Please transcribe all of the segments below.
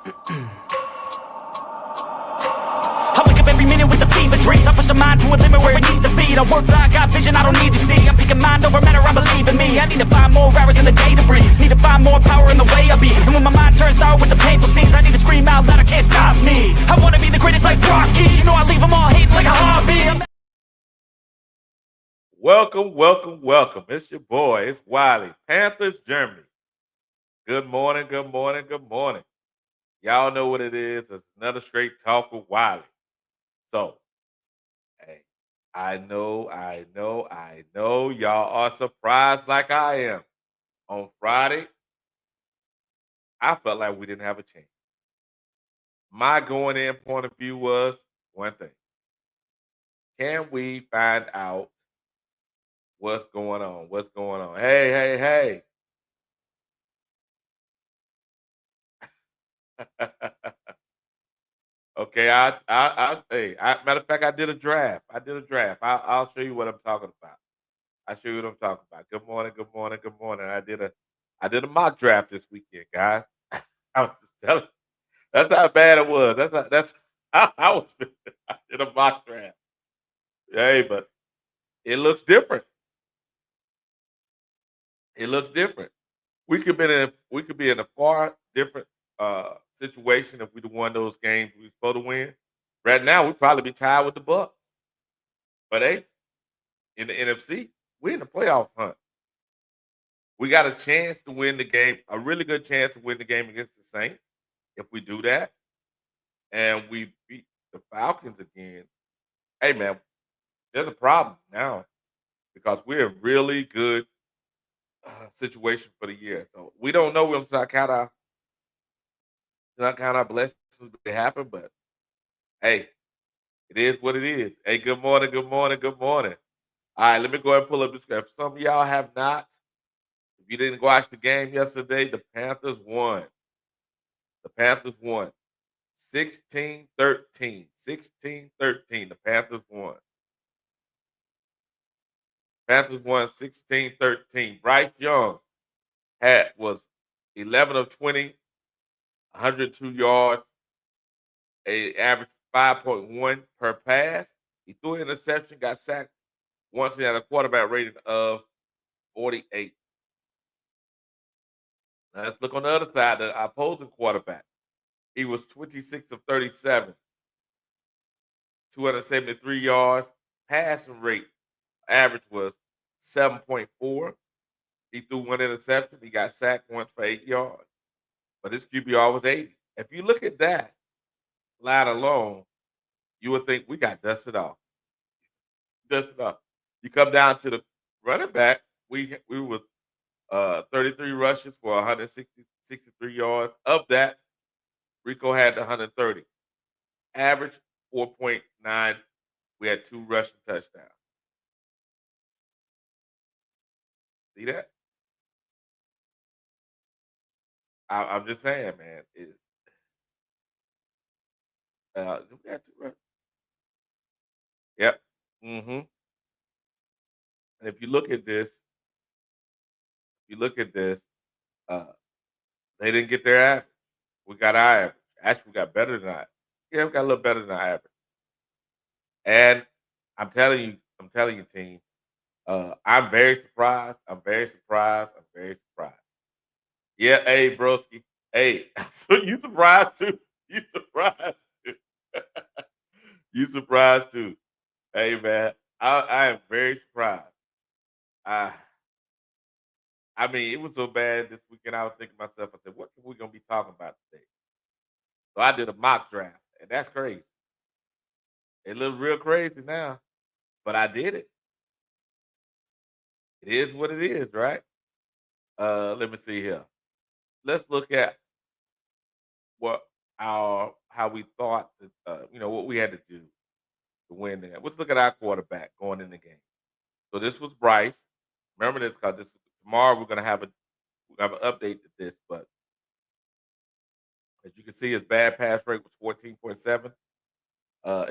I wake up every minute with the fever dreams. I push my mind to a limit where it needs to be. I work blind, got vision I don't need to see. I'm picking mind over matter, I believe in me. I need to find more hours in the day to breathe. Need to find more power in the way I be. And when my mind turns sour with the painful scenes, I need to scream out loud, I can't stop me. I wanna be the greatest like Rocky. You know I leave them all hating like a hobby. Welcome. It's your boy. It's Wiley. Panthers, Germany. Good morning. Y'all know what it is. It's another straight talk with Wiley. So, hey, I know. Y'all are surprised like I am. On Friday, I felt like we didn't have a chance. My going in point of view was one thing. Can we find out what's going on? Hey. Okay, matter of fact, I did a draft. I'll show you what I'm talking about. I'll show you what I'm talking about. Good morning. I did a mock draft this weekend, guys. I was just telling you, that's how bad it was. That's how I was feeling. I did a mock draft. Hey, but it looks different. It looks different. We could be in a far different situation if we'd have won those games we were supposed to win. Right now, we'd probably be tied with the Bucks. But hey, in the NFC, we're in the playoff hunt. We got a chance to win the game, a really good chance to win the game against the Saints if we do that, and we beat the Falcons again. Hey man, there's a problem now because we're in a really good situation for the year. So we don't know what's not count our blessings to happen, but hey, it is what it is. Hey, good morning. All right, let me go ahead and pull up this graph. Some of y'all have not. If you didn't watch the game yesterday, the Panthers won. The Panthers won 16-13. 16-13. The Panthers won. Panthers won 16-13. Bryce Young was 11 of 20, 102 yards, a average 5.1 per pass. He threw an interception, got sacked once. He had a quarterback rating of 48. Now let's look on the other side, the opposing quarterback. He was 26 of 37, 273 yards. Passing rate average was 7.4. He threw one interception. He got sacked once for 8 yards. But his QBR was 80. If you look at that line alone, you would think we got dusted off. Dusted off. You come down to the running back, we were 33 rushes for 163 yards. Of that, Rico had 130. Average 4.9. We had 2 rushing touchdowns. See that? I'm just saying, man. We had 2 rushes. Yep. And if you look at this, uh, they didn't get their average. We got our average. Actually, we got better than that. Yeah, we got a little better than our average. And I'm telling you, team, I'm very surprised. Yeah, hey, broski. Hey, so you surprised too. You surprised too. You surprised too. Hey, man, I am very surprised. I, I mean, it was so bad this weekend. I was thinking to myself, I said, what are we going to be talking about today? So I did a mock draft, and that's crazy. It looks real crazy now, but I did it. It is what it is, right? Let me see here. Let's look at what our how we thought that, what we had to do to win the game. Let's look at our quarterback going in the game. So this was Bryce. Remember this because this tomorrow we're gonna have an update to this, but as you can see, his bad pass rate was 14.7.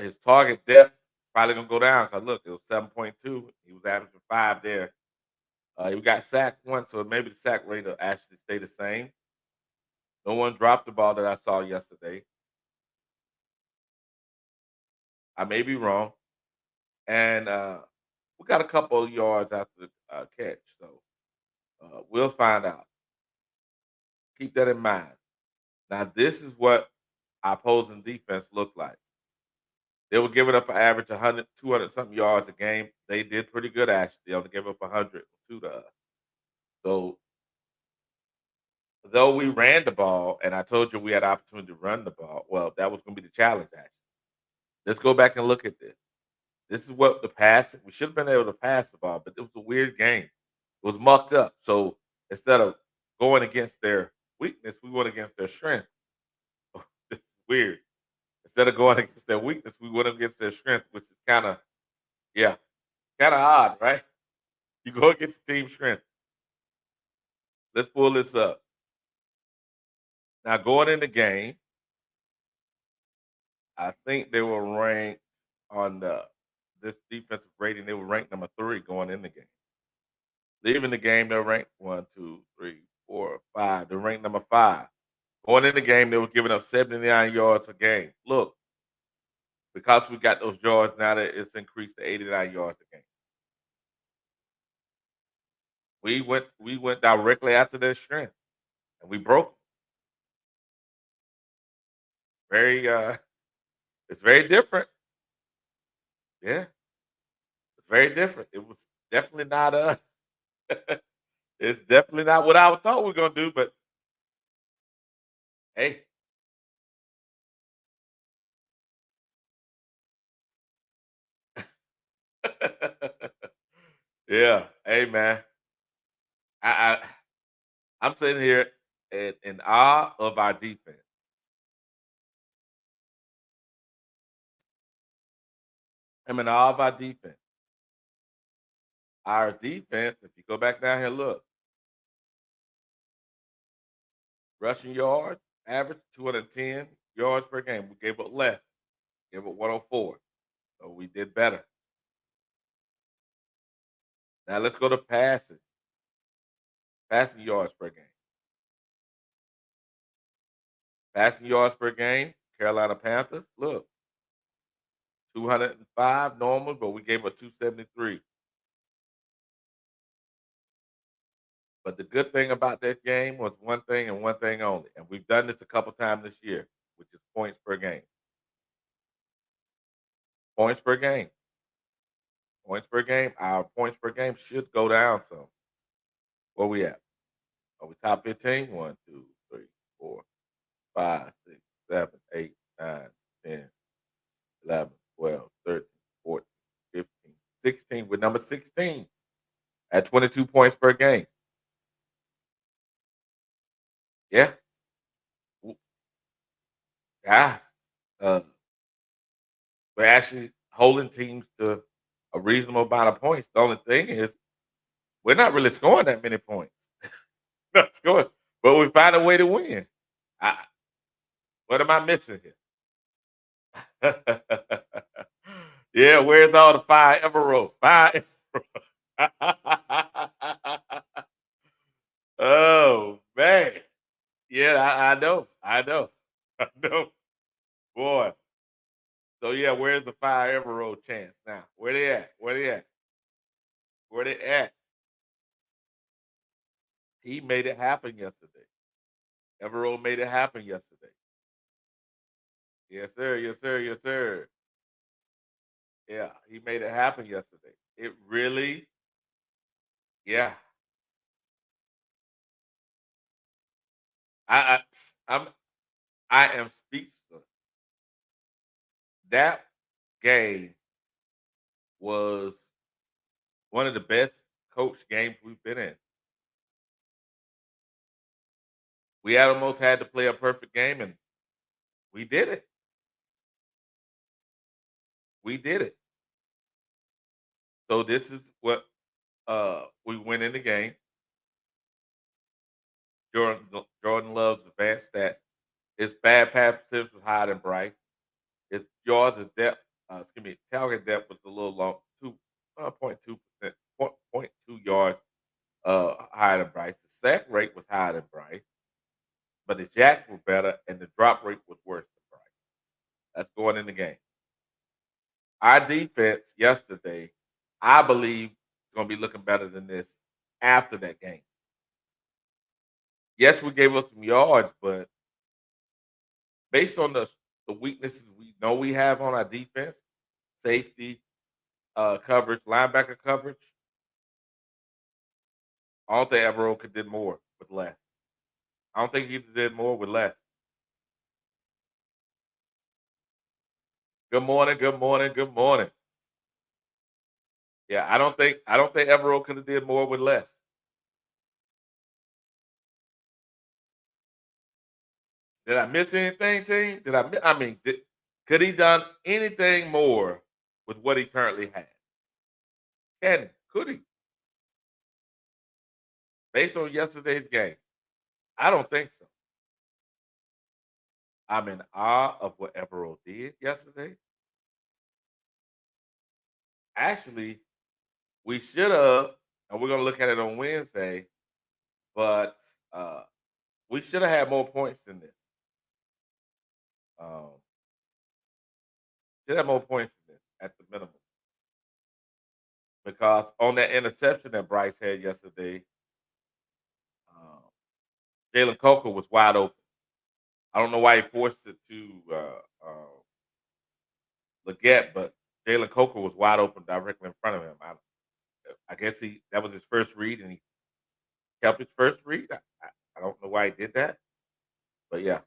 His target depth probably gonna go down because look, it was 7.2. He was averaging 5 there. He got sacked once, so maybe the sack rate will actually stay the same. No one dropped the ball that I saw yesterday. I may be wrong. And we got a couple of yards after the catch. So we'll find out. Keep that in mind. Now, this is what our opposing defense looked like. They were giving up an average 100, 200 something yards a game. They did pretty good, actually. They only gave up 102 to us. So, though we ran the ball, and I told you we had opportunity to run the ball, well, that was going to be the challenge, actually. Let's go back and look at this. This is what the pass, we should have been able to pass the ball, but it was a weird game. It was mucked up. So, instead of going against their weakness, we went against their strength. It's weird. Instead of going against their weakness, we went against their strength, which is yeah, kind of odd, right? You go against the team strength. Let's pull this up. Now, going in the game, I think they were ranked on this defensive rating. They were ranked number 3 going in the game. Leaving the game, they're ranked 1, 2, 3, 4, 5. They're ranked number 5. Going in the game, they were giving up 79 yards a game. Look, because we got those yards now, that it's increased to 89 yards a game. We went directly after their strength, and we broke 'em. Very it's very different. Yeah, it's very different. It was definitely not it's definitely not what I thought we were gonna do, but hey. Yeah. Hey man. I I'm sitting here in awe of our defense. I'm in awe of our defense. Our defense, if you go back down here, look, rushing yards, average 210 yards per game. We gave up less. Gave up 104. So we did better. Now let's go to passing. Passing yards per game. Passing yards per game. Carolina Panthers. Look, 205 normal, but we gave up 273. But the good thing about that game was one thing and one thing only. And we've done this a couple times this year, which is points per game. Points per game. Points per game. Our points per game should go down some. Where we at? Are we top 15? 1, 2, 3, 4, 5, 6, 7, 8, 9, 10, 11, 12, 13, 14, 15, 16. We're number 16 at 22 points per game. Yeah. Guys, uh, we're actually holding teams to a reasonable amount of points. The only thing is, we're not really scoring that many points. Not scoring, but we find a way to win. I, what am I missing here? Yeah, where's all the fire ever wrote? Fire. Oh man, yeah, I know, I know, I know, boy. So yeah, where's the fire ever road chance now? Where they at? Where they at? Where they at? He made it happen yesterday. Everroad made it happen yesterday. Yes, sir. Yes, sir. Yes, sir. Yeah, he made it happen yesterday. It really, yeah. I, I'm, I am speechless. That game was one of the best coach games we've been in. We had almost had to play a perfect game, and we did it. We did it. So this is what we went in the game. Jordan Love's advanced stats. His bad pass percentage was higher than Bryce. His yards of depth, target depth was a little long, 2.2%, 0.2 yards higher than Bryce. The sack rate was higher than Bryce. but the jacks were better and the drop rate was worse than Bryce. That's going in the game. Our defense yesterday, I believe, is going to be looking better than this after that game. Yes, we gave up some yards, but based on the weaknesses we know we have on our defense, safety, coverage, linebacker coverage, I don't think Evero could did more with less. I don't think he did more with less. Good morning, good morning, good morning. Yeah, I don't think Evero could have did more with less. Did I miss anything, team? Could he done anything more with what he currently had? Could he? Based on yesterday's game, I don't think so. I'm in awe of what Evero did yesterday. Actually, we should have, and we're gonna look at it on Wednesday, but we should have had more points than this. Um, should have more points than this at the minimum. Because on that interception that Bryce had yesterday, um, Jalen Coker was wide open. I don't know why he forced it to Leggett, but Jalen Coker was wide open directly in front of him. I guess that was his first read, and he kept his first read. I don't know why he did that, but yeah,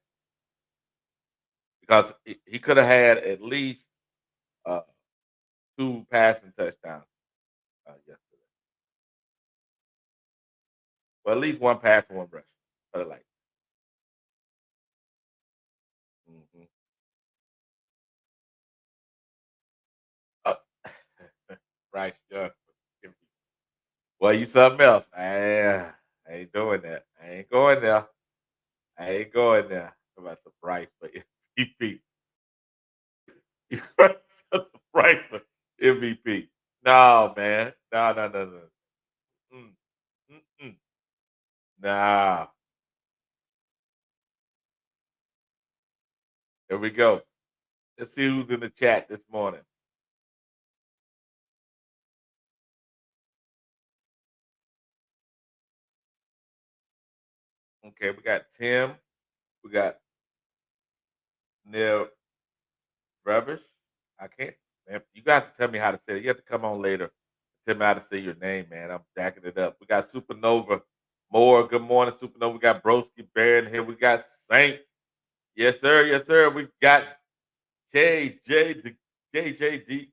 because he could have had at least uh, two passing touchdowns yesterday. Well, at least one pass and one rush. Put it like, hmm uh, right, Young. Well, you something else. I ain't doing that. I ain't going there. I ain't going there. I'm about to Bryce for MVP. You Bryce for MVP. No, man. No, no, no, no. Mm, mm-mm. Nah. Here we go. Let's see who's in the chat this morning. Okay, we got Tim. We got Neil Rubbish. I can't, man. You got to tell me how to say it. You have to come on later and tell me how to say your name, man. I'm jacking it up. We got Supernova More. Good morning, Supernova. We got Broski Bear in here. We got Saint. Yes, sir. Yes, sir. We got KJ, the KJD.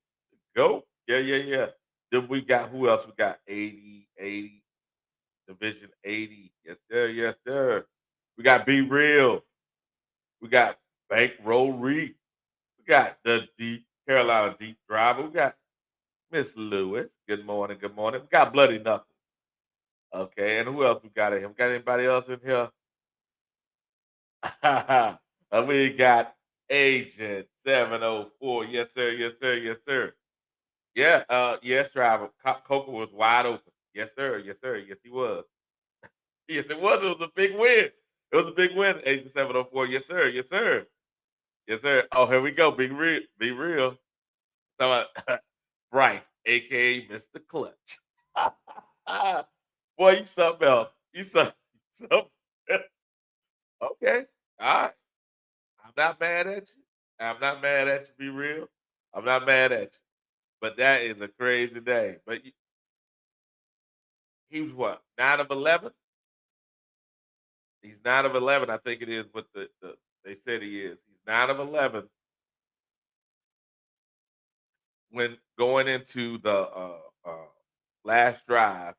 Go. Yeah, yeah, yeah. Then we got who else? We got 80, 80, Division 80. Yes, sir. Yes, sir. We got Be Real. We got Bankroll Reed. We got the Deep Carolina Deep Driver. We got Miss Lewis. Good morning. Good morning. We got Bloody Knuckles. Okay, and who else we got in here? We got anybody else in here? We got Agent 704. Yes, sir. Yes, sir. Yes, sir. Yeah, yes, driver. Coker was wide open. Yes, sir. Yes, sir. Yes, he was. Yes, it was. It was a big win. It was a big win. Agent 704. Yes, sir. Yes, sir. Yes, sir. Oh, here we go. Be real. Be real. So, Bryce, aka Mr. Clutch. Boy, you something else. You something. Okay. All right. I'm not mad at you. I'm not mad at you. Be real. I'm not mad at you. But that is a crazy day. But he was what? 9 of 11? He's 9 of 11. I think it is what they said he is. He's 9 of 11 when going into the last drive.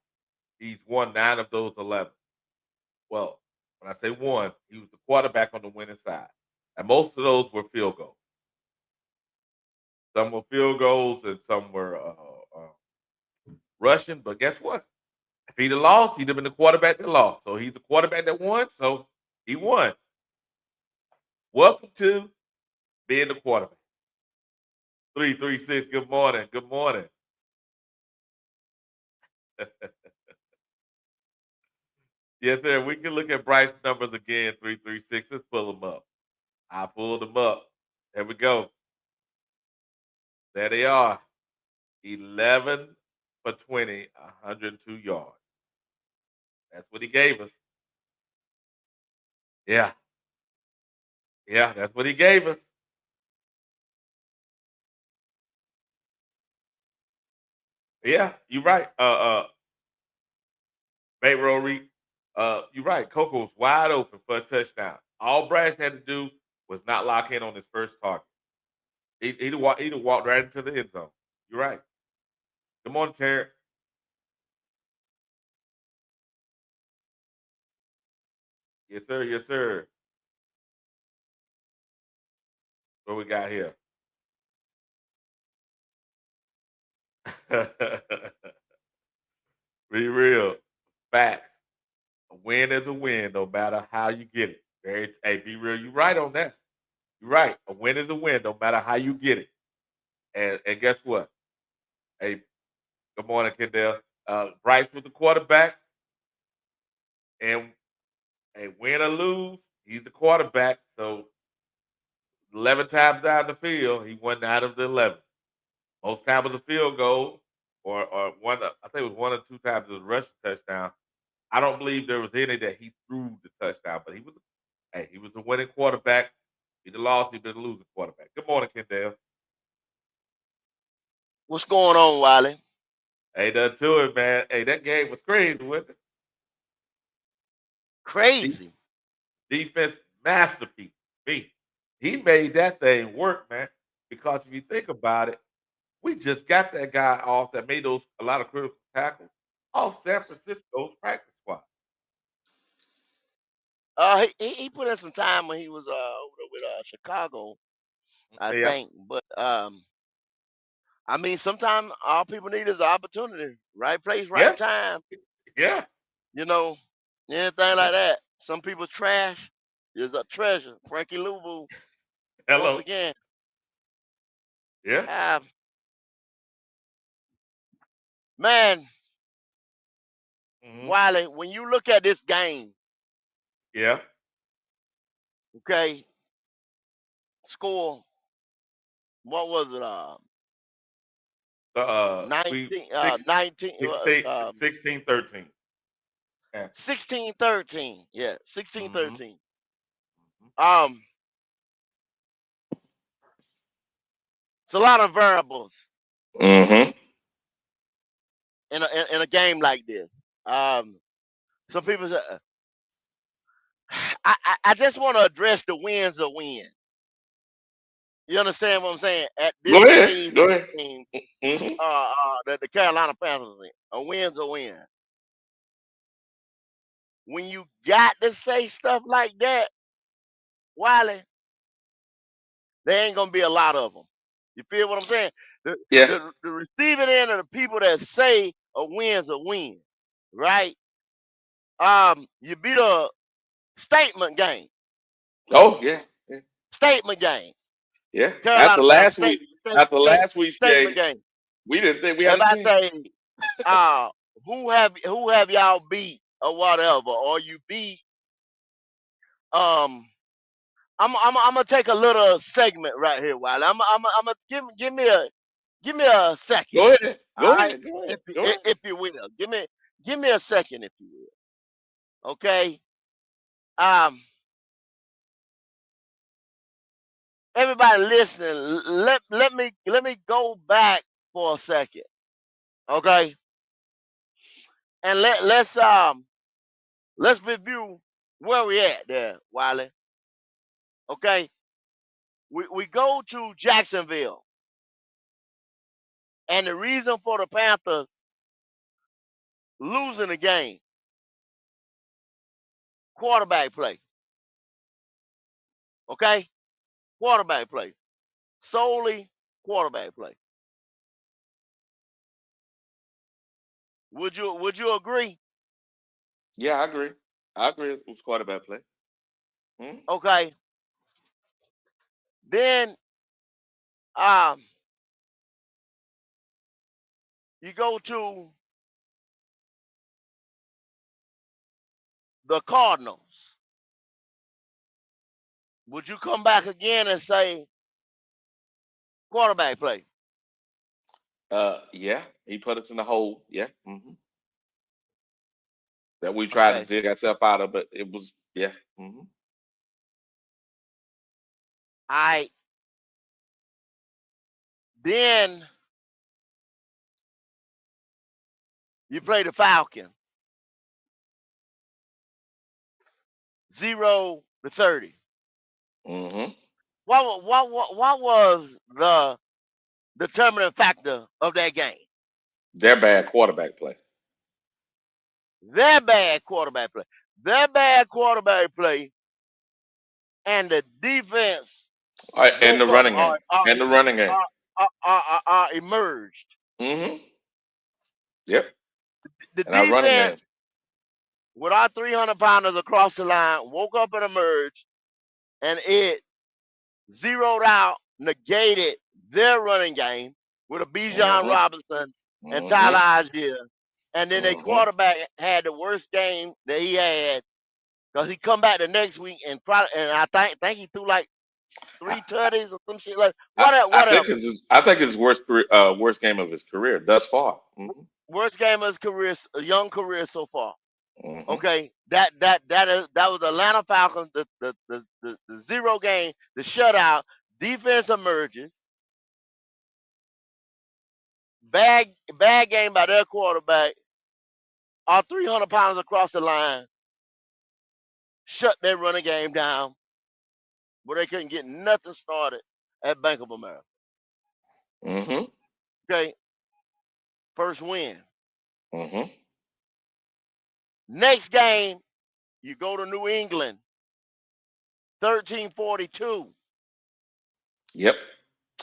He's won 9 of those 11. Well, when I say one, he was the quarterback on the winning side, and most of those were field goals. Some were field goals, and some were rushing. But guess what? If he'd have lost, he'd have been the quarterback that lost. So he's the quarterback that won. So he won. Welcome to being the quarterback. 336. Good morning. Good morning. Yes, sir. We can look at Bryce's numbers again. 336. Let's pull them up. I pulled them up. There we go. There they are. 11 for 20, 102 yards. That's what he gave us. Yeah. Yeah, that's what he gave us. Yeah, you're right. Bayroll Reed, you're right. Coco was wide open for a touchdown. All Bryce had to do was not lock in on his first target. He'd have walked right into the end zone. You're right. Good morning, Terrence. Yes, sir. Yes, sir. What we got here? Be real. Facts. A win is a win, no matter how you get it. Hey, be real. You're right on that. You're right. A win is a win, no matter how you get it. And guess what? Hey, good morning, Kendall. Bryce was the quarterback, and win or lose, he's the quarterback. So 11 times down the field, he won out of the 11. Most time was a field goal, or one. I think it was one or two times it was a rushing touchdown. I don't believe there was any that he threw the touchdown, but he was the winning quarterback. He the lost, he been the losing quarterback. Good morning, Kendall. What's going on, Wiley? Hey, nothing to it, man. Hey, that game was crazy, wasn't it? Crazy. Defense masterpiece. Me. He made that thing work, man. Because if you think about it, we just got that guy off that made those a lot of critical tackles off San Francisco's practice squad. He put in some time when he was over there with Chicago, I Yeah, think. But I mean, sometimes all people need is an opportunity, right place, right yeah, time. yeah, You know, anything like that. Some people trash is a treasure. Frankie Louvu, once hello, again. yeah, Uh, man, hmm, Wiley, when you look at this game, yeah. okay, score. What was it? We 19, six, 19, 16, 16, 13. Yeah. 16-13. Yeah, sixteen Mm-hmm. thirteen. Um, it's a lot of variables Mm-hmm. in a game like this. Um, some people say, I just want to address the wins of win. You understand what I'm saying? At Go this ahead. phase of Go the ahead. game, Mm-hmm. that the Carolina Panthers in, a win's a win. When you got to say stuff like that, Wiley, there ain't gonna be a lot of them. You feel what I'm saying? The Yeah. the receiving end of the people that say a win's a win, right? You beat a statement game, Oh, yeah. Yeah. statement game. Yeah. After Carolina Panthers last week, state, after last week's statement game, game. we didn't think we had If a I chance. say, who have y'all beat or whatever, or you beat, um, I'm gonna take a little segment right here, Wiley. I'm gonna give me a second, Go ahead. all Go right? ahead. Go ahead. If you- Go ahead. if you will, give me a second, if you will. Okay. Um, everybody listening, let me go back for a second, okay? And let's review where we at there, Wiley. Okay, we go to Jacksonville, and the reason for the Panthers losing the game, quarterback play. Okay, quarterback play, solely quarterback play. Would you agree? Yeah, I agree. I agree. It was quarterback play. Hmm. Okay, then um you go to the Cardinals, would you come back again and say quarterback play? Yeah, he put us in the hole. Yeah, that we tried to Okay. dig ourselves out of, but it was yeah. I then you play the Falcons, 0-30. hmm What was the determining factor of that game? Their bad quarterback play. Their bad quarterback play. Their bad quarterback play and the defense And the woke up running game. And the running game. emerged. hmm Yep. The And our running game. defense with our 300-pounders across the line woke up and emerged, and it zeroed out, negated their running game with a Bijan hmm Robinson and hmm Tyler Algier. And then their hmm quarterback had the worst game that he had because he come back the next week and I think he threw like I, 3 tutties or some shit like I think whatever. it's his worst game of his career thus far. Worst game of his career, a young career so far. Hmm Okay, that was Atlanta Falcons, the zero game, the shutout. Defense emerges. Bad game by their quarterback. Our 300 pounds across the line shut their running game down, where they couldn't get nothing started at Bank of America. hmm Okay, first win. hmm Next game, you go to New England, 13-42. Yep.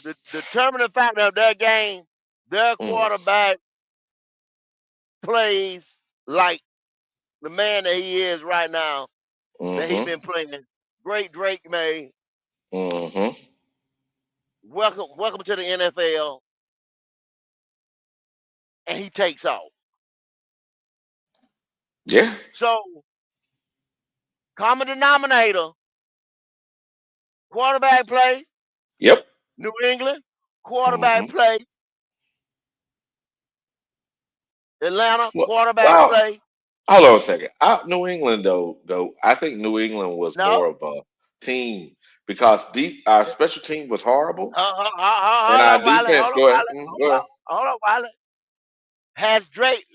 The determining factor of that game, their Mm-hmm. quarterback plays like the man that he is right now, that he been playing. Great Drake May, hmm welcome to the NFL, and he takes off. Yeah. So, common denominator, quarterback play, Yep. New England, hmm quarterback play, Atlanta, Well, quarterback well, play. hold on a second. New England, though, I think New England was No, more of a team because our special team was horrible and hold our on, Wiley, defense. Go ahead. Go ahead. hold on, Wiley. Has Drake,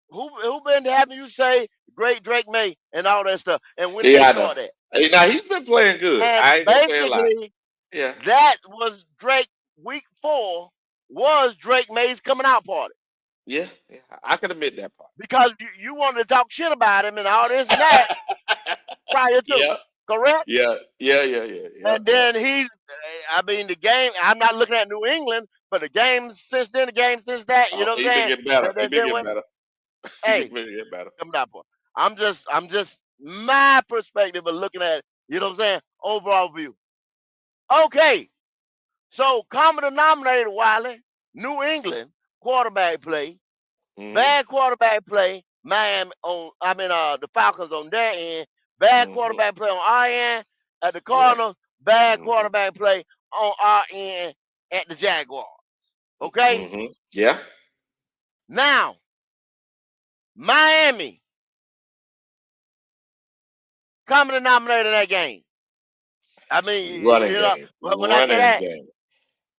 who been having you say great Drake May and all that stuff? And when did they Yeah, I know. start that? Hey, now he's been playing good. And I ain't gonna say a lot. basically, Yeah. that was Drake week 4 was Drake May's coming out party. Yeah. Yeah. I can admit that part. Because you wanted to talk shit about him and all this and that prior to, Yeah. correct? Yeah. Yeah. Yeah. Yeah. Yeah. And Yeah. then the game, I'm not looking at New England, but the game since then, the game since that, you Oh, know what I'm he been saying? getting better. That He they've been been getting winning. better. He been Hey, getting better. coming out point. I'm just my perspective of looking at, you know what I'm saying, overall view. Okay, so common denominator, Wiley, New England quarterback play, hmm bad quarterback play. The Falcons on their end, bad hmm quarterback play on our end. At the Yeah. Cardinals, bad hmm quarterback play on our end at the Jaguars. Okay, Yeah. now Miami, common denominator in that game. I mean, Running game. when I say Running that, game.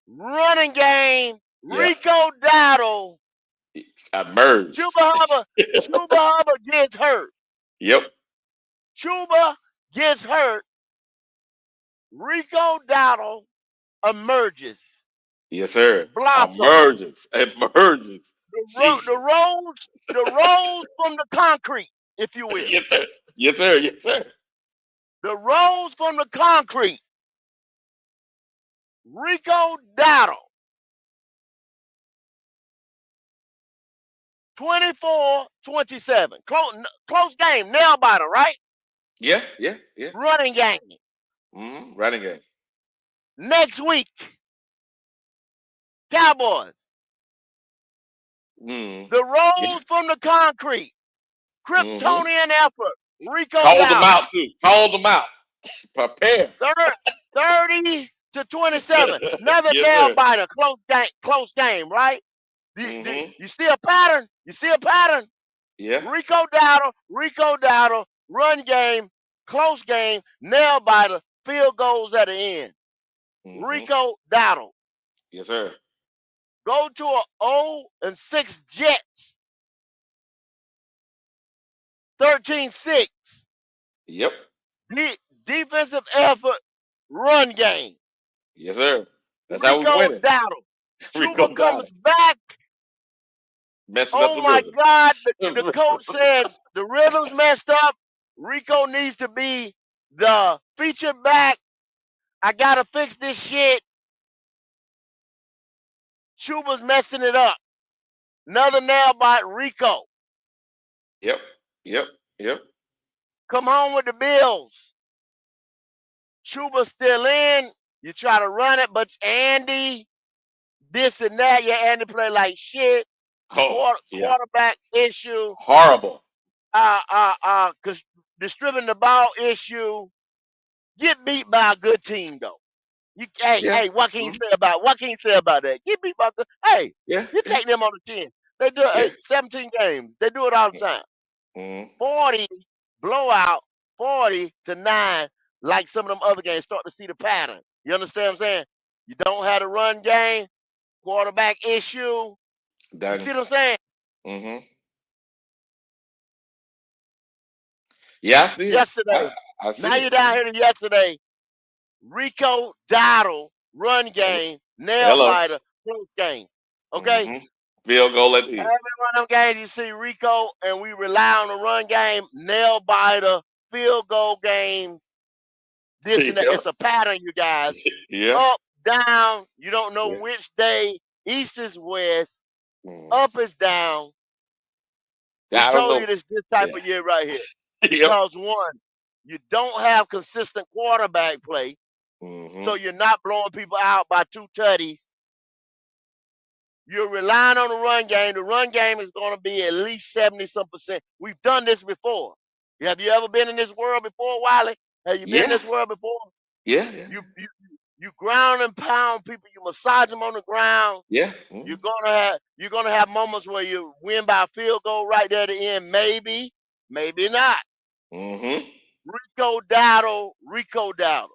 running game, Yeah. Rico Dowdle, Chuba Emerged. Hubbard, Chuba Hubbard gets hurt. Yep. Chuba gets hurt. Rico Dowdle emerges, Yes, sir. blossoms. Emergence. Emergence. The Jesus. rose, the rose from the concrete, if you will. Yes, sir. Yes, sir. Yes, sir. The rose from the concrete. Rico Dowdle, 24-27. Close game, nail biter, right? Yeah. Yeah. Yeah. Running game. Running game. Next week, Cowboys. Mm. The Yeah. rose from the concrete. Mm-hmm. Kryptonian effort. Rico Called them Dowdle. out too. Called them out. Prepare. 30 to 27. Another Yes, nail sir. biter. Close game, right? Mm-hmm. You see a pattern? You see a pattern? Yeah. Rico Dowdle, run game, close game, nail biter, field goals at the end. Mm-hmm. Rico Dowdle. Yes, sir. Go to a 0-6 Jets. 13-6. Yep. Defensive effort, run game. Yes, sir. That's how we Rico winning. Dowdle. Rico Chuba Dowdle. comes back. Messing up Oh the my rhythm. God. The coach says the rhythm's messed up. Rico needs to be the feature back. I gotta fix this shit. Chuba's messing it up. Another nail bite, Rico. Yep. Yep. Yep. Come home with the Bills. Chuba's still in. You try to run it, but Andy, this and that. Yeah, Andy play like shit. Oh, yeah. Quarterback issue. Horrible. Distributing the ball issue. Get beat by a good team though. Yeah. What can you Mhm. say about that? Get beat by good. Hey, Yeah. you Yeah. take them on the chin. They do it. Yeah. Hey, 17 games. They do it all the time. Mm-hmm. 40 blowout, 40-9, like some of them other games. Start to see the pattern. You understand what I'm saying? You don't have a run game, quarterback issue. You Done. see what I'm saying? Mm-hmm. Yeah, I see it. Yesterday. I Now see you're it. down here to yesterday. Rico Dowdle, run game, nail Hello. biter, close game. Okay? Mm-hmm. Field goal at the Every one of them games you see Rico and we rely on the run game, nail biter, field goal games, this end. and that. Yep. It's a pattern, you guys. Yep. Up, down, you don't know Yeah. which day. East is west, Mm. up is down. We I don't told you know. this type Yeah. of year right here. Yep. Because one, you don't have consistent quarterback play, Mm-hmm. so you're not blowing people out by 2 tutties. You're relying on the run game. The run game is going to be at least 70-some%. We've done this before. Have you ever been in this world before, Wiley? Have you been in Yeah. this world before? Yeah. Yeah. You ground and pound people. You massage them on the ground. Yeah. Mm-hmm. You're gonna have moments where you win by a field goal right there at the end. Maybe, maybe not. Mm-hmm. Rico Dowdle.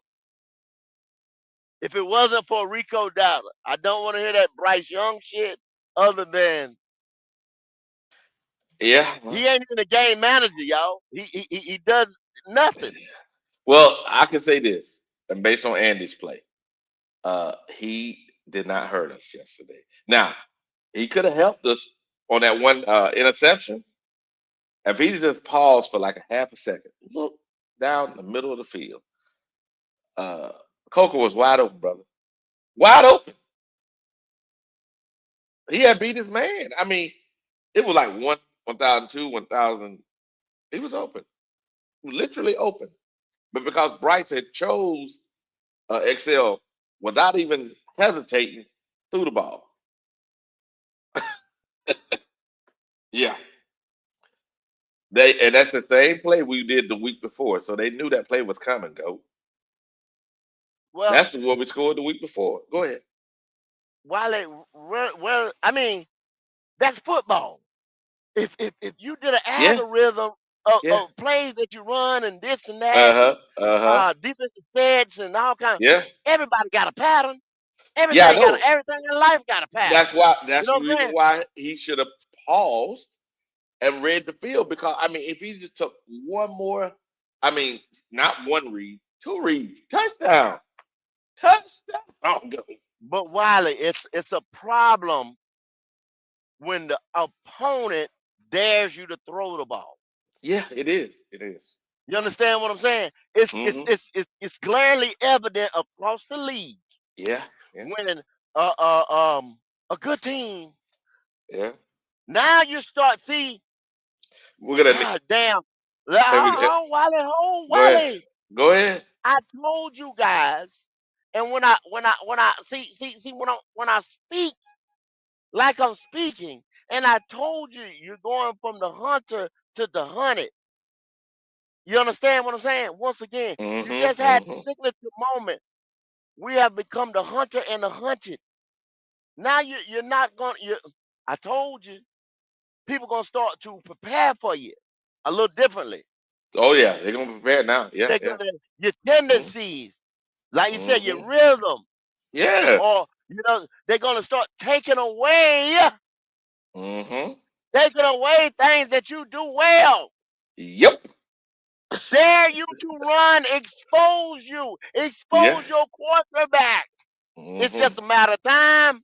If it wasn't for Rico Dowdle, I don't want to hear that Bryce Young shit. Other than Yeah. he ain't even a game manager, y'all. He does nothing. Well, I can say this, and based on Andy's play, he did not hurt us yesterday. Now, he could have helped us on that one interception if he just paused for like a half a second, look down the middle of the field. Uh, Coker was wide open, brother, wide open. He had beat his man. I mean, it was like 1,002, 1,000. He was open, literally open. But because Bryce had chose Excel without even hesitating, threw the ball. Yeah, and that's the same play we did the week before, so they knew that play was coming. Go. Well, That's what we scored the week before. Go ahead. I mean, that's football. If you did an Yeah, algorithm yeah. of plays that you run and this and that Uh huh. and Uh huh. defensive sets and all kind, Yeah. everybody got a pattern. Yeah, I know. Everything in life got a pattern. That's why. You That's know the what I'm reason saying? why he should have paused and read the field. Because I mean, if he just took one more, I mean, not one read, two reads, touchdown, touchdown. Oh, go. But Wiley, it's a problem when the opponent dares you to throw the ball. Yeah, it is. It is. You understand what I'm saying? It's it's Mm-hmm. it's it's, it's glaringly evident across the league Yeah. Yeah. when uh, uh um a good team. Yeah. Now you start see, We're gonna God damn. and we, Oh, go ahead. Wally. Go ahead. I told you guys, and when I see when I speak like I'm speaking, and I told you you're going from the hunter to the hunted. You understand what I'm saying? Once again, you Mm-hmm. just had the Mm-hmm. signature moment. We have become the hunter and the hunted. Now you're not going. I told you, people gonna start to prepare for you a little differently. Oh yeah, they're gonna prepare now. Yeah, They're yeah. gonna your Mm-hmm. tendencies, like you said, your Mm-hmm. rhythm, Yeah. or they're gonna start Mm-hmm. taking away things that you do well. Yep. Dare you to run, Yeah. expose your quarterback. It's Mm-hmm. just a matter of time.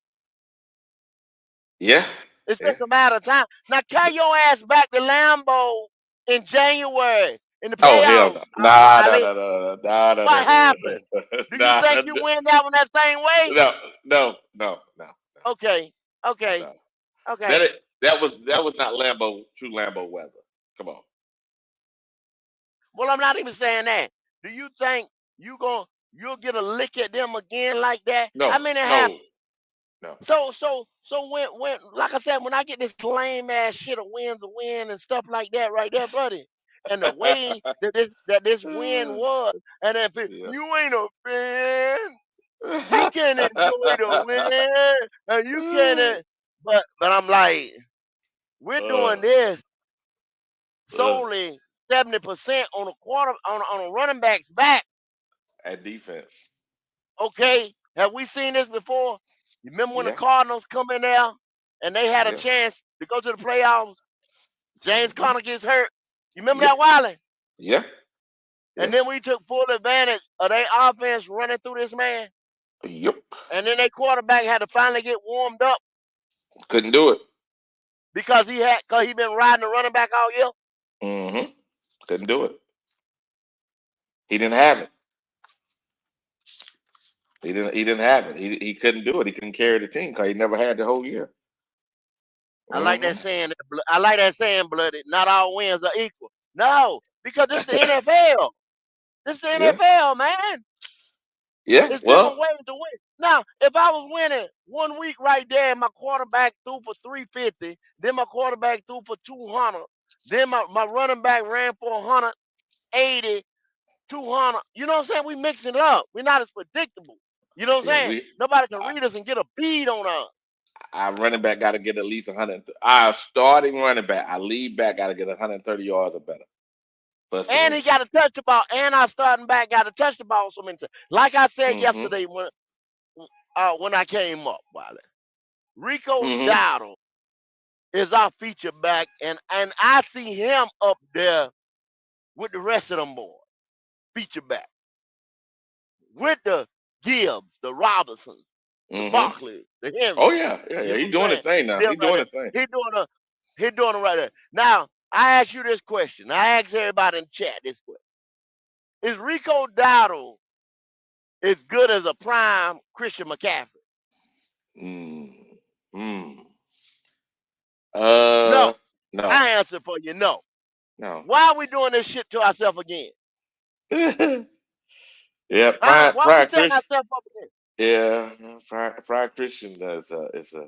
Yeah. It's Yeah. just a matter of time. Now carry your ass back to Lambeau in January in the Oh hell no. playoffs. Nah, nah, Ali, nah, nah, nah, nah, nah, what nah, happened? nah, Do you nah, think you nah, win that one that same way? no, no, no, no, Okay, okay, no. okay. That was not true Lambo weather. Come on. Well, I'm not even saying that. Do you think you'll get a lick at them again like that? No, How many have? no, no. So when like I said, when I get this lame ass shit of wins a win and stuff like that right there, buddy, and the way that this win was, and if Yeah. you ain't a fan, we can enjoy the win, and you can. But I'm like, we're doing uh, this uh, solely 70% on a quarter on a running back's back. at defense. Okay, have we seen this before? You remember when the Yeah, Cardinals come in there and they had a yeah. chance to go to the playoffs? James Mm-hmm. Conner gets hurt. You remember Yeah, that, Wiley? yeah, And yeah. then we took full advantage of their offense running through this man. Yep. And then their quarterback had to finally get warmed up Couldn't do it. because he been riding the running back all year. Mm-hmm. Couldn't do it. He didn't have it. He didn't have it. He couldn't do it. He couldn't carry the team because he never had the whole year. I like that Mm-hmm. saying. I like that saying, bloody. Not all wins are equal. No, because this is the NFL. This is the Yeah. NFL, man. Yeah. It's different Well. ways to win. Now, if I was winning 1 week right there, and my quarterback threw for 350, then my quarterback threw for 200, then my running back ran for 180, 200. You know what I'm saying? We mixing it up. We're not as predictable. You know what I'm Yeah. saying? Nobody can read us and get a bead on us. Our running back got to get at least 100. Our starting running back, our lead back, got to get 130 yards or better for us to And win. he got to touch the ball. And our starting back got to touch the ball so many times. Like I said Mm-hmm. yesterday when I came up, Wiley, Rico Mm-hmm. Dowdle is our feature back, and I see him up there with the rest of them boys, feature back, with the Gibbs, the Robinsons, the Mm-hmm. Barkleys, the Henry. Oh yeah, yeah, You yeah. know He's what doing I'm his saying? thing now. Them He's right doing there. his thing. He doing it right there. Now, I ask you this question. I ask everybody in the chat this question. Is Rico Dowdle as good as a prime Christian McCaffrey? Mm. Mm. No. No, I answer for you, no. no. Why are we doing this shit to ourselves again? Yeah, Huh? Prime Why are we Prime setting Christian. ourselves up again? Yeah, Prime Christian is a.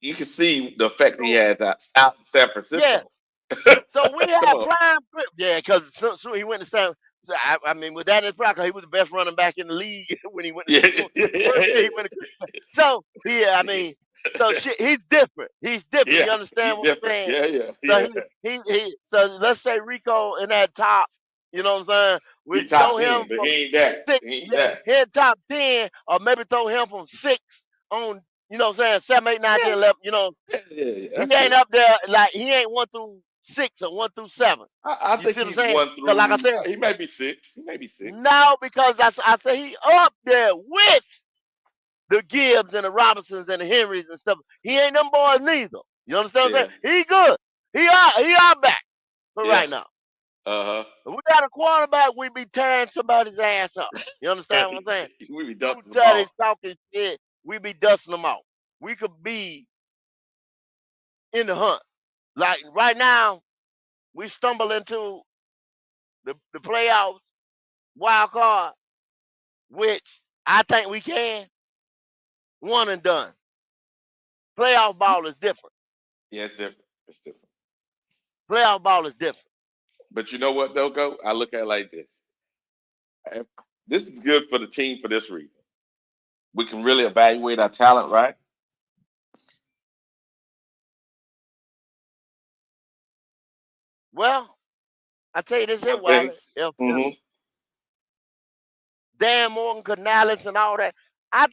You can see the effect he So, has out in San yeah. Francisco. So we Come had on. prime, yeah, because so he went to San. So I mean, with that in his prime, he was the best running back in the league when he went to Yeah, the first year he went to. So yeah, I mean, so shit, he's different. He's different. yeah, You understand he's what I'm different. saying? Yeah, yeah, So yeah. so let's say Rico in that top. You know what I'm saying? We He top throw 10, him but he from ain't that. 6, He ain't yeah, that. hit top 10, or maybe throw him from 6 on. You know what I'm saying? 7, 8, 9, 10, Yeah, 11. You know, yeah, yeah, yeah. he That's ain't good. up there like he ain't 1 through 6 or 1 through 7. I You think see what I'm he's saying? one Cause like I through. said, He may be six. He may be six. now because I say he up there with the Gibbs and the Robinsons and the Henrys and stuff. He ain't them boys neither. You understand what I'm Yeah, saying? He good. He our back for yeah. right now. Uh If we got a quarterback, we be tearing somebody's ass up. You huh. understand what I'm saying? We be Two dusting them off. tutties talking shit, we be dusting them off. We could be in the hunt. Like right now, we stumble into the playoffs wild card, which I think we can. One and done. Playoff ball is different. Yeah, it's different. It's different. Playoff ball is different. But you know what, though, go? I look at it like this. If- This is good for the team for this reason. We can really evaluate our talent, right? Well, I tell you this here, One thing. Wiley. If Hmm. Dan Morgan, Canales, and all that, I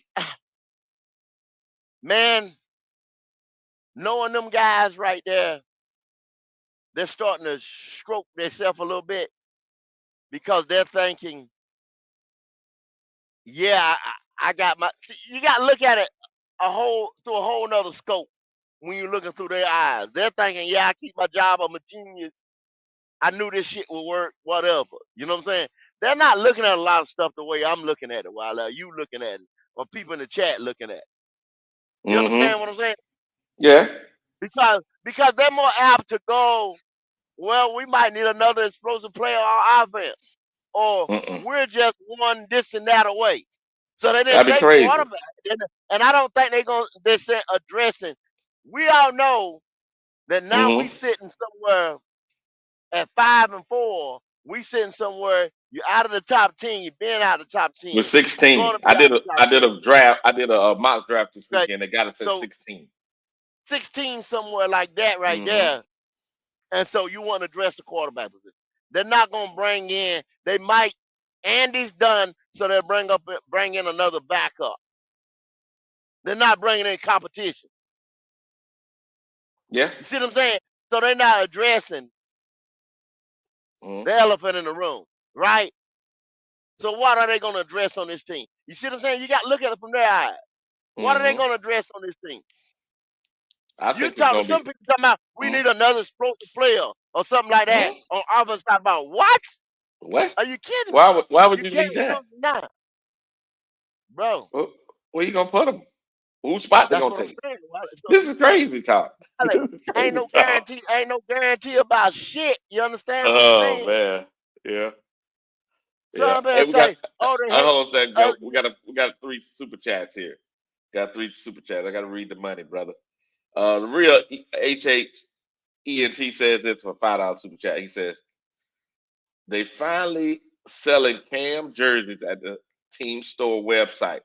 man, knowing them guys right there, they're starting to stroke themselves a little bit because they're thinking, yeah, I got my. See, you got to look at it through a whole nother scope when you're looking through their eyes. They're thinking, yeah, I keep my job. I'm a genius. I knew this shit would work. Whatever. You know what I'm saying? They're not looking at a lot of stuff the way I'm looking at it. While you looking at it, or people in the chat looking at it. You Hmm. understand what I'm saying? Yeah. Because they're more apt to go. Well, we might need another explosive player on offense, or Mm-mm. we're just one this and that away. So they didn't That'd be say crazy. quarterback, and I don't think they're gonna. They said addressing. We all know that now we Hmm. sitting somewhere at 5-4. We sitting somewhere. You're out of the top 10. You've been out of the top With 10. You're going 16, to be out of the top I did 10. a draft. I did a mock draft this Okay, weekend. They got us at so 16. 16 somewhere like that right Hmm. there. And so you want to address the quarterback position. They're not going to bring in. They might. Andy's done, so they'll bring in another backup. They're not bringing in competition. Yeah. You see what I'm saying? So they're not addressing Hmm. the elephant in the room, right? So what are they going to address on this team? You see what I'm saying? You got to look at it from their eyes. What are they Hmm. going to address on this team? I You think it's talk to gonna some be. people talking about we Hmm. need another explosive player or something like that Hmm. on offense. Talking about what? What? Are you kidding me? Why would You you can't need do that? it now, bro. Where you gonna put them? Whose spot they That's gonna what I'm take? saying. So, This is crazy talk. This Alex, is crazy talk. ain't no guarantee about shit. You understand what I'm Oh saying? man. Yeah. Yeah. Some people Hey, we got. say, oh, they hate. Hold on a second, Uh, go. We got three super chats here. Got three super chats. I got to read the money, brother. The real HHENT says this for $5 super chat. He says they finally selling Cam jerseys at the team store website,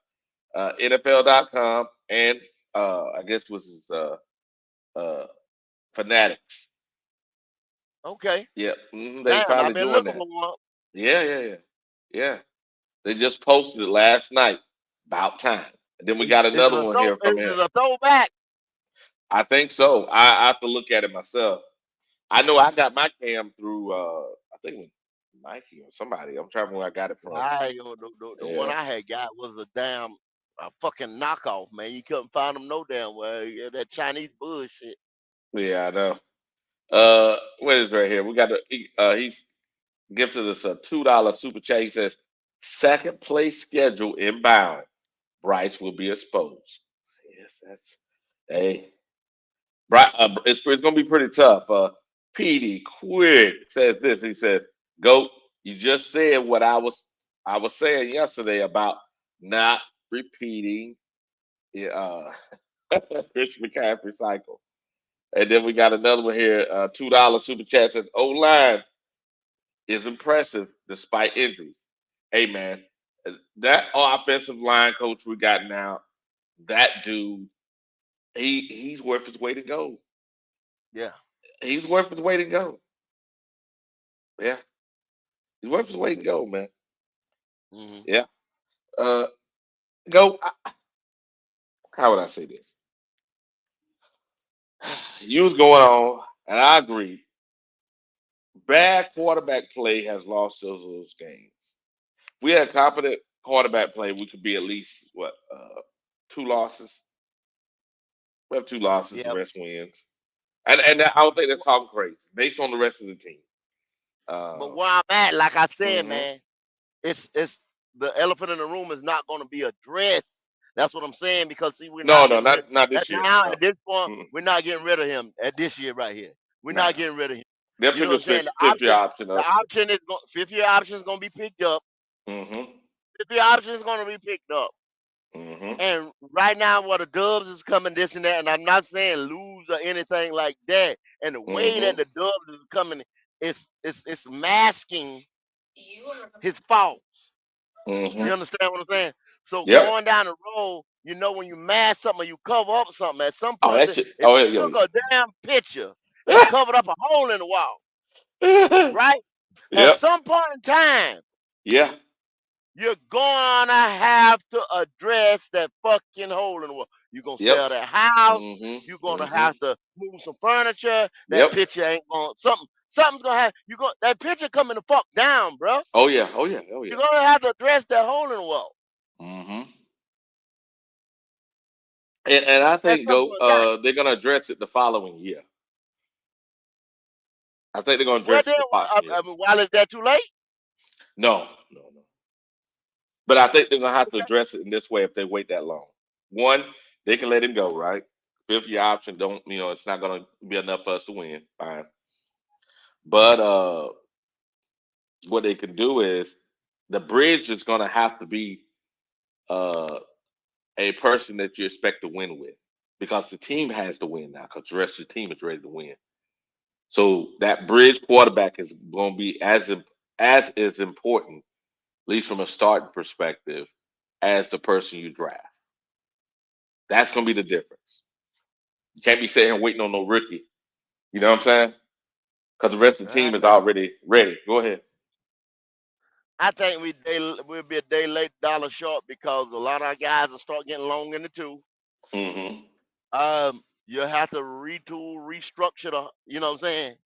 NFL.com, and I guess was his uh, Fanatics. okay, Yeah, they damn, I've finally been doing looking that. for one. Yeah, yeah, yeah, yeah. They just posted it last night. About time. And then we got Is it another a one here from Is him. it a throwback? I think so. I have to look at it myself. I know I got my cam through. I think it was Nike or somebody. I'm trying to remember where I got it from. The one Yeah, I had got was a fucking knockoff, man. You couldn't find them no damn well. Yeah, that Chinese bullshit. yeah, I know. What is right here? We got he's gifted us a $2 super chat. He says, second place schedule inbound. Bryce will be exposed. Yes, that's hey. It's going to be pretty tough. PD Quick says this. He says, "Goat, you just said what I was saying yesterday about not repeating uh, Chris McCaffrey cycle." And then we got another one here. $2 super chat says, "O line is impressive despite injuries." Hey man, that offensive line coach we got now, that dude, he's worth his weight in gold. Yeah. He's worth his weight in gold. Yeah. He's worth his weight in gold, man. Hmm. Yeah. Uh, go. How would I say this? You was going on, and I agree. Bad quarterback play has lost those games. If we had competent quarterback play, we could be at least what 2 losses. We have 2 losses. The Yeah. rest wins, and I don't think that's talking crazy based on the rest of the team. But Uh, where I'm at, like I said, hmm. man, it's the elephant in the room is not going to be addressed. That's what I'm saying because see, we're No, not no, getting rid. not That this year. now No. at this point, Mm-mm. we're not getting rid of him at this year right here. We're No, not no. getting rid of him. They'll You know pick what a I'm saying? fifth year option The up. option is going fifth year option is going to be picked up. Hmm. Fifth year option is going to be picked up. Hmm. And right now, what the Dubs is coming, this and that, and I'm not saying lose or anything like that. And the way Hmm. that the Dubs is coming, it's masking his faults. Mm-hmm. You understand what I'm saying? So Yep. going down the road, when you mask something or you cover up something, at some Oh, point, that shit. if Oh, you yeah, took a damn picture and yeah. covered up a hole in the wall, Yeah. right? At Yep. some point in time, Yeah. you're gonna have to address that fucking hole in the wall. You're gonna Yep. sell that house. You're Mm-hmm. gonna Mm-hmm. have to move some furniture. That Yep. picture ain't gonna something's gonna have that picture coming the fuck down, bro. Oh yeah. Oh yeah. Oh yeah. You're gonna have to address that hole in the wall Mm-hmm. And I at think some though, point in time. they're gonna address it the following year. I think they're gonna Well, address then, it the following year. I mean, while is that too late? No, no, no. But I think they're gonna have to Okay. address it in this way if they wait that long. One, they can let him go, right? Fifth year option, don't it's not gonna be enough for us to win. Fine. But what they can do is the bridge is gonna have to be uh a person that you expect to win with. Because the team has to win now, because the rest of the team is ready to win. So that bridge quarterback is gonna be as is important, at least from a starting perspective, as the person you draft. That's gonna be the difference. You can't be sitting here waiting on no rookie. You know what I'm saying? Because the rest of the I team is think already ready. Go ahead. I think we'll be a day late, dollar short because a lot of our guys will start getting long in the tooth. Mm-hmm. You'll have to retool, restructure you know what I'm saying,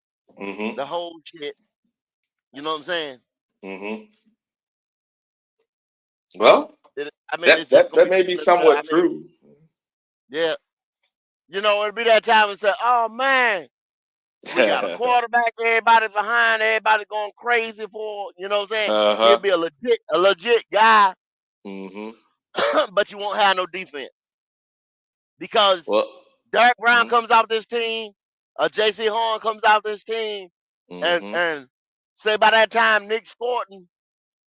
Mm-hmm. the whole shit. You know what I'm saying? Mm-hmm. Well, I mean, that it's just that gonna that be may be something that I somewhat mean, true. yeah. It'll be that time and say, oh man, we got a quarterback, everybody behind, everybody going crazy for, you know what I'm saying? He'll Uh-huh. be a legit guy, Mm-hmm. but you won't have no defense. Because Well, Derek Brown mm-hmm. comes out this team, JC Horn comes out this team, and Mm-hmm. and say by that time Nick Scorton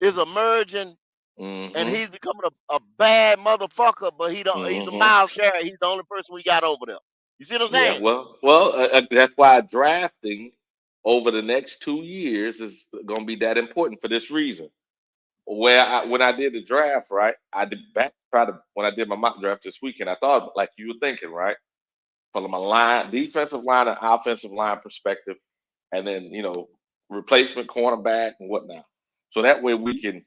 is emerging and Mm-hmm. he's becoming a bad motherfucker, but he's a Mm-hmm. mild carry. He's the only person we got over there. You see what I'm Yeah, saying? that's why drafting over the next 2 years is going to be that important for this reason. When I did the draft, right, I did back try to when I did my mock draft this weekend, I thought like you were thinking, right, from a line, defensive line and offensive line perspective, and then replacement cornerback and whatnot. So that way we can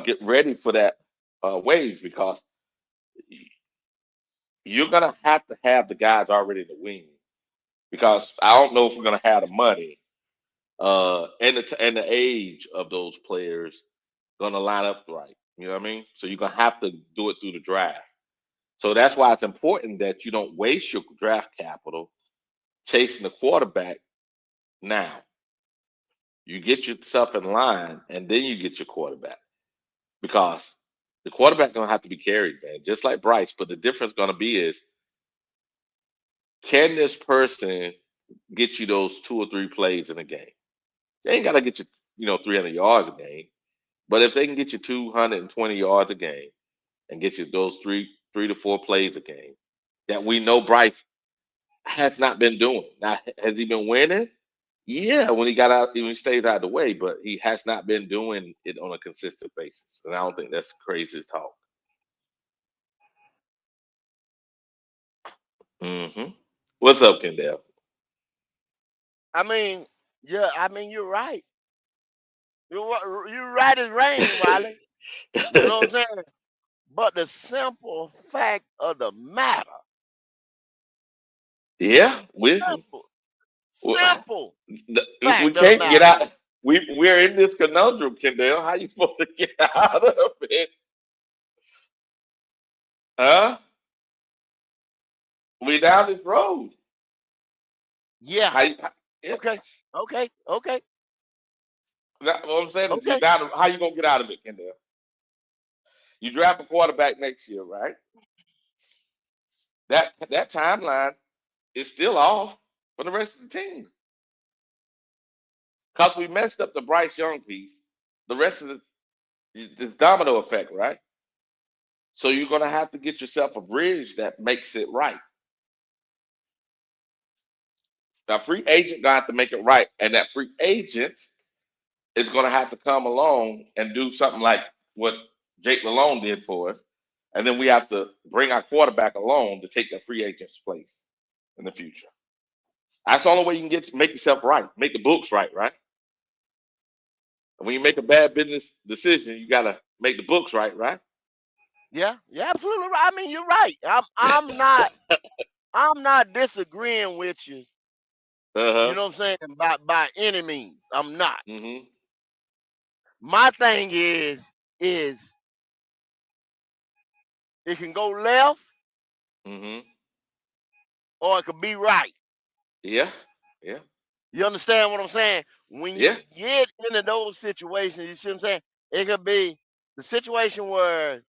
get ready for that wave because you're gonna have the guys already to win because I don't know if we're gonna have the money and the age of those players gonna line up right. You know what I mean? So you're gonna have to do it through the draft. So that's why it's important that you don't waste your draft capital chasing the quarterback now. You get yourself in line and then you get your quarterback because the quarterback gonna have to be carried, man, just like Bryce. But the difference gonna be is can this person get you those 2 or 3 plays in a game? They ain't gotta get you, 300 yards a game. But if they can get you 220 yards a game and get you those three to 4 plays a game that we know Bryce has not been doing. Now, has he been winning? Yeah, when he got out, when he stays out of the way, but he has not been doing it on a consistent basis. And I don't think that's crazy talk. hmm What's up, Kendall? I mean, yeah, I mean you're right. You're right as rain, Wiley. You know what I'm saying? But the simple fact of the matter, Yeah, simple, simple we fact of the can't get matter out. is, We're in this conundrum, Kendall. How you supposed to get out of it? Huh? We down this road. yeah, Yeah. okay, okay, okay, What I'm saying is, you're okay. down. How you gonna get out of it, Kendall? You draft a quarterback next year, right? That timeline is still off for the rest of the team because we messed up the Bryce Young piece. The rest of the domino effect, right? So you're gonna have to get yourself a bridge that makes it right. Now, free agent gonna have to make it right, and that free agent is gonna have to come along and do something like what Jake Malone did for us, and then we have to bring our quarterback along to take the free agent's place in the future. That's the only way you can make yourself right, make the books right, right? And when you make a bad business decision, you gotta make the books right, right? Yeah, you're absolutely right. I mean, you're right. I'm not disagreeing with you. You Uh-huh. know what I'm saying? By any means, I'm not. Mm-hmm. My thing is it can go left Mm-hmm. or it could be right. Yeah. Yeah. You understand what I'm saying? When you Yeah. get into those situations, you see what I'm saying? It could be the situation where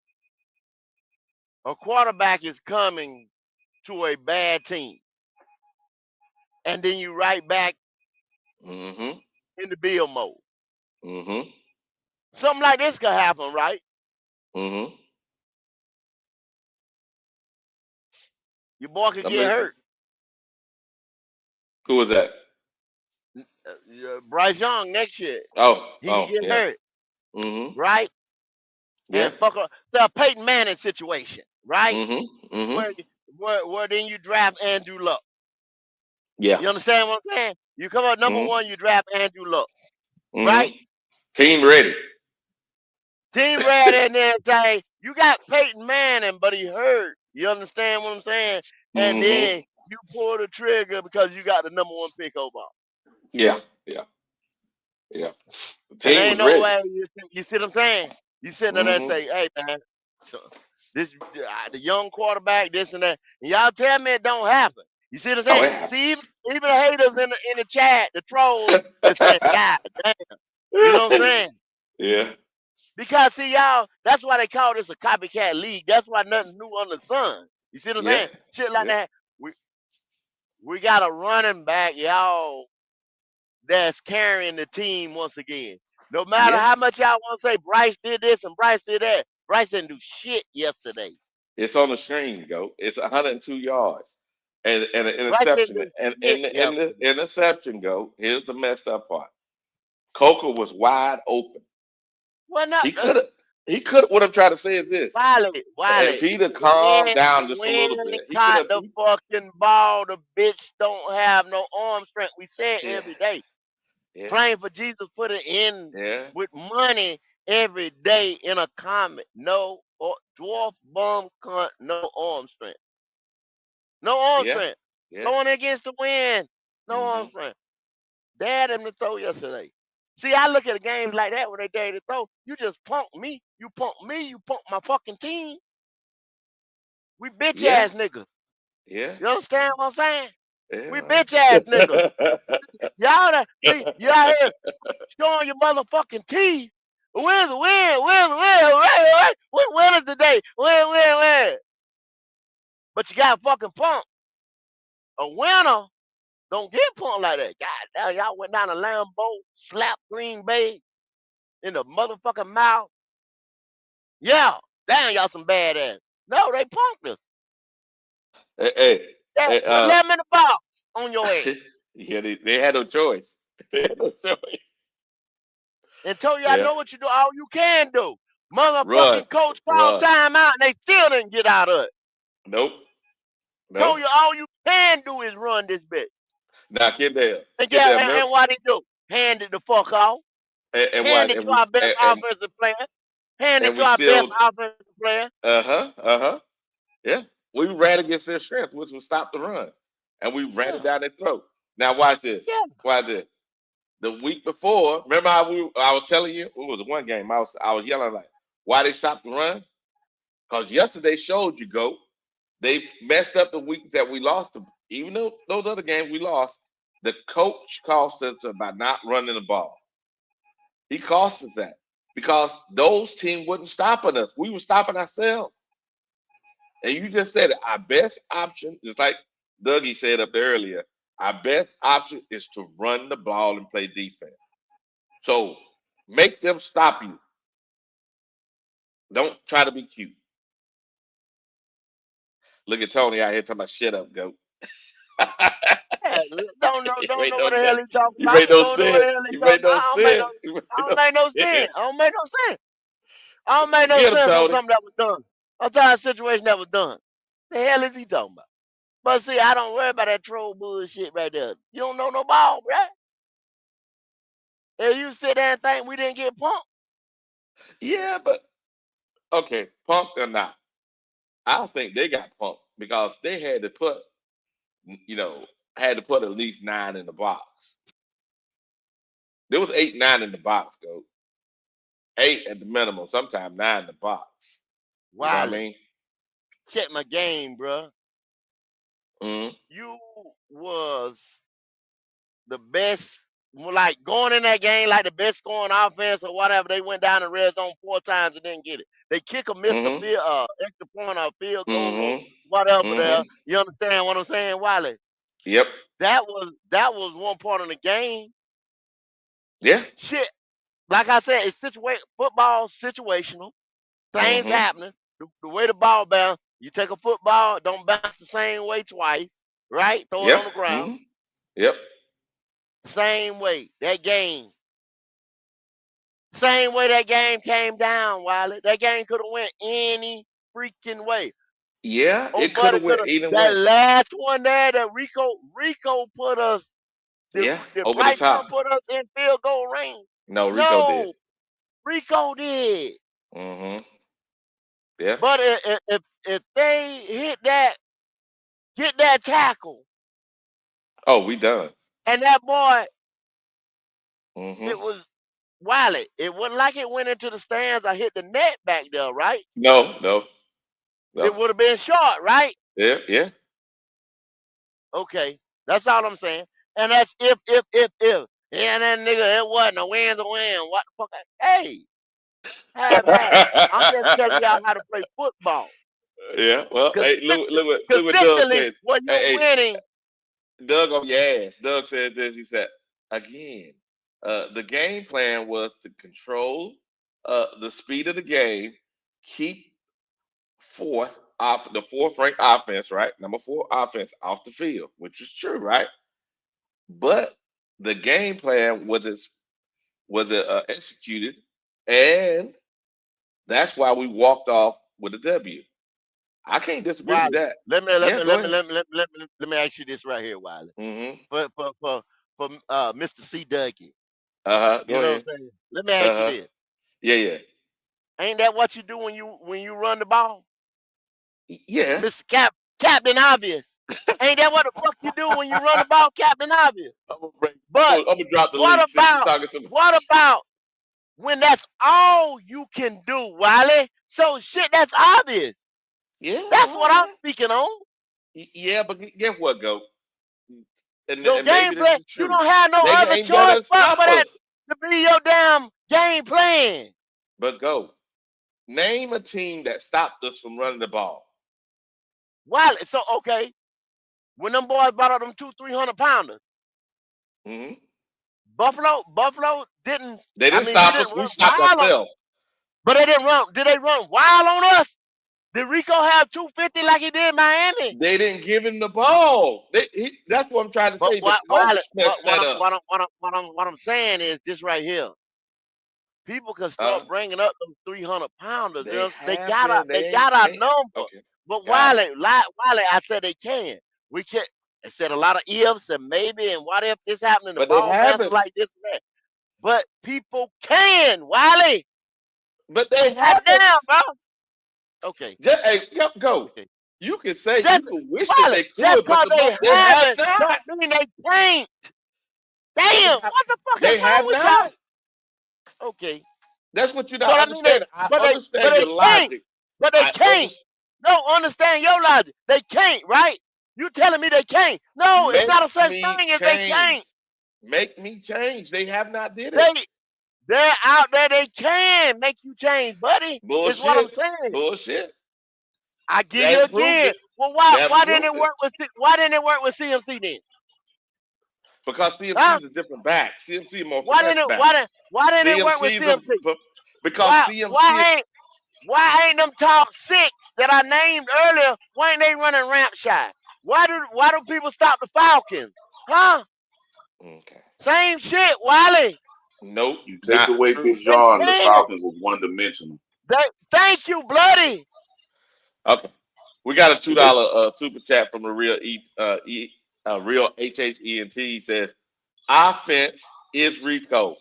a quarterback is coming to a bad team, and then you right back Mm-hmm. in the bill mode. Mm-hmm. Something like this could happen, right? Mm-hmm. Your boy could I'm get listening. hurt. Who was that? Bryce Young next year, Oh, he could oh, get yeah. hurt, Mm-hmm. right? Yeah. And fuck up the Peyton Manning situation, right? Mm-hmm. Mm-hmm. Where where then you draft Andrew Luck. Yeah. You understand what I'm saying? You come up number Mm-hmm. one, you draft Andrew Luck, right? Mm-hmm. Team ready. Team red and then say, you got Peyton Manning, but he hurt. You understand what I'm saying? And Mm-hmm. then you pull the trigger because you got the number one pick overall. Yeah. Yeah. Yeah. The And team there ain't was no ready. way you see what I'm saying? You sit there and Mm-hmm. say, hey man, so this the young quarterback, this and that. And y'all tell me it don't happen. You see what I'm Oh, saying? it happened. See, even the haters in the chat, the trolls, they're saying, God damn. You know what I'm saying? Yeah. Because see y'all, that's why they call this a copycat league. That's why nothing's new under the sun. You see what I'm Yeah. saying? Shit like Yeah. that. We got a running back, y'all, that's carrying the team once again. No matter Yeah. how much y'all want to say Bryce did this and Bryce did that, Bryce didn't do shit yesterday. It's on the screen, go. It's 102 yards and an Bryce didn't interception. do And shit in the yesterday. interception, go. Here's the messed up part. Coker was wide open. Well, not He could have. He could. What I'm trying to say is this: if Wiley. he'd have calmed When down just a when little bit, he could caught have. the fucking ball, the bitch don't have no arm strength. We say it Yeah. every day. Yeah. Praying for Jesus put it in Yeah. with money every day in a comment. No dwarf bum cunt, no arm strength. No arm Yeah. strength. Yeah. Going against the wind. No arm Mm-hmm. strength. Dad him to throw yesterday. See, I look at the games like that when they dare to throw. You just punk me. You punk me. You punk my fucking team. We bitch Yeah. ass niggas. Yeah. You understand what I'm saying? We Yeah. bitch ass niggas. Y'all that see, you out here showing your motherfucking teeth. Where's the win? Where's the win? What win is today? Win. But you got fucking punk. A winner don't get punked like that. God damn, y'all went down to Lambeau, slapped Green Bay in the motherfucking mouth. Yeah, damn, y'all some badass. No, they punked us. Hey, hey, They hey, put them in the box on your ass yeah, they had no choice. They had no choice. and told you I Yeah. know what you do, all you can do. Run. Motherfucking coach called Run. time out and they still didn't get out of it. Nope. Told Nope. you all you can do is run this bitch. Now, Kendall. And yeah, Kendall, remember? and what he do? Hand it the fuck off. And Hand what? it to our best offensive player. Hand it And to we our best still, offensive player. uh-huh, uh-huh. Yeah. We ran against their strength, which was stop the run. And we ran it Yeah, down their throat. Now, watch this. yeah, Watch this. The week before, remember how I was telling you? It was one game. I was yelling like, why they stopped the run? Because yesterday showed you, go. They messed up the week that we lost. Even though those other games we lost, the coach cost us by not running the ball. He cost us that because those teams wasn't stopping us. We were stopping ourselves. And you just said it. Our best option, just like Dougie said up there earlier, our best option is to run the ball and play defense. So make them stop you. Don't try to be cute. Look at Tony out here talking about shut up, goat. Yeah, You don't make know no what the hell sense. he talking You about. make no Don't know what the sense. hell he You talking make about. no sense. You make I don't no make no sense. sense. I don't make no sense. I don't make no Get him, sense on Tony. something that was done. I'm talking about a situation that was done. The hell is he talking about? But see, I don't worry about that troll bullshit right there. You don't know no ball, right? And you sit there and think we didn't get punked. Yeah, but okay, punked or not, I don't think they got punked because they had to put, you know, had to put at least 9 in the box. There was 8, 9 in the box, go 8 at the minimum, sometimes 9 in the box. You know what I Wiley, mean? check my game, bruh. Hmm. You was the best, like going in that game, like the best scoring offense or whatever. They went down the red zone 4 times and didn't get it. They kick a missed a Hmm. extra point or field goal or Hmm. whatever Hmm. there. You understand what I'm saying, Wiley? Yep. That was one part of the game. Yeah. Shit, like I said, it's football situational. Things Hmm. happening. The way the ball bounce, you take a football, don't bounce the same way twice, right? Throw it Yep. on the ground. Hmm. Yep. Same way. That game. Same way that game came down, Wiley. That game could have went any freaking way. Yeah. Oh, It could buddy, have could went have either that way. last one there that Rico put us Yeah. the Over the Bryce Young top. put us in field goal range. No, Rico did. No, Rico did. Hmm. Yeah. But if they get that tackle, Oh, we done. and that boy, Hmm. it was Wiley. It wasn't like it went into the stands. I hit the net back there, right? No, no, It no. would have been short, right? Yeah, yeah. Okay, that's all I'm saying. And that's if. And that nigga, it wasn't a win's a win. What the fuck? Hey, have at it. I'm just telling y'all how to play football. Yeah. Well, hey, look what Doug Consistently, said. when you're Hey, winning, Doug on your ass. Doug said this. He said again, the game plan was to control the speed of the game, keep the fourth ranked offense, right? Number 4 offense off the field, which is true, right? But the game plan was executed, and that's why we walked off with a W. I can't disagree with Wiley. that. Let me let Yeah, me go let me ahead. let me let me let me, let me ask you this right here, Wiley. Hmm. For Mr. C. Dougie. Uh huh. You Go know what ahead. I'm saying? Let me ask you Uh huh. this. Yeah, yeah, Ain't that what you do when you run the ball? yeah. Mr. Captain Obvious. Ain't that what the fuck you do when you run the ball, Captain Obvious? But I'm gonna drop the what link since you're about talking some. what about when that's all you can do, Wiley? So shit, that's obvious. Yeah, That's well, what I'm yeah, speaking on. yeah. But guess what, go? Your And maybe this gameplay, is you true. don't have no They other ain't choice gonna but stop for that us. to be your damn game plan. But go. Name a team that stopped us from running the ball. Wiley, so okay, when them boys brought up them 300 pounders, Hmm. Buffalo didn't. They I didn't mean, we stop didn't us. We run stopped wild on, ourselves. but they didn't run. Did they run wild on us? Did Rico have 250 like he did Miami? They didn't give him the ball. That's what I'm trying to But say. The what Wiley, coach messed that up. what I'm saying is this right here. People can Uh, start bringing up those 300 pounders. they They have got our been. they They ain't got our can't. number. Okay, But got it. Wiley, I said they can. We can. I said a lot of ifs and maybe and what if this happened and the But they ball bounces haven't. like this and that. But people can, Wiley. But they God haven't. damn, bro. Okay, Just hey, go. okay. You can say you Just can wish that Wiley, they just could, but cause they they have haven't not. don't mean they can't. They Damn, have. what the fuck is They wrong have with y'all? not. Okay. That's what you're So not that mean they understanding. I but understand they your can't. logic. But they I can't. understand. No, understand your logic. They can't, right? You telling me they can't. No, it's not a Make such me thing as they change. can't. Make me change. They have not did it. They they're out there, they can make you change, buddy. Is what I'm Bullshit. saying. Bullshit. I They give you haven't proved again. it. Well, They why haven't didn't proved it it. work with why didn't it work with CMC then? Because CMC Huh? is a different back. CMC more Why finesse didn't it back. why didn't it work with CMC is a CMC? because Why CMC. why ain't them top six that I named earlier, why ain't they running ramp shy? Why do people stop the Falcons? Huh? Okay. Same shit, Wiley. Nope. You take Not away true. Bijan, the They Falcons is one dimensional. thank you, Bloody. Okay. We got a If they $2 super chat from a real HHENT. He says, offense is Rico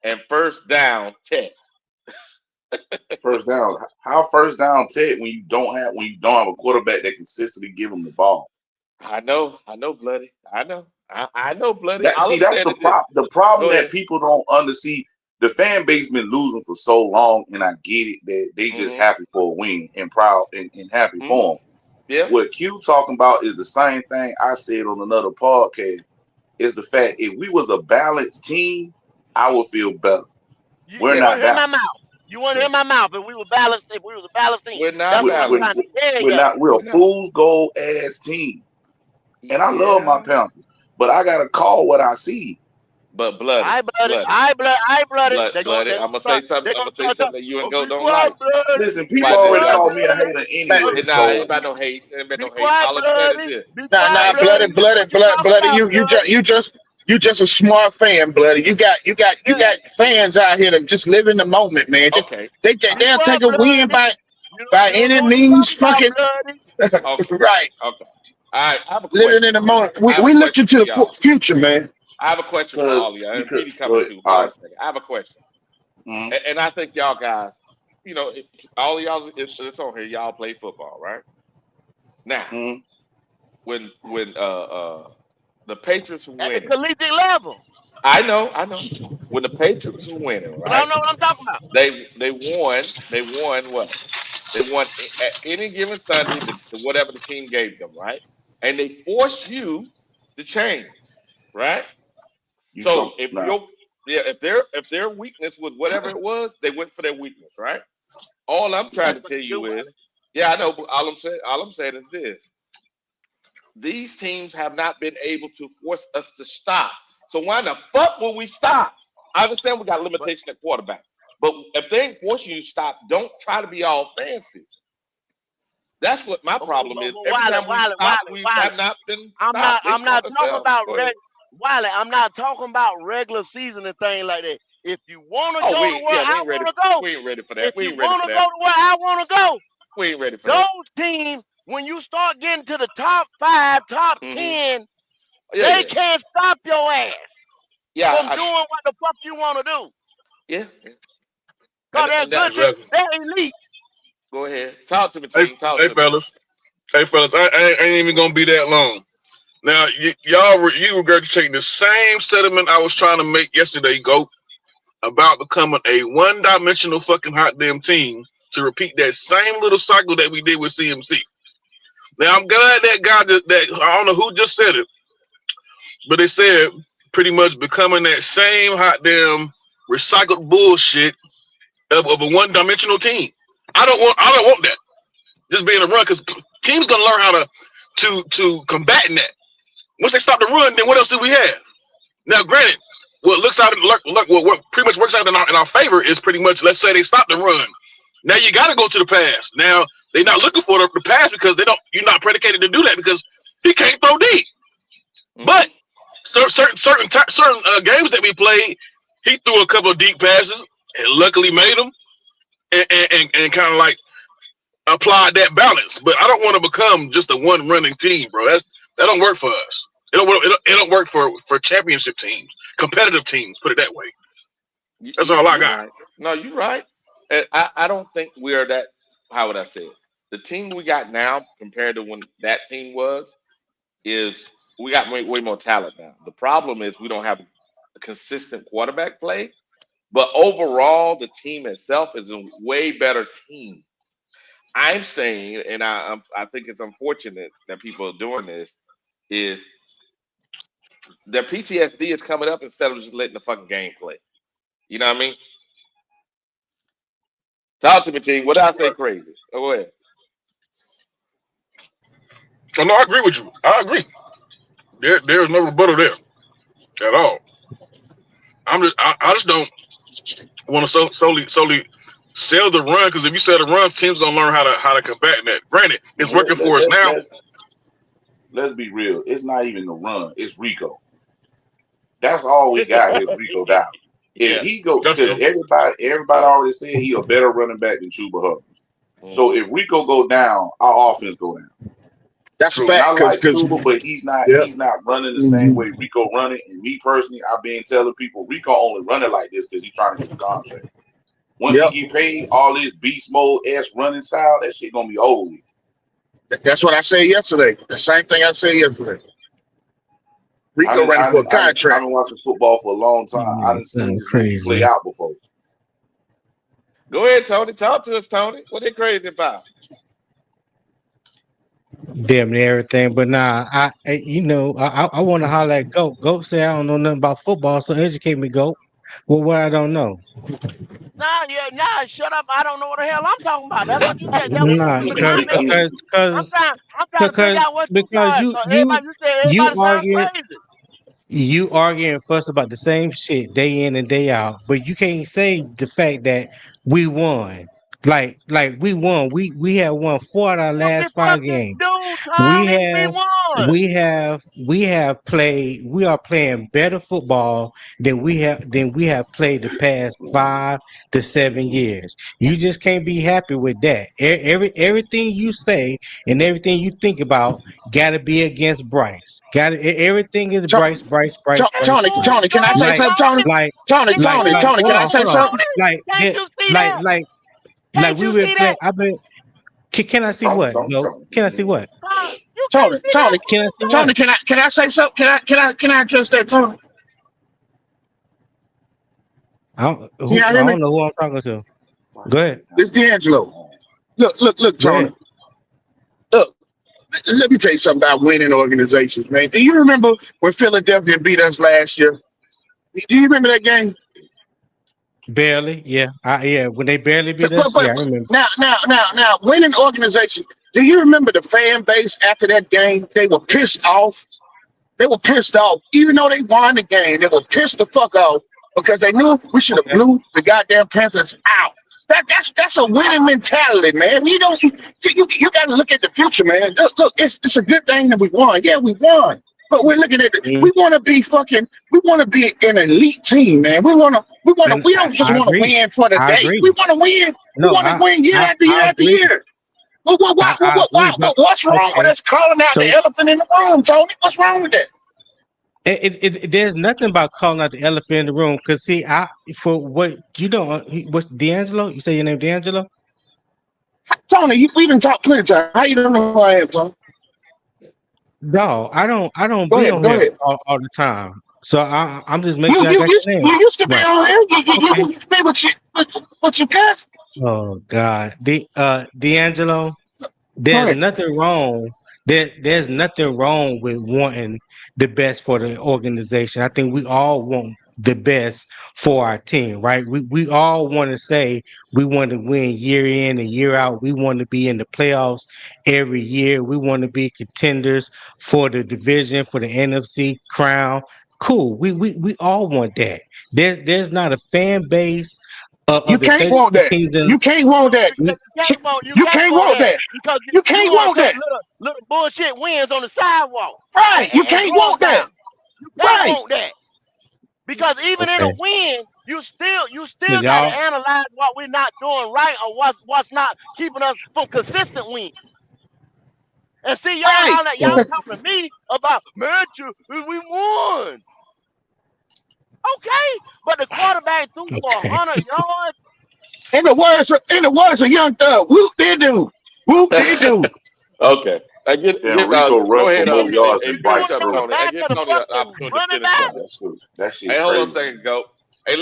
and first down Tech. first down, how first down Ted when you don't have a quarterback that consistently give them the ball. I know, Bloody. I know, Bloody. That's the problem. The problem that people don't understand. The fan base been losing for so long, and I get it that they just happy for a win and proud and happy for them. Yeah. What Q talking about is the same thing I said on another podcast. Is the fact if we was a balanced team, I would feel better. We're not balanced. You want to hear my mouth? If we was a balanced team, we're not that's what I'm balanced. trying to tell you. We're a fool's gold ass team. And I love my Panthers, but I gotta call what I see. But Bloody, I blooded. Bloody. I'm gonna say something. That you and Go don't like. Listen, people already called me a hater anyway. Nah, anybody don't hate. All I'm saying is this. Nah, bloody. You just a smart fan, bloody. You got fans out here that just live in the moment, man. Okay. They'll take a win by any means, fucking Okay. right. Okay. All right. I have a question. Living in the moment. We look into the future, man. I have a question for all of y'all. And Petey coming too. Hold on a second. I have a question. And I think y'all guys, all of y'all, it's on here. Y'all play football, right? Now, when the Patriots were winning. At the collegiate level. I know. When the Patriots were winning, right? But I don't know what I'm talking about. They won what? They won at any given Sunday to whatever the team gave them, right? And they force you to change, right? If their weakness was whatever it was, they went for their weakness, right? All I'm trying to tell you is, I know, but all I'm saying is this. These teams have not been able to force us to stop. So why the fuck will we stop? I understand we got limitation at quarterback. But if they ain't forcing you to stop, don't try to be all fancy. That's what my problem is. We have not been stopped. I'm not talking about Wiley. I'm not talking about regular season and things like that. If you want to go to where I want to go, we ain't ready for that. If you want to go to where I want to go, we ain't ready for that. Those teams, when you start getting to the top 5, top 10, they can't stop your ass from doing what the fuck you want to do. Yeah. Because they're good. They're elite. Go ahead. Talk to me, team. Hey, fellas. I ain't even going to be that long. Now, you regurgitating the same sentiment I was trying to make yesterday, Go, about becoming a one-dimensional fucking hot damn team to repeat that same little cycle that we did with CMC. Now, I'm glad that guy that I don't know who just said it, but they said pretty much becoming that same hot damn recycled bullshit of a one-dimensional team. I don't want that. Just being a run, because teams gonna learn how to combat that. Once they stop the run, then what else do we have? Now, granted, what pretty much works out in our favor is pretty much, let's say they stop the run. Now you got to go to the pass. Now they're not looking for the pass because you're not predicated to do that because he can't throw deep. But certain games that we played, he threw a couple of deep passes and luckily made them and kind of like applied that balance. But I don't want to become just a one running team, bro. That don't work for us. It don't work for championship teams, competitive teams. Put it that way. That's all I got. Right. No, you're right. And I don't think we are that. How would I say it? The team we got now compared to when that team was is we got way more talent now. The problem is we don't have a consistent quarterback play. But overall, the team itself is a way better team. I'm saying, and I think it's unfortunate that people are doing this, is their PTSD is coming up instead of just letting the fucking game play. You know what I mean? Talk to me, team. What did I say crazy? Go ahead. Oh, no, I agree with you. I agree. There's no rebuttal there at all. I just don't want to solely sell the run, because if you sell the run, teams gonna learn how to combat that. Granted, it's working for us now. let's be real. It's not even the run. It's Rico. That's all we got is Rico Dow. If Yeah. he go, That's because true. everybody already said he a better running back than Chuba Hubbard. So if Rico go down, our offense go down. That's a True. And I fact, like because Chuba, but he's yeah. not running the same way Rico running. And me personally, I've been telling people Rico only running like this because he's trying to get the contract. Once he Yep. get paid, all this beast mode running style, that shit gonna be old. That's what I said yesterday. The same thing I said yesterday. Rico ready for a I've contract. been watching football for a long time. I didn't seen this movie play out before. Go ahead, Tony. Talk to us, Tony. What they crazy about? Damn near everything. But nah, I want to holler at Goat. Goat say I don't know nothing about football, so educate me, Goat. Well, what I don't know. Nah, shut up. I don't know what the hell I'm talking about. That's what you said. That's what Nah, you the cause comment. because because I'm trying to figure because out what you because got. you Cause you you said you everybody sound arguing crazy. you argue and fuss about the same shit day in and day out, but you can't say the fact that we won. Like we won. We have won 4 out of our No, we last 5 games. fucking do, We Tommy. We have won. we are playing better football than we have played the past 5 to 7 years. You just can't be happy with that. Everything you say and everything you think about got to be against Bryce. Everything is To- Bryce, Bryce, Bryce, Bryce, Tony, Bryce. Who is Tony, can I say Bryce, Like something, Tony? Tony? like Tony, Is it Tony, really Tony, can I hold say on, Bryce, hold on. something? Tony? Like Can't you see like that? like like Can't we you been see playing. that? I've been. Can I see what? Go. Can I see what? Huh? You can't Tony, see that? Tony, Can I see Tony, what? can I say something? Can I address that, Tony? I Can y'all hear me? don't know who I'm talking to. Go ahead. It's D'Angelo. Look, Go ahead. Tony. Look, let me tell you something about winning organizations, man. Do you remember when Philadelphia beat us last year? Do you remember that game? Barely, yeah. Yeah, when they barely beat But us, yeah, I remember. now, winning organization. Do you remember the fan base after that game? They were pissed off. They were pissed off, even though they won the game. They were pissed the fuck off because they knew we should have Okay. blew the goddamn Panthers out. That's a winning mentality, man. You got to look at the future, man. Look, it's a good thing that we won. Yeah, we won, but we're looking at it. Mm, We want to be fucking. We want to be an elite team, man. and We don't just I want to agree. win for the I day. We agree. want to win. We No, want to win year after year I after agree. year. I agree. But What's wrong with okay, us calling out the so elephant in the room, Tony? What's wrong with that? there's nothing about calling out the elephant in the room. Cause see, for what you don't, what D'Angelo? You say your name D'Angelo? Tony, we done talked plenty of time. How you don't know who I am, Tony? No, I don't Go be ahead, on go here ahead. all the time. So I'm just making You sure I you got you, your name you used to be right. on here. You Okay. used to be with your cousin. Oh God, D'Angelo. Go There's ahead. nothing wrong. There's nothing wrong with wanting the best for the organization. I think we all want the best for our team, right? We all want to say we want to win year in and year out. We want to be in the playoffs every year. We want to be contenders for the division, for the NFC crown. Cool. We all want that. There's not a fan base You of the can't 32 want that. teams in. You can't want No, that. because you You can't can't want want that that. because You you can't want want to take that. little bullshit wins on the sidewalk Right. You and can't grow a want that. crown. You can't Right. want that because even in a Okay. win, you still 'Cause got to y'all. analyze what we're not doing right or what's not keeping us from consistent wins. And see, Right. y'all talking to me about man, we won. Okay, but the quarterback threw for Okay. 100 yards. In the words of Young Thug, whoop they do. Whoop they do. Okay. Then Rico Go rushed for ahead. And more yards you than doing Finish Bryce it up, on the threw. Tony. Hey, back give of the Tony an fucking opportunity to running finish back. up. That shit Hey, hold on a crazy. second, go. Hey,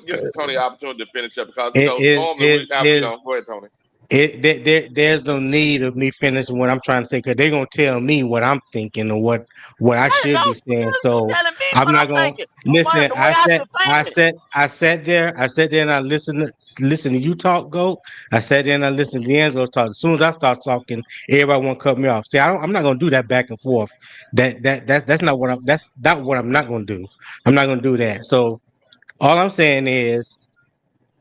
give Tony an opportunity to finish up because It is normally we is have is go ahead, Tony. there's no need of me finishing what I'm trying to say because they're gonna tell me what I'm thinking or what I Hey, should be don't saying. you So telling me I'm what not I'm gonna thinking or listen. the way I should think it. I sat there and I listen to you talk, go. I sat there and I listened to D'Angelo talk. As soon as I start talking, everybody want to cut me off. See, I'm not gonna do that back and forth. That's not what that's not what I'm not gonna do. I'm not gonna do that. So all I'm saying is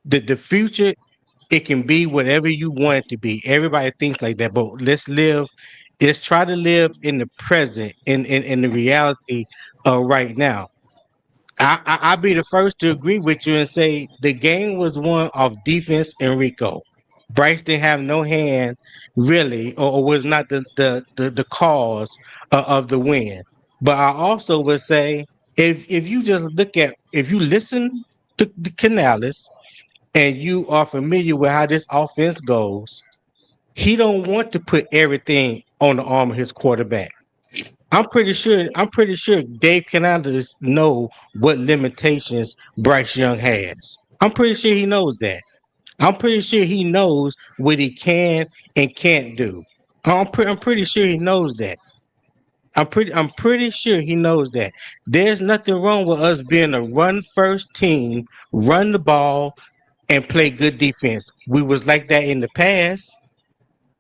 the future, it can be whatever you want it to be. Everybody thinks like that, but let's live is try to live in the present, in the reality of right now. I'll be the first to agree with you and say the game was won off defense and Rico. Bryce didn't have no hand really, or was not the cause of the win. But I also would say if you just look at if you listen to the Canales and you are familiar with how this offense goes, he don't want to put everything on the arm of his quarterback. I'm pretty sure. I'm pretty sure Dave Canales know what limitations Bryce Young has. I'm pretty sure he knows that. I'm pretty sure he knows what he can and can't do. I'm pretty sure he knows that. I'm pretty sure he knows that. There's nothing wrong with us being a run first team, run the ball, and play good defense. We was like that in the past.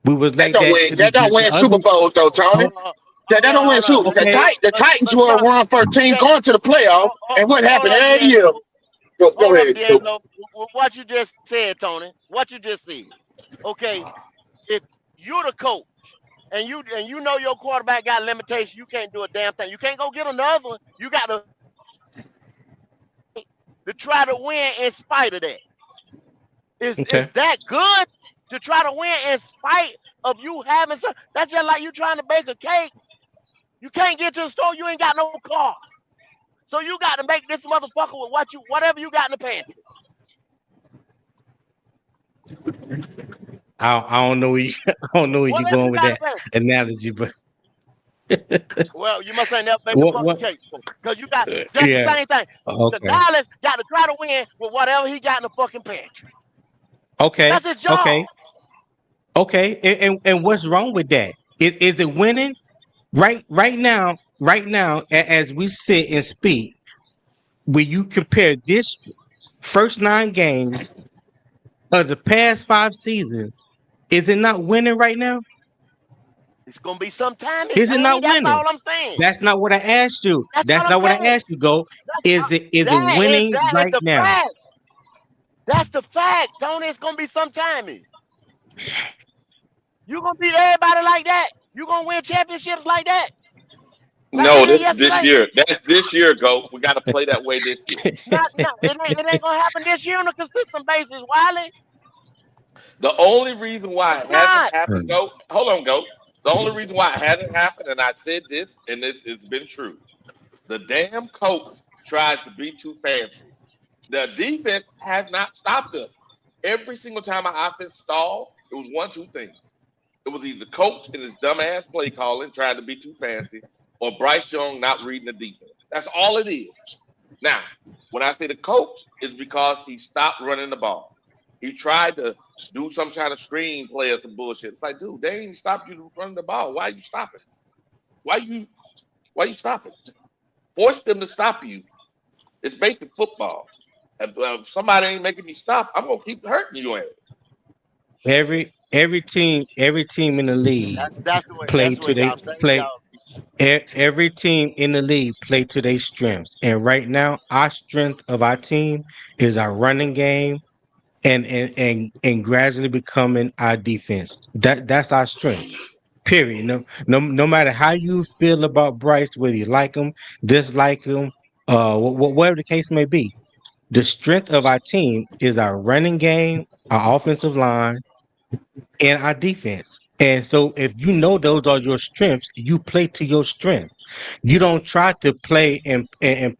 We was That like don't that. win. That don't The win other. Super Bowls though, Tony. uh, That hold don't on, win hold on. Super. Okay. The Titans were a John, run first team okay, going to the playoff, and what hold happened up, every year? D'Angelo. Go Hold up, ahead. Go. D'Angelo. What you just said, Tony. What you just said. Okay, if you're the coach and you know your quarterback got limitations, you can't do a damn thing. You can't go get another one. You got to try to win in spite of that. Is Okay. that good to try to win in spite of you having some? That's just like you trying to bake a cake. You can't get to the store. You ain't got no car, so you got to make this motherfucker with whatever you got in the pantry. I don't know where you, I don't know where you're Whatever going you with got in that the pantry. analogy, but Well, you must ain't never baked a fucking what cake before, cause you got just the yeah. same thing. The Okay. Dallas got to try to win with whatever he got in the fucking pantry. Okay. That's his Okay. job. Okay. And what's wrong with that? Is it winning? Right now, as we sit and speak, when you compare this first 9 games of the past 5 seasons, is it not winning right now? It's gonna be some time, Is it Tony. not That's winning? all I'm saying. That's not what I asked you. That's all That's I'm not what I saying. asked you, Go. Is it winning That is right the now? fact. That's the fact, Tony. It's gonna be some time. You gonna beat everybody like that. You gonna win championships like that, like No, it ain't this yesterday. year. That's this year, go. We got to play that way this year. Not it ain't gonna happen this year on a consistent basis, Wiley. The only reason why It's it hasn't not. happened, go. Hold on, go. The only reason why it hasn't happened, and I said this, and this has been true. The damn coach tries to be too fancy. The defense has not stopped us. Every single time our offense stalled, it was one, two things. It was either coach and his dumbass play calling, trying to be too fancy, or Bryce Young not reading the defense. That's all it is. Now, when I say the coach, it's because he stopped running the ball. He tried to do some kind of screen play or some bullshit. It's like, dude, they ain't stopped you running the ball. Why are you stopping? Why you why you stopping? Force them to stop you. It's basic football. If somebody ain't making me stop, I'm gonna keep hurting you. At it. Every team in the league That's play the way to they y'all think play. y'all. Every team in the league play to their strengths, and right now, our strength of our team is our running game, and gradually becoming our defense. That's our strength. Period. No matter how you feel about Bryce, whether you like him, dislike him, whatever the case may be, the strength of our team is our running game, our offensive line, and our defense. And so if you know those are your strengths, you play to your strength. You don't try to play and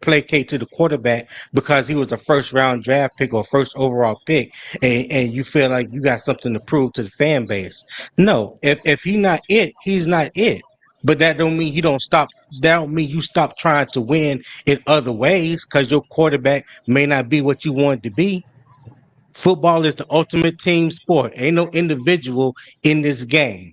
placate to the quarterback because he was a first round draft pick or first overall pick, and you feel like you got something to prove to the fan base. No, if he not it, he's not it. But that don't mean you don't stop. That don't mean you stop trying to win in other ways because your quarterback may not be what you want it to be. Football is the ultimate team sport. Ain't no individual in this game.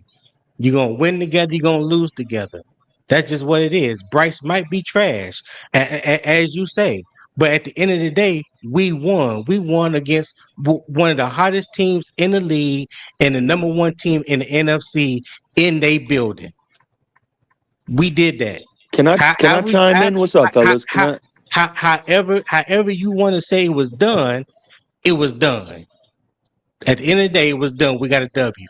You're gonna win together, you're gonna lose together. That's just what it is. Bryce might be trash, as you say, but at the end of the day, we won. We won against one of the hottest teams in the league and the number one team in the NFC in their building. We did that. Can I However, chime in? What's up, fellas? Can I? however you want to say it was done, it was done. At the end of the day, it was done. We got a W.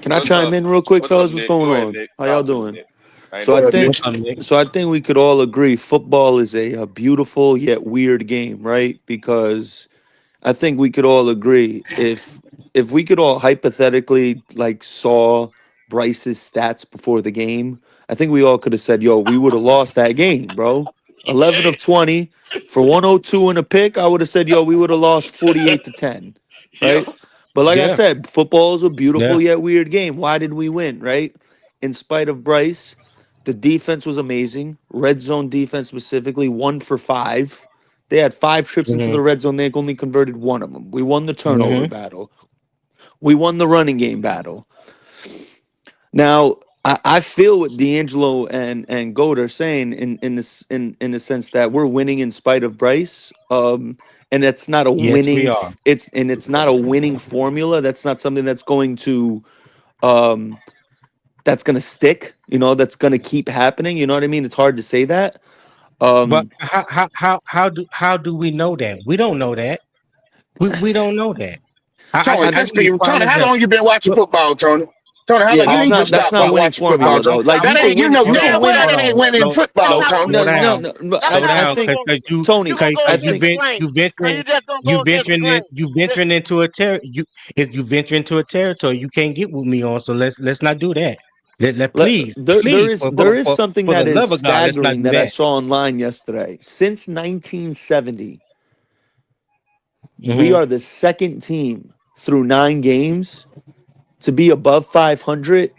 Can I What's chime up? in real quick, What's up, fellas? What's Nick? going Go ahead, on? Nick. How y'all Talk to me, doing? Nick. How you So I doing? Good, think Mitch. What's up, Nick? so I think we could all agree football is a beautiful yet weird game, right? Because I think we could all agree if we could all hypothetically like saw Bryce's stats before the game, I think we all could have said, "Yo, we would have lost that game, bro." 11 of 20 for 102 and a pick, I would have said, "Yo, we would have lost 48-10." Yo, Right? But like I Yeah, said, football is a yeah. beautiful yet weird game. Why did we win, right? In spite of Bryce, the defense was amazing. Red zone defense specifically, 1 for 5. They had 5 trips into Mm-hmm. the red zone. They only converted one of them. We won the turnover Mm-hmm. battle. We won the running game battle. Now, I feel what D'Angelo and Goat are saying in the sense that we're winning in spite of Bryce. And it's not a Yes, we winning are. it's not a winning formula. That's not something um that's gonna stick, that's gonna keep happening. You know what I mean? It's hard to say that. But Um how do we know that? We don't know that. We don't know that. Tony, I I let's give you be Tony. prime How long example. you been watching Look, football, Tony? Tony, how yeah, long you all need to that's stop not look, winning watching football, formula Tony? though. Like Stop you That can ain't watching you win know you can football. damn What win. well that that ain't mean? winning slow, That's football, slow, not Tony. slow winning No, down, no, formula. no, That's slow not I down, winning think because formula. Tony, You're gonna go I you against the think grain, cause you just gonna go against the venturing it, grain. you That- venturing into a if you venture into a territory you can't get with me on. So let's not do that. let, Please, there please, is there is something for the that is love of God, let's not staggering do that I that. saw online yesterday. Since 1970, we Hmm. are the second team through 9 games to be above 500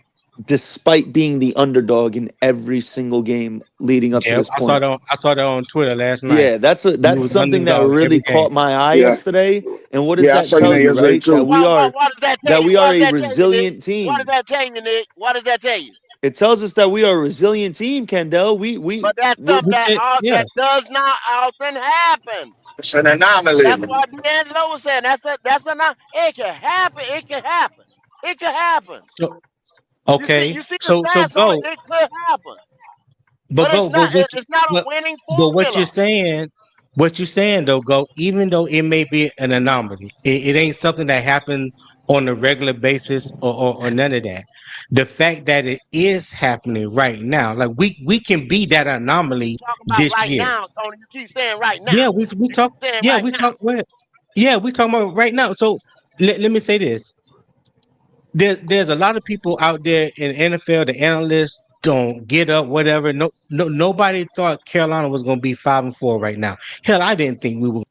despite being the underdog in every single game leading up to Yeah, this point. I saw that on Twitter last night. Yeah, that's We that's was something that underdog really every game. caught my eye Yeah, yesterday. And what does yeah, I that saw you tell there you, yesterday right? too. What does that tell That you? we What are does a that tell you, Nick? resilient What does team. that tell you, Nick? What does that tell you? It tells us that we are a resilient team, Kendall. But that's We're something We that said, yeah. that does not often happen. It's an anomaly. That's why D'Angelo was saying that's a not. It can happen. It can happen. It can happen. So You okay, see the so stats on it. go, It could happen, but but go, but what, it's not a but winning but formula. what you're saying though, go. Even though it may be an anomaly, it ain't something that happens on a regular basis or none of that. The fact that it is happening right now, like we can be that anomaly Talk about this right year. now, Tony. You keep saying right now. Yeah, we You talk. keep saying Yeah, right we now. talk. Well, yeah, we talking about right now. So let me say this: there's a lot of people out there in the NFL. The analysts don't get up, whatever. Nobody thought Carolina was going to be 5-4 right now. Hell, I didn't think we were going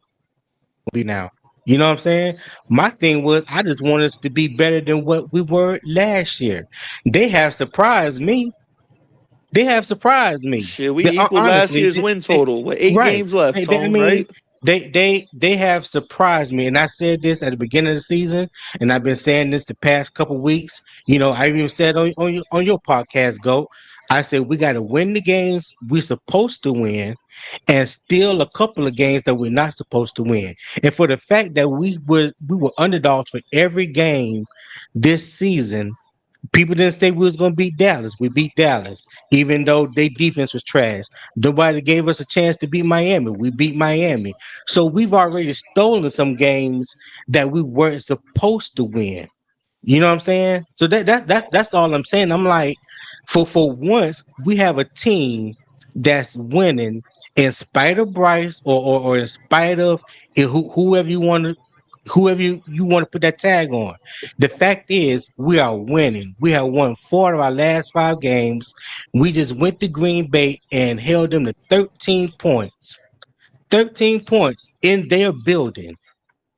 to be now. You know what I'm saying? My thing was I just want us to be better than what we were last year. They have surprised me. They have surprised me. shit. We equaled last Honestly, year's win total with eight right. games left, I Tone. mean, Right? they have surprised me, and I said this at the beginning of the season, and I've been saying this the past couple weeks. You know, I even said on your podcast, Go. I said we got to win the games we're supposed to win, and steal a couple of games that we're not supposed to win. And for the fact that we were underdogs for every game this season, people didn't say we was gonna beat Dallas. We beat Dallas, even though their defense was trash. Nobody gave us a chance to beat Miami. We beat Miami. So we've already stolen some games that we weren't supposed to win. You know what I'm saying? So that's all I'm saying. I'm like, for once, we have a team that's winning in spite of Bryce or in spite of whoever you want to put that tag on. The fact is, we are winning. We have won 4 of our last 5 games. We just went to Green Bay and held them to 13 points. 13 points in their building.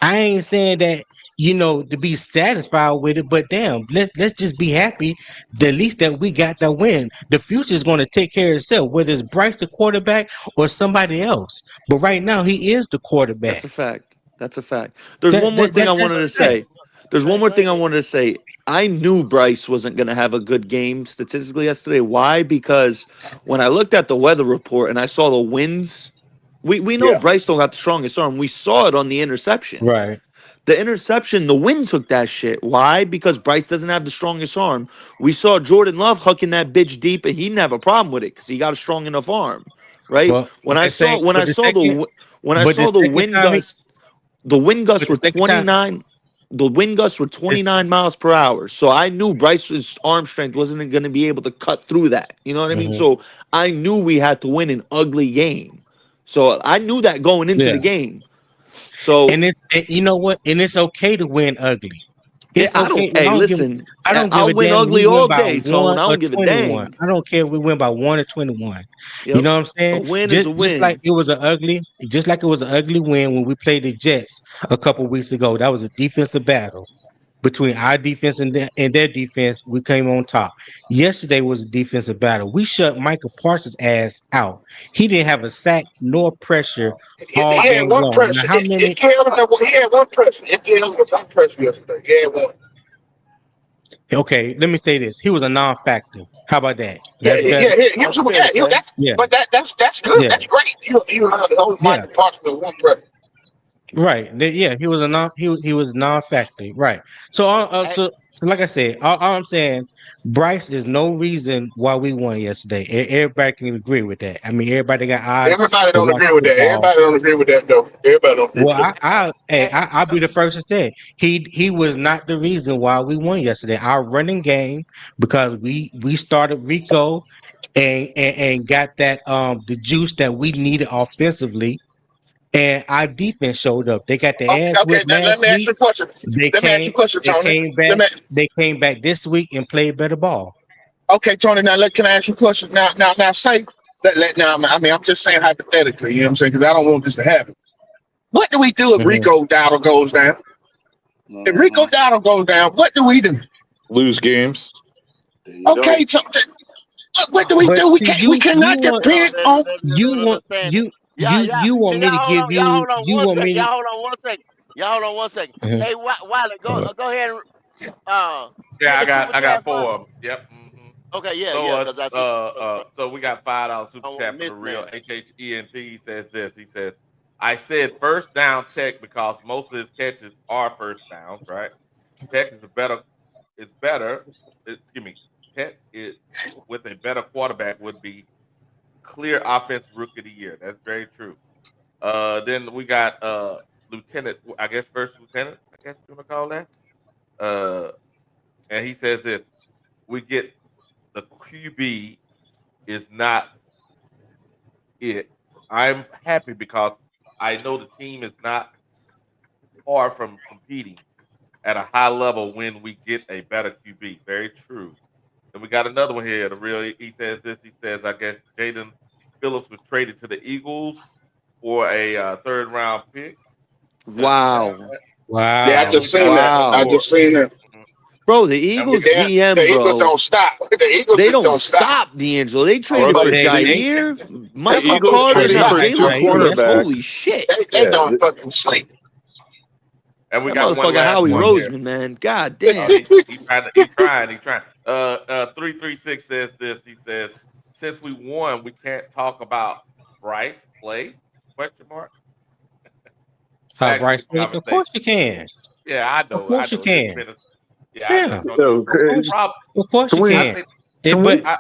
I ain't saying that, to be satisfied with it, but damn, let's just be happy. The least that we got that win. The future is going to take care of itself, whether it's Bryce the quarterback or somebody else. But right now, he is the That's quarterback. a fact. That's a fact. There's That, one more that, thing that I that's wanted But to that. say. There's one more go thing I ahead. wanted to say. I knew Bryce wasn't going to have a good game statistically yesterday. Why? Because when I looked at the weather report and I saw the winds, we know Yeah, Bryce don't got the strongest arm. We saw it on the interception. Right. The interception, the wind took that shit. Why? Because Bryce doesn't have the strongest arm. We saw Jordan Love hucking that bitch deep, and he didn't have a problem with it because he got a strong enough arm, right? But the same, When but I the saw second, when I but the saw second time he, the wind but gust the was second time, 29. the wind gusts were 29 miles per hour. So I knew Bryce's arm strength wasn't going to be able to cut through that. You know what I mean? Mhm. So I knew we had to win an ugly game. So I knew that going into Yeah. the game. So You know what? And it's okay to win ugly. It's I don't. okay. Hey, I don't give. listen. I don't give I'll a win damn if we ugly win all by day, Tone. 1 I or don't give a 21. dang. I don't care if we win by 1 or 21. You Yep. know what I'm A saying? win is a Just like win. it was an ugly, just like it was an ugly win when we played the Jets a couple weeks ago. That was a defensive battle between our defense and their defense. We came on top. Yesterday was a defensive battle. We shut Michael Parsons' ass out. He didn't have a sack nor pressure He all had game one long. Now, pressure. how many? He had one pressure. He had one pressure yesterday. He had one. Okay, let me say this. He was a non-factor. How about that? Yeah, That's better. he was. That's fair to Yeah, say. Yeah, but that's good. yeah, That's great. You allowed the whole yeah. Michael Parsons with one pressure. Right. Yeah, he was a he was non-factor. Right. So Hey, so like I said, all I'm saying, Bryce is no reason why we won yesterday. Everybody can agree with that. I mean, everybody got eyes Everybody to don't watch agree with that. football. Everybody don't agree with that though. Everybody don't agree Well, with that. hey, hey, I'll be the first to say it. He was not the reason why we won yesterday. Our running game, because we started Rico and got that the juice that we needed offensively, and our defense showed up. They got their ass Okay. whipped Now let last me ask week. you a question. They Let me ask you came a question, they Tony. came Let back me. they came back this week and played better ball. Okay, Tony. Now can I ask you a question? Now say that. Now I mean I'm just saying hypothetically. You know what I'm saying? Because I don't want this to happen. What do we do if Mhm. Rico Dowdle goes down? If Rico Mhm. Dowdle goes down, what do we do? Lose games. There you Okay, go. so what do we But do? We see, can't. We hey, cannot want y'all, depend on. they you don't want understand it. Yeah. you want Can me to give y'all you hold on you one want second. me Y'all hold on one second. Y'all hold on one second. to. Hey, Wiley, Mhm. go ahead and Yeah, put the super I chat got for 'em. 4 of them. Yep. Okay, So because I see. so we got $5 I super don't want to chat from miss the real nothing. HHENT. He says this. He says, I said first down Tech because most of his catches are first downs, right? Tech is better. Excuse me. Tech is with a better quarterback would be clear offensive rookie of the year. That's very true. Then we got Lieutenant, I guess first lieutenant, I guess you want to call that. Uh, and he says this: we get the QB is not it. I'm happy because I know the team is not far from competing at a high level when we get a better QB. Very true. And we got another one here. The real he says this. He says, I guess Jaden Phillips was traded to the Eagles for a third round pick. Wow. Yeah, I And we just Wow. got seen that. I Wow. more. just seen that. Mhm. Bro, the And we Eagles The GM, Eagles bro. don't stop. The Eagles They just don't don't stop. stop D'Angelo. They Bro, traded But for They Jair, the them Michael motherfuckers Eagles don't Carter, trading now stop. for two Jalen right. Phillips. quarterbacks. Holy shit. They Yeah, don't fucking sleep. we That got one motherfucker last Howie one Mhm. here. Roseman, man. God Oh, damn. he trying. 336 says this. He says, since we won, we can't talk about Bryce play? Question mark. How Back to the Bryce played? Of course conversation. you can. Yeah, Of course I you know. It's just can. been a yeah, I know, Yeah. Tony. so Of The course. problem, Of course can you we I can. think, can we But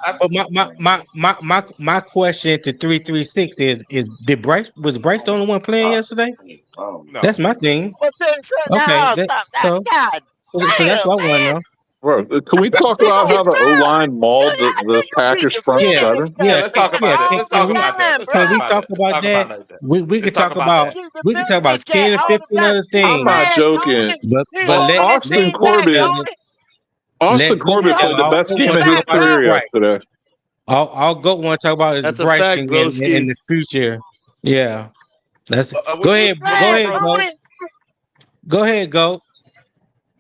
my question to 336 is did Bryce was Bryce the only one playing yesterday? no. That's my thing. Well, sit Okay. down. Stop that. So God so that's damn, what I want to man. know. bro, can we talk We about gonna how the O stop. line mauled I knew the you beat Packers the front Yeah, feelings seven? Yeah, yeah, game let's talk yeah. about that. all Let's the talk Can we about that. time, Let's bro. talk can we about talk that. Let's about talk that? about that. We Let's could talk talk about about that. Beat the we could talk about feelings game 10 or all the 15 time. other He I'm things, not mad, joking. Tony. He but holding that Austin team back, Corbett, Tony. Austin He Corbett played holding the I'll that best go team game want of to talk his back, about bro. career Bryce. yesterday. I'll go want to talk about is That's a Bryce fact, thing in broski. the future. Yeah, that's What you go Mad, saying, ahead, bro? go. Tony. Go ahead, go.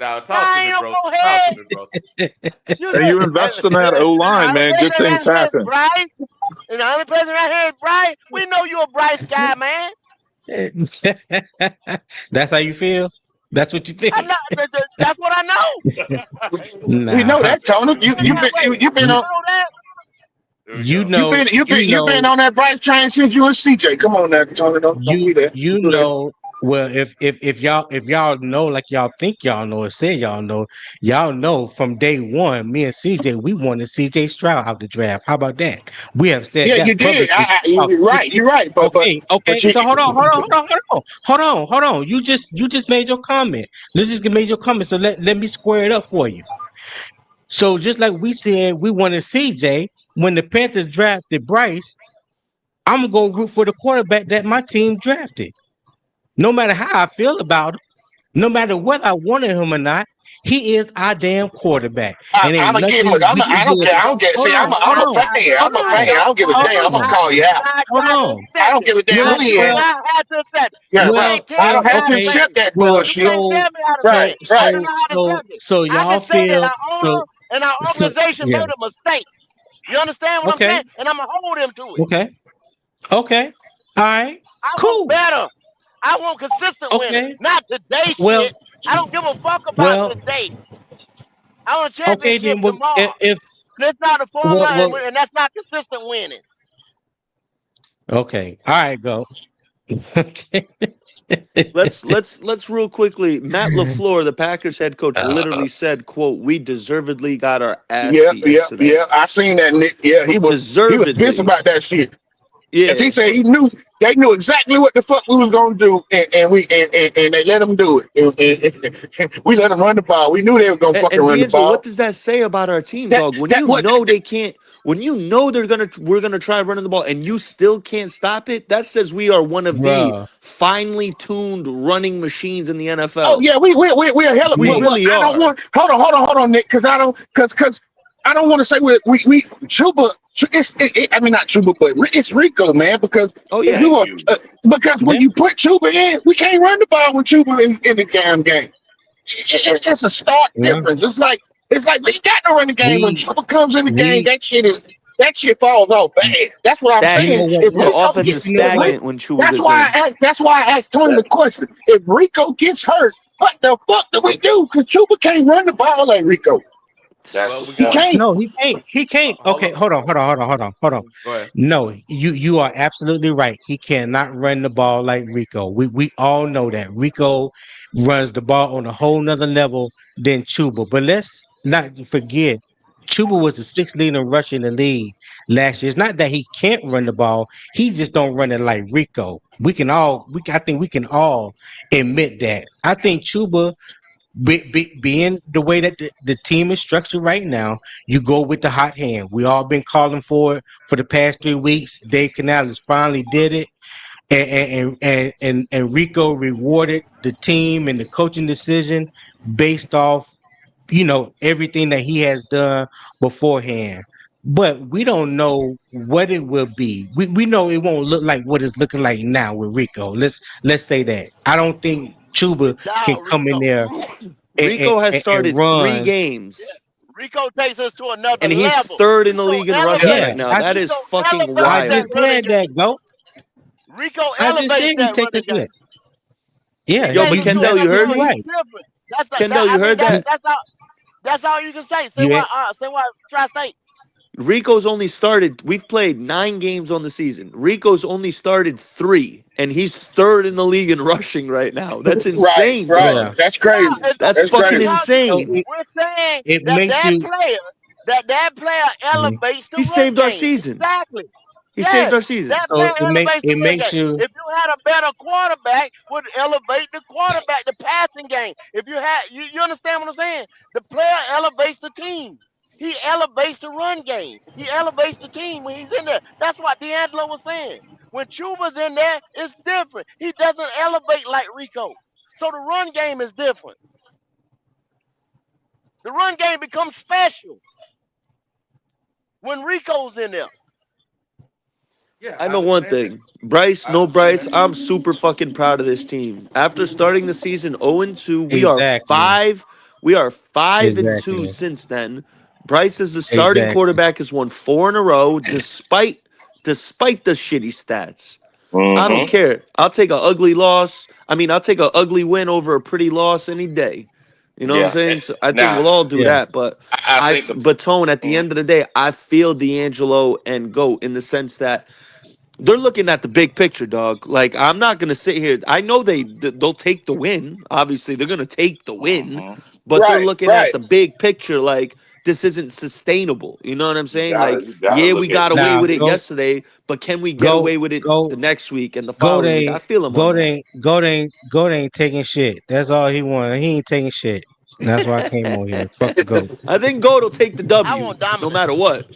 Now talk to I me, ain't bro. gonna go Talk to ahead. me, bro. You And you said, invest in that O line, the only man. Good person things around here is happen. Bryce. And the only person around here is Bryce. We know you a Bryce guy, man. That's how you feel. That's what you I think. know that's what I know. We know Nah, that, Tony. you You been You on know that? Here we go. you been on that Bryce train since you and CJ. Come on now, Tony. Don't be there. you Don't do that. know Well, if y'all know, like y'all think y'all know, or say y'all know from day one, me and CJ, we wanted CJ Stroud out the draft. How about that? We have said Yeah, you that did. publicly. You're right. You're right. Okay, okay. But you, So hold on. You just made your comment. Let's just made your comment. So let me square it up for you. So just like we said, we wanted CJ when the Panthers drafted Bryce. I'm gonna go root for the quarterback that my team drafted. No matter how I feel about him, no matter whether I wanted him or not, he is our damn quarterback, and I'm ain't gonna give him. nothing we can I don't do. care. I don't get. Hold See, on, I'm hold a on, fan. hold I'm a on, fan. I don't give a hold damn. I'm gonna on, call you out. hold Try to on. I accept don't it. give a damn You Well, who ain't, he you is. well, not have to accept it. Yeah, You right. can't tell I me don't have how to to okay. say accept it. that Well, You bullshit. can't so, tell me how to say Right, it. I right. don't know how to accept it. so I can y'all say that feel our so owner and our so organization yeah. made a mistake. You understand what I'm Okay, saying? And I'm gonna hold him to it. okay, okay. All right, I want cool. better. I want consistent winning, Okay. not today Well, shit. I don't give a fuck about well. today. I want a Okay, championship then. Well, tomorrow. if And that's not the well, formula, well. and that's not consistent winning. Okay. All right. Go. Let's real quickly. Matt LaFleur, the Packers head coach, Uh, literally said, "quote We deservedly got our ass Yeah, beat yeah, yesterday. yeah. I seen that, Nick. Yeah, he was pissed Deservedly, about that shit. Cause he yeah." said they knew exactly what the fuck we was gonna do, and they let him do it. We let them run the ball. We knew they were gonna fucking And run the D'Angelo, what ball. does that say about our team, That dog? When that you what know they can't, when you know we're gonna try running the ball, and you still can't stop it, that says we are one of the bruh. finely tuned running machines in the Oh NFL. yeah, we're hella. We Yeah. But really I don't are. want. Hold on, Nick, because I don't want to say we Chuba. I mean not Chuba, but it's Rico, man. Because Oh if yeah, you Thank are, you. because when Yeah. you put Chuba in, we can't run the ball with Chuba in the damn game. It's a stark Yeah. difference. It's like we got to run the game when We Chuba comes in the game. we That shit falls off bad. That's what I'm you know saying. stagnant. what? If The What? Rico offense get is You know if what? Rick, stagnant when Chuba gets in. that's why I asked Tony That the question. If Rico gets hurt, what the fuck do we do? Because Chuba can't run the ball like Rico. that's Well, the we He got. point. can't. No, he can't. He can't. Hold Okay, on. hold on. Go ahead. No, you are absolutely right. He cannot run the ball like Rico. We all know that. Rico runs the ball on a whole nother level than Chuba. But let's not forget, Chuba was the sixth leading rusher in the league last year. It's not that he can't run the ball; he just don't run it like Rico. I think we can all admit that. I think Chuba being the way that the team is structured right now, you go with the hot hand. We all been calling for it for the past 3 weeks. Dave Canales finally did it, and Rico rewarded the team and the coaching decision based off everything that he has done beforehand. But we don't know what it will be. We know it won't look like what it's looking like now with Rico. Let's say that. I don't think Chuba can Without come in Rico. there Rico has and started three run. Yeah. games, Rico takes us to another and he's level. third in the Rico league in rushing Yeah. Yeah, right elevates. now. I That is Rico fucking I elevates that just wild. running said that, game. go. Rico I just elevates said he that take running us there. game. Yeah, He Yo, takes but us to you Kendall, you another heard level. absolutely He's me? right. different. Kendall, you heard You that? That's all you can say. you Say why Tri-State. Rico's only started. We've played 9 games on the season. Rico's only started 3, and he's third in the league in rushing right now. That's Right, insane, right. yeah. dog. That's No, crazy. it's That's That's what we're fucking crazy. talking. So insane. We're saying it that makes you. that player Mhm. elevates the He run saved our game. season. Exactly. He saved our Yes, season. that So player elevates the it run makes game. you. If you had a better quarterback, would elevate the quarterback, the passing game. If you understand what I'm saying? The player elevates the team. He elevates the run game. He elevates the team when he's in there. That's what D'Angelo was saying. When Chuba's in there, it's different. He doesn't elevate like Rico. So the run game is different. The run game becomes special when Rico's in there. Yeah, I I know one understand that. thing. Bryce, I no understand Bryce. that. I'm super fucking proud of this team. After starting the season 0-2, we are Exactly. 5. We are 5-2 Exactly. since then. Bryce is the starting Exactly. quarterback, has won 4 in a row, despite the shitty stats. I don't Mm-hmm. care. I'll take an ugly loss. I mean, I'll take an ugly win over a pretty loss any day. You know what I'm Yeah. saying? So I think Now, we'll all do Yeah. that. But I think the but Tone, at the mm, end of the day, I feel D'Angelo and Goat in the sense that they're looking at the big picture, dog. Like I'm not gonna sit here. I know they'll take the win. Obviously, they're gonna take the win, Mm-hmm. but they're Right, looking at right. the big picture. Like this isn't sustainable. You know what I'm saying? Like, You gotta yeah, we look at got the away big Now with it picture. yesterday, but can we get go away with it go the next week and the go following week? I they feel him on go that. they go they go they ain't taking shit. That's all he wanted. He ain't taking shit. And that's why I came on here. Fuck the goat. I think Goat will take the I W want no dominance. matter what.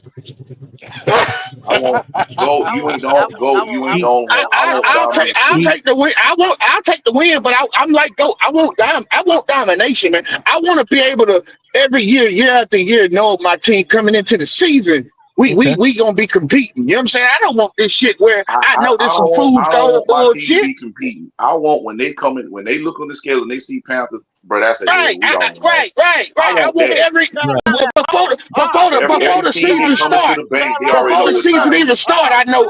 I want go. I You want, ain't I don't want, go. I You want, ain't He don't I, want. I I, I want want, I'll I take, dominance I'll too. want. take the win. I'll take the win. But I'm like, go. I want domination, man. I want to be able to every year, year after year, know my team coming into the season. okay. We gonna be competing. You know what I'm saying? I don't want this shit where I know I there's some don't want. fools I don't gold want my team to bullshit. be competing. I want when they come in, when they look on the scale and they see Panthers, bro. That's a yeah. Right, We already lost. right. I I want want that. Shit, every Right. Carolina at home. Every before the team season that come into start. the bank, they already Carolina Before know the at what season time home. it even is. start, Shit, I know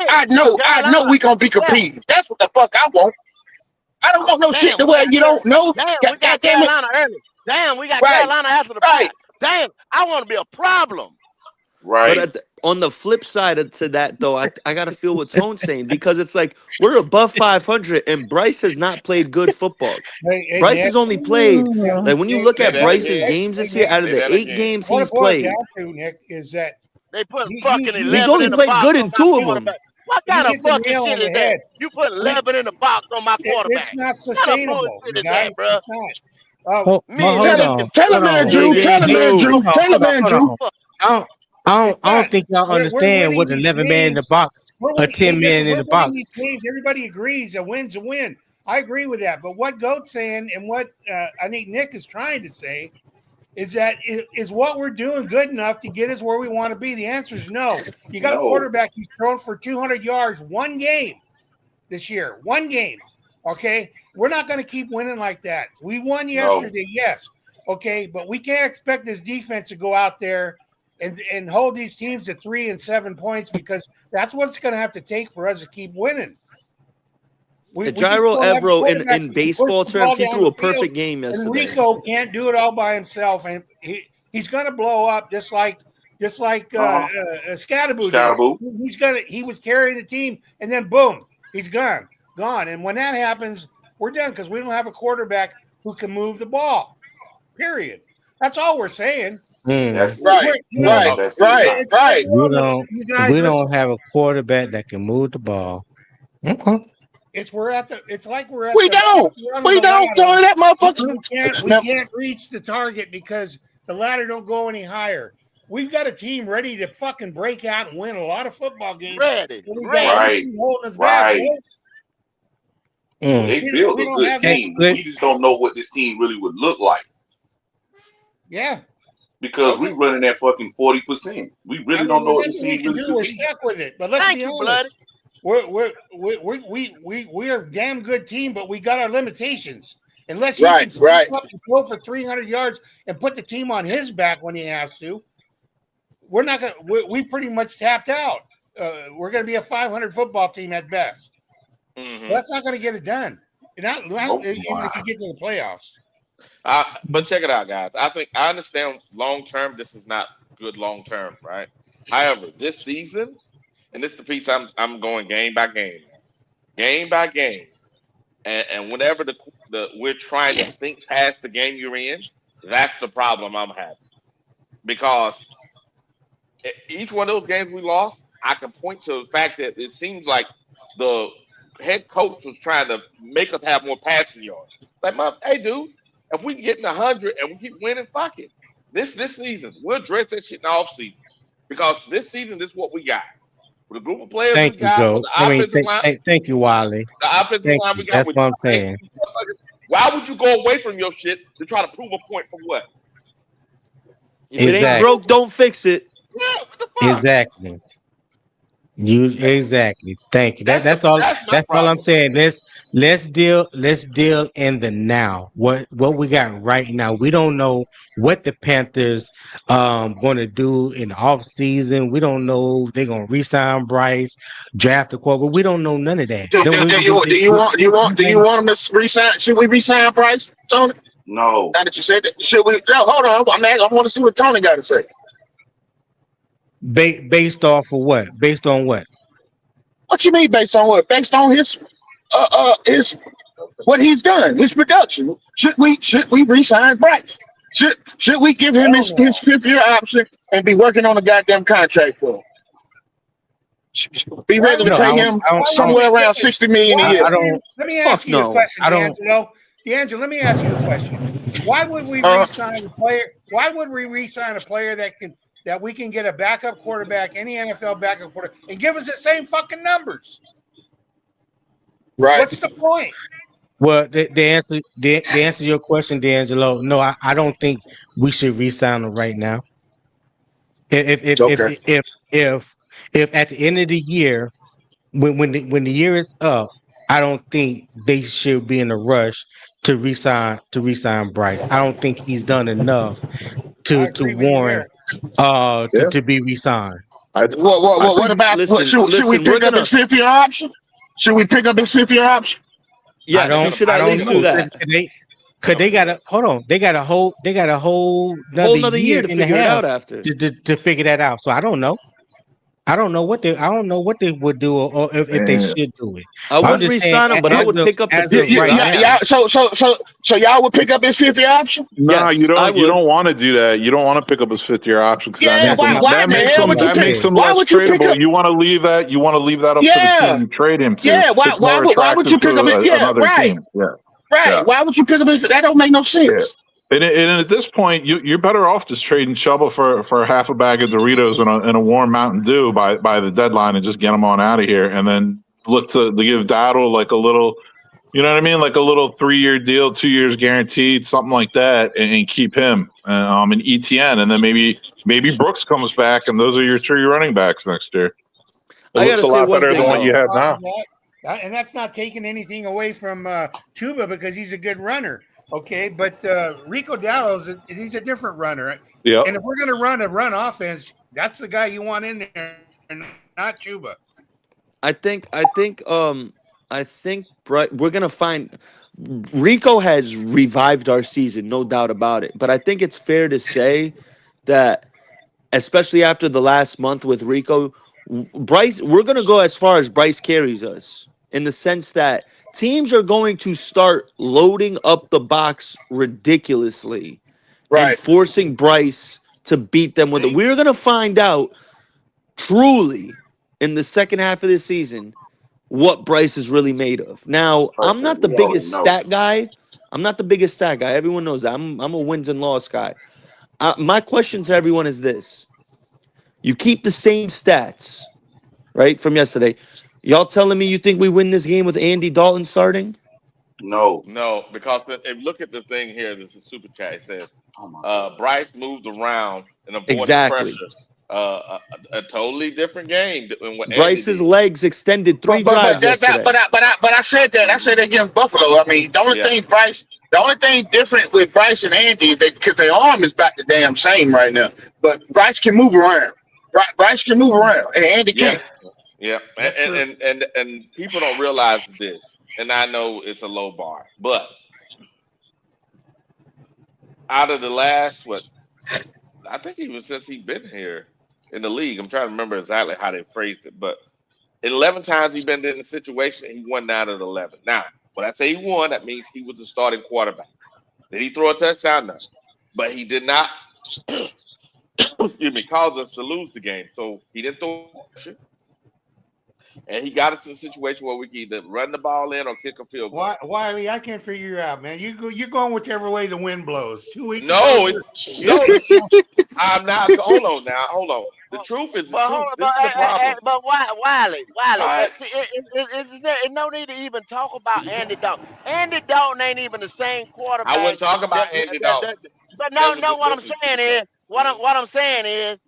Carolina. we gonna be Yeah, competing. That's what the fuck I want. I don't want no shit damn, to we where got you don't know. damn, we God got damn it. Carolina early. Damn, we got Right, Carolina after the bye. right. Damn, I want to be a problem. But Right. on the flip side to that, though, I got to feel what Tone's saying because it's like we're above 500 and Bryce has not played good football. Hey, Bryce Nick. has only played, Yeah, like when you hey, look Say at that Bryce's again. games hey, this year, Nick. out of Say the that 8 games What it he's boils played, down to, Nick, is that They put you fucking he's 11 only in the played box good on in my 2 of them. quarterback. What you kind of hit the fucking nail shit on the is that? head. You put We 11 in the box on my it's quarterback. not What kind of sustainable, bullshit you is that, guys. bro? It's not. Me and Hold you can on. Tell Hold him, on. Andrew. JJ Tell him, Drew. Andrew. Tell him, Hold Andrew. on. fuck. It's I don't not. think y'all We're understand winning what these 11 man in the games. box, We're a winning. Hey, 10 man listen, in we're the winning box. these games. Everybody agrees a win's a win. I agree with that. But what Goat's saying and what I think Nick is trying to say is that is what we're doing good enough to get us where we want to be? The answer is no. You got a No. quarterback who's thrown for 200 yards one game this year. One game. Okay. We're not going to keep winning like that. We won No. yesterday, yes. Okay. But we can't expect this defense to go out there and hold these teams to 3 and 7 points because that's what it's going to have to take for us to keep winning. We just Gyro don't have a Evero quarterback in who can push baseball the ball terms, he down threw the a field. perfect game And yesterday. Rico can't do it all by himself, and he's going to blow up just like Scattaboo did. Scatterboo. He was carrying the team, and then boom, he's gone. And when that happens, we're done because we don't have a quarterback who can move the ball. Period. That's all we're saying. Mm, That's it. Right, mm. That's it. It's like, you guys, We listen. don't have a quarterback that can move the ball. Okay. It's like we're at we the don't. rung of We the don't. ladder. Tony, that motherfucker. We Now, can't reach the target because the ladder don't go any higher. We've got a team ready to fucking break out and win a lot of football games. Ready, But we got other ready. Right. teams holding us back, bro. Right. Mm. They built We a don't good have Hey, that. team. good. We just don't know what this team really would look like Yeah. because we Okay. running that fucking 40%. We I really mean, don't know there's what this nothing we team can really do. could We're be. stuck with it. But let's Thank be you, bloody. honest. We're a damn good team, but we got our limitations. Unless he can step right. up and throw for 300 yards and put the team on his back when he has to, we're not going to, we pretty much tapped out. We're going to be a 500 football team at best. Mm-hmm. That's not going to get it done. Not Nope. even if you get to the playoffs. But check it out, guys. I think I understand long term. This is not good long term, right? However, this season, and this is the piece I'm going game by game, game by game, and whenever the we're trying to think past the game you're in, that's the problem I'm having because each one of those games we lost, I can point to the fact that it seems like the head coach was trying to make us have more passing yards. Like, hey, dude, if we get in 100 and we keep winning, fuck it. This season, we'll address that shit in the offseason because this season, this is what we got. With the group of players we Thank you, got, with Goat. the offensive line, Thank you, Wiley. Thank we you. got That's with what I'm Trey, saying. why would you go away from your shit to try to prove a point for what? If it ain't Exactly. broke, don't fix it. Yeah, what the fuck? Exactly. You exactly. Thank you. That's my That's all I'm problem. saying. Let's deal in the now. What we got right now. We don't know what the Panthers gonna do in the off season. We don't know if they're gonna re-sign Bryce, draft a quarterback. We don't know none of that. Do you want him to resign? Should we resign Bryce, Tony? No. Now that you said that, should we? No, hold on. I want to see what Tony got to say. Based off of what? Based on what? What you mean based on what? Based on his what he's done, his production. Should we re-sign Bryce? Should we give him Hell his no. 5th year option and be working on a goddamn contract for him? Be Why ready to would No, pay we? him I don't, Why I would don't, somewhere we? around Listen. 60 million a Why year. I would we? don't, Let me Fuck ask you a no. question, I don't. D'Angelo. D'Angelo, let me ask you a question. Why would we Uh, re-sign a player? Why would we re-sign a player that we can get a backup quarterback, any NFL backup quarterback, and give us the same fucking numbers? right. What's the point? Well, the answer to your question, D'Angelo. No, I don't think we should re-sign him right now. If if if Okay. if if if, if at the end of the year, when the year is up, I don't think they should be in a rush to resign Bryce. I don't think he's done enough I to agree with you there. warrant Yeah. to be re-signed. I, I What think about what Listen, should we listen. We're pick up his gonna. 5th year option? Should we pick up his 5th year option? I Yes, They're you don't gonna should I at they're don't least gonna do know. do that. that. They're Cause gonna they do got a that. hold on. They got a whole Whole another another year year to and a figure it half out after. to figure that out. So I don't know. I don't know what they would do or if they man, should do it. I I'm wouldn't just saying re-sign him, but I as would of pick up the as Yeah, of fifth yeah, year right yeah, option. now. yeah. So y'all would pick up his 5th year option? nah, Yes, I you would. don't want to do that. You don't want to pick up his 5th year option because Yeah. That's not Why that in the makes hell that's him would you not that pick? makes fair. him Why less would you pick tradable. up? You want to leave that up to the team Yeah, you trade him to. yeah. Why It's why more would why would attractive you pick up to it? Yeah, another right, team. Yeah, right. yeah. Why would you pick up his? That don't make no Yeah. sense. And at this point, you're better off just trading Chuba for half a bag of Doritos and a warm Mountain Dew by the deadline and just get him on out of here. And then look to give Dowdle like a little, you know what I mean? Like a little 3-year deal, 2 years guaranteed, something like that, and keep him and ETN. And then maybe Brooks comes back and those are your 3 running backs next year. It I looks gotta a say lot one better than I thing what have you though. no have problem now. with and that's not taking anything away from Chuba because he's a good runner. Okay, but Rico Dallas, he's a different runner. Yep. And if we're going to run a run offense, that's the guy you want in there, not Chuba. I think I think I think we're gonna find Rico has revived our season, no doubt about it. But I think it's fair to say that, especially after the last month with Rico, Bryce, we're gonna go as far as Bryce carries us in the sense that teams are going to start loading up the box ridiculously and Right. forcing Bryce to beat them with it. We're gonna find out truly in the second half of this season what Bryce is really made of. Now, I'm Personally, not the we already biggest know. stat guy. I'm not the biggest stat guy. Everyone knows that. I'm a wins and loss guy. My question to everyone is this: you keep the same stats, right, from yesterday. Y'all telling me you think we win this game with Andy Dalton starting? No. No, because if look at the thing here, this is super chat. It says Oh my god. Bryce moved around and avoided Exactly. pressure. A totally different game than what Andy Bryce's did. legs extended 3 But drives that yesterday. but I said that. I said that against Buffalo. I mean, Yeah, the only thing different with Bryce and Andy, because their arm is about the damn same right now. But Bryce can move around. Bryce can move around, and Andy yeah, can't. yeah. That's true. And people don't realize this. And I know it's a low bar, but out of the last what I think even since he's been here in the league, I'm trying to remember exactly how they phrased it, but 11 times he's been in a situation, he won 9 of the 11. Now, when I say he won, that means he was the starting quarterback. Did he throw a touchdown? No. But he did not, excuse me, cause us to lose the game. So he didn't throw pressure, and he got us in a situation where we can either run the ball in or kick a field goal. Wiley, I can't figure you out, man. You're going whichever way the wind blows. 2 weeks ago, No, no, I'm not. Hold on now. Hold on. The But, truth is the but hold truth. on, This is the problem. but All Wiley. right. See, there is no need to even talk about Andy Dalton. Andy Dalton ain't even the same I quarterback wouldn't talk that. about Andy Dalton. But That no, was no. What I'm this is saying super chat. is, what I'm saying is,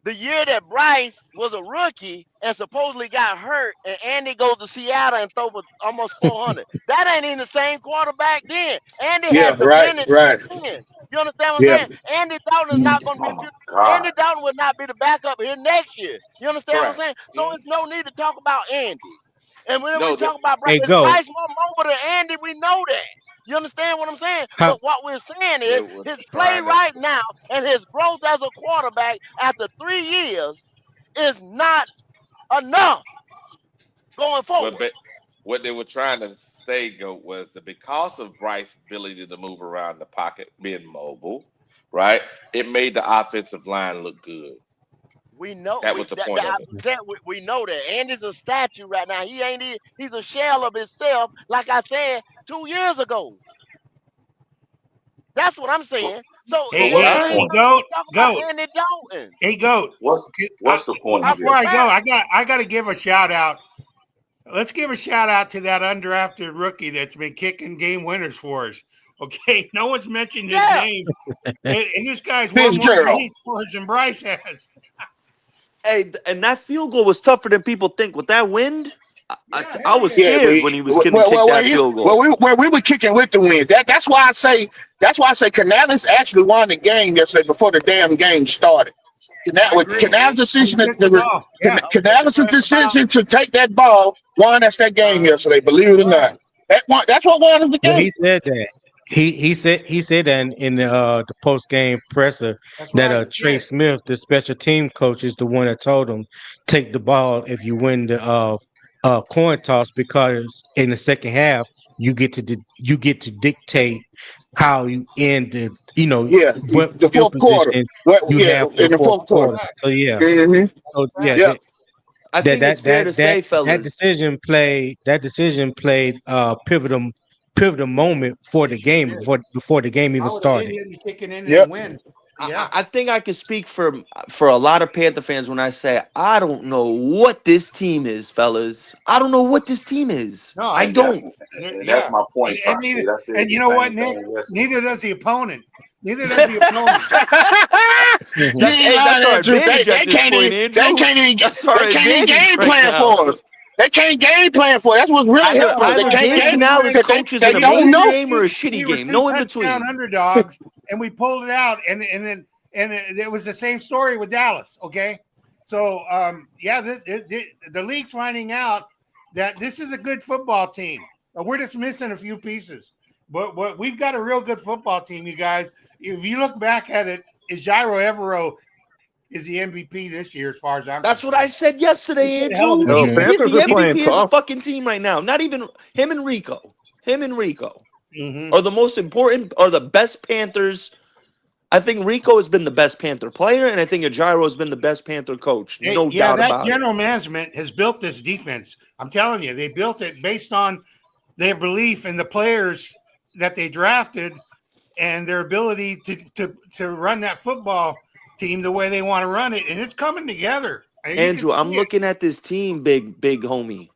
the year that Bryce was a rookie and supposedly got hurt, and Andy goes to Seattle and throw for almost 400. That ain't even the same quarterback then. Andy Yeah, had the right, minutes right. then. You understand what I'm Yeah. saying? Andy Dalton is Mm. not going to be Oh the my future. god. Andy Dalton will not be the backup here next year. You understand what I'm Correct. saying? So Mhm. it's no need to talk about Andy. And when we No, talk about Bryce, Hey, is go. Bryce more mobile than Andy? We know that. You understand what I'm saying? How, But what we're saying is yeah, we're his play trying to. right now and his growth as a quarterback after 3 years is not enough. going forward. What they were trying to say, Goat, was that because of Bryce's ability to move around the pocket, being mobile, right? It made the offensive line look good. We know That was the point of it. we know that. Andy's a statue right now. He's a shell of himself, like I said 2 years ago. That's what I'm saying. So Hey, what's hey, the hey, point? goat, talk about goat. Andy Dalton. Hey, goat. What's the point, Before I Jeff? go, I got to give a shout out. Let's give a shout out to that undrafted rookie that's been kicking game winners for us. Okay, no one's mentioned his Yeah. name, and this guy's won more Fitzgerald. game scores than Bryce has. Hey, and that field goal was tougher than people think. With that wind, I was Yeah, scared when he was going to kick that field goal. we were kicking with the wind. That's why I say Canales actually won the game yesterday before the damn game started. Canales' decision, Yeah. Canales' decision to take that ball won us that game yesterday. Believe it or not, that's what won us the Well, game. he said that. He said that in the post game presser That's that right. Trey Smith, the special team coach, is the one that told him take the ball if you win the coin toss, because in the second half you get to dictate how you end the Yeah, what the field fourth quarter. position Well, you yeah, have for in the the fourth fourth quarter. quarter. So yeah, hmm so yeah, Yeah, I think it's fair to say, that fellas. decision played pivotal moment for the game before the game I even would have started. been kicking in Yep. and win. Yeah. I think I can speak for a lot of Panther fans when I say I don't know what this team is, fellas. I don't know what this team is. No, I I- don't. That's my point, And Foxy. I said and the you know what, same Nick? thing yesterday. Neither does the opponent. Neither does the opponent. You ain't lying, That's our Andrew. advantage at this point, Andrew. That's our They can't even advantage game right plan now. for us. They can't game plan for us. That's what's really helping us. They Either can't Dave game. Canales coaches They an don't amazing know. game or a shitty We were game. two No in touchdown between. underdogs, and we pulled it out. And it was the same story with Dallas. Okay, so the league's finding out that this is a good football team. We're just missing a few pieces, but we've got a real good football team, you guys. If you look back at it, Jairo Evero is the MVP this year, as far as I'm That's concerned. what I said yesterday, He's a hell of Andrew. a No, team. He's the Panthers are playing MVP of the tough. fucking team right now. Not even him and Rico. Him and Rico Mhm. are the most important, are the best Panthers. I think Rico has been the best Panther player, and I think Ajiro has been the best Panther coach. No doubt that about it. general management has built this defense. I'm telling you, they built it based on their belief in the players that they drafted and their ability to run that football team the way they want to run it, and it's coming together. And you can Andrew, I'm see it. looking at this team, big homie.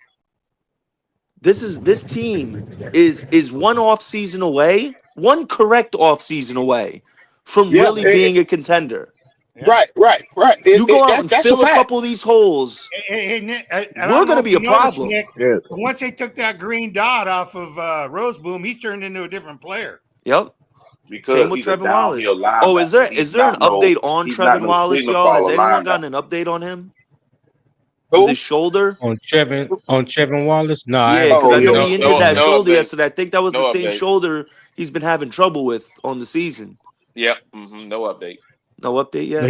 This team is one off season away, one correct off season away from Yeah, really being a contender. Yeah. right. You go out and That's a fill a fact. couple of these holes, And Nick, and I we're don't know going to if be you a noticed, problem. Nick, Yeah. but once they took that green dot off of Roseboom, he's turned into a different player. Yep. Same Because with he's a Trevin Wallace. downhill linebacker. Oh, is there He's an not no- update on he's not Trevin no Wallace, signal y'all? Has caller anyone linebacker. gotten an update on him? Who? With his shoulder? On Trevin Wallace, no, I Yeah, haven't because I Oh, seen know yeah. no he update injured on that him. shoulder update. yesterday. I think that was No the same update. shoulder he's been having trouble with on the season. Yep. No update. No update But yet?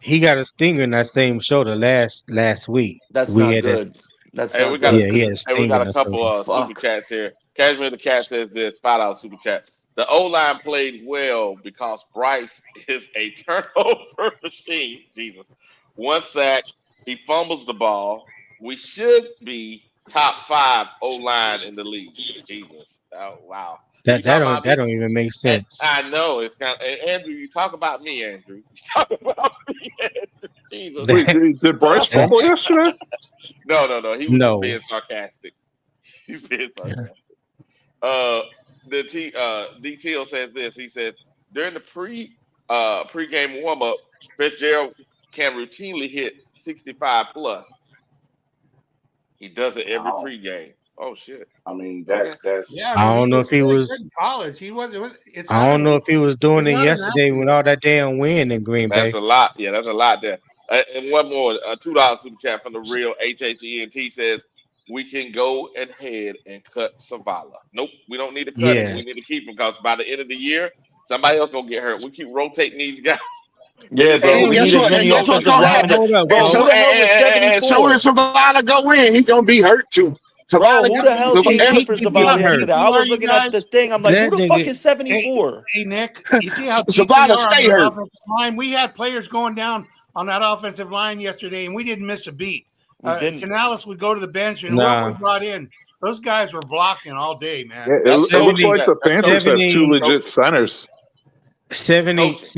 he got a stinger in that same shoulder last week. That's We not had that. good. That's Hey, not we got a good. Yeah, he had a Because hey, we stinger got in a that couple shoulder. super fuck. chats here. Cashmere the Cat says this, $5 super chat. The O line played well because Bryce is a turnover machine. Jesus. One sack, he fumbles the ball. We should be top 5 O line in the league. Jesus. Oh wow. You talking about That me? don't even make sense. I know it's kind of Andrew. You talk about me, Andrew. You talk about me, Andrew. Jesus. Wait, did Bryce fumble yesterday? No. He was just No. being sarcastic. He's being sarcastic. DTO says this. He says during the pregame warm up, Fitzgerald can routinely hit 65 plus. He does it every Oh, pregame. Oh shit. I mean Okay. that's Yeah, I I mean, don't he know was if he really was. good in college. He was. It's I not. don't know if he was doing He's it not an yesterday with athlete. all that damn wind in Green That's Bay. a lot. Yeah, that's a lot there. And one more, $2 super chat from the real HHENT says we can go ahead and cut Savala. Nope, we don't need to cut him. We Yes. need to keep him because by the end of the year, somebody else gonna get hurt. We keep rotating these guys. Yeah, Hey, bro. And We guess need as what? And many guess what's offensive gonna linemen. happen? Hold up, And Bro, so who the hell was and so when 74? Savannah go in, he gonna be hurt too. Bro, Savannah who the hell got came in He, for you see how Zavala deep yesterday? we I are, was you looking at the guys. thing. I'm like, who that the fuck nigga. is Hey, 74? hey, Nick, you see how deep we Savannah are on stay that hurt. offensive line? We had players going down on that offensive line yesterday, and we didn't miss a beat. We didn't. Canales would go to the bench, and whoever Nah. we brought in, those guys were blocking all day, man. Yeah, That's it looks coaching. like the That's Panthers coaching. have two 70 legit Coaching. centers. 70, Coaching.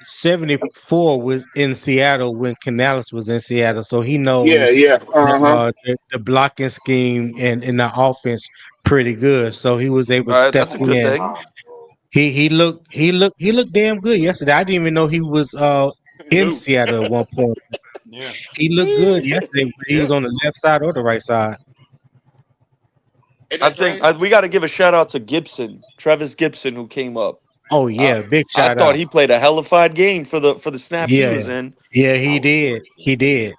74 was in Seattle when Canales was in Seattle, so he Yeah, knows yeah. Uh-huh. the blocking scheme and the offense pretty good. So he was able All to right, step that's a good in. thing. He looked damn good yesterday. I didn't even know he was in New. Seattle at one point. Yeah. He looked good yesterday, but he Yeah. was on the left side or the right side. Ain't I that think crazy? we got to give a shout out to Gibson, Travis Gibson, who came up. Oh yeah, big I shout thought out. he played a hellified game for the snaps he Yeah, was in. yeah, he did. He did.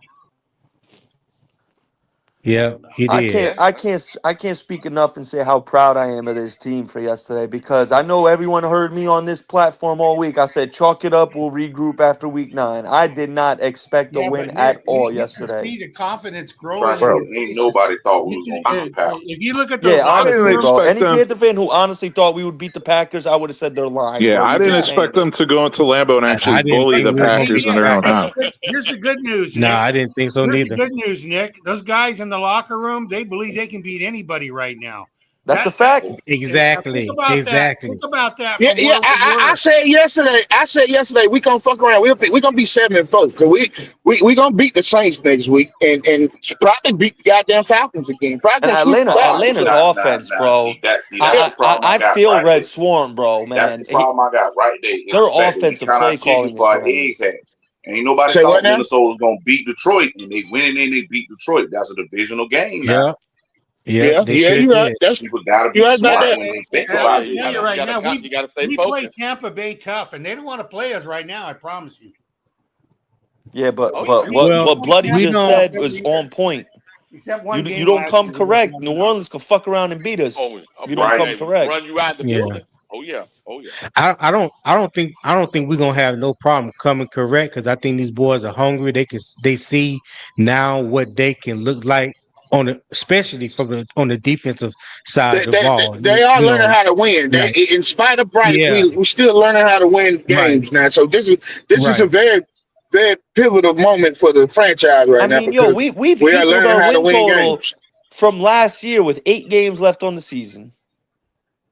Yeah, he did. Yeah. I can't speak enough and say how proud I am of this team for yesterday, because I know everyone heard me on this platform all week. I said chalk it up, we'll regroup after week 9. I did not expect a Yeah, win but Nick, at all you can yesterday. see the confidence growing Trust in me, their Bro, ain't faces. nobody thought we You was can, gonna beat the Packers. if you look at Yeah, those I didn't locker honestly, room, bro. expect Any them. Panther fan who honestly thought we would beat the Packers, I would have said they're lying, Yeah, bro. I You're didn't just expect saying it. them to go into Lambeau and actually I didn't bully think the we were hey, gonna beat Packers in the Nick, their own Packers. house. here's the good news, Nah, Nick. I didn't think so Here's the neither. good news, Nick. Those guys in the locker room, they believe they can beat anybody right now. That's a That fact. now think Exactly. about that. Exactly. Think about that Yeah, from yeah. where we I were. said yesterday. I said yesterday we gonna fuck around. We gonna be 7-4 because we gonna beat the Saints next week and probably beat the goddamn Falcons again. Probably And gonna sweep the Falcons. Atlanta's So, offense, Nah. bro. See, that's the problem I I got feel right Red there. Swarm, bro, That's the man. problem I got right there. Is Their the fact that we offensive count our play chickens calling is for our hilarious. eggs hatch. Ain't nobody say what thought now? Minnesota was gonna beat Detroit, and they went in and they beat Detroit. That's a divisional game now. Yep. Yep. Yeah, They yeah. sure You're right. did. People got to You're be right about smart that. when they think And I'm Yeah. about going to You tell this. you gotta. You right gotta. now, You gotta stay we play focused. Tampa Bay tough, and they don't want to play us right now. I promise you. Yeah, Oh but yeah. We what Well, Bloody play we just don't. tough said was every on year, point. except one You game don't last come year. We almost correct. won New it out. Orleans can fuck around and beat us Oh, if you don't Right. come hey, correct. run you out the Yeah. building. Oh yeah. Oh yeah. I don't think we're gonna have no problem coming correct because I think these boys are hungry. They see now what they can look like on the, especially from the on the defensive side of They, the they, ball. they are You learning know, how to win. They, like in spite of Bryce, yeah, we still learning how to win right, games now. So this is a right. very pivotal moment for the franchise I right now mean, yo, because we've we are equaled learning our how to win win total games. from last year with 8 games left on the season.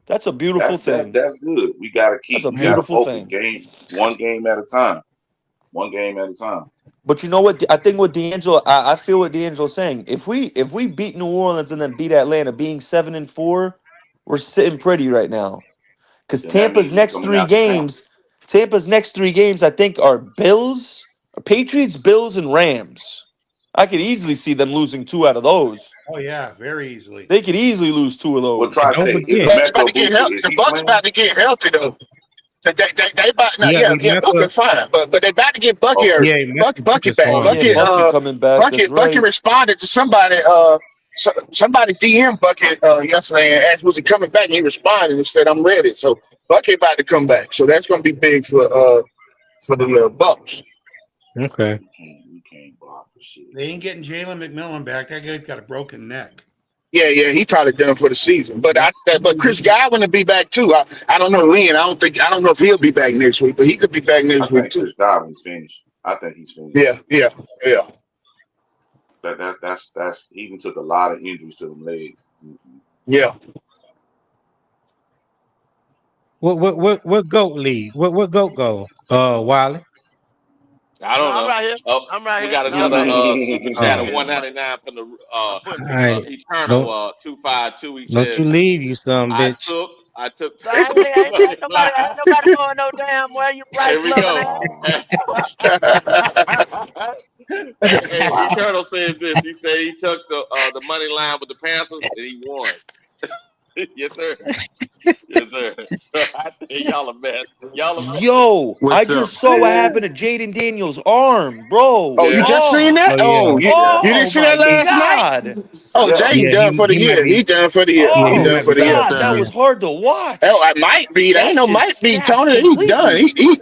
That's a beautiful thing. That's good. We gotta That's a we gotta beautiful focus thing. one game at a time. One game at a time. But you know what? I think what D'Angelo, I feel what D'Angelo's saying. If we beat New Orleans and then beat Atlanta, being 7-4, we're sitting pretty right now. Because Then that means we coming out the Tampa. Tampa's next 3 games, I think, are Patriots, Bills, and Rams. I could easily see them losing 2 out of those. Oh yeah, very easily. They could easily lose 2 of Well, those. And try to don't say is forget, Bucks about Metro to get Booker, healthy. is The he Bucks playing? about to get healthy though. They about yeah, yeah Emeka, Booker fine, but they about to get Bucky Okay. yeah, Emeka Bucky Booker's back. hard. Yeah, Bucky coming back. That's Bucky right. responded to somebody. Somebody DM Bucky yesterday and asked was he coming back, and he responded and said I'm ready. So Bucky about to come back. So that's going to be big for the Bucks. Okay. We can't block for shit. They ain't getting Jalen McMillan back. That guy's got a broken neck. Yeah, he probably done for the season. But Chris Godwin will be back too. I don't know when. I don't know if he'll be back next week, but he could be back I next week think too. Chris Godwin's finished. I think he's finished. Yeah. That's he even took a lot of injuries to them legs. Yeah. What goat lead? What goat go? Wiley. I No, don't I'm know. right here. Oh, I'm right we here. got No, I'm another right here. super I'm chat putting Oh, of pictures up. 199 from the I'm putting all pictures right. up. Eternal Don't 252. He don't you says, leave, you some I bitch. took No, ain't money line. nobody going no damn where you Here Bryce we loving go. ass. Hey, Wow. Eternal says this. He said he took the money line with the Panthers and he won. Yes, sir. Yes, sir. I think y'all a mess. Y'all a mess. Yo, I What's up? just saw what happened to Jaden Daniels' arm, bro. Oh, you Yeah. just seen Oh, that? Oh Oh, yeah, you Yeah. you didn't oh see that my he, last night? God. Oh, Yeah. Jane yeah. done for the He might year. be. He done for the year. Yeah, He Oh he done might for my be the year. done God, for the that year. was hard to Oh, watch. I might be. There ain't That no shit might be. snapped Tony, he's done. completely.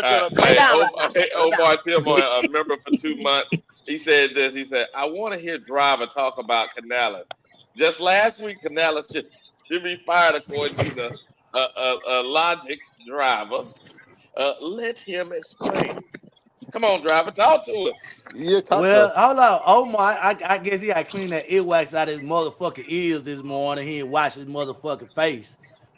going to the Hey, McDonald's. Omar Tillman, a member for 2 months, he said this. He said, I want to hear Driver talk about Canales. Just last week, Canales should be fired according to the logic Driver. Let him explain. Come on, Driver, talk to us. Yeah, talk to Well, us. hold on. Oh my, I guess he got to clean that earwax out of his motherfucking ears this morning. He ain't wash his motherfucking face.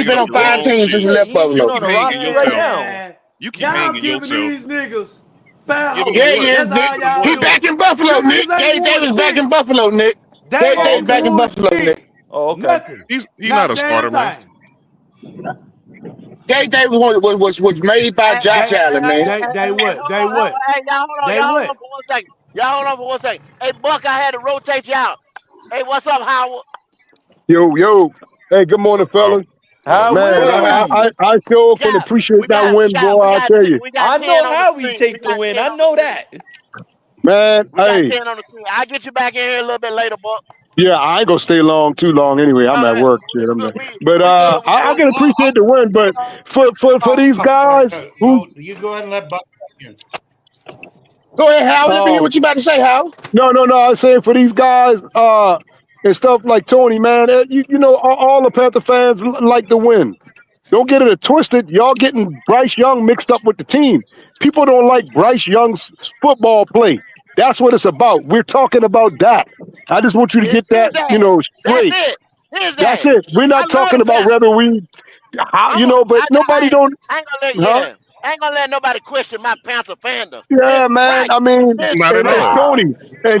He bringing been up on your 5 own teams since shit. he He left ain't even Buffalo. You on keep the hanging roster right yourself. now. You keep Y'all hanging giving yourself. these niggas foul Give him Yeah, holes. one. he is, That's Nick. all Give him y'all He one. back doing. in Buffalo, Them Nick. niggas ain't Gabe won Davis back shit. in Buffalo, Nick. They Gabe ain't Davis back in won Buffalo, shit. Nick. Oh, okay. Nothing. He's not Not a a damn starter, man. thing. Gabe Davis was made by Hey, Josh They Allen, man. they what? They hold on. what? Hey, y'all hold on. They Y'all hold what? on for 1 second. Y'all hold on for 1 second. Hey, Buck, I had to rotate you out. Hey, what's up, Howard? Yo. Hey, good morning, Oh, fellas. what up? Man, What up, I, Howard? Howie. I, I sure can appreciate that win, boy. I tell you. We got I 10 know on the how we screen. We take the got win. 10 I on the know screen. that. Man, We got hey, 10 on the screen. I'll get you back in here a little bit later, Buck. yeah, I ain't gonna stay too long anyway. I'm All at right, work, we shit. good. But We good. I can appreciate the win, but for these guys who You go ahead and let Buck back in. Go ahead, Howard. Let me hear um what you about to say, Howard. no, I was saying for these guys and stuff like Tony, man. You know, all the Panther fans like to win. Don't get it twisted. Y'all getting Bryce Young mixed up with the team. People don't like Bryce Young's football play. That's what it's about. We're talking about that. I just want you to It's get his that, ass. That's straight. it. His That's ass. it. We're I not love talking the about Panthers. whether we, but nobody don't, I ain't gonna let huh? I ain't gonna let nobody question my Panther fandom. Yeah, It's man. Bryce. I mean, It's Not at and all. Bryce.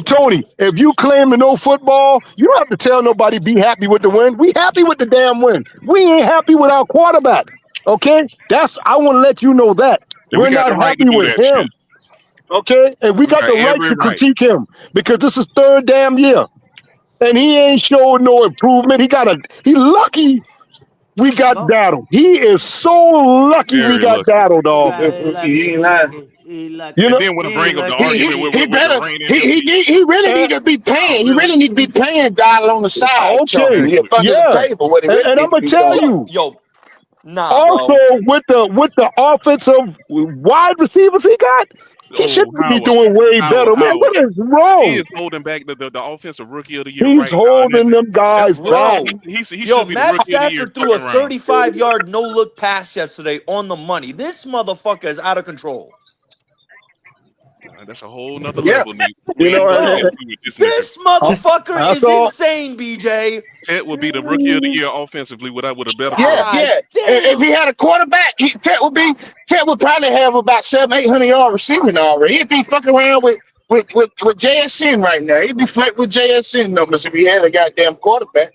Tony, if you claim to know football, you don't have to tell nobody be happy with the win. We happy with the damn win. We ain't happy with our quarterback. Okay? I want to let you know that. And we We're got not the right to happy do with that shit. him. Okay? And we We got got the right every to right. critique him because this is third damn year. And he ain't showing no improvement. He lucky we got No, Daddle. He is so lucky we Very got lucky. Daddle, he dog. got he lucky, He ain't he lying. lucky, he lucky, You And know? then when I he ain't bring up the lucky. argument He with the better reigning MVP, He really And, need to be paying. He really? really need to be paying Donald on the side, Tony. okay. He Exactly. under the Yeah. table. What he really And I'm need to gonna be tell doing. you. Nah, Also, bro. with the offensive wide receivers he got, he should Oh, be Howard. doing way Howard, better. Man, Howard. what is He wrong? is holding back the offensive rookie of the year He's right now. And holding them that's guys back. Bro. he Yo, should be the Matt rookie of the year Stafford threw a second round. 35-yard no-look pass yesterday on the money. This motherfucker is out of control. That's a whole nother Yeah. level, Nick. We You ain't know, even gonna get Bro, into it with this nigga. this motherfucker I is saw. insane, BJ. Ted would be the rookie of the year offensively with a better Yeah, quarterback. God yeah. If damn. he had a quarterback, Ted would probably have about 700-800 yard receiving already. He'd be fucking around with JSN right now. He'd be flirting with JSN numbers if he had a goddamn quarterback.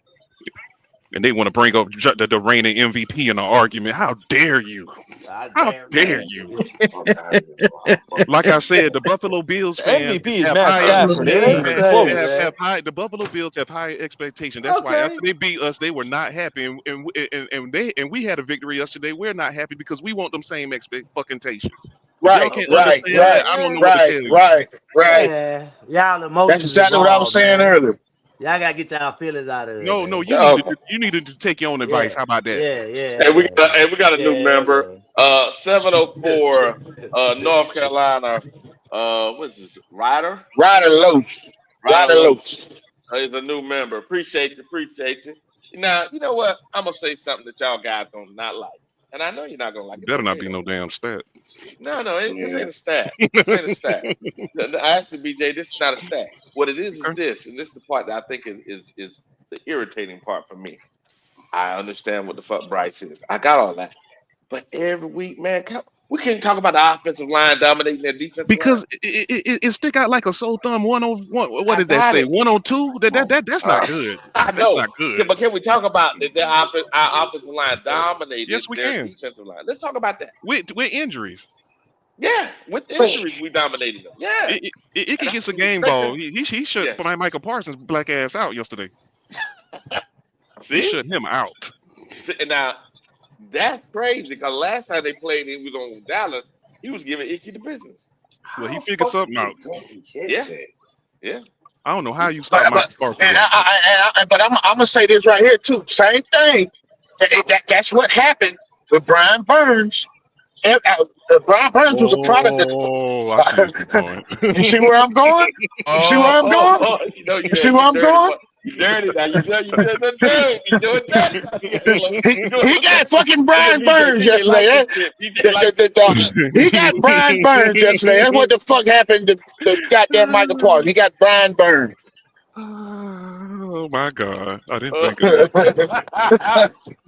And they want to bring up the reigning MVP in an argument. How dare you? God How damn dare man. you? Fuck out of here, bro. Fuck Like I out said, the Buffalo Bills The fans MVP is have Matt high Stafford. It ain't even Insane, close. man. have high. The Buffalo Bills have high expectations. That's why after Okay. they beat us, they were not happy, and we had a victory yesterday. We're not happy because we want them same expectations. If y'all Right, can't right, understand that, right, I don't know Man, what to right, tell you. right, right. man. Y'all That's emotions exactly what I was involved, saying man. earlier. Y'all gotta get y'all feelings out of it, No, no, man. you needed to take your own advice. Yeah, How about that? yeah, And man. we got a new Yeah, member. man. 704 North Carolina. What's this? Ryder Loach. Ryder Ryder Loach Loach. is a new member. Appreciate you, appreciate you. Now, you know what? I'm gonna say something that y'all guys gonna not like. And I know you're not gonna like it. It's Better not okay be though. no damn stat. No, this Yeah. ain't a stat. This ain't a stat. Actually, BJ, this is not a stat. What it is Okay. this, and this is the part that I think is the irritating part for me. I understand what the fuck Bryce is. I got all that. But every week, man, we can't talk about the offensive line dominating their defensive line. Because it stick out like a sore thumb. 101. What I did that got say? it. 102. That's not good. I That's know. not good. But can we talk about our offensive line dominated Yes, we their can. defensive line? Let's talk about that. With injuries, Yeah, with injuries, we dominated them. Yeah, it and could I get a can game respect ball. them. He shut Yeah. Michael Parsons black ass out yesterday. He See? shut him out. And now that's crazy because last time they played, he was on Dallas. He was giving Icky the business. Well, How he the figured fuck something did out. he catch Yeah, that? yeah. I don't know how you stop But Michael but Parsons and like that. but I'm gonna say this right here too. Same thing. That's what happened with Brian Burns. Brian Burns was a product of. Oh, I see what you're doing. You see where I'm going? You see where I'm going? You know You see where you I'm dirty going? boy. You dirty now. You doing dirty. You doing dirty. He got fucking Look at Brian Burns BJ yesterday. like this shit. BJ like this shit. He got Brian Burns yesterday. That's what the fuck happened to goddamn Michael Parsons. He got Brian Burns. Oh my God, I didn't Uh, think of that.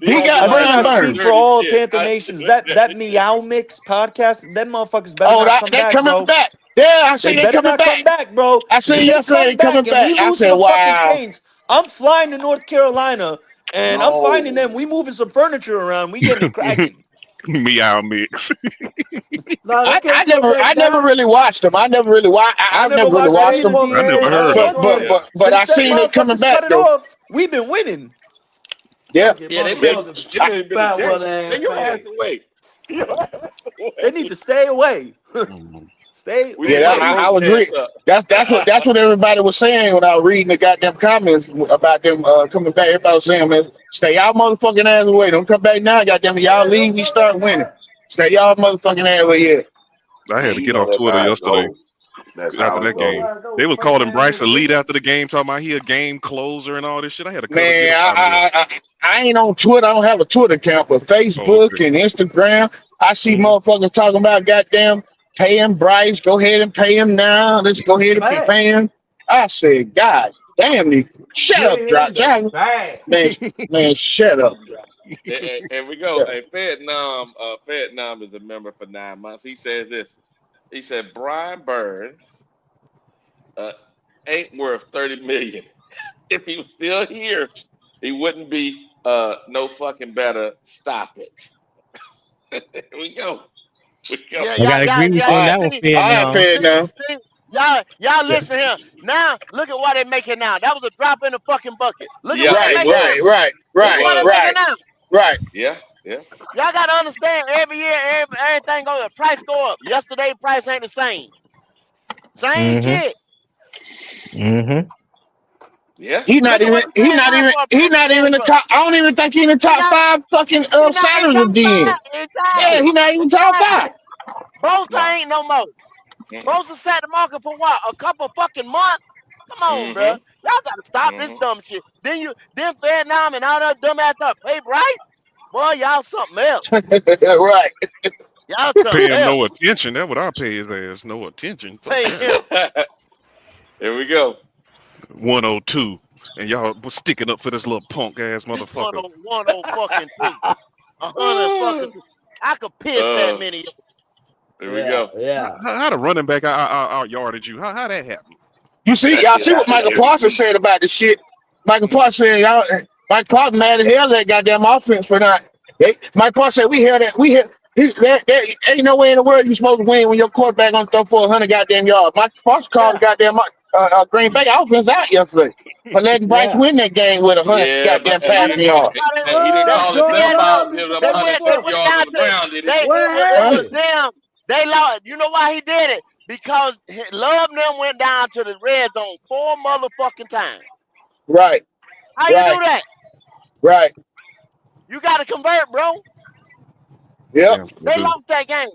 he He acting got I like think he I Brian doing speak Burns. for dirty all shit. Panther I Nations. doing That dirty shit. Meow Mix podcast, them motherfuckers better Oh, not come they back, coming bro. back. Yeah, I They see they better coming not come back. back, bro. I Because if seen they yesterday come they coming back and we back. I lose to said, the fucking wow. Saints, I'm flying to North Carolina and I'm finding No. them. We moving some furniture around. We getting it cracking. Meow mix. No, they I can't come back never now. really watched them. I never really watched. I I've never never really watched They any watched need of to the them. go I never ahead. BS They heard need of to But him. go but ahead. but Yeah. but I since that seen they coming motherfuckers back cut it though. off. We've been winning. Yeah. Get Yeah, Buffalo they been Bills it been a fat journey. weather Take ass your ass fan. away. Your ass They need away. to stay away. Mhm. Stay We Yeah, didn't know you away. I wanted was to reading. dance up. That's what everybody was saying when I was reading the goddamn comments about them coming back. Everybody was saying, man, stay y'all motherfucking ass away. Don't come back now. Goddamn, y'all Yeah, leave. don't We come start back winning. now. Stay y'all motherfucking ass away. Yeah. I had Man, to you get know off that's Twitter how it yesterday. goes. That's after how it that Don't game. goes. got no They was fake calling ass Bryce a lead niggas. after the game, talking about he a game closer and all this shit. I had to get Man, up out of there. I ain't on Twitter. I don't have a Twitter account, but Oh, Facebook okay. and Instagram, I see Hmm. motherfuckers talking about goddamn paying Bryce. Go ahead and pay him now. Let's go ahead and pay Facts. him. I said, God damn you. Shut Get up, him the Josh. bag. Man, shut up, Josh. And we go. Shut up. Hey, Vietnam is a member for 9 months. He says this. He said Brian Burns uh, ain't worth 30 million. If he was still here, he wouldn't be no fucking better. Stop it. Here we go. We go. Yeah, I gotta agree with All you on right. that one, see, All right, Vietnam. fair now. see, y'all Yeah. listen here. Now look at what they making now. That was a drop in the fucking bucket. Look at Yeah, what they it Right, making was. now. right, right, Look It at right, what they was. making right, now. right. Yeah, yeah. Y'all gotta understand every year, everything go the price go up. Yesterday price ain't the same. Same Mm-hmm. shit. Mm-hmm. Yeah. He not Look at even what the paying now for a he not even the Prince. top. I don't even think he in the He top not five fucking he not in salaries top again. five. Yeah, Exactly. he not even top Exactly. five. Bosa No. ain't no more. Mm-mm. Bosa sat the market for what? A couple fucking months? Come on, bro. Mm-hmm. Y'all gotta stop this Mm-hmm. dumb shit. Then Vietnam and all that dumb ass stuff. Pay Bryce? Boy, y'all something else. Right. Y'all Pay something him else. no attention. That's what I pay his ass. No attention. Fuck Pay that. him Here we go. 102. And y'all was sticking up for this little punk ass one motherfucker. oh one oh fucking two. 100 fucking two. I could piss that uh, many. here we Yeah, go. yeah. How the running back out yarded you? How that happened? You see, That y'all shit see what happened Michael every Parsons week. said about the shit. Michael Parsons said, y'all, Mike Parsons mad as hell at that goddamn offense for not. Mike Parsons said, there ain't no way in the world you supposed to win when your quarterback gonna throw for 100 goddamn yards. Mike Parsons called the Yeah, goddamn Green Bay offense out yesterday for letting Bryce Yeah. win that game with 100 Yeah, goddamn but because passing they, yards. he didn't they, What? call he himself had Jordan to, out, Love is giving the up they went, 150 motherfucker. yards down on the to, ground, did he? What it was happened? them. They lost. You know why he did it? Because Love and them went down to the red zone 4 motherfucking times. Right, How you do right, that? right. You got to convert, bro. Yep, Damn, they They do. lost that game.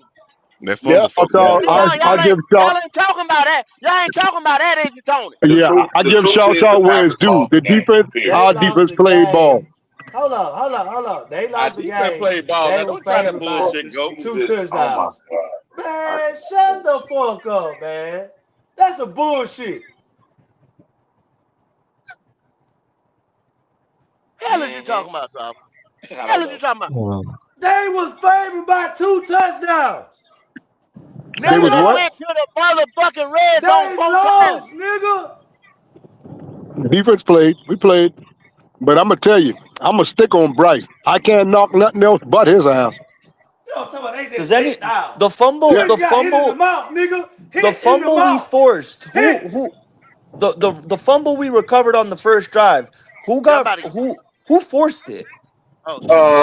That fumble yep. fucked them So up See, too. I give shout. y'all ain't talking about that. Y'all ain't talking about that, is you, Tony? Yeah, I The give truth shout is the out where it's Packers due. lost The the game. defense, They Period. our lost defense the played ball. game. Hold on. They Our lost the defense game. played ball. They Now, were don't try that favored by bullshit, This go. nigga 2 just, oh my touchdowns. God. I Man, can't shut stand the this shit. fuck up, man. That's a bullshit. Hell is you Mm-hmm. talking about, Bob? I Hell don't is you know. talking about? They was favored by 2 touchdowns. They Nigga, was they what? went to the motherfucking red zone They 4 times. lost, nigga. The defense played. We played. But I'm gonna tell you, I'm gonna stick on Bryce. I can't knock nothing else but his ass. You know what I'm talking about? They Does just any sat down. the You fumble Yeah. the nigga got hit in the fumble mouth, nigga. the Hit in the fumble we mouth. forced? Hit. Who the fumble we recovered on the first drive? Y'all about to, Who forced it? oh, shit.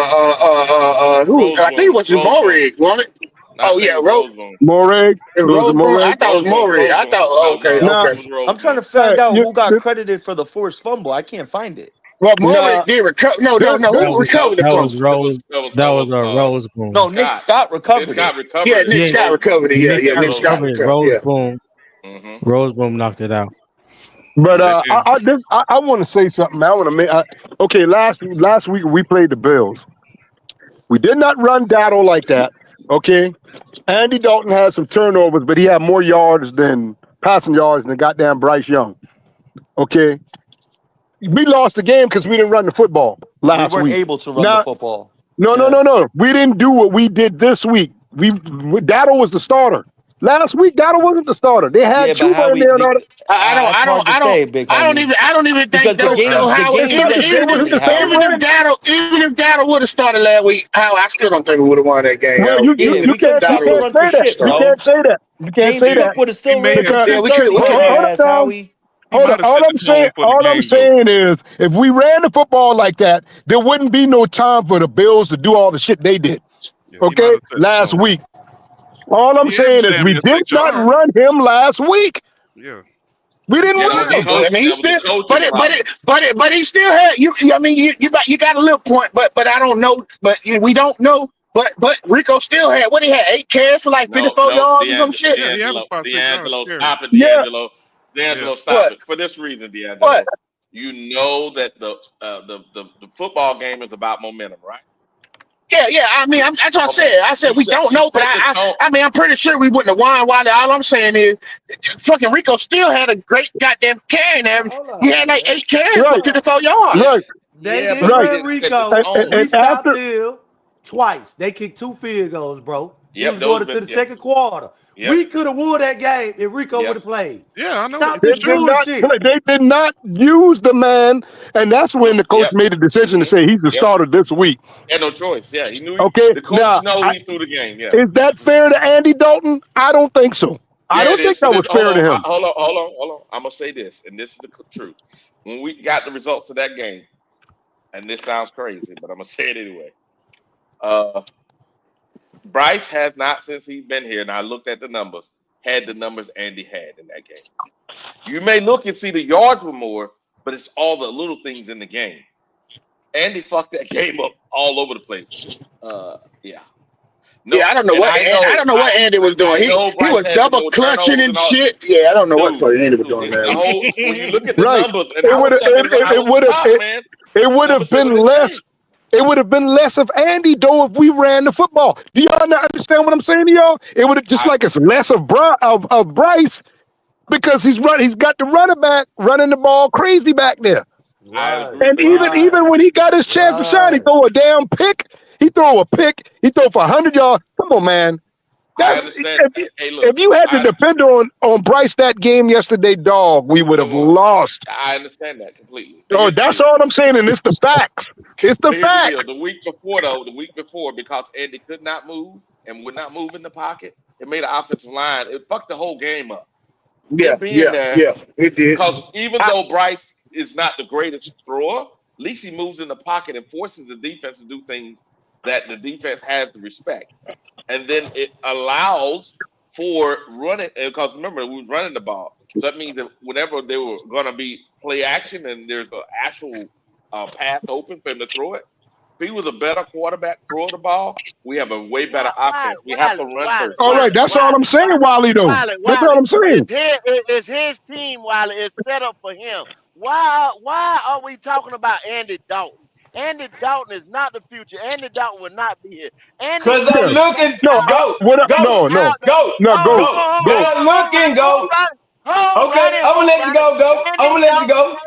Who? I think it was Roseboom. Morrig, wasn't it? I Oh think yeah, it was Roseboom. Morag. It was a Roseboro. I Morag. thought it was Morrig. I thought, oh, No, okay, no, Now, it okay. was I'm trying to Roseboom. hey, find out you, who got credited for the forced fumble. I can't find it. Well, now, Morrig did recover. No, no, no. this, That Who was That was recovered it that from? was Rose. that was That was a Rose No, Boom. Nick Scott. Scott Nick recovered Scott it. Yeah, recovered it. Nick Yeah, Scott Roseboom. recovered it. Yeah, Nick yeah, got Nick Scott recovered it. recovered. Rose Yeah. Boom. Mm-hmm. Rose Boom knocked it out. but Yeah, yeah. I want to say something. I want to make. Okay, last week we played the Bills. We did not run Datto like that. Okay, Andy Dalton had some turnovers, but he had more yards than passing yards than goddamn Bryce Young. Okay, we lost the game because we didn't run the football We last weren't week. able to run the Now, football. no, no, Yeah. no, no. We didn't do what we did this week. Datto was the starter. Last week, Datto wasn't the starter. They Yeah, had but Chuba how in we there and all that. the, I it's don't, hard to say, big homie, I don't even think because the though, games the how It's games not went the same. Wasn't differently, the same Howie. way. Even if Data would have started last week, how I still don't think we would have won that game. Well, How Yeah, you we couldn't can't stop the run for say that. shit, You bro. can't say that. You can't James say Cook that would have He still may ran have for because yeah, 230 we on could our hold up ass, now. Howie. he might have All set I'm the tone saying, for the game though. is, if we ran the football like that, there wouldn't be no time for the Bills to do all the shit they did. Yeah, he might Okay, have set the last tone. week. All I'm He had him saying is damn we near did 6 not yards. run him last week. Yeah. We didn't That yeah, was run the he him. did. I coach. mean, he That was the still, coaching problem. but he still had you. I mean, you got a little point, but I don't know. But we don't know But Rico still had what he had 8 carries for like No, 54 no, yards or some shit. Yeah, he had about 6 yards D'Angelo, carry. stop it, Yeah, D'Angelo. Yeah. D'Angelo, stop What? it. For this reason, What? D'Angelo, you know that the football game is about momentum, right? Yeah. I mean, that's what I Okay. said. I said we don't You know, but set the tone. I mean, I'm pretty sure we wouldn't have won. While all I'm saying is, fucking Rico still had a great goddamn carrying average. Hold He on, had like man. 8 carries for Hold Yeah, 54 on. yeah, yards. right, They yeah, didn't but he right. run didn't set the Rico. tone. We And stopped after, Bill twice. They kicked 2 field goals, bro. It Yep, was those going have into been. the Yep, second quarter. yep, We could have won that game if Rico would yep. have played. Yeah, I know Stop they this did not bullshit. play. They did not use the man, and that's when the coach Yep. made the decision to Hmm. say he's the Yep. starter this week. Had no choice. Yeah, he knew. Okay, The coach now know he threw the game. Yeah. is that fair to Andy Dalton? I don't think so. I Yeah, it don't think is. For that this, was fair to him. hold on. I'm gonna say this, and this is the truth. When we got the results of that game, and this sounds crazy, but I'm gonna say it anyway. Uh, Bryce has not, since he's been here, and I looked at the numbers, had the numbers Andy had in that game. You may look and see the yards were more, but it's all the little things in the game. Andy fucked that game up all over the place. Yeah. Yeah, No, I don't know and what I know, Andy was I doing. know He Bryce was had the double more clutching turnovers and and all. shit. Yeah, I don't know what Dude, fucking Andy was doing, the man. whole when you look at the Right. numbers, and It I would was have. something, I It was would have. shocked, man. It would have Numbers said been what they less. say. It would have been less of Andy though if we ran the football. Do y'all not understand what I'm saying to y'all? It would have just I like it's less of of Bryce because he's got the running back running the ball crazy back there. I Right, agree, And but here's right, even when he got his chance to shine, he right. throw a damn pick. He throw a pick. He throw for 100 yards. Come on, man. I That's understand. Hey, look, if you had to depend on Bryce that game yesterday, dog, we would have no, lost. I understand that completely. But Oh, here's the that's deal. all I'm saying, and it's the facts. It's the But here's the fact. deal. The week before, because Andy could not move and would not move in the pocket, it made the offensive line. It fucked the whole game up. Yeah, Him being there, it did. because even I, though Bryce is not the greatest thrower, at least he moves in the pocket and forces the defense to do things that the defense has to respect. And then it allows for running, because remember, we was running the ball. So that means that whenever they were going to be play action and there's an actual path open for him to throw it, if he was a better quarterback throwing the ball, we have a way better offense. We have to run first, all right, period. that's all I'm saying, Wiley. Though that's all Yeah. I'm saying. Yeah. It's his team, Wiley. It's set up for him. Why are we talking about Andy Dalton? Andy Dalton is not the future. Andy Dalton will not be here. Andy Cause they're Yeah. Dalton looking, came No, out. go, go, no, go, go, go. go. They're looking, go. Okay, I'm gonna let you go, go. I'm gonna let you go.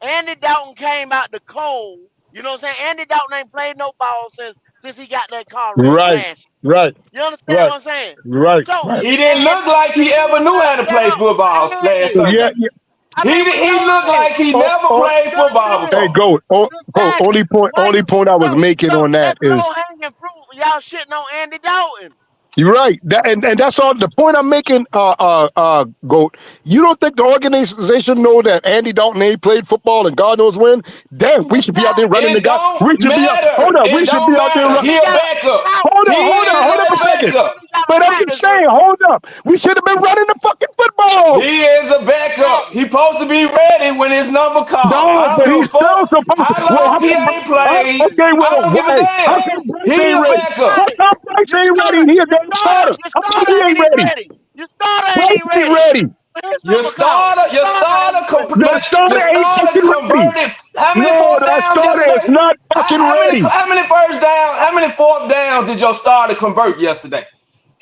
Andy Dalton came out the cold. You know what I'm saying? Andy Dalton ain't played no ball since he got that car wreck Right, last year. right, You understand right, what I'm saying? right, So right. He didn't and look like he the ever team knew was how to set play up for football last Andy. Yeah, Sunday. yeah. I He mean, we he know looked this. like he Oh, never oh, played You football understand? hey, before. go. Oh, Exactly. Why only you point I was making so on that that's is low hanging fruit? Y'all shitting on Andy Dalton. you're right. And that's all the point I'm making, Goat. You don't think the organization know that Andy Dalton ain't played football and God knows when? Damn, we should be out there running the It guy. don't We should be out. matter. Hold up, we It should don't be out there. matter. He a backup. He Hold up is a a second. backup. But I'm just saying, hold up. We should have been running the fucking football. He is a backup. He supposed to be ready when his number called. No, I don't but give a he's still fuck supposed to. how Well, long he ain't played. okay, I well, don't give a hey, how damn. come Bryce He ain't a ready? backup. How come Bryce ain't ready and he a damn starter? How come he ain't ready? Your starter ain't Bryce even ain't ready. ready. When his Your number called. starter, Your starter ain't even ready. The your starter ain't starter fucking ready. converted. How many No, fourth that downs starter is yesterday? not fucking ready. How many first down? How many fourth downs did your starter convert yesterday?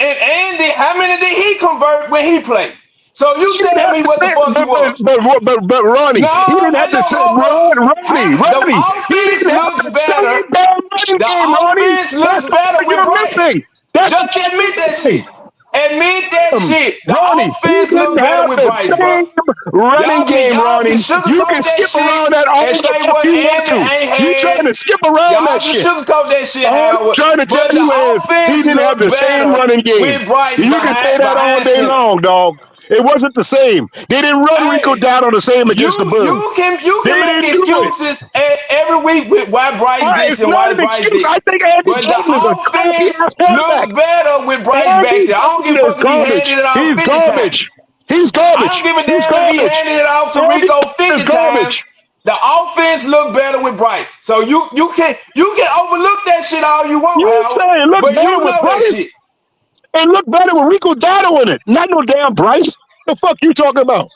And Andy, how many did he convert when he played? So you He didn't tell have me to what the say, fuck he was. but Ronnie, he No, didn't have ain't to no say, the Ronnie, he offense didn't have looks the same better. damn running The game, Ronnie. offense That's looks the better part with you're Bryce. missing. That's the Just part admit you're that missing. shit. Admit that shit. The Ronnie, he offense didn't look better have with the Bryce, bro. same running game, Y'all can Ronnie. You sugarcoat can that skip shit around that all and the say fuck what you want Andy to. ain't You had. trying to skip around Y'all that can shit. sugarcoat that shit, All I'm Howard. trying to tell But the you is he offense didn't have look the same better running game. with Bryce You can say that all behind day center. long, dog. It wasn't the same. They didn't run Rico Hey, Dowdle the same against the Bills. you They can make didn't do it. excuses every week with why Bryce this It's and not why an Bryce excuse. this. I think Andy But the Dalton is a garbage offense ass quarterback. looks better with Bryce back Andy there. I don't Dalton give a is fuck if he garbage. handed it off He's 50 garbage. times. He's I don't garbage. give a He's damn if he garbage. handed it off to Andy Rico Dalton is 50 times. garbage. The offense look better with Bryce. So you can overlook that shit all you want, You Howard. say it look But better you with know that Bryce? shit. It look better with Rico Dotto in it. Not no damn Bryce. The fuck you talking about?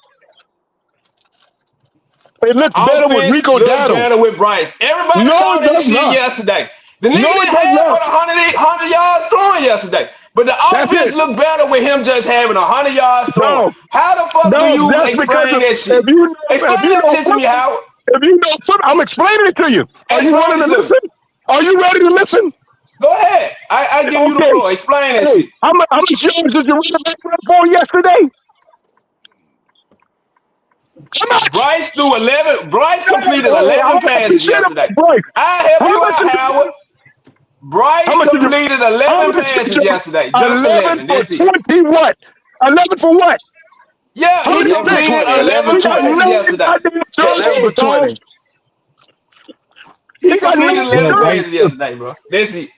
It The looks better with offense Rico look Dotto. better with Bryce. Everybody No, saw it that does shit not. yesterday. The nigga No, it didn't does have not. but 100 yards throwing yesterday. But the That's offense it. looked better with him just having 100 yards throwing. No, How the fuck do no, you that's because explain of, that shit? if Explain you that know shit to me, football, Howard. if you know football, I'm explaining it to you. Are you Explain willing it to to me. listen? Are you ready to listen? Go ahead. I give you the Okay. floor. Explain that Hey, shit. how much yards did you run back for yesterday? How much? Bryce threw 11. Bryce Hey, completed how 11 much you passes said yesterday. about Bryce? I'll help How you much out, you Howard. how Bryce much did you completed how 11 much did passes you yesterday. Just 11 11. for That's it. 20 what? 11 for what? Yeah, How he many 11 for picks? completed 20. 11 11 He for got 20. passes 9 yesterday. goddamn 11 for touchdowns, dog. 20. He He got 9 completed Go 11 why passes touchdowns. yesterday, bro. That's it.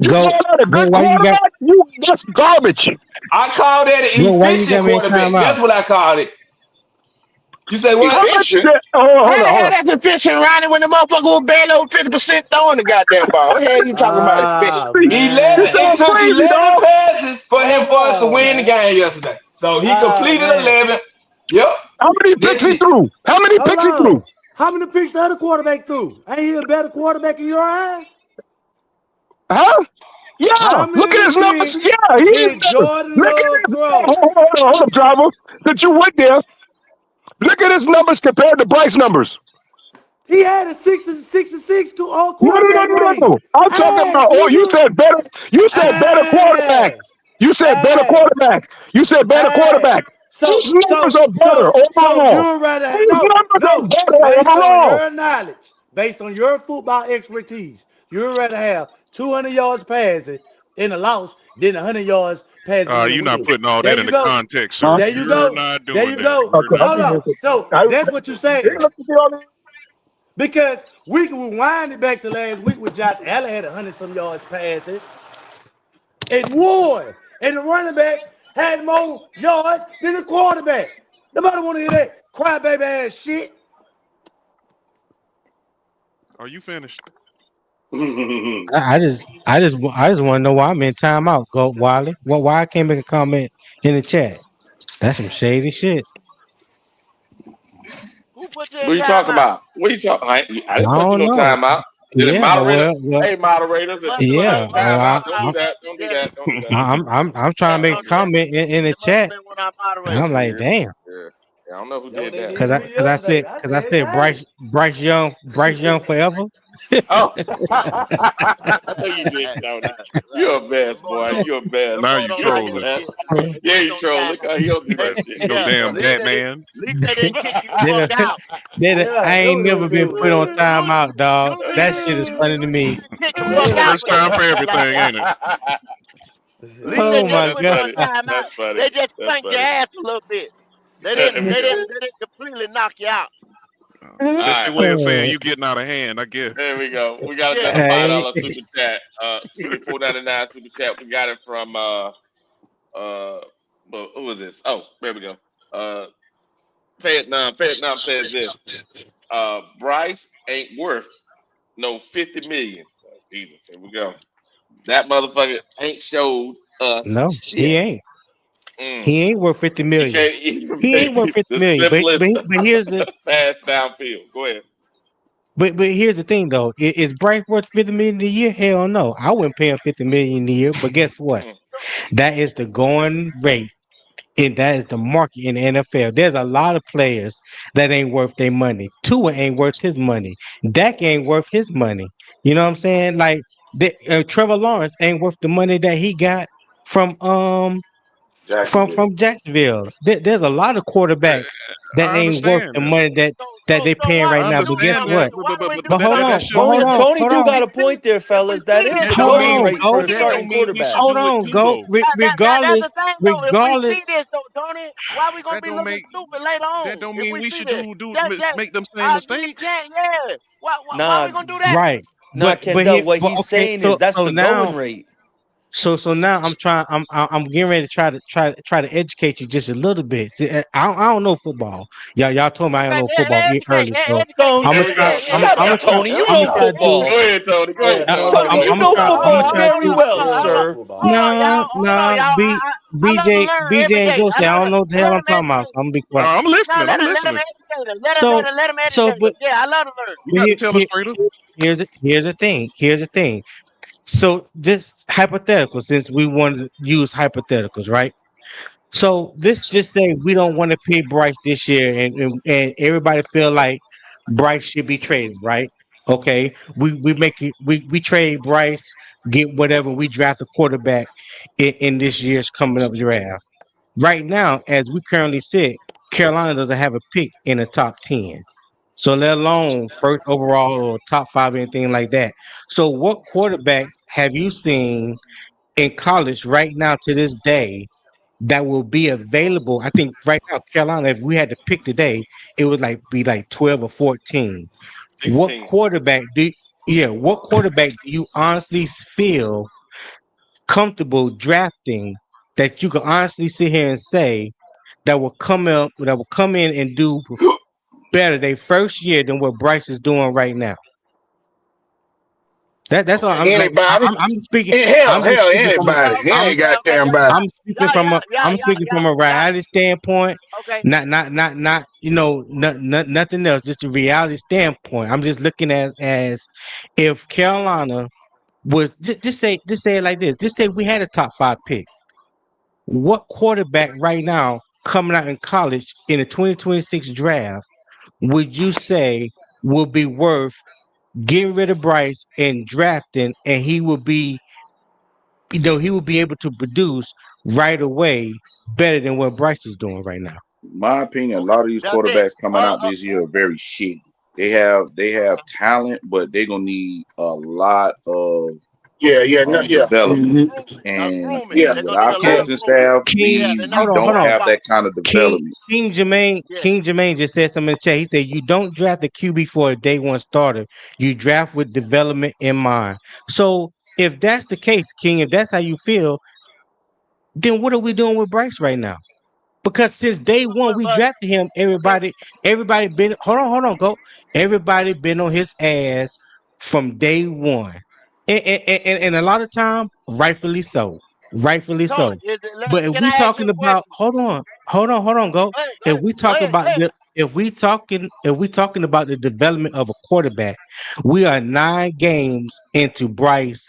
You go call that a go good why you got quarterback? That's garbage. I called that an go why you efficient got me in quarterback. timeout? That's what I called it. You say what? How much Efficient. did, hold How on, the hold hell on. that's efficient, Ronnie, when the motherfucker was barely over 50% throwing the goddamn ball? What the hell you talking about efficient? Ah, 11, Eleven. you man. It sound took crazy, 11 dog. passes Hold for us to on, win the man. game yesterday. So he Ah, completed man. 11. Yep. How many picks That's he it. threw? How many Hold picks he threw? on. How many picks the other quarterback threw? Ain't he a better quarterback in your eyes? Huh? Yeah, How look at many his numbers. picks Yeah, he is did better. Jordan Look at Love his, throw? hold up, driver. That you went there. Look at his numbers compared to Bryce numbers. He had a 6 No, no, no, quarterback no, rating. no. I'm talking Ass, about, oh, you nigga. said better. You said better quarterback. Ass. You said better Ass. quarterback. You said better Ass. quarterback. So, Whose numbers so, are better so, so overall? you'd rather have, Whose no, numbers are no. better Based on overall? your knowledge, based on your football expertise, you'd rather have 200 yards passing in a loss than 100 yards passing in a You're not win. putting all There that you into go. context, Huh? sir. There you You're go. not There doing you that. go. You're Okay, not I'll Hold give doing you on. that. a So I, that's what you're they saying. look to be on Because we can rewind it back to last week when Josh Allen had 100 some yards passing and won. And the running back had more yards than the quarterback. Nobody want to hear that crybaby ass shit. Are you finished? I just want to know why I'm in timeout. Go Wiley. Why I can't make a comment in the chat? That's some shady shit. Who put you What in are you talking timeout? about? What are you talking? I I didn't put you don't no know. time out. Did it Yeah, moderator? well, Hey, moderators, if you put me yeah. on Well, Oh, time hold out, on, don't do Wiley. that. Don't do Just, that. Don't do that. just, I'm trying just to make a don't do that. comment in the It must have chat. been when I And moderated. I'm like, Yeah, damn. yeah. I don't know who That's what did they that. did to me yesterday. I I said, said damn. Bryce Young forever. Oh, no, you didn't, Right, Tony. right, right. You're a mess, Them boy boy. don't, You're a them mess. Now boy you don't You're a like that trolling. mess. shit, man. They Yeah, put you you on troll. Look timeout. how he don't do They, that shit. No yeah, damn at least they didn't, Batman. at least they didn't kick you the Then fuck out. I Yeah, that ain't what they never been do, put on man. timeout, dog. That shit is Usually funny to me. they kick the fuck Yeah. out First for time doing for shit like everything, that. ain't it? At least they Oh didn't my That's put you god. on funny. timeout. That's funny. They just That's spanked your funny. ass a little bit. There we go. They didn't completely knock you out. All That's their right. way of saying you getting out of hand, I guess. There we go. We got Yeah. another Hey, $5 super chat. Excuse me, 4.99 super chat. We got it from well, who is this? Oh, there we go. Uh Vietnam says this. Bryce ain't worth no 50 million. Oh, Jesus, here we go. That motherfucker ain't showed us no, he shit. ain't. Mm. He ain't worth 50 He million. can't even He ain't worth make 50 the million. simplest But here's the pass downfield. Go ahead. but here's the thing though. Is Bryce worth 50 million a year? Hell no. I wouldn't pay him 50 million a year. But guess what? Mm. That is the going rate. And that is the market in the NFL. There's a lot of players that ain't worth their money. Tua ain't worth his money. Dak ain't worth his money. You know what I'm saying? Like Trevor Lawrence ain't worth the money that he got from Jacksonville. from Jacksonville. There's a lot of I, quarterbacks that I ain't worth understand the that. money that they So paying why right I now. so But guess understand so that, what? why do we do But hold so on, that but shouldn't. hold on, Tony hold do on, got we a see point there, if we fellas. That see is this the hold though going on, rate go. for a That starting don't mean we should quarterback. Hold do it on, too, go. though. that's Regardless, the thing though. If we regardless. see this though, Tony, why we gonna That be don't looking make stupid later that on don't if mean we we see should this? Just make them same I'll give you a mistakes. chance, yeah. Why we Nah, gonna do that? Right. nah, But here, Kendall. What but he's okay, saying is that's so the going now rate. So now I'm getting ready to try to educate you just a little bit. See, I don't know football. Y'all told me I don't Okay, know football educate, early, so educate me. I'm There gonna we try. Yeah, go. yeah, I'm Shut yeah. I'm up, gonna try to Tony. You I'm gonna know try to do. football. Go ahead, Tony. Go ahead, Tony. Hold Tony, on, you I'm know gonna try. hold I'm on, gonna football try hold to very on, do. well, hold on, sir. hold on, y'all. Hold on, Nah. y'all. I love to BJ learn every BJ and day. Jose. I don't know what the hell Let I'm him talking about, so educate. I'm gonna be quiet. I'm No, listening. I'm let him listening. educate us. So Let him so educate us. but Yeah, I love to learn. You but got to tell us, Trader. here's the thing. Here's the thing. So just hypothetical, since we want to use hypotheticals, right? So let's just say we don't want to pay Bryce this year, and everybody feel like Bryce should be traded, right? Okay, we make it we trade Bryce, get whatever we draft a quarterback in this year's coming up draft. Right now, as we currently sit, Carolina doesn't have a pick in the top 10. So let alone first overall or top five, anything like that. So what quarterbacks have you seen in college right now to this day that will be available? I think right now, Carolina, if we had to pick today, it would be like 12 or 14. What 16. quarterback do what quarterback do you honestly feel comfortable drafting that you can honestly sit here and say that will come in and do better their first year than what Bryce is doing right now? That's all. Okay. I'm like Anybody? I'm speaking. Hell, I'm just hell, speaking from anybody. I'm Any goddamn body. I'm speaking from a reality standpoint, Okay. not nothing else. Just a reality standpoint. I'm just looking at as if Carolina was just say it like this. Just say we had a top five pick. What quarterback right now coming out in college in the 2026 draft would you say will be worth getting rid of Bryce and drafting, and he will be able to produce right away better than what Bryce is doing right now? My opinion, a Okay. lot of these That's it. quarterbacks coming out this year are very shitty. They have talent, but they're gonna need a lot of Yeah, no, yeah. development. Hmm. And Grooming. Yeah, They're and with gonna need our a lot King, of coaching grooming. staff, Yeah, they're Hold not on, gonna hold don't get on. have spiked. that kind of King development. Yeah. King Jermaine just said something in the chat. He said you don't draft the QB for a day one starter. You draft with development in mind. So if that's the case, King, if that's how you feel, then what are we doing with Bryce right now? Because since day one we But drafted him, okay. everybody been go. Everybody been on his ass from day one, and a lot of time, rightfully so, rightfully Tony, so. But if can we I ask you talking a about, question? go. If we Go talking ahead. about the, if we talking about the development of a quarterback, we are 9 games into Bryce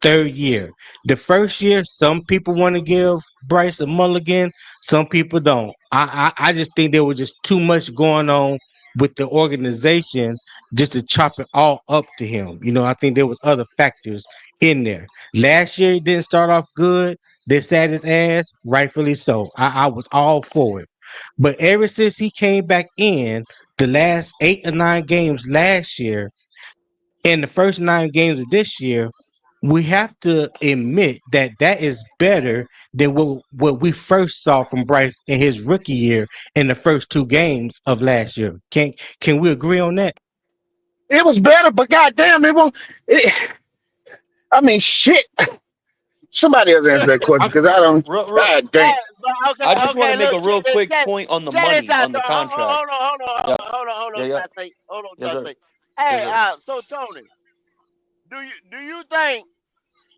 third year. The first year, some people want to give Bryce a mulligan. Some people don't. I just think there was just too much going on with the organization just to chop it all up to him. I think there was other factors in there. Last year he didn't start off good. They sat his ass, rightfully so. I was all for it. But ever since he came back in the last 8 or 9 games last year, in the first 9 games of this year, we have to admit that that is better than what we first saw from Bryce in his rookie year in the first 2 games of last year. Can we agree on that? It was better, but goddamn, it won't. I mean, shit. Somebody else answer that question I, because I don't. God damn. But okay, I just want okay. to make Look, a real quick point on the check this money out. on the contract. Yeah, Hold yeah, on, yeah. Hold on, Yes, sir. Yes, Hey, sir. so Tony, do you think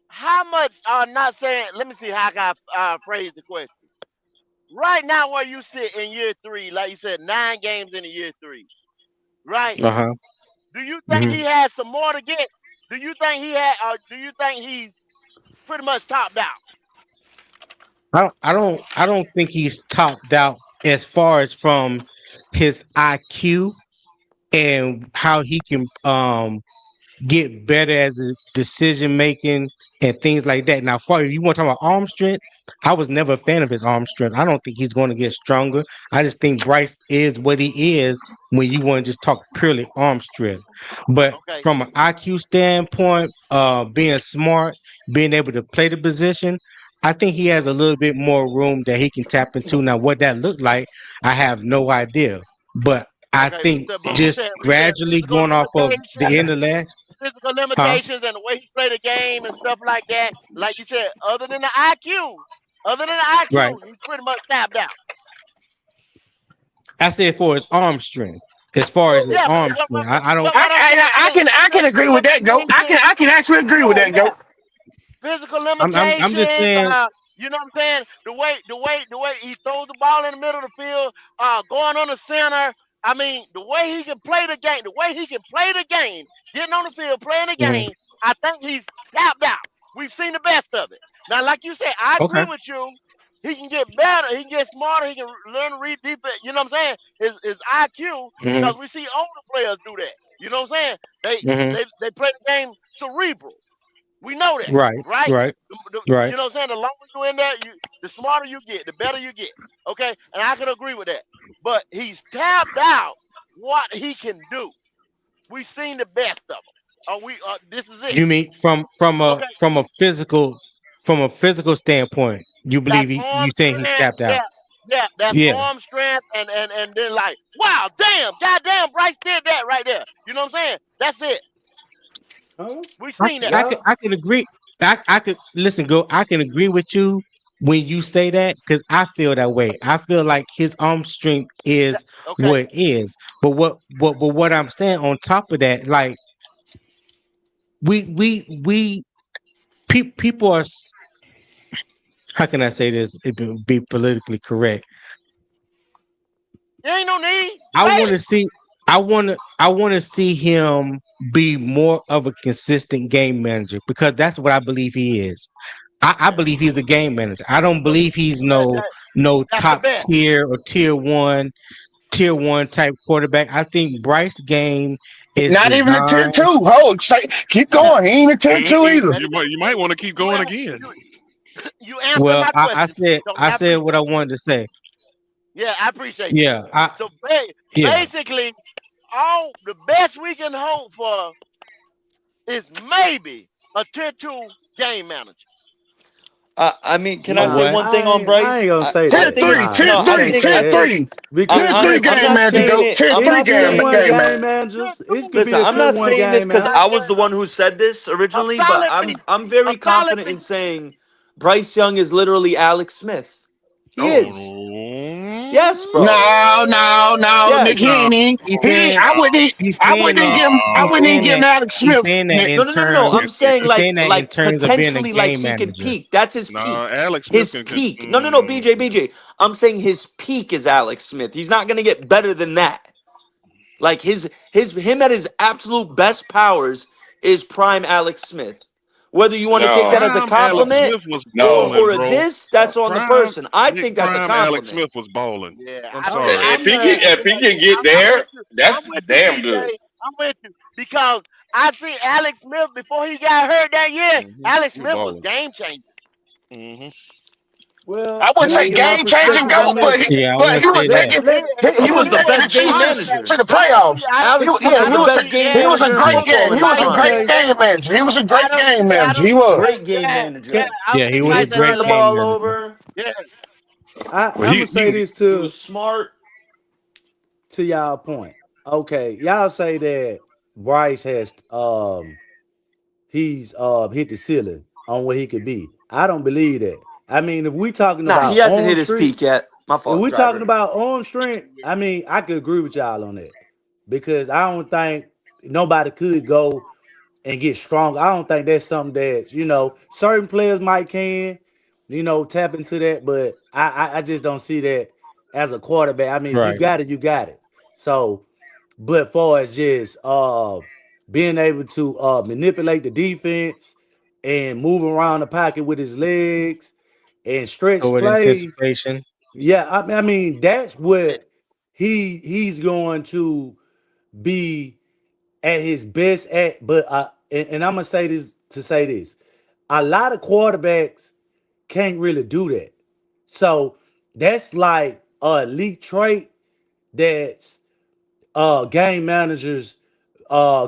how much? Not saying. Let me see how I can phrase the question. Right now, where you sit in year three, like you said, 9 games in year three, right? uh-huh. Do you think hmm he has some more to get? Do you think he had? Do you think he's pretty much topped out? I don't think he's topped out as far as from his IQ and how he can get better as a decision making and things like that. Now, for you want to talk about arm strength, I was never a fan of his arm strength. I don't think he's going to get stronger. I just think Bryce is what he is when you want to just talk purely arm strength. But Okay, from an IQ standpoint, being smart, being able to play the position, I think he has a little bit more room that he can tap into. Now, what that looked like, I have no idea. But I okay. think But just you said gradually physical going off of the limitations. end of last. physical Huh? limitations and the way he played the game and stuff like that. Like you said, Right. he's pretty much tapped out. I said for his arm strength. As far as his Yeah, arm strength, I don't. but I'm saying I can agree with that, Goat. I can actually agree with that, Goat. physical I'm just limitations. saying. You know what I'm saying? The way he throws the ball in the middle of the field, going on the center. I mean, the way he can play the game, getting on the field, playing the Mhm. game. I think he's tapped out. We've seen the best of it. Now, like you said, I agree Okay. with you. He can get better. He can get smarter. He can learn to read defense. You know what I'm saying? His IQ, Hmm. because we see older players do that. You know what I'm saying? They Hmm. they play the game cerebral. We know that, Right. right? Right. Right. You know what I'm saying? The longer you in there, the smarter you get, the better you get. Okay, and I can agree with that. But he's tapped out what he can do. We've seen the best of him. This is it. You mean Okay, from a physical standpoint, you that's believe you arm think he's strength. tapped out? Yeah, yeah, that's Yeah. arm strength, and then like, wow, damn, goddamn, Bryce did that right there. You know what I'm saying? That's it. Huh? We've seen that. Y'all, I can agree. I could listen. Go. I can agree with you when you say that because I feel that way. I feel like his arm strength That- is okay, what it is. But what I'm saying on top of that, like we people are. How can I say this? Be politically correct. there ain't no need. I Say want it. to see. I want to see him be more of a consistent game manager because that's what I believe he is. I believe he's a game manager. I don't believe he's That, no that, no that's the top best. tier or tier one type quarterback. I think Bryce's game is Not even a tier designed. two. Hold, say, keep Yeah, going. He ain't a tier two either. and You might want to keep you going a- again. you you answer Well, my question, Tony. I I said what I appreciate you. wanted to say. Yeah, I appreciate you. Yeah, So yeah. basically, all the best we can hope for is maybe a tier two game manager. I mean, can I A say nah, what? one thing on I ain't Bryce? gonna say I Tier that. think three, it's Nah, tier no. you I three, can't think say tier that three, because tier three I'm game not manager. saying Go it. tier I'm it's three not tier saying one game this. game manager. Tier managers. It two, could Listen, be a I'm tier not one saying this game because because I manager. was the one who said this a originally, but solid I'm B, I'm a very solid confident B. in saying Bryce Young is literally Alex Smith. He is. Yes, bro. No, Nick. Yes. No, He's saying no, I wouldn't even give him. I he's wouldn't even saying give him that Alex he's Smith. saying that Nick. in No. terms I'm saying he's saying that in like terms of being a potentially like game he can manager. peak. That's his No, peak. Alex Smith His can. peak. No. BJ. I'm saying his peak is Alex Smith. He's not gonna get better than that. Like him at his absolute best powers is prime Alex Smith. Whether you want to take that no, as a Prime Alex compliment Smith was no. balling, or a bro. diss, that's on the Prime person. I Nick think that's a Prime Alex compliment. Smith was balling. Yeah, I'm I'm sorry. If I'm he not. can, if he can get I'm with there, you. I'm that's with you, damn BJ. good. I'm with you because I see Alex Smith before he got hurt that year. Alex He was Smith was balling. game changer. hmm I Well, wouldn't can I say get my game changing perspective go, on I but this? believe. Yeah, I but wouldn't he was say Let that. taking let He he was was the taking the best game Chiefs manager. to the I don't believe. playoffs. Alex Smith Yeah, was I the don't best believe. game he was a manager in great football game. in He his was a prime. great okay. game manager. He was a I great don't game see. I manager. don't He see was. Bryce. Great game Yeah, manager. yeah. Can, I don't Yeah, see he He was a Bryce didn't at turn great that the level. game ball manager. over. Yes. Well, I'm gonna say this He was smart. to y'all point. Okay, y'all say that Bryce has he's hit the ceiling on where he could be. I don't believe that. I mean, if we talking Nah, he about hasn't arm hit his strength, peak yet. My if fault, we talking driver. about arm strength, I mean, I could agree with y'all on that because I don't think nobody could go and get strong. I don't think that's something that certain players might tap into that, but I just don't see that as a quarterback. I mean, if you Right. got it, you got it. So, but far as just being able to manipulate the defense and move around the pocket with his legs and So stretch with plays, anticipation. yeah, I mean that's what he's going to be at his best at. But and I'm gonna say this to say this: a lot of quarterbacks can't really do that. So that's like a elite trait that's game managers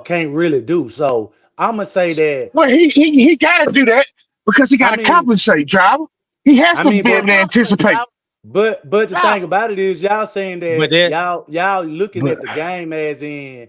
can't really do. So I'm gonna say that. Well, he got to do that because he got I to mean, compensate, driver. He has I to mean, be able but to Compensate, anticipate. driver. but the thing Driver. about it is, y'all saying But that that y'all looking but at the game as in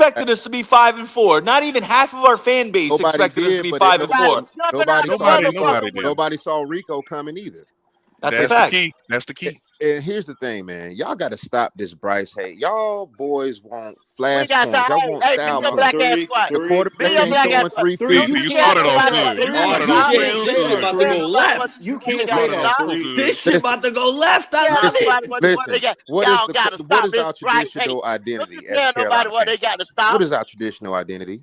expected us to be 5-4. Not even half of our fan base Nobody expected us to did, be but 5-4. Nobody did. nobody saw Rico coming either. That's a That's the fact. key. That's the key. And here's the thing, man. Y'all got to stop this Bryce hate. Y'all boys want We flash got points. Y'all to want hey, be style your points. black ass quiet. The Be quarterback your ain't black ass throwing quiet. 350. You You can't started off nobody good. what You you started can't off stop. real This shit good. about to go left. You You can't got say to that. Started off stop. real good. This shit about to go left. I Tell love it. somebody what they Listen, got. what Y'all got to what stop is this our Bryce hate. traditional Don't identity you as tell nobody Carolina what they got to Panthers? stop. What is our traditional identity?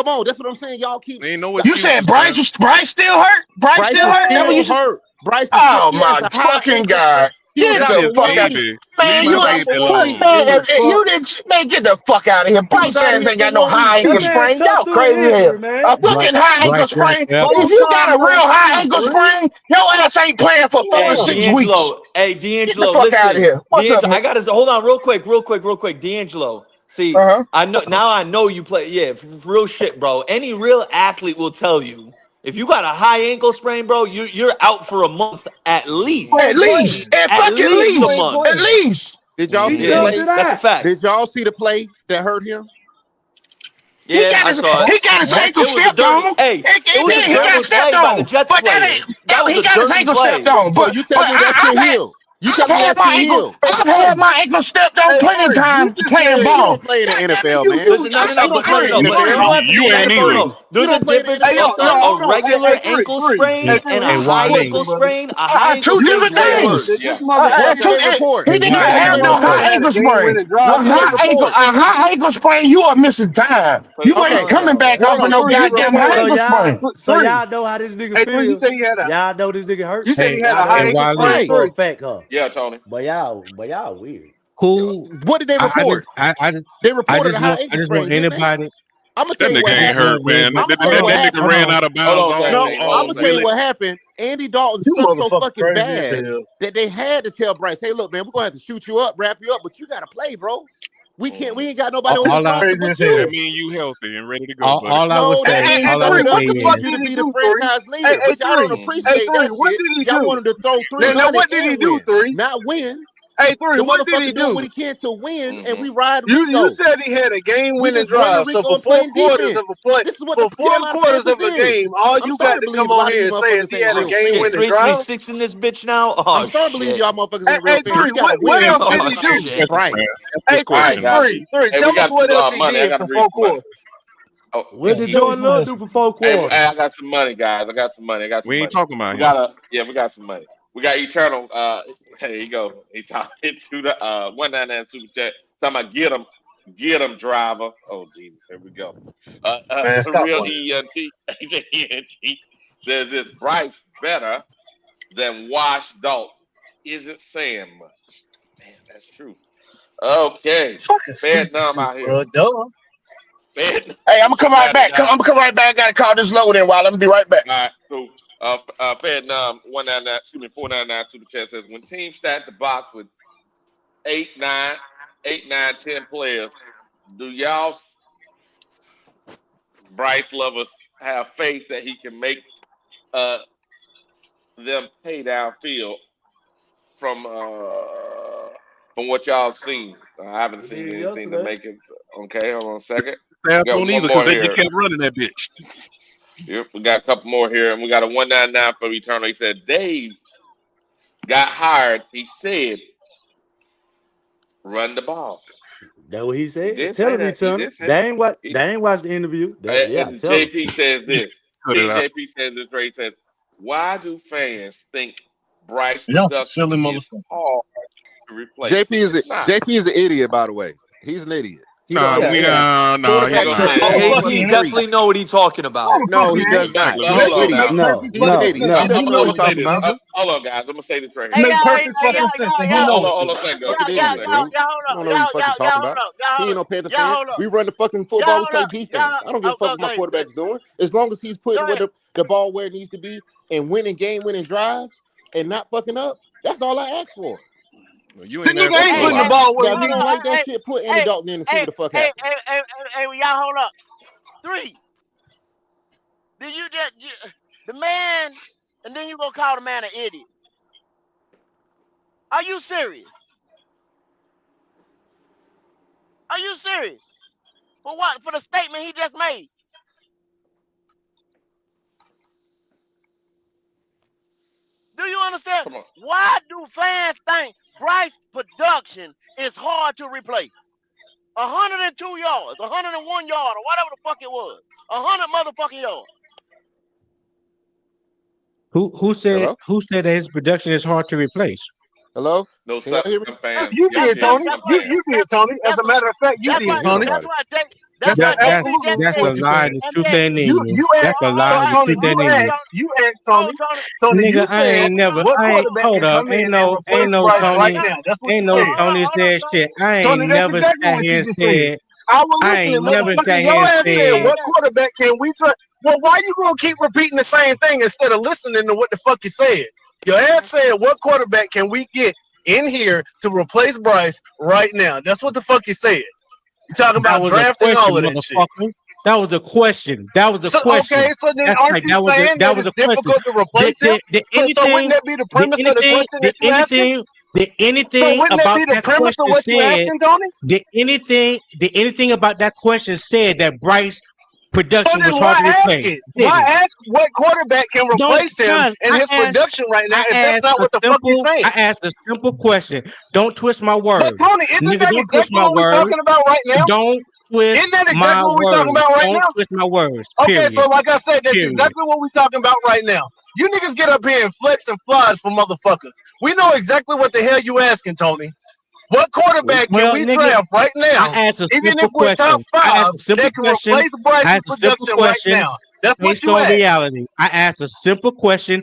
Come on, that's what I'm saying. Y'all keep. Ain't no You excuses, said man. Bryce still hurt? Bryce Bryce still is hurt? That what you still said? hurt. Bryce is still. Oh Yes, my a high fucking ankle sprain. God. He was Get This out the is for 1 fuck out. week. baby. Man, Leave He my was you out baby for 1 alone. week. man, you didn't man, get the fuck out of here. He Bryce was out of Sanders here ain't for got no 1 week. high That ankle man sprain. tough Y'all through an crazy here. injury, man. A fucking high ankle Bryce sprain. Young. If you got a real high ankle sprain, your ass ain't playing for 4 to Hey, 6 weeks. D'Angelo. Hey, Get the D'Angelo, fuck out of listen. here. What's up, D'Angelo, man? I got to hold on real quick. D'Angelo. See, Uh-huh. I know now I know you play. Yeah, real shit, bro. Any real athlete will tell you if you got a high ankle sprain, bro, you're out for a month at You At least. ain't playing. least. At At fucking least You a ain't least. month. At playing. least. Did y'all He see the Yeah, tells play? it that's a out. fact. Did y'all see the play that hurt him? He Yeah, got I his saw it. ankle It was a stepped dirty. on. Hey, it He was a did. He got dirty stepped play by the on. Jets But player. That was he a got his dirty ankle stepped play. on. So you But telling me that shit healed? You I've telling me had that my shit ankle. healed? I've had my ankle stepped on plenty of times playing Man, you ball. don't play in the God damn it, NFL, man. Listen, no, no, no, You don't but no, play no, in the no, but you NFL. don't have to be a You ain't Niner fan. either. No, You there's a don't play in the difference. NFL, son. A regular ankle sprain and a Hey, high Wale. ankle sprain. A high ankle Two sprain is different way things. worse. What did they report? He Hey, did What not did Wale. they have no report? high ankle sprain. What did they report? A high ankle sprain, you are missing time. You ain't Okay. coming back What off of did no they goddamn high report? ankle sprain. So y'all know how this nigga feel. Y'all know this nigga hurt. Hey, Y'all know hey, that. I know Wale. Right. for a fact, huh? Yeah, Tony. But y'all weird. Who? What did they report? I They I reported a just high want ankle sprain, didn't they? anybody. I'm gonna That tell you what nigga ain't happened. hurt, man. I'm gonna That, tell you that, what that nigga happened. ran out of bounds No, all I'm gonna tell you Willie. what happened. Andy Dalton You sucked so motherfucker fucking crazy as bad hell. that they had to tell Bryce, "Hey, look, man, we're gonna have to shoot you up, wrap you up, but you gotta play, bro. We can't. We ain't got nobody on this All I roster Crazy but as hell. That you." mean you healthy and ready to go, buddy. all I would No, that say, means he all I sucked would it say up What the and fuck needs is, you to did he be the do, Three? franchise Hey, leader. hey, But y'all don't Three. appreciate Three, that what shit. did he Y'all want do? him to throw three Now, hundred what did he and do, win, Three? not win. Hey, Three, The what did he motherfucker doing what do? he can to win, and Mm-hmm. we ride You Rico. said he had a We game-winning just running drive. So Rico for and playing defense. play, This is what the for four Carolina quarters Panthers of a is. game, all I'm you starting got to to come believe a on lot of here these and say is motherfuckers he ain't had a Oh real shit, game-winning fans. drive. 3-3-6 in this bitch now. I'm Oh starting to believe shit. y'all motherfuckers Hey, ain't real hey, fans. Three, We got a what winning else did Oh he fucking do? Questions, shit. man. Bryce. That's Hey, just All right, Three, questions, guys. man. Three, Hey, tell we us got what else he money. I did got to for read four some money. quarters. Oh, What He did gave us Jordan Love money. do for 4 quarters? I got some money, guys. I got some money. I got some We ain't money. talking about We him. got we got some money. We got Eternal. Here you go. He talking to the 199 super chat. Talking about get him, driver. Oh Jesus, here we go. Man, stop Real playing. ENT says this Bryce better than Wash Dalton. Isn't saying much. Damn, that's true. Okay, Fucking Fed stupid numb shit, out here. bro. Duh. Fed Hey, I'm gonna come right back. 99. I'm gonna come right back. I gotta call this load in while. Let me be right back. All right, cool. Vietnam 199, excuse me, 499 super chat says when teams stack the box with 10 players, do y'all Bryce lovers have faith that he can make uh them pay downfield from what y'all seen? I haven't We seen did anything to yesterday. make it. Okay, hold on a second. Fast We got don't one either more because they here. just kept running that bitch. Yep, we got a couple more here, and we got a 199 for Eternal. He said Dave got hired. He said run the ball. That what he He said. did Tell say him, that. He Eternal. did say that. He, They ain't watched the interview. Yeah, and tell him. JP says this. Cut it out. JP says this. Right. He says, "Why do fans think Bryce Y'all some production silly is motherfuckers. hard to replace? It's not. JP is an idiot, by the way. He's an idiot. He don't Nah, Yeah, we yeah. understand. nah, he's Hold Quarterbacks on. not. play all Hey, fucking JP he free. definitely know what he's talking about. No, Motherfucker he ain't. does Exactly. not. But He's hold an JP on make now. idiot. No, perfect He's an fucking no, idiot. sense, He no. and he doesn't know I'm what knows he's gonna say it, talking this. too, about. nigga. Hold on, guys. I'm gonna say this right He here. make I'm gonna say perfect this right here. fucking sense, and he knows it. Fuck it anyway, dude. You don't know what he's fucking talking about. He ain't no Panther fan. We run the fucking football. We play defense. I don't give a fuck what my quarterback's doing. As long as he's putting where the ball where it needs to be and winning game-winning drives and not fucking up, that's all I ask for. Well, you The ain't asked nigga for a ain't whole putting the lot. ball where Now, it if you needs don't to like be. that shit, put Andy Dalton in and see what the fuck happens. Y'all hold up. Did you the man, and then you gonna call the man an idiot? Are you serious? Are you serious? For what? For the statement he just made? Do you understand? Come on. Why do fans think Bryce production is hard to replace? 102 yards, 101 yards, or whatever the fuck it was. 100 motherfucking yards. Hello? Who said that his production is hard to replace? Hello? No, Can y'all some hear me? fans. You Yeah, did, yeah, Tony. some You fans. you did, Tony. As That's a what. matter of fact, you That's did, why. Can't hear Tony. nobody. That's That's why JP absolutely just That's said. a what you lie said. and the And truth then ain't in you. You That's asked a lie and the Tony. truth ain't in you. You asked Hold Tony. on, Tony. Tony, you Nigga, I said ain't never what I ain't quarterback hold can up. come in and Ain't replace no Bryce right Tony. now. That's what Ain't you no said. Tony Hold on, said Tony. shit. I Tony, ain't that's never exactly sat what here you and just said. said I was I listening, ain't never motherfucker. sat here Your and ass said, said what quarterback can we trust? Well, why you gonna keep repeating the same thing instead of listening to what the fuck you said? Your ass said, what quarterback can we get in here to replace Bryce right now? That's what the fuck you said. You talking that about was a drafting question, all of that shit. motherfucker. That was a question. That was a So okay, question. so then That's aren't right. you saying That that was it's a question. difficult to replace him? Did So wouldn't anything that be the premise of the question that you asking? did So anything wouldn't that about be the that premise of question what you said asking, Tony? did anything about that question said that Bryce So production then was why hard to ask replace? it? Did Why it? ask what quarterback can Don't replace him cause in his production right now I if that's asked not a what the fuck you simple saying? question. Don't twist my But words. Tony, isn't Nigga, that don't twist exactly my what we're words. talking about right now? Don't twist Isn't that my exactly what we're talking words. about right Don't now? twist my words. Okay, so Period. like I said, that's Period. exactly what we're talking about right now. You niggas get up here and flex and flies for motherfuckers. We know exactly what the hell you asking, Tony. What quarterback can Well, we nigga, draft right now, I asked a even if simple we're top question. I asked five, a simple that can question. replace I Bryce's asked a simple production right question now? That's what based you on asked. reality. I asked a simple question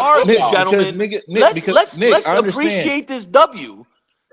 argue, Nick, gentlemen. Let's appreciate this W.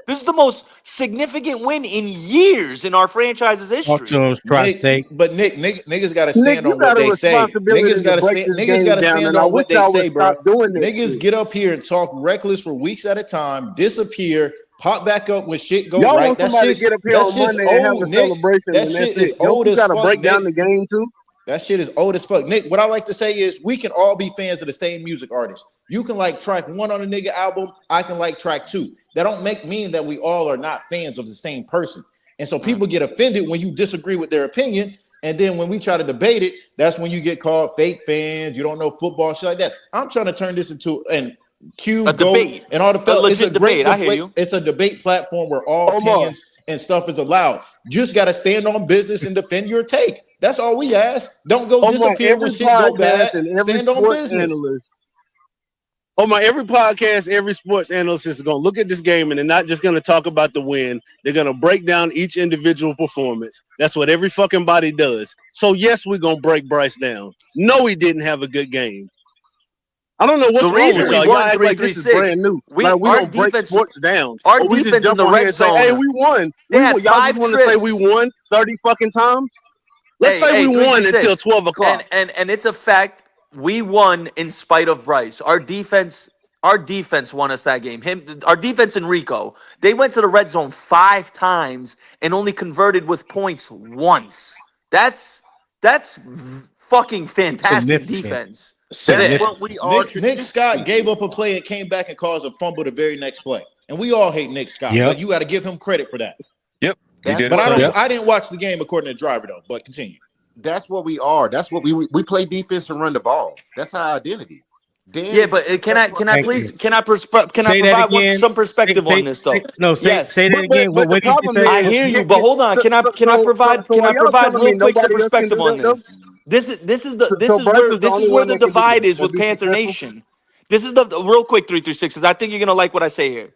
This is the most significant win in years in our franchise's Talk history. to him, Tri-State. But niggas got to Nick, stand you on got what a they say. responsibility Niggas got to to break stand. this Niggas game got to down, stand and I on what wish they y'all say, would bro. stop doing this Niggas shit. get up here and talk reckless for weeks at a time, disappear, pop back up when shit go Y'all right. want somebody to get up here on Shit's Monday and have old, a Nick. celebration, That and shit that's is it. Don't old you as got to fuck, break down Nick. the game too? That shit is old as fuck. Nick, what I like to say is we can all be fans of the same music artist. You can like track 1 on a nigga album. I can like track 2. That don't mean that we all are not fans of the same person. And so people get offended when you disagree with their opinion. And then when we try to debate it, that's when you get called fake fans. You don't know football, shit like that. I'm trying to turn this into a debate, and all the fellas. It's a legit great debate. I hear you. It's a debate platform where all opinions and stuff is allowed. You just got to stand on business and defend your take. That's all we ask. Don't go disappear when shit go bad. Stand on business. Every podcast, every sports analyst is going to look at this game and they're not just going to talk about the win. They're going to break down each individual performance. That's what every fucking body does. So, yes, we're going to break Bryce down. No, he didn't have a good game. I don't know what's wrong with y'all. Y'all act like this is brand new. We don't break sports down. Our we defense just jump in the on here red and say, zone. hey, we won. Y'all just want to say we won 30 fucking times? Let's say we won until 12 o'clock. And it's a fact. We won in spite of Bryce. Our defense won us that game. Our defense and Rico, they went to the red zone 5 times and only converted with points once. That's fucking fantastic defense. That's what we are. Nick Scott gave up a play and came back and caused a fumble the very next play. And we all hate Nick Scott, but you got to give him credit for that. Yep. But I didn't watch the game according to Driver though. But continue. That's what we are. That's what we play defense and run the ball. That's our identity. But can I provide some perspective on this though? Say that again. What did you say? I hear you, but hold on. Can I provide real quick some perspective on this? This is where the divide is with Panther Nation. This is the real quick 336 because I think you're gonna like what I say here.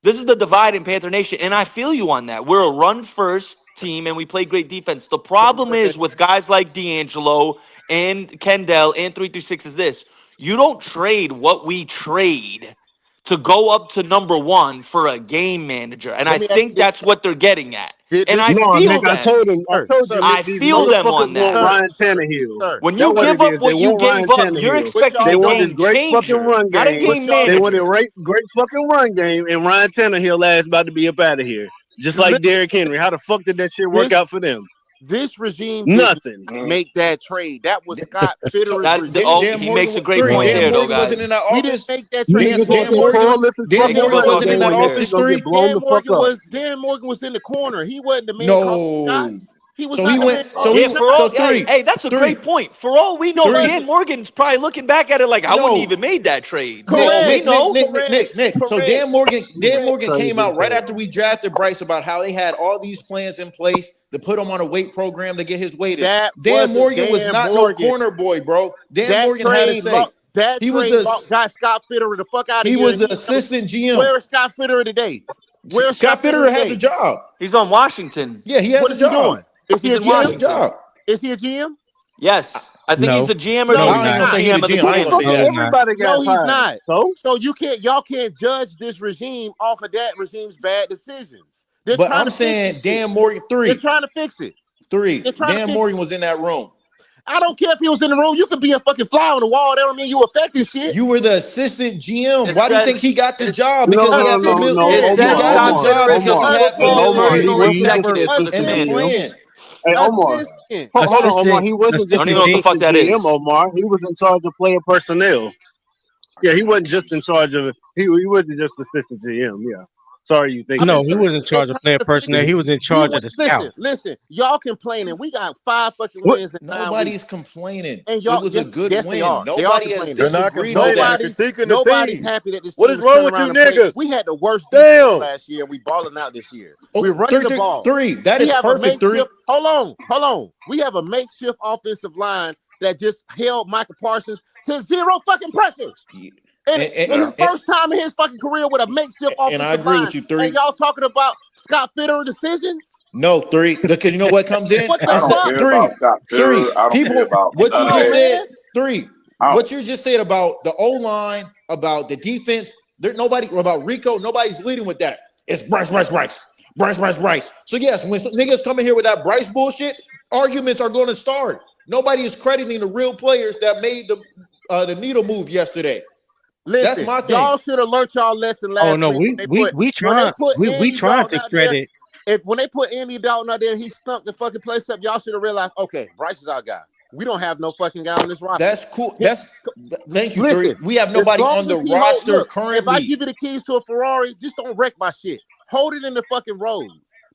This is the divide in Panther Nation, and I feel you on that. We're a run first team and we play great defense. The problem is with guys like D'Angelo and Kendall and 336 is this. You don't trade what we trade to go up to number 1 for a game manager. And I think that's what they're getting at. And I feel them. I feel them on that. Ryan Tannehill. When you give up what you gave up, you're expecting a game changer, not a game manager. They want a great fucking run game, and Ryan Tannehill is about to be up out of here. Just like Derrick Henry. How the fuck did that shit work out for them? This regime nothing make that trade. That was Scott Fitterer's regime. He makes a great point there, though, guys. We didn't make that trade. Dan Morgan wasn't in that office. Dan Morgan was in the corner. He wasn't the man calling shots. He was Hey, that's a great point. For all we know, Dan Morgan's probably looking back at it like I wouldn't even made that trade. Nick. So Dan Morgan came out right after we drafted Bryce about how they had all these plans in place to put him on a weight program to get his weight in. Dan Morgan was not no corner boy, bro. Dan Morgan had a say. He was got Scott Fitterer the fuck out of here. He was the assistant GM. Where is Scott Fitterer today? Where Scott Fitterer has a job. He's on Washington. Yeah, he has a job. Is he a GM? Job. Is he a GM? Yes, I think he's the GM or GM of the Everybody got he's not. So y'all can't judge this regime off of that regime's bad decisions. But I'm saying Dan Morgan 3. They're trying to fix it. 3. Dan Morgan was in that room. I don't care if he was in the room. You could be a fucking fly on the wall. That don't mean you affecting shit. You were the assistant GM. Why do you think he got the job? Because he had Hey, Omar. Hold on, Omar. He wasn't just I don't even know what the fuck that is. Omar. He was in charge of player personnel. Yeah, he wasn't just in charge of it. He wasn't just assistant GM. Yeah. Sorry, you think? No, he was in charge of player personnel. He was in charge of the scout. Listen, y'all complaining. We got 5 fucking wins. Nobody's complaining. And y'all, it was a good win. Nobody has disagreed on that. Nobody's happy that this. What is wrong with you niggas? We had the worst defense last year. We balling out this year. We running the ball. 3. That is perfect. 3. Hold on. We have a makeshift offensive line that just held Michael Parsons to 0 fucking pressures. And his first time in his fucking career with a makeshift offensive line. And I agree with you, 3. And y'all talking about Scott Fitterer decisions? No, 3. Because you know what comes in? What the fuck? 3. People, what you just said, 3. What you just said about the O-line, about the defense, about Rico, nobody's leading with that. It's Bryce. So yes, when some niggas come in here with that Bryce bullshit, arguments are going to start. Nobody is crediting the real players that made the needle move yesterday. Listen, that's my thing. Y'all should have learned y'all lesson last week. We trying to credit. When they put Andy Dalton out there, he stunk the fucking place up. Y'all should have realized, okay, Bryce is our guy. We don't have no fucking guy on this roster. That's cool. Thank you. Listen, we have nobody on the roster currently. If I give you the keys to a Ferrari, just don't wreck my shit. Hold it in the fucking road.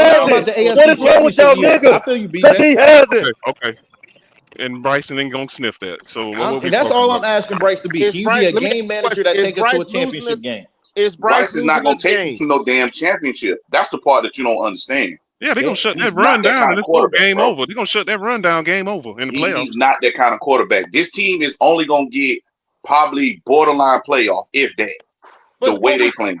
talking about hasn't. the What AFC is wrong with y'all Championship year. I niggas? feel you, Because BJ. he hasn't. Okay. And Bryson ain't gonna sniff that. So what we And that's talking all about? I'm asking Bryce to be. Is Can you be Bryce? a Let me ask game you a manager question. that Is take us to a Bryce losing championship this? game? Is Bryce Bryce is not losing gonna this take you game? to no damn championship. That's the part that you don't understand. Yeah, they're gonna shut that He's not run that down kind and of it's over. quarterback, Game bro. over. They're gonna shut that run down. Game over in the playoffs. He's not that kind of quarterback. This team is only gonna get probably borderline playoff, if that. The But way what they was playing.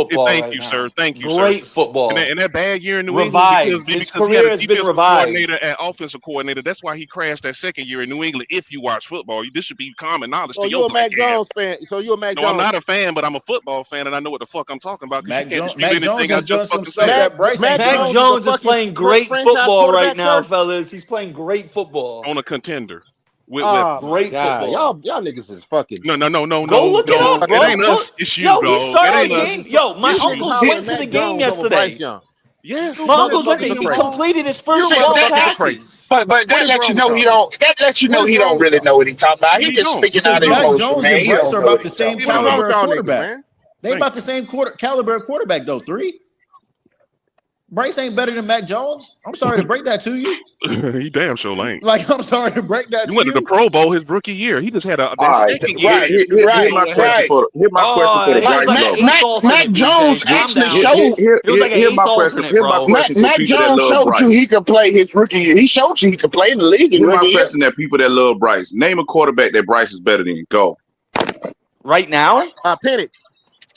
football Thank right you, now. sir. Thank you, sir. Great football. And that bad year in New Revived. England His because he career had a has been defensive revived. coordinator and offensive coordinator. That's why he crashed that second year in New England. If you watch football, this should be common knowledge So to you your a black Mac ass. Jones fan? So you a Mac No, Jones? I'm not a fan, but I'm a football fan, and I know what the fuck I'm talking about. Because you can't dispute Mac Jones anything I has done just some fucking stuff said. that Bryce ain't Mac done. Jones is fucking playing great franchise football right quarterback, now, sir? fellas. He's playing great football. On a contender with Oh weapons. my Great God, football. y'all niggas is fucking. No. Go look it up, It bro. ain't Go. us. It's you, Yo, he dog. It started ain't the us. game. Yo, my You niggas uncles hollering went to the Mac game Jones over Bryce yesterday. Young. Yes. You My You uncles went motherfuckers there. are He crazy. completed his You first See, 12 motherfuckers are that, crazy. passes. but What that is lets wrong you with know he y'all? don't. That lets you What know is he wrong don't with really y'all? know what he talking about. He He just don't. speaking Because out of Mac emotion, Jones man. and He Bryce don't are know what about he the same talking What is about. wrong with caliber of y'all niggas, quarterback. man? They Thank about the same caliber of quarterback though. Bryce ain't better than Mac Jones. I'm sorry to break that to you. you. He damn sure ain't. Like I'm sorry to break that He to went to the you. Pro Bowl his rookie year. He just had All that right, second year. Right, here right, my question right. for Oh, the it was Bryce like an lover. eighth Mac alternate, Jones BJ. Calm actually down. showed. It was like an eighth alternate, Here my bro. question for Mac people that Jones love showed you Bryce. he could play his rookie year. He showed you he could play in the league in Here my rookie year. question that people that love Bryce. Name a quarterback that Bryce is better than. Go. Right now? Penix.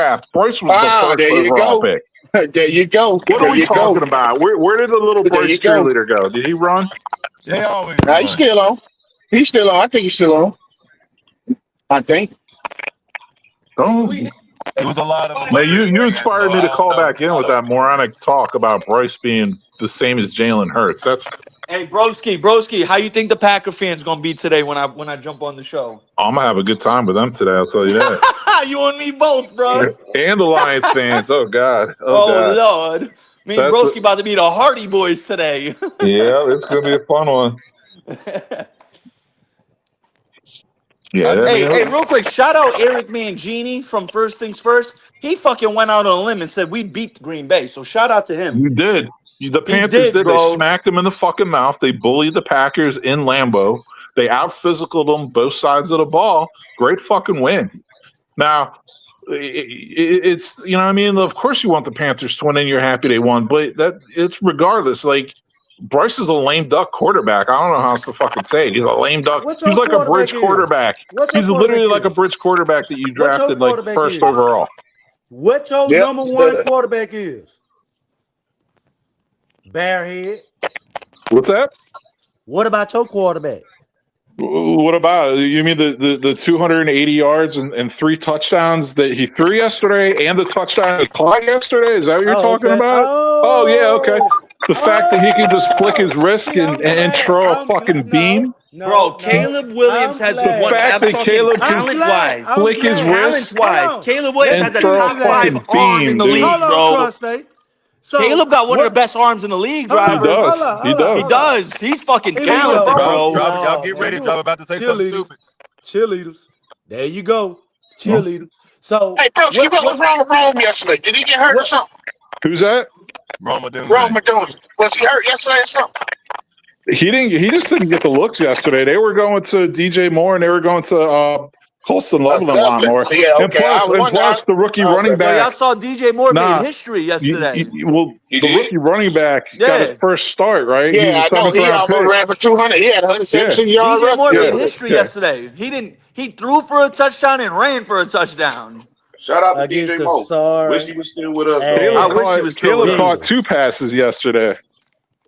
draft. Bryce was the Ah, first there you overall go. pick. There you go. What There are we you go. talking about? Where did the little There you Bryce go. cheerleader go? Did he run? They always Nah, he's run. still on. He's still on. I think he's still on. I think. Don't. It was a lot of them. Man, you inspired me to I don't call know. back in with that moronic talk about Bryce being the same as Jalen Hurts. That's Hey, broski, how you think the Packer fans gonna be today when I jump on the show? I'm gonna have a good time with them today. I'll tell you that. You and me both, bro. And the Lions fans. Oh God. Oh Oh God. Lord, Me and Broski about to be the Hardy Boys today. Yeah, it's gonna be a fun one. Yeah. Hey, real quick, shout out Eric Mangini from First Things First. He fucking went out on a limb and said we beat Green Bay. So shout out to him. You did. The Panthers did. They smacked them in the fucking mouth. They bullied the Packers in Lambeau. They out-physicaled them both sides of the ball. Great fucking win. Now, it's, you know what I mean? Of course you want the Panthers to win and you're happy they won, but it's regardless. Like, Bryce is a lame duck quarterback. I don't know how else to fucking say it. He's a lame duck. He's like a bridge quarterback. He's literally like a bridge quarterback that you drafted like first overall. What your number one quarterback is? Bearhead. What's that? What about your quarterback? What about it? You mean the 280 yards and 3 touchdowns that he threw yesterday and the touchdown he caught yesterday? Is that what you're talking about? Oh, yeah, okay. The fact that he can just flick his wrist and throw a fucking beam. Bro, Caleb Williams has the one talent-wise. Flick his wrist. Talent-wise, Caleb Williams has a top 5 arm in the league, bro. Caleb got one of the best arms in the league, driver. He does. He's fucking talented, bro. Y'all get ready. Y'all about to say something stupid. Cheerleaders. There you go. Cheerleader. So, hey, Coach, what was wrong with Rome yesterday? Did he get hurt or something? Who's that? Roma Dunze. Was he hurt yesterday or something? He just didn't get the looks yesterday. They were going to DJ Moore and they were going to Colston Loveland a lot more. Yeah, okay. And plus the rookie running back. Y'all saw DJ Moore made history yesterday. The rookie running back got his first start, right? Yeah, I know. He almost ran for 200. He had 117 yards. DJ Moore made history yesterday. He threw for a touchdown and ran for a touchdown. Shout out to DJ Moore. Wish he was still with us. I wish he was still with us. Caleb caught 2 passes yesterday.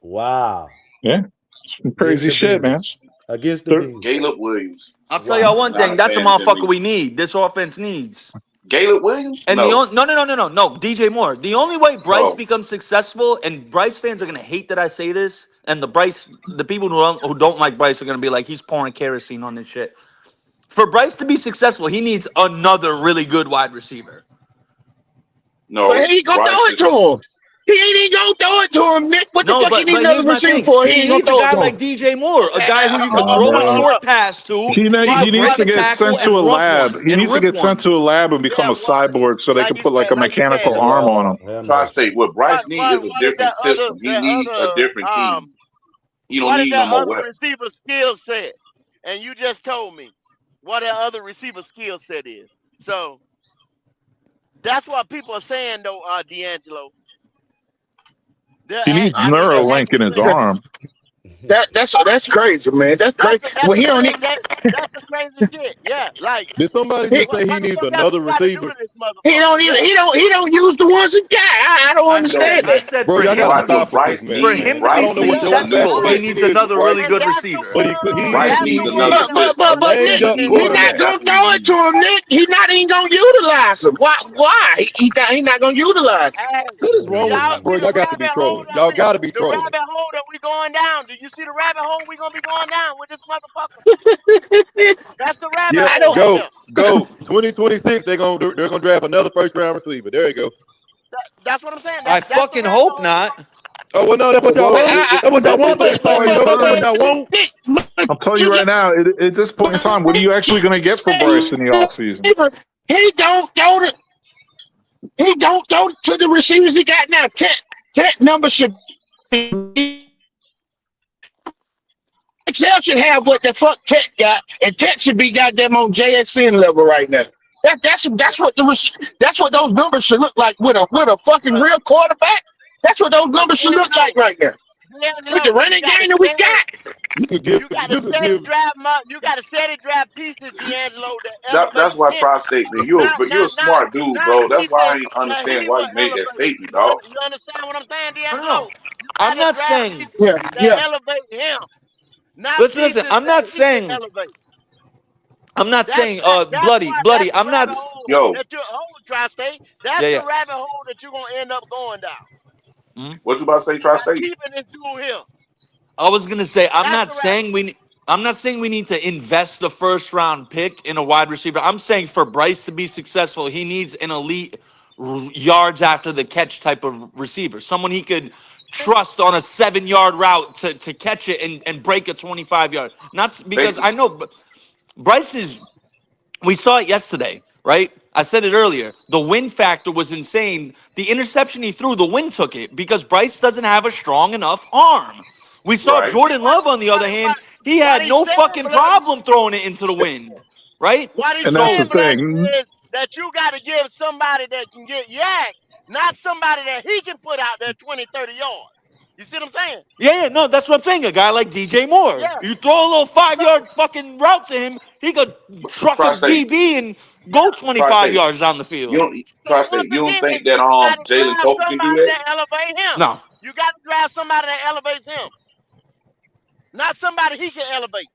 Wow. Yeah. Some crazy shit, man. Against the Bears. Caleb Williams. I'll tell y'all one thing. That's a motherfucker we need. This offense needs. Caleb Williams? And no, DJ Moore. The only way Bryce becomes successful, and Bryce fans are gonna hate that I say this, and the people who don't like Bryce are gonna be like, he's pouring kerosene on this shit. For Bryce to be successful, he needs another really good wide receiver. No, but he ain't gonna throw it to him. He ain't even gonna throw it to him, Nick. What the fuck he need another receiver for? He ain't gonna throw it to him. He needs a guy like DJ Moore, a guy who you can throw a short pass to. He needs to get sent to a lab. He needs to get sent to a lab and become a cyborg so they can put like a mechanical arm on him. Tri-State, what Bryce needs is a different system. He needs a different team. You don't need no more weapons. Receiver skill set, and you just told me what that other receiver skill set is. So that's what people are saying, though, D'Angelo. He needs Neuralink in his arm. That's crazy, man. That's crazy. Well, he don't need. That's the crazy shit. Yeah, like. Did somebody just say he needs another receiver? He don't use the ones he got. I don't understand that. Bro, y'all got to stop Bryce. For him to be successful, he needs another really good receiver. Bryce needs another. But Nick, he's not gonna throw it to him, Nick. He's not even gonna utilize him. Why? He's not gonna utilize. What is wrong with you, bro? Y'all got to be trolling. Y'all got to be trolling. The rabbit hole that we going down. Do you see the rabbit hole we gonna be going down with this motherfucker? That's the rabbit hole. Go. 2026, they're gonna draft another first round receiver. There you go. That's what I'm saying. I fucking hope not. Oh well, no, that's what y'all want. That's what y'all want. That's what y'all want. I'm telling you right now, at this point in time, what are you actually going to get for Bryce in the offseason? He don't throw to the receivers he got now. Tech number should be. Excel should have what the fuck Tech got, and Tech should be goddamn on JSN level right now. That's what those numbers should look like with a fucking real quarterback. That's what those numbers should look like right now. With the running game that we got. You got to steady draft pieces, D'Angelo. That's why Tri-State, man. You're a smart dude, bro. That's why I understand why you made that statement, dog. You understand what I'm saying, D'Angelo? I'm not saying. Elevate him. Listen. I'm not saying. Bloody. I'm not. Tri-State. That's the rabbit hole that you're gonna end up going down. What you about to say, Tri-State? Keeping this dude here. I was gonna say I'm not saying we need to invest the first round pick in a wide receiver. I'm saying for Bryce to be successful, he needs an elite yards after the catch type of receiver, someone he could trust on a 7-yard route to catch it and break a 25-yard. Not because I know Bryce is. We saw it yesterday, right? I said it earlier. The win factor was insane. The interception he threw, the wind took it because Bryce doesn't have a strong enough arm. We saw Jordan Love, on the other hand, he had no fucking problem throwing it into the wind, right? What he's And that's saying, the Black, thing. is that you got to give somebody that can get yak, not somebody that he can put out there 20, 30 yards. You see what I'm saying? Yeah, no, that's what I'm saying. A guy like DJ Moore. Yeah. You throw a little 5-yard fucking route to him, he could truck a Tri-State. DB and go 25 Tri-State. yards down the field. You don't Tri-State. You don't think that You got to Jalen drive Coker can do somebody that? that elevate him. No. You got to drive somebody that elevates him, not somebody he can elevate.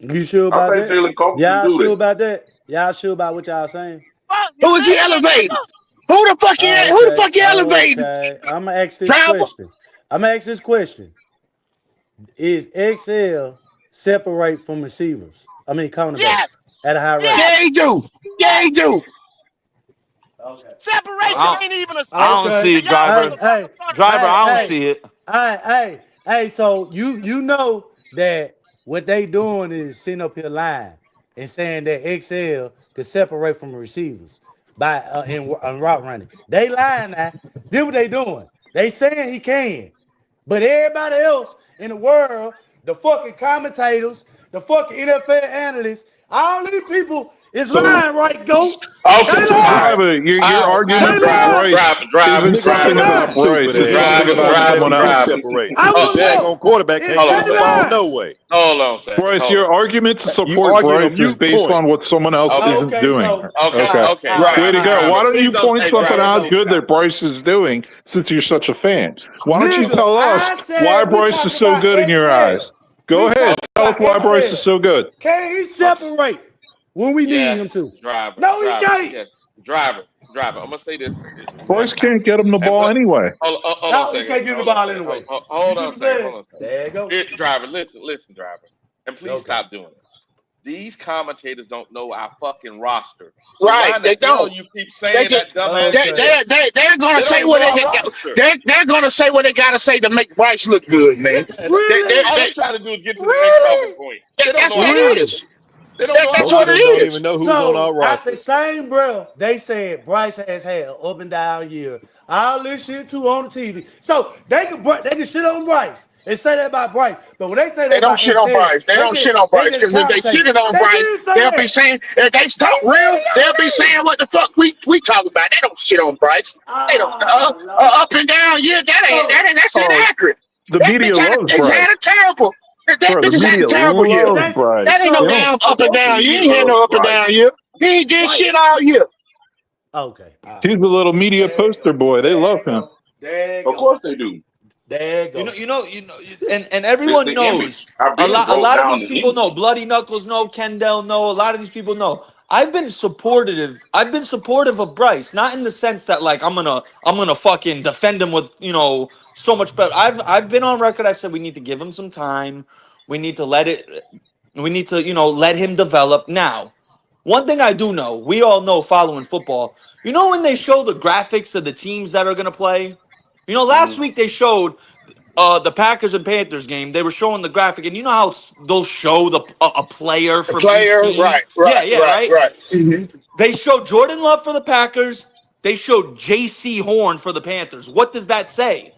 You sure I about think that? Jalen Coker Y'all can do sure that. about that? Y'all sure about what y'all saying? Who is he elevating? Who the fuck you? Who the fuck you elevating? Okay. I'm gonna ask this Driver? question. I'm gonna ask this question. Is XL separate from receivers? I mean cornerbacks at a high rate. Yeah, he do. Yeah, he do. Separation ain't even a I don't see it, driver. Driver, I don't see it. Hey, so you know that what they doing is sitting up here lying and saying that XL could separate from receivers by in route running. They lying now. This what they doing. They saying he can, but everybody else in the world, the fucking commentators, the fucking NFL analysts, all these people is lying, right? Go. Driver, your argument about Bryce isn't something about Bryce. It's something about someone else. Daggone quarterback can't get the ball no way. Hold on, Sam. Bryce, your argument to support arguing a Bryce is mute based point. on what someone else isn't doing. Okay. Way to go. Why don't you Please point hey, something driver, out please good stop. that Bryce is doing since you're such a fan? Why don't you Nigga, tell I us said why we Bryce is so talking good in your about eyes? Go We ahead. talking Tell us about why Bryce XL. is so good. Can he separate when we need him to? Driver. No, he driver, can't. Yes, driver. I'm gonna say this. Bryce can't get him the ball anyway. Hold on No, a he second. can't get the ball anyway. Hold on a second. Hold on a second. There you go. Driver, listen, driver, and please stop doing it. These commentators don't know our fucking roster. So Right, why they the hell don't. you keep saying They that dumbass shit? they're gonna They say don't what know they our got. roster. They're gonna say what they gotta say to make Bryce look good, man. Really? All they trying to do is get to the next talking point. They don't That's know what our it roster. is. They don't know That's our what it roster. Don't is. even know who's So on our at roster. the same breath, they said Bryce has had an up and down year. All this shit too on the TV. So they can shit on Bryce and say that about Bryce. But when they say that They don't about shit on XL, Bryce. They don't shit on Bryce because if they shitted on Bryce, they'll be saying if they talk real, they'll be saying what the fuck we talking about. They don't shit on Bryce. They don't up and down year. That's inaccurate. The That media bitch loves had Bryce. a terrible. That Bro, the bitch has had a media terrible year. loves Bryce. That ain't no You damn know, up and down. You ain't had no up and down year. He ain't did shit all year. Okay. he's a little media poster boy. They love him. There you Of course they do. There you go. You know, and everyone the knows. image. Our A business lot broke of down these the people image. know. Bloody Knuckles know. Kendall know. A lot of these people know. I've been supportive of Bryce, not in the sense that like I'm gonna fucking defend him with so much better. I've been on record. I said we need to give him some time. We need to let him develop. Now, one thing I do know, we all know following football. You know when they show the graphics of the teams that are gonna play. Last week they showed the Packers and Panthers game. They were showing the graphic, and you know how they'll show a player The from player, each team. right. Right. Mm-hmm. They showed Jordan Love for the Packers. They showed J.C. Horn for the Panthers. What does that say?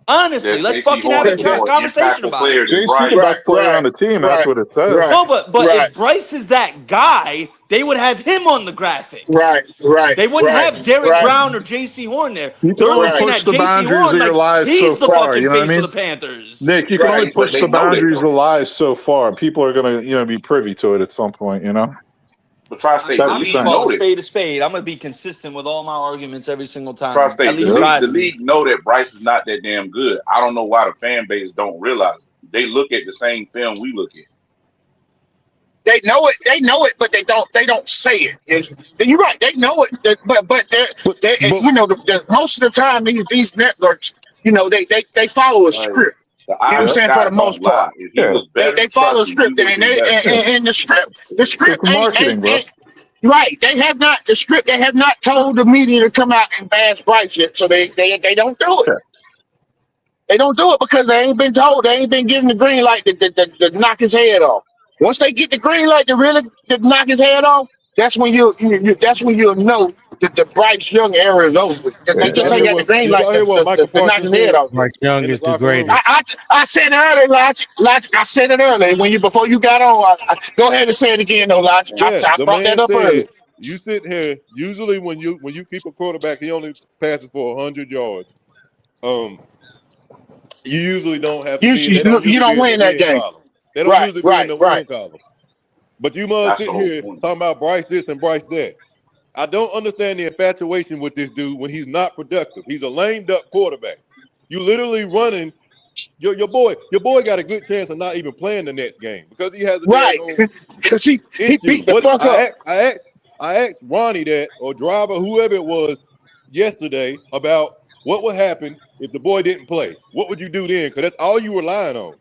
Honestly, That let's J.C. fucking have Horn a is a more conversation impactful about it. player than JC, the Bryce. best player on the team. That's what it says. No, but if Bryce is that guy, they would have him on the graphic. Right. They wouldn't have Derek Brown or J.C. Horn there. You can They're only looking push at the J.C. boundaries Horn of your like lies so he's the far. fucking You know what I face mean? of the Panthers. Nick, you can only push they the know that, boundaries though. of lies so far. People are gonna, be privy to it at some point. But Tri-State, the That's the league thing. know Call a that. spade a spade. I'm gonna be consistent with all my arguments every single time. At Tri-State, least the try league, the to be. league know that Bryce is not that damn good. I don't know why the fan base don't realize it. They look at the same film we look at. They know it, but they don't say it. You're right. They know it, but most of the time these networks, they follow a Like, script. the You know eye what in I'm the saying? For sky the don't most part, lie. If he was better, they follow trust a me, he script, would have and been better. the It's script marketing, bro. ain't Right. They have not the script. They have not told the media to come out and bash Bryce yet, so they don't do it. They don't do it because they ain't been told. They ain't been given the green light to knock his head off. Once they get the green light to knock his head off, that's when that's when you'll know that the Bryce Young era is over. That they Did just y'all ain't hear got the what? green Did light y'all hear what Michael to knock Parsons his head said off yet. Bryce Young in is his the locker room? greatest. I said it earlier, Logic. I said it earlier when before you got on. Go ahead and say it again, though, Logic. Yeah, I the brought that man up earlier. said you sit here. Usually, when you keep a quarterback, he only passes for 100 yards. You usually don't have to be. They don't You usually don't be in the win that win game. column. They don't Right, usually be in right, the right. win column. But you must That's sit the whole here point. talking about Bryce this and Bryce that. I don't understand the infatuation with this dude when he's not productive. He's a lame duck quarterback. You literally running your boy got a good chance of not even playing the next game because he has a Right. daggone Because he issue. beat the What fuck up. I asked Ronnie that or Driver, whoever it was, yesterday about what would happen if the boy didn't play. What would you do then? Because that's all you were relying on.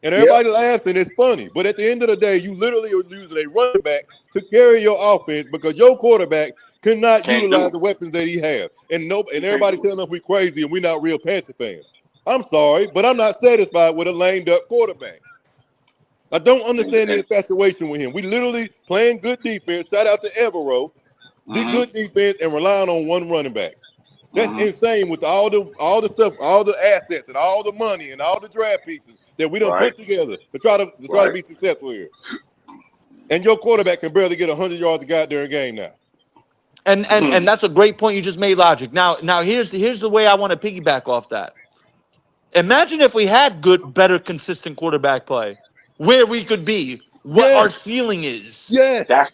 And Yep. everybody laughs and it's funny. But at the end of the day, you literally are using a running back to carry your offense because your quarterback cannot Can't do utilize it. the weapons that he has. And He can't everybody do it. telling us we crazy and we're not real Panther fans. I'm sorry, but I'm not satisfied with a lame duck quarterback. I don't understand the And infatuation with him. We literally playing good defense. Shout out to Evero. Did mm-hmm, good defense and relying on one running back. That's mm-hmm. insane with all the stuff, all the assets and all the money and all the draft pieces that we don't Right, put together to right. be successful here. And your quarterback can barely get 100 yards a goddamn game now. And that's a great point you just made, Logic. Now here's the way I want to piggyback off that. Imagine if we had better, consistent quarterback play, where we could be, what our Yes, ceiling is. yes, That's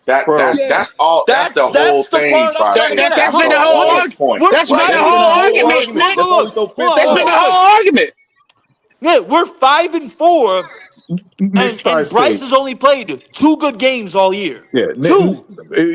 yes. all. That's the whole That's the thing, part I'm trying to Trice. get at. That's That's been the the Look, whole look, whole argument. point. we're That's been the That's five and been the whole whole four. argument, argument. Nick. Look, That's why we look, so look, pissed That's off been look, the about it. look. whole argument. Yeah, we're 5-4, Nick and Bryce Tri-State. has only played 2 good games all year. Yeah, 2.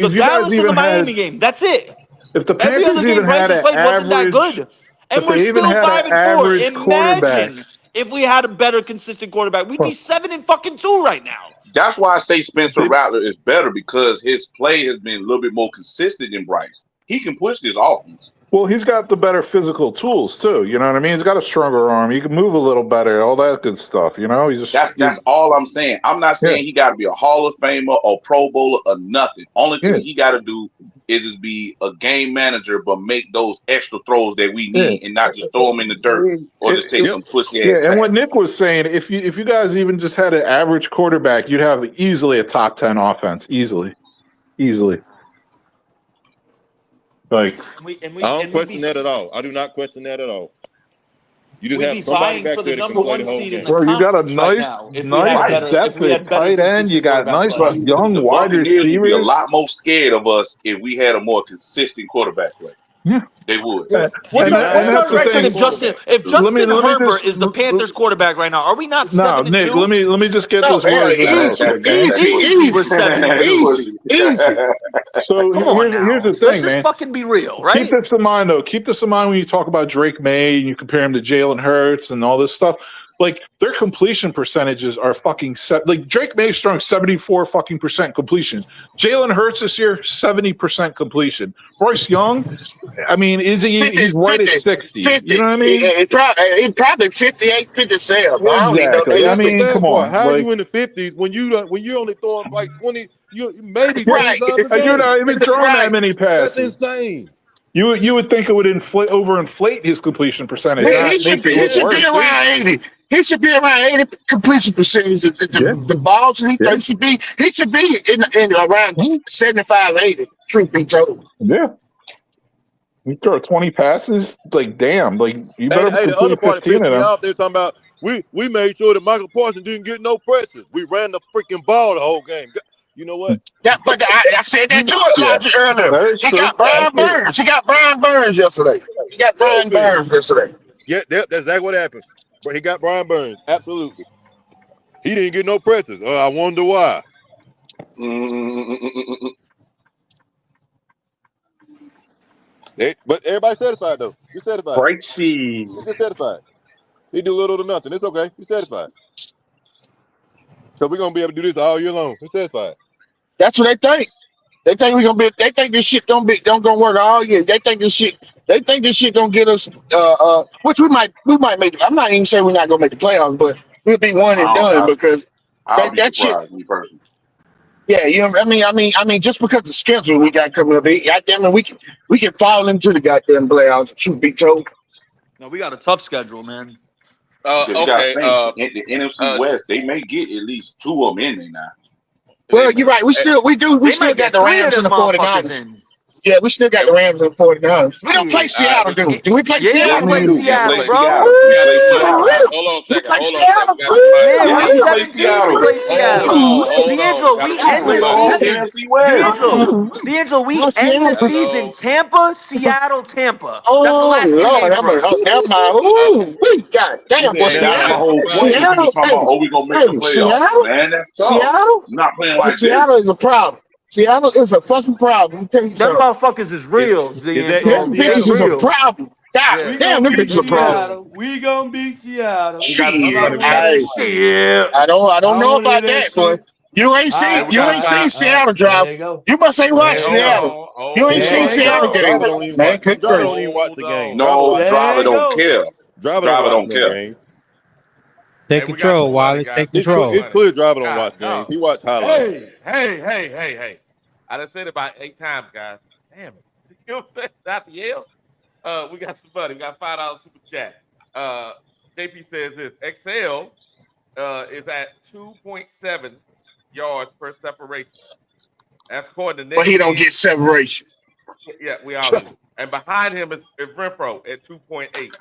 The if you guys Dallas and the even had, Miami game. That's it. if the Every other Panthers game even Bryce had has an played wasn't that average, good. And if we're they even still had an 5-4. average quarterback, Imagine if we had a better consistent quarterback. We'd be 7-2 right now. That's why I say Spencer they, Rattler is better because his play has been a little bit more consistent than Bryce. He can push this offense. well, he's got the better physical tools too. You know what I mean? He's got a stronger arm. He can move a little better. All that good stuff. You know, That's all I'm saying. I'm not yeah, saying he got to be a Hall of Famer or Pro Bowler or nothing. Only yeah, thing he got to do is just be a game manager, but make those extra throws that we yeah. need, and not just throw them in the dirt or just take Yep. some pussy Yeah, ass and sack. what Nick was saying, if you guys even just had an average quarterback, you'd have easily a top 10 offense, easily. Like, I don't We'd be question that at all. I do not question that at all. You just we'd have be somebody vying back for the there that can number play the 1 whole seed in game. the bro, you got a conference right nice, now nice Right. if depth we had at better tight end. You consistent got quarterback nice play. Trust me, young the wide Buccaneers would be a receivers. lot more scared of us if we had a more consistent quarterback play. Yeah, They would. Yeah, you What's do our not and what's have that's our the record consistent thing. if quarterback. Justin Let me Herbert just is the Panthers quarterback right now? Are we not no, Nick. 7-2? Let me just get Oh this hell, word in real easy, quick, man. Easy, we're easy, 7-2. easy, Pussy. easy. So Come on here's now. the Let's thing, just man. fucking be real, Keep right? this in mind, though. Keep this in mind when you talk about Drake May and you compare him to Jalen Hurts and all this stuff. Like their completion percentages are fucking set. Like Drake May strung 74 fucking percent completion. Jalen Hurts this year 70% completion. Bryce Young, I mean, is he? 50, He's right at 50, 60. 50. You know what I mean? It probably 58, 57. I don't even know if And Exactly. they I that's the mean, split. sad come part. on, How are like. you in the 50s when you're only throwing like 20, you maybe Yeah, 20 Right, times a and you're game? not even throwing that right. many That's passes. insane. You would think it would overinflate his completion percentage, Yes, He not should make be it he look yes. should be worse. See, around 80. He should be around 80 completion percentage. Yeah, The balls that he yeah, throws he should be in around mhm, 75, 80. Truth be told. yeah. You throw 20 passes, like damn, like you hey, better hey, the other complete part that 15 pissed of me them. off, they're talking about we made sure that Michael Parsons didn't get no pressures. We ran the freaking ball the whole game. You know what? But I said that You to it Yeah, Logic earlier. that is He true. got Brian Burns. He got Brian Burns yesterday. He got Brian stupid. Burns yesterday. Yeah, that's exactly what happened. But he got Brian Burns. Absolutely. He didn't get no pressures. I wonder why. But everybody's satisfied though. You're satisfied. Brightsy. You're just satisfied. He do little to nothing. It's okay. He's satisfied. So we're gonna be able to do this all year long. He's satisfied. That's what they think. They think we gonna be. They think this shit don't gonna work all year. They think this shit. They think this shit gonna get us. Which we might make. I'm not even saying we're not gonna make the playoffs, but we'll be one and done because I'll be that shit. surprised, me personally. Yeah, you know. I mean, just because the schedule we got coming up, goddamn it, we can fall into the goddamn playoffs. Truth be told. No, we got a tough schedule, man. Because you got to Okay. think, the NFC West, they may get at least 2 of them in there now. Well, you're right. We still They still might got get the 3 of Rams and them the motherfuckers 49ers. in. Yeah, we still got the Rams and the 49ers. We don't play Shit. All right. Seattle, dude. Do we play Yeah, Seattle? we Yes, we play do. We Seattle, play bro. Seattle. We play All Seattle. right. Hold on a We second. play Hold on a second. Seattle. We got somebody. Yeah, Yes, week we play 17 we Seattle. play Seattle. Hold on. D'Angelo, Gotta we let end Play the the somebody whole finish. season. NFC West. D'Angelo, we Oh, end the Seattle. season Tampa, Seattle, Tampa. That's the Oh last 10 Lord, games for us. never mind. Ooh, we got You damn boy, said Man, y'all that's my end Seattle, the whole what? point. If we Seattle, talking about, hey, we going to make the playoffs. Seattle, Man, that's tough. Seattle. Not playing Hey, like this. Seattle is a problem. Seattle is a fucking problem. Let me tell you Them something. motherfuckers is real, Is that is Them D'Angelo. They bitches is a Seattle? real. problem. God Yeah. We damn, gonna them beat bitches a problem. Seattle. We gonna beat Seattle. We got Shit, somebody I'm we got to winning. I invite. Shit. I don't I'm know gonna hear about that that, boy. shit. You ain't All Hey, seen right, we you got to ain't all right, seen find. all right. Seattle drive. There you go. You must ain't watched Hey, There you hold go. Seattle. on. You ain't Hold seen There you on. Seattle go. game. Driver don't even Man, watch. good Driver grief. don't even watch Hold the game. on. Driver No, watch There driver you nothing. don't go. care. Driver don't Driver watch don't no care. games. Take Hey, we got control, some money, Wally. guys. Take We got some control. It's money. clear Driver don't God, watch games. no. He watch highlights. Hey. I done said it about 8 times, guys. Damn it. You know what I'm saying? Not the Yale. We got some money. We got $5 super chat. JP says this. XL is at 2.7 yards per separation. That's according to But Nick he don't King. get separation. Yeah, we all do. And behind him is Renfro at 2.8.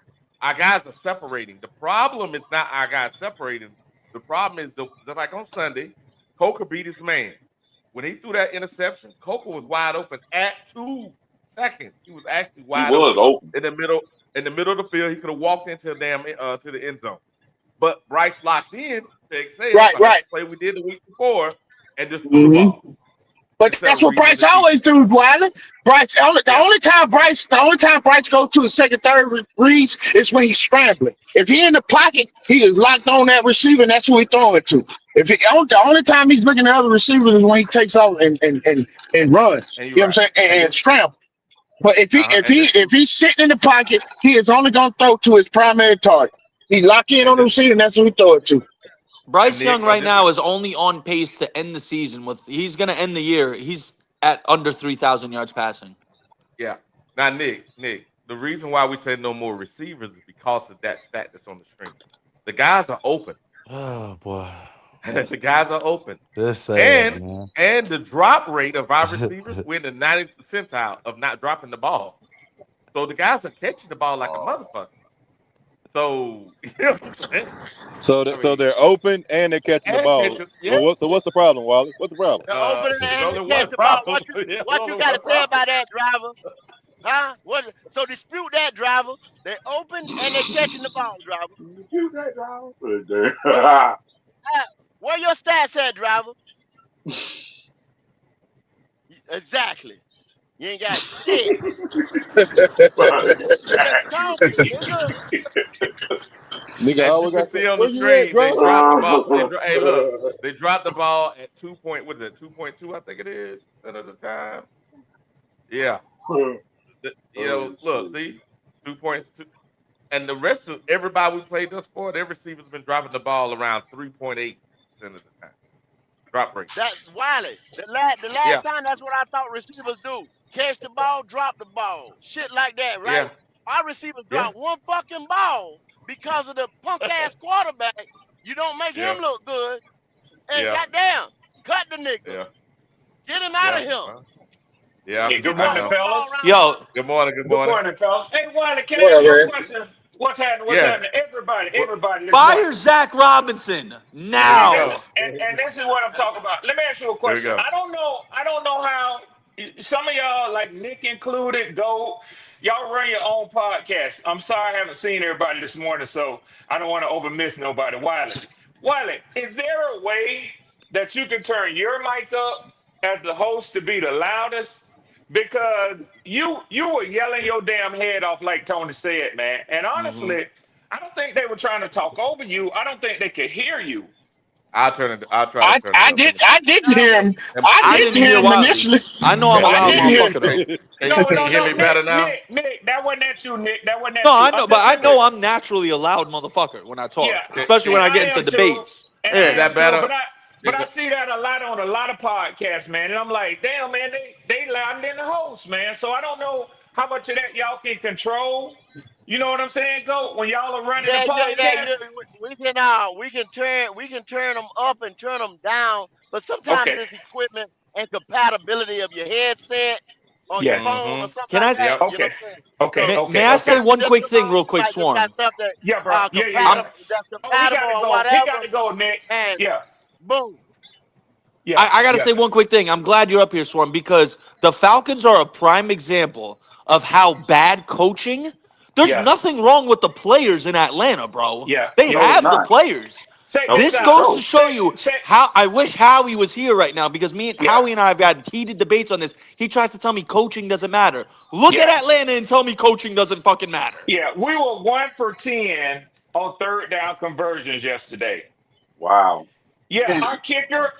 Our guys are separating. The problem is not our guys separating. The problem is just like on Sunday, Coker beat his man. When he threw that interception, Coker was wide open at 2 seconds. He was actually He wide was open open. in the middle of the field. He could have walked into to the end zone. But Bryce locked in to excel Right, behind right. the play we did the week before and just threw the hmm ball But instead that's of what reading the Bryce receiver. always do, Wiley. The Yeah. only time Bryce goes to a second, third reads is when he's scrambling. If he in the pocket, he is locked on that receiver, and that's who he throw it to. The only time he's looking at other receivers is when he takes off and runs. And You you're know what I'm right. saying? And And this scramble. But and this if he's sitting in the pocket, he is only gonna throw to his primary target. He lock in and on the this receiver, and that's who he throw it to. and Bryce Nick Young right this is now is only on pace to end the season with he's gonna end the year. He's at under 3,000 yards passing. yeah. Now Nick, the reason why we say no more receivers is because of that stat that's on the screen. The guys are open. Oh boy. The guys are open. That's sad, And man. and the drop rate of our receivers, we're in the 90th percentile of not dropping the ball. So the guys are catching the ball like a motherfucker. So you know what I'm saying? I So mean, they're open and they're catching the and ball. catching, yeah. So what's the problem, Wally? What's the problem? The opening There's and the only catch one the ball. problem. Yeah, there's What you only got one to say problem. about that, driver? Huh? What? So dispute that, driver. They open and they catching the ball, driver. You that Where, driver. where your stats at, driver? Exactly. You ain't got shit. You just talking, nigga. Nigga, I As you always can got see on the where you at, screen, they bro? dropped the ball. Hey, look, they dropped the ball at 2.2, I think it is, at the time. Yeah. Oh, Look, shit. see, 2.2. And the rest of everybody we played thus far, their receivers been dropping the ball around 3.8% of the time. Drop rate. That Wiley. The last Yeah, time that's what I thought receivers do. Catch the ball, drop the ball. Shit like that, yeah, right? Our receivers yeah, drop one fucking ball because of the punk ass quarterback. You don't make him yeah, look good. And yeah, goddamn, cut the nigga. yeah, Get him out yeah. of here. Well, yeah, Hey, good Get I y'all morning, know. football fellas. around. Yo, Good morning, good Good morning. morning, fellas. Hey, Wiley, can I ask you a Whatever. question? What's happening? What's Yes. happening? Everybody, What, everybody this morning. fire Zach Robinson here we And now. this go. is and this is what I'm talking about. Let me ask you a Here we question. go. I don't know how some of y'all, like Nick included, go. Y'all run your own podcast. I'm sorry I haven't seen everybody this morning, so I don't want to overmiss nobody. Wiley, is there a way that you can turn your mic up as the host to be the loudest? Because you were yelling your damn head off like Tony said, man. And Mm-hmm. honestly, I don't think they were trying to talk over you. I don't think they could hear you. I'll try to turn it up. I didn't hear him. I didn't hear him initially. I know I'm a I loud didn't hear him. motherfucker though. No, Can you hear me better now? Nick, that wasn't at you, Nick. That wasn't at No, you. I know, but I know I'm naturally a loud motherfucker when I talk, Yeah, especially when I get into am too, debates. and Yeah. I Is that am better? too, but I see that a lot on a lot of podcasts, man. And I'm like, damn, man, they louder than the host, man. So I don't know how much of that y'all can control. You know what I'm saying? Go when y'all are running the podcast. We can turn them up and turn them down, but sometimes Okay. this equipment and compatibility of your headset on your Yes. phone or something Can like I? that. Yep. You know Okay. what I'm saying? Okay. So May I say Okay. sometimes one you just quick come thing, on, real you quick, might just got Swarm? stuff that Yeah, bro. Yeah. compatible that's Oh, he got compatible to or go. He whatever, got to go, Nick. and Yeah. boom. Yeah. I got to Yeah. say one quick thing. I'm glad you're up here, Swarm, because the Falcons are a prime example of how bad coaching. There's Yeah. nothing wrong with the players in Atlanta, bro. Yeah. They Yeah. No, it's have the not. players. Check No, this This for out. goes to sure. show you how I wish Howie was here right now because Yeah. Howie and I have had heated debates on this. He tries to tell me coaching doesn't matter. Look at Yeah. Atlanta and tell me coaching doesn't fucking matter. Yeah. We were 1 for 10 on third down conversions yesterday. Wow. Yeah, our kicker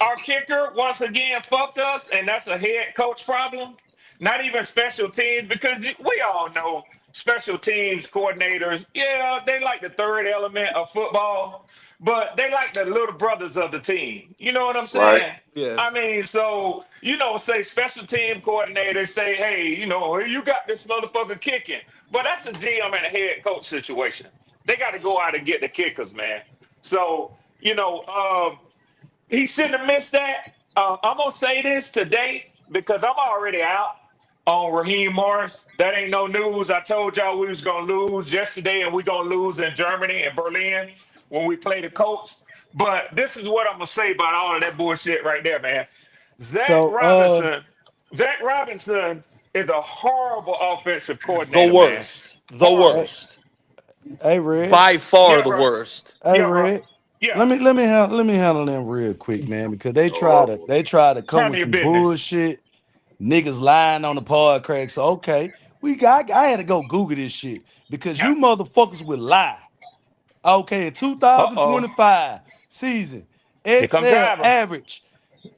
once again fucked us, and that's a head coach problem. Not even special teams, because we all know special teams coordinators, yeah, they like the third element of football, but they like the little brothers of the team. You know what I'm Right. saying? Yeah. I mean, so, say special team coordinators say, hey, hey, you got this motherfucker kicking. But that's a GM and a head coach situation. They got to go out and get the kickers, man. So, he shouldn't have missed that. I'm gonna say this today because I'm already out on Raheem Morris. That ain't no news. I told y'all we was gonna lose yesterday, and we gonna lose in Germany and Berlin when we play the Colts. But this is what I'm gonna say about all of that bullshit right there, man. Zach So Robinson. Zach Robinson is a horrible offensive The coordinator, man. worst. The Horrible. worst. hey Red. By far Yeah, the bro. worst. Hey Yeah, bro. Red. Yeah. Let me handle them real quick, man, because they try Oh, to come Handle with your some business. bullshit. Niggas lying on the pod crack. So okay, I had to go Google this shit because Yeah. you motherfuckers would lie. Okay, in Uh-oh. 2025 season, Here come XL driver.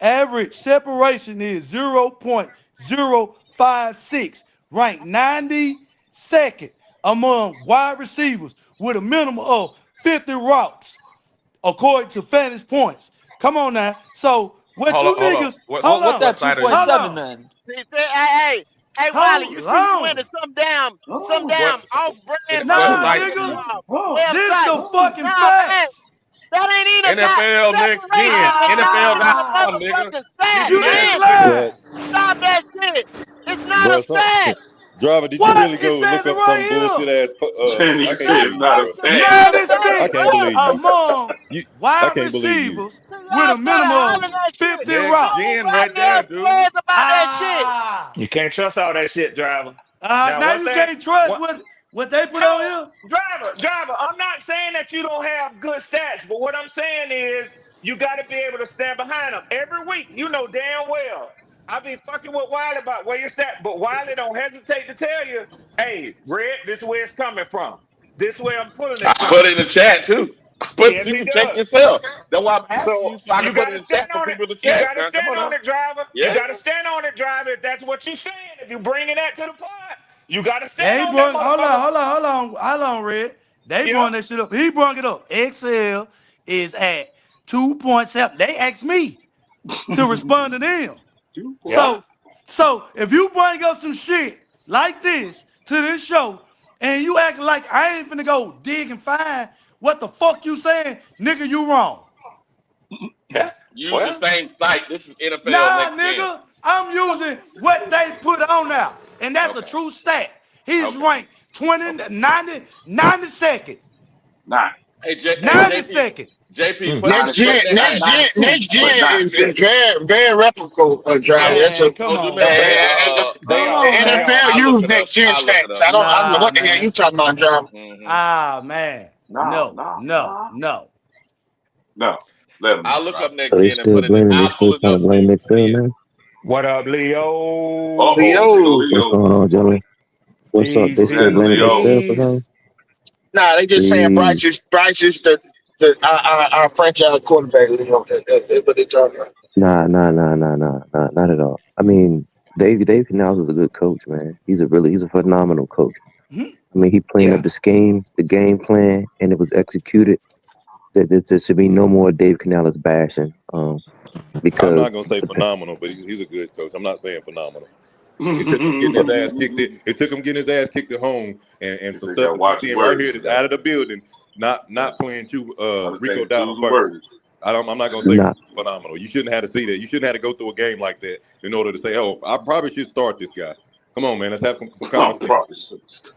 average separation is 0.056, ranked 92nd among wide receivers with a minimum of 50 routes, according to Fantasy Points. Come on now. So what you Hold on. niggas, Well, hold what's on, that What side are you? hold 2.7 on, then? Hey, Wiley, you hold see you went on. to some What damn off-brand what Nah, site? fucking nigga, this website. the fucking Nah, man, facts. that ain't even got NFL next gen. separation and NFL.com, not a nigga. motherfucking stat, You You yes, niggas man. nigga. lying. But Stop that shit. It's not a bro, stat. driver, did you What? really It go says look it up some right bullshit here. ass? and he I can't said it's believe you, not a bro. Motherfuckers is stat. not a I 96th can't goddamn believe you. among You, I wide can't believe you. receivers with y'all a started minimum of hollering that shit. 50 Next routes. gen right Nobody there, else dude. cares about that shit. You can't trust all that shit, driver. Now, Now one you thing, can't trust what? what they put on No, here. driver. I'm not saying that you don't have good stats, but what I'm saying is you got to be able to stand behind them every week. You know damn well. I be fucking with Wiley about where your stat, but Wiley don't hesitate to tell you, "Hey, Red, this is where it's coming from. This is where I'm pulling I it from." put it in the chat too. But Yes, you he can check does. yourself. That's why I'm asking So you so I you can put got it to in the stand chat for on it. people to You check. got to Now, come stand on on now. it, driver. You Yeah. got to stand on it, driver. If that's what you're saying, if you bringing that to the pod, you got to stand They on that brung motherfucker. hold on, Red. They Yeah. brung that shit up. He brung it up. XL is at 2.7. They asked me to respond to them. Yeah. So if you bring up some shit like this to this show and you act like I ain't finna go dig and find what the fuck you saying, nigga, you wrong. Yeah. Use the Well, same site. This is NFL Nah, next gen. nigga, I'm using what they put on now. And that's a Okay. true stat. He's Okay. ranked 20, Okay. 92nd. Not. Hey, But 92nd. JP, mm. put Not it a in sec. put that Not link. two, Next but gen not is second. very replicable, driver. So That's a Man, come so do on, me a man. favor. They Come the are. on, They man. NFL are. I'll look use it up. next gen I'll look it stats. up. I don't know Nah, what the hell man. you talking about, driver. Hmm. Ah, man. No, No, no, no, no, no. no. Let him I'll look drop. up next So they gen and still put it in. blaming, they I'll pull still it trying to up for blame you. Nick Put it Phil, in. man. What up, Uh Leo? oh, nigga Yo, What's Leo. going on, Joey? What's up? Peace, They still peace, blaming Nick Leo. Phil for something? peace. nah, they just saying Peace. Bryce is the our franchise quarterback. You know, that's what they're talking about. Nah, not at all. I mean, Dave Canales is a good coach, man. He's a phenomenal coach. Mhm. I mean, he planned up Yeah. the game plan, and it was executed. There should be no more Dave Canales bashing, I'm because not gonna say phenomenal, but he's a good coach. I'm not saying phenomenal. It took him getting his ass kicked. It took him getting his ass kicked at home, and He some said, stuff "Gotta that we watch his seeing right words." here that's out of the building. Not playing Rico Understand? Dowdle Choose the first. word. I'm not gonna say not. phenomenal. You shouldn't have to see that. You shouldn't have to go through a game like that in order to say, "Oh, I probably should start this guy." Come on, man. Let's have some common I'm sense. probably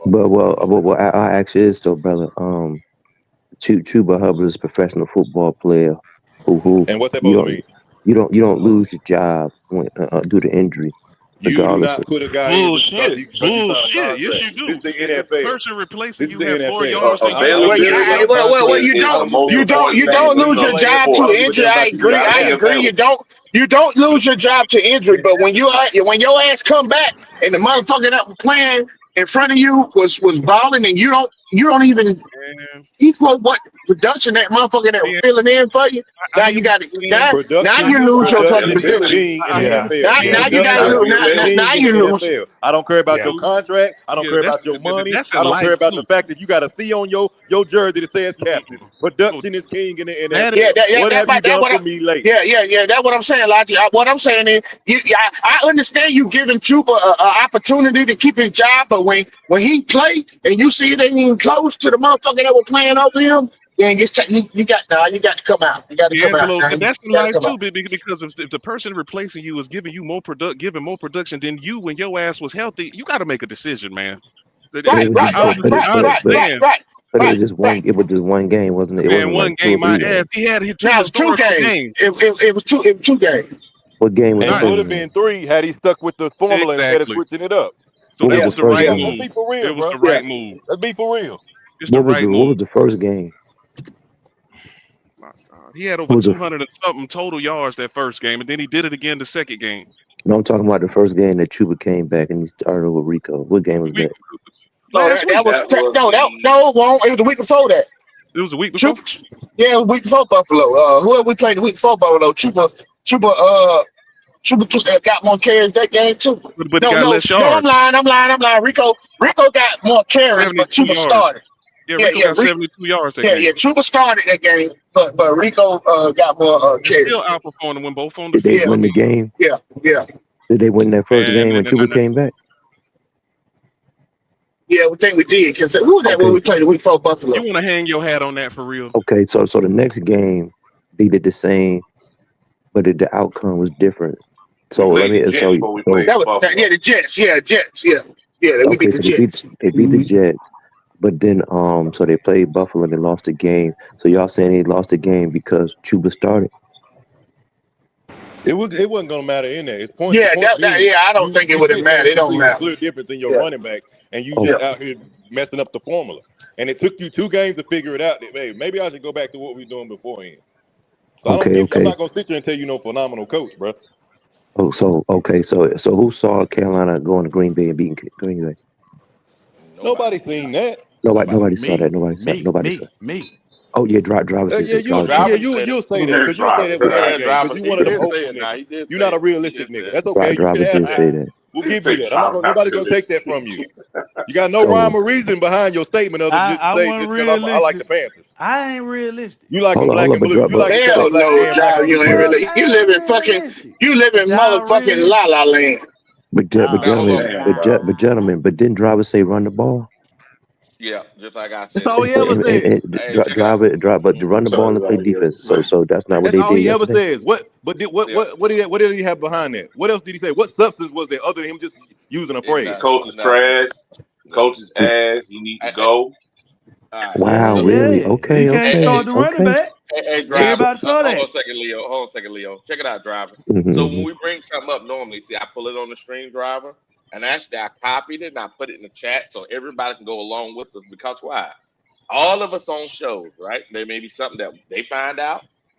But I actually is though, brother. Chuba Hubbard is a professional football player who And what's that you supposed to don't mean? you don't lose your job due to injury, You do regardless. not put a guy in just because Bullshit. you signed a Bullshit. Yes, contract. you This do. is the If the NFL. person replacing This is you the had 4 NFL. yards to I gain, don't Well, care yeah, what Availability your well, contract you is the don't, is. most you don't, important you thing don't when it lose your comes to job to sports. I don't injury. give a damn I about you agree. being I agree. available. You don't lose your job to injury, but when your ass come back and the motherfucker that was playing in front of you was balling, and you don't even man. equal what production that motherfucker that was Man, filling in for you. I Now hear you what got it. you're saying. Now I Production, you hear lose what your I fucking hear production what is you're position. king in I the hear what NFL. you're Now, saying, now but you you got to have lose. to Production is Now king in you the lose. NFL. I don't care about Yeah. your contract. I don't care that's about your money. that's I in don't care life about the too. fact that you got a C on your jersey that says captain. So Production is king in the that Yeah, NFL. What have you that done what for me lately? yeah. That's what I'm saying, Lottie. What I'm saying is, I understand you giving Trooper a opportunity to keep his job, but when he play and you see it ain't even close to the motherfucker that was playing over him, then you got you got to come out. You got to come out, D'Angelo, but man. that's in You got to life come too, out. because if the person replacing you is giving you giving more production than you when your ass was healthy, you got to make a decision, man. But it Right, was right, just, right, right, I right, right, understand. right, but it was right, just right. one. It was just one game, wasn't it? It Man, wasn't like one two or game, my three ass. games. He had his 2 Now it's two historical games. games. It was two games. What game was And the it Not would first have game? been 3 had he stuck with the formula instead of exactly. switching it up. So What that was Yeah, the was the first right yeah, Let's game? be move. for It real, was bro. the yeah. right move. Let's be for real. It's the right What move. was the first game? My God. He had over What was the 200 and something total yards that first game, and then he did it again the second game. No, I'm talking about the first game that Chuba came back and he started over Rico. What game was We that? No, last that week. was That was no, wrong. It was the week before that. It was a week before. Chuba, yeah, week before Buffalo. Whoever we played the week before Buffalo, Chuba got more carries that game too. But he No, got no, less no, I'm yards. lying. Rico got more carries, but 72 Chuba yards. started. Yeah, Yeah, Rico got 72 yards that game. Chuba started that game, but Rico got more He still carries. outperformed when both on the Did they Yeah, field. I win the mean, game? yeah, yeah, Did they win that first man, game when Chuba came back? yeah. We think we did because who was that when Okay, we played the week before you Buffalo? want to hang your hat on that for real? okay. So the next game they did the same, but the outcome was different. we So let played me. the Jets before we played Yeah, Buffalo. the Jets. Yeah, Jets. Yeah, yeah. We Okay. beat the So Jets. they beat the Mhm. Jets, but then so they played Buffalo and they lost the game. So y'all saying they lost the game because Chuba started? It wasn't gonna matter in there. The Yeah, point being, yeah. I don't think it you would have sit there mattered. and It you don't see the matter. clear difference in your Yeah, running backs, and you Oh, just yeah. out here messing up the formula. And it took you 2 games to figure it out. That hey, maybe I should go back to what we were doing beforehand. So I don't okay, give. I'm okay. not gonna sit there and tell you no phenomenal coach, bro. Oh, so okay, so who saw Carolina going to Green Bay and beating Green Bay? Nobody seen that. Nobody saw that. Me, Nobody saw. me, Nobody saw. me, me. Oh yeah, driver said Yeah, so. you, Driver yeah, said yeah, so. you'll say that because you'll say Drive. that with every Yeah, game because driver. you He one of them did say hopeful it. Now niggas. he did You're say not a it. He realistic did say nigga. it. That's okay. You can Driver have did that. say that. We'll He give you said, that. "Drive not Nobody's gonna take that realistic." from you. You got no So rhyme or reason behind your statement other than just to I say wasn't just because I like the realistic. Panthers. I ain't realistic. You like them hold black on, and blue. You like to say but Hell black no, and black and John. blue, You ain't bro. really. I ain't realistic. You live in Y'all motherfucking la realistic. la land. Now hold Oh on. Damn, bro. nah. gentlemen, but didn't driver say run the ball? Yeah, just like I That's said. all he ever says. Hey, check it out. But to run the ball and play defense. So that's not what That's they all did he ever yesterday. says. What? But did Yep. what did he have behind that? What else did he say? What substance was there other than him just using a The Exactly. phrase? coach is Nothing. trash. The coach is ass. He need to Hey, go. all right. Wow, So, really? He Okay, can't hey, start hey, the running okay. back. hey, driver. Everybody saw Hold on that. a second, Leo. Hold on a second, Leo. Check it out, driver. So Mm-hmm. when we bring something up, normally, see, I pull it on the stream, driver, and actually I copied it and I put it in the chat so everybody can go along with us. Because why? All of us on shows, right? There may be something that they find out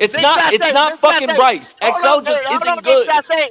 It's not fucking Bryce. Hold XL on, just hold isn't on, Big good. Sashay.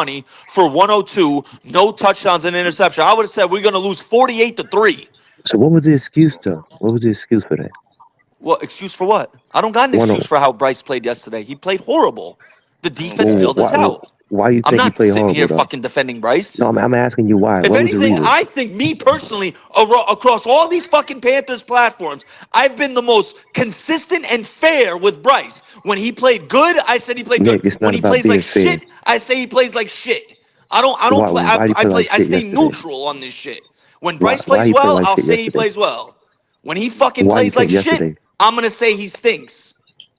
20 for 102, no touchdowns and interception. I would have said we're going to lose 48-3. So what was the excuse though? What was the excuse for that? What excuse for what? I don't got an excuse for how Bryce played yesterday. He played horrible. The defense bailed us out. Why you I'm think he not played sitting horrible here though? fucking defending Bryce. No, I'm asking you why. If What was the anything, reason? I think me personally, across all these fucking Panthers platforms, I've been the most consistent and fair with Bryce. When he played good, I said he played Nick, good. it's not When he about plays being like fair. shit, I say he plays like shit. I don't play. Why did he play like I shit stay yesterday? neutral on this shit. When Why Bryce plays he play well, like I'll shit say he yesterday? plays well. When he fucking Why he plays like played shit, yesterday? I'm gonna say he stinks.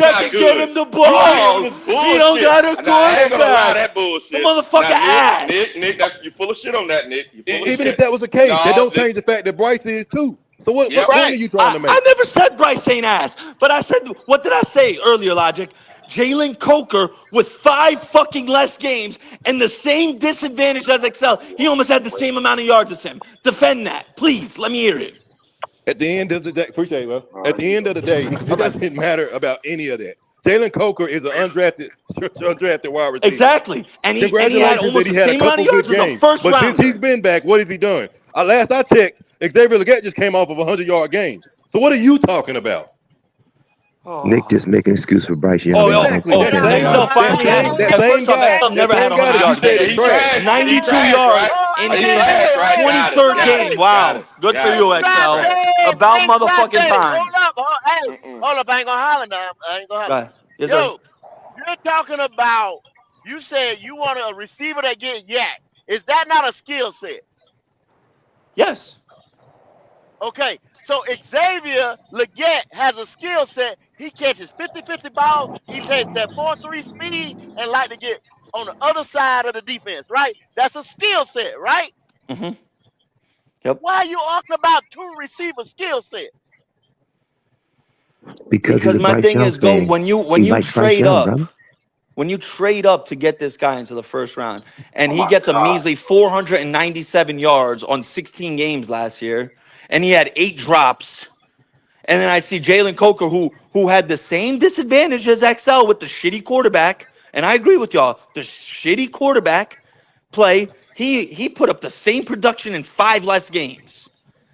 that not can get good. him the You ball. was He don't got a bullshit. Now, I ain't gonna allow quarterback. that The bullshit. motherfucker Now, ass. Nick, that's you full of shit on that, Nick. You full of Even if shit. that was the case, that No, don't change the fact that Bryce is too. So what yep. point are you trying to I make? never said Bryce ain't ass, but I said, what did I say earlier, Logic? Jalen Coker with 5 fucking less games and the same disadvantage as Excel. He almost had the same amount of yards as him. Defend that, please. Let me hear it. At the end of the day, appreciate it, bro. At the end of the day, it Okay. doesn't matter about any of that. Jalen Coker is an undrafted wide receiver. Exactly. And he had Congratulations that almost he the had a same amount couple of good yards as a games. first But since he's rounder. been back, what has he done? Last I checked, Xavier Legette just came off of 100-yard games. So what are you talking about? Nick just making an excuse for Bryce Young. Exactly. That same XL finally had. First off, XL never had 100 that you yards. said is trash. 92 trash, yards right? in He his trash, right? Got it. 23rd Got it. game. Got Wow, it. good for Got you, it. XL. Trash. About motherfucking time. Hey, hold up. I ain't gonna holler now. I ain't gonna holler. Right. Yes, sir. Yo, you're talking about, you said you want a receiver that get yak. Is that not a skill set? Yes. Okay, so Xavier Leggett has a skill set. He catches 50-50 balls. He takes that 4-3 speed and like to get on the other side of the defense, right? That's a skill set, right? Mm-hmm. Yep. Why are you talking about two receiver skill set? Because my Bryce thing Young is, go fan. when you He likes Bryce trade Young, up. brother. When you trade up to get this guy into the first round, and Oh he my gets a God. measly 497 yards on 16 games last year, and he had 8 drops, and then I see Jalen Coker, who had the same disadvantage as XL with the shitty quarterback, and I agree with y'all, the shitty quarterback play, he put up the same production in 5 less games.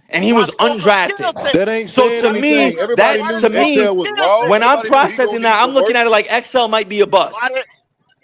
And he was undrafted. That ain't So saying to me, anything. Everybody knew XL was raw. when I'm Everybody knew he gonna processing need that, I'm some looking work. at it like XL might be a bust.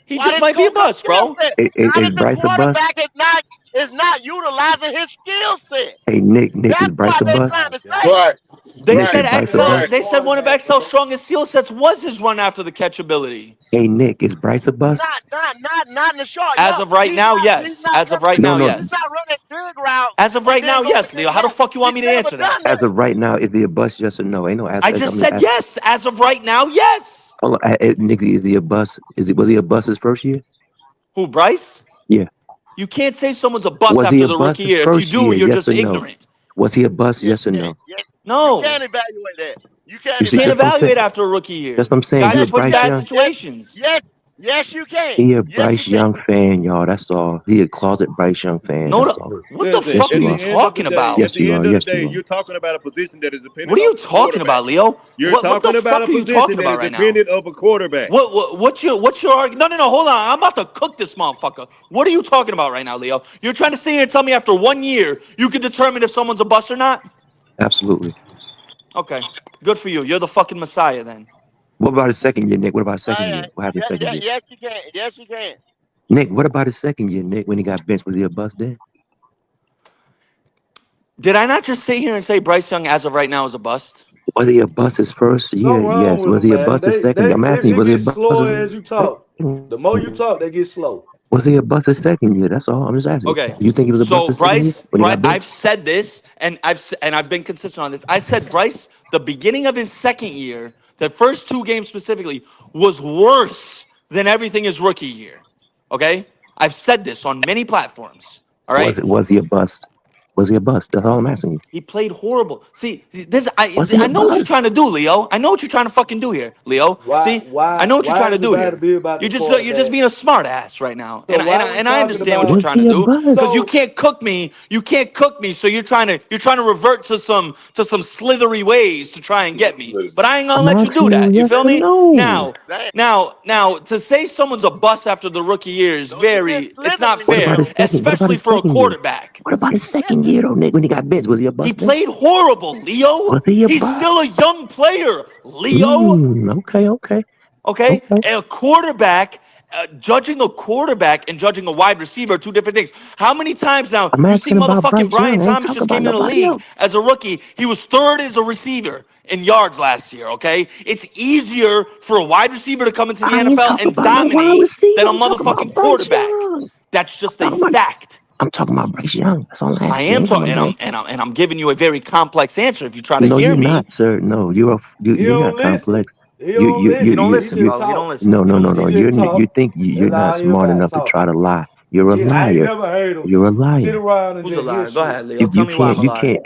He Why just this might be a Coker bust, skill bro. set? How Is did the Bryce a bust? quarterback is not utilizing his skill set? Hey, Nick, is That's Bryce what a they're bust? trying to say. Right, They Nick, said is Bryce a bust? They said one of XL's strongest skill sets was his run after the catch ability. Hey, Nick, is Bryce a bust? Not in the short. As of right now, yes. As of right now, He's yes. not running big routes As of and right then now, going to yes, get Leo. How the yak. fuck you want He's me to never answer that? done As that. of right now, is he a bust? Yes or no? Ain't no. I just said yes. As of right now, yes. Hold on, Nick, is he a bust? Was he a bust his first year? Who, Bryce? Yeah. You can't say someone's a bust Was he after a the bust rookie his year. If you first do, year? you're Yes just or no? ignorant. Was he a bust? Yes or no? Yes. No. You can't evaluate that. You You can't see, Can't that's what I'm evaluate saying. evaluate that. after a rookie year. That's what I'm saying. Guys You a are put in Bryce bad Young? situations. Yes, you can. He a Yes, you Bryce can. Young fan, y'all. That's all. He a closet Bryce Young fan. No, That's no. all. What the Listen, fuck Yes, are at you you the are. end of the talking day, about? at Yes, the you are. end of the Yes, day, you are. you're talking about a position that is What dependent are you of a talking quarterback. about, Leo? You're What the talking about fuck a are you position talking that about is right now? dependent of a quarterback. What's your argument? No. Hold on. I'm about to cook this motherfucker. What are you talking about right now, Leo? You're trying to sit here and tell me after 1 year you can determine if someone's a bust or not? Absolutely. Okay. Good for you. You're the fucking messiah then. What about his second year, Nick? What about his second year? What happened second year? Yes, you can. Yes, you can. Nick, what about his second year, Nick, when he got benched? Was he a bust then? Did I not just sit here and say Bryce Young as of right now is a bust? Was he a bust his first year? Something wrong Yes. with Was him, he a man. bust his second year? I'm asking you, He was he a gets bust slower his as you talk. The more you talk, they get slow. Was he a bust his second year? That's all. I'm just asking. Okay. You think he was a bust So his second year when he got I've benched? said this and I've been consistent on this. I said Bryce, the beginning of his second year, the first 2 games specifically, was worse than everything his rookie year. Okay? I've said this on many platforms. All right? Was he a bust? Was he a bust? That's all I'm asking you. He played horrible. See, Was he I a know what you're bust? trying to do, Leo. I know what you're trying to fucking do here, Leo. See, I know what you're trying to Does it do matter to here. be about the You're just quarterback? being a smart ass right now, So and why are we I talking understand what about? you're Was trying to he a do bust? because you So can't cook me. You can't cook me. So you're trying to revert to some slithery ways to try and get me. But I ain't gonna I'm let you do asking you that. You yes feel or me? no. Now, to say someone's a bust after the rookie year is it's not What about fair, his second? What about especially his for a second year? quarterback. What about his second year though, Nick? When he got benched, was he a He bust then? played horrible, Leo. Was he a He's bust? still a young player, Leo. Okay. Okay, a quarterback. Judging a quarterback and judging a wide receiver are 2 different things. How many times now I'm you see asking about motherfucking Bryce Brian Young. I ain't Thomas talking just about came in the nobody league else. as a rookie. He was 3rd as a receiver in yards last year. Okay, it's easier for a wide receiver to come into the I ain't NFL talking and about no wide dominate than receiver. a I'm talking about motherfucking Bryce quarterback. Young. That's just a fact. I'm talking about Bryce Young. That's all I'm I asking you. I am ain't talking talking, about nobody else. and I'm giving you a very complex answer. If you try to No, hear you're me, not, sir. No, he you're not don't listen. complex. He don't you don't listen. He listen, You just bro. You don't talk. listen. You don't He no. listen. just You talk. think you're That's not all he smart about enough to talking. try to lie. You're a I ain't liar. never heard him You're a sit liar. around and Who's a just hear liar? Go shit. ahead, Leo. Tell You me why I'm can't. a You liar. can't.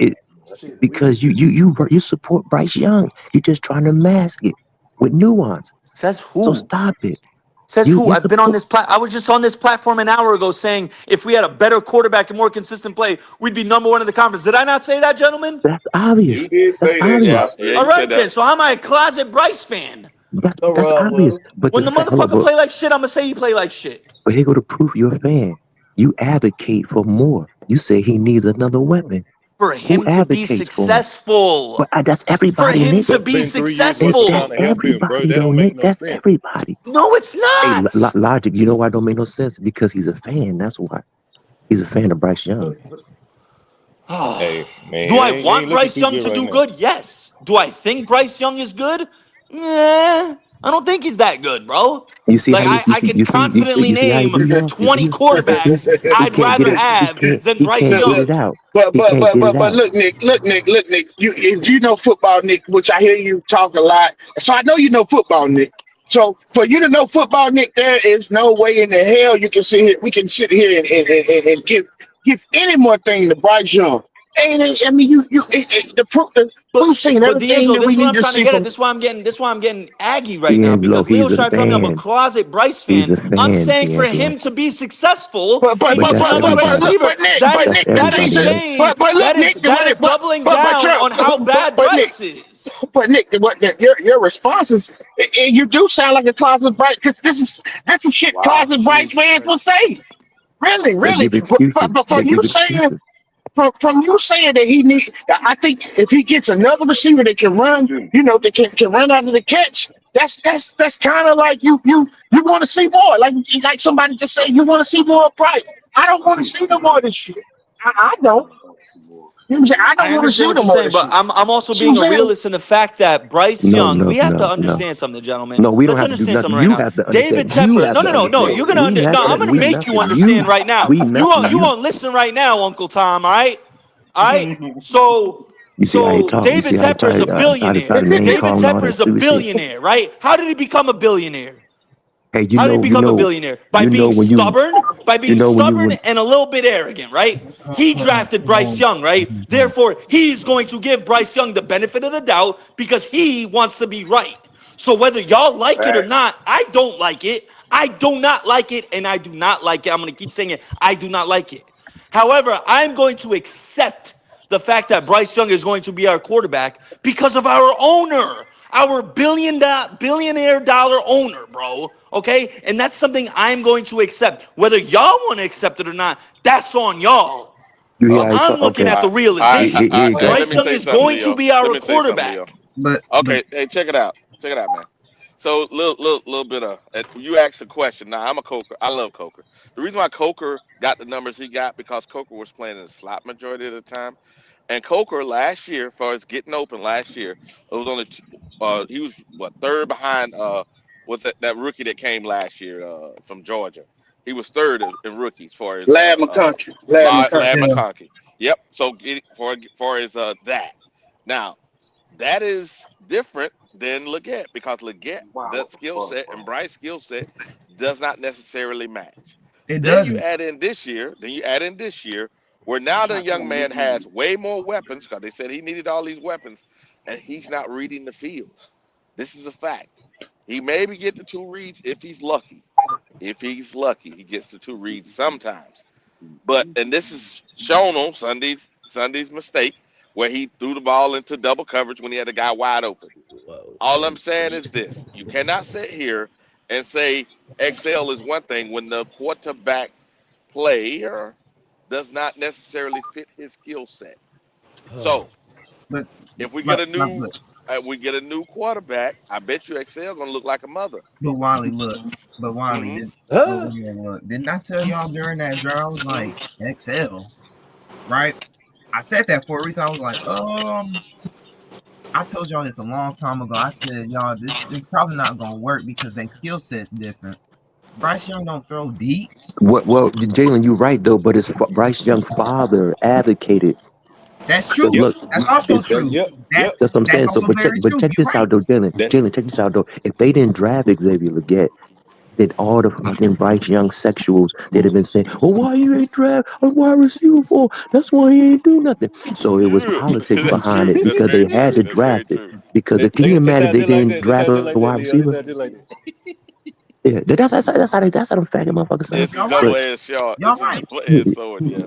Shit weird. Because you support Bryce Young. You're just trying to mask it with nuance. Says So who? stop it. Says who? You I've been on support. this I was just on this platform an hour ago saying if we had a better quarterback and more consistent play, we'd be #1 in the conference. Did I not say that, gentlemen? That's obvious. You did That's say that, obvious. Josh. All you said right then. that. So I'm a closet Bryce fan. So That's wrong with obvious. him. But When the the fact. Hold motherfucker up. play like shit, I'm gonna say he play like shit. But here go the proof you're a fan. You advocate for more. You say he needs another weapon. For Who him to be advocates for him? successful. But that's For everybody, him Nick. to But be spend 3 years worth of That's time successful. to help him, bro. everybody That though, don't make Nick. no That's sense. everybody. No, it's Hey, not. Logic, you know why it don't make no sense? Because he's a fan. That's why. He's a fan of Bryce Young. Hey, man, Do I they ain't want looking Bryce too Young good to right do now. good? Yes. Do I think Bryce Young is good? Nah, I don't think he's that good, bro. You see how Like you I could confidently you see how he name do y'all? You 20 see? quarterbacks He I'd can't get rather it. have than He Bryce can't get Young. it out. But He but can't but get it but but out. look, Nick. You if you know football, Nick, which I hear you talk a lot, so I know you know football, Nick. So for you to know football, Nick, there is no way in the hell you can sit here. We can sit here and give any more thing to Bryce Young. And I mean, the proof, we've seen But everything D'Angelo, that this we is what need I'm to trying to see get at. from. This is why I'm getting Aggie right now D'Angelo, because he's Leo's a trying to tell me I'm a fan. closet Bryce He's fan. a I'm fan, saying for D'Angelo. him to be successful, But he but But needs but that's but another but great but everybody. look, receiver. but That's Nick, the That is things everybody, that, Nick. saying but look, Nick, that is doubling down on how bad but Nick, Bryce is. but Nick, your responses, and you do sound like a closet Bryce, because this is shit Wow. closet Bryce Jesus fans will Christ. say. Really, They really. give excuses. But They from you give saying, excuses. from you saying that he needs, I think if he gets another receiver that can run, that can run out of the catch, that's kind of like you want to see more. Like somebody just said, you want to see more of Bryce. I don't want to see no more of this shit. I don't. You know what I'm saying? I don't I want to understand see what no you're more of saying, this but shit. I'm also See what I'm being a saying? realist in the fact that Bryce No, Young, no, we have to no, no. understand something, gentlemen. No, we don't Let's have to do understand nothing. something right You now. have to David understand. You Tepper, have to no, understand. you're gonna We have no, I'm to. gonna We make you nothing. You. understand right now. We You nothing. want you You. gonna listen right now, Uncle Tom, all right? All right. So You see how he talk. You David see how he Tepper is a try billionaire. to name David call and all Tepper that is a stupid shit. billionaire, right? How did he become a billionaire? Hey, How did he become a billionaire? By being when stubborn, when you and a little bit arrogant, right? He drafted Bryce Young, right? Therefore, he's going to give Bryce Young the benefit of the doubt because he wants to be right. So whether y'all like it or Facts. not, I don't like it. I do not like it, and I do not like it. I'm going to keep saying it. I do not like it. However, I'm going to accept the fact that Bryce Young is going to be our quarterback because of our owner, our billionaire dollar owner, bro. Okay? And that's something I'm going to accept. Whether y'all want to accept it or not, that's on y'all. you hear But how he I'm talk. looking Okay. at the Here realization. you go. Let Bryce me Young say is something, going to Leo. be Let our me say something, Leo. quarterback. Okay, hey, check it out. Check it out, man. So, little bit of you asked a question. Now, I'm a Coker. I love Coker. The reason why Coker got the numbers he got because Coker was playing in the slot majority of the time, and Coker last year, as far as getting open last year, it was only he was what third behind what's that rookie that came last year from Georgia. He was third in rookies for his Lad McConkey. Lad Lad McConkey. McConkey. Yep. So for his that. Now that is different than Leggett because Leggett, Wow, that what the skill fuck, set bro? and Bryce's skill set does not necessarily match. It Then you doesn't. add in this year, where now the young man has way more weapons because they said he needed all these weapons, and he's not reading the field. This is a fact. He maybe get the two reads if he's lucky. If he's lucky, he gets the two reads sometimes. But and this is shown on Sunday's mistake where he threw the ball into double coverage when he had a guy wide open. All I'm saying is this: you cannot sit here and say Excel is one thing when the quarterback player does not necessarily fit his skill set. So But if we get but a but new but, quarterback, I bet you Excel gonna look like a mother. but Wally, look. But Wally, Mm-hmm. but William, look. Didn't I tell y'all during that drive? I was like, Mm-hmm. XL, right? I said that for a reason. I was like, I told y'all this a long time ago. I said, y'all, this probably not gonna work because their skill set's different. Bryce Young don't throw deep. What? Well, Jalen, you're right though. But his Bryce Young father advocated. That's So true. look, That's also it's true. That that's what I'm that's saying. So, also very but true. check You're this right. out though, Jalen. Jalen, check this out though. If they didn't draft Xavier Leggett, then all the fucking Bryce Young sexuals they'd have been saying, "Well, why you ain't draft a wide receiver for? That's why he ain't do nothing." So it was Yeah, politics that's behind true. it That's because they very had true. to That's very draft it. true. Because can you It imagine if sounds they just like didn't that. It draft sounds a just like wide that, Leo. It receiver? sounds just like that. Yeah, that's how them faggot motherfuckers sound. This is Y'all double right. edged sword. Y'all This is right. double But edged sword. Yeah.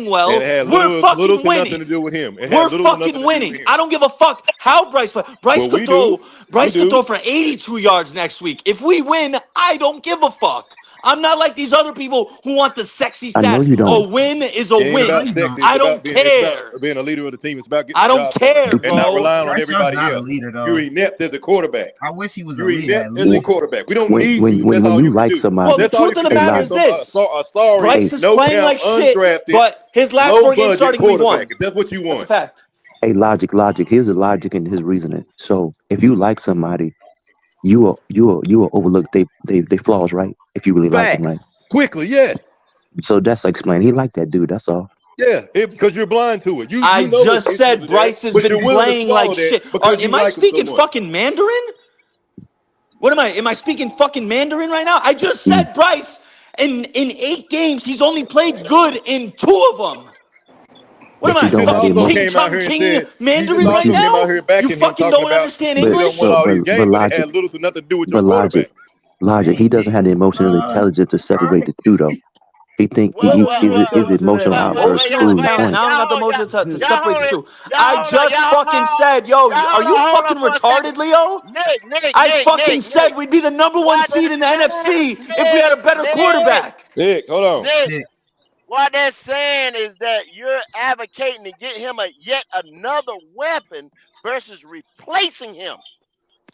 playing well, And it had we're little fucking to nothing winning. to do with him. It had We're little to nothing fucking to do with winning. him. I don't give a fuck how Bryce plays. Bryce Well, could we throw. do. Bryce We could throw do. for 82 yards next week. If we win, I don't give a fuck. I'm not like these other people who want the sexy I know stats. you A don't. win is a It ain't win. about sex. I don't It's about care. being a leader of the team. It's about getting I the don't job done care, and not bro. relying on Bryce Young's everybody not a else. leader though. You're inept as a quarterback. I wish he was a You're leader at inept as a least. quarterback. We don't When need when you. when, That's when all you you can like do. Well, somebody, the That's all you truth of can the do. matter You're is some this: sorry, Bryce is no playing count, like shit, undrafted, but his last low 4 games budget starting, we've won. quarterback. If that's what you That's a want. fact. hey, logic. Here's the logic and his reasoning. So if you like somebody, you will overlook they flaws, right? If you really like them, Facts. right? Quickly, yes. So that's explain. He liked that dude. That's all. Yeah, because you're blind to it. You I know just it's said issues Bryce there, has but been you're willing to playing swallow like that shit. because Am you I like him so speaking much. fucking Mandarin? What am I? Am I speaking fucking Mandarin right now? I just Mm. said Bryce in 8 games, he's only played good in 2 of them. What am But you You I, don't just have the fucking also King came emotion. out Chung here and King said you just Mandarin But right also you, came out now? here You backing him, fucking talking don't about understand he but done won English? all these but games when it logic, had little to nothing to do with your logic, quarterback. he doesn't have the emotional intelligence to separate the two though. He think Well, he well, his well, his emotional outbursts well, Emotional prove the intelligence. point. Now I don't got the y'all, emotional to separate the two. y'all I hold on, just fucking said, yo, are you hold on fucking for a second. retarded, Leo? I fucking said Nick. we'd be the number 1 What they're seed in the saying, NFC if we had a better quarterback. Nick, hold on. Nick, what they're saying is that you're advocating to get him yet another weapon versus replacing him.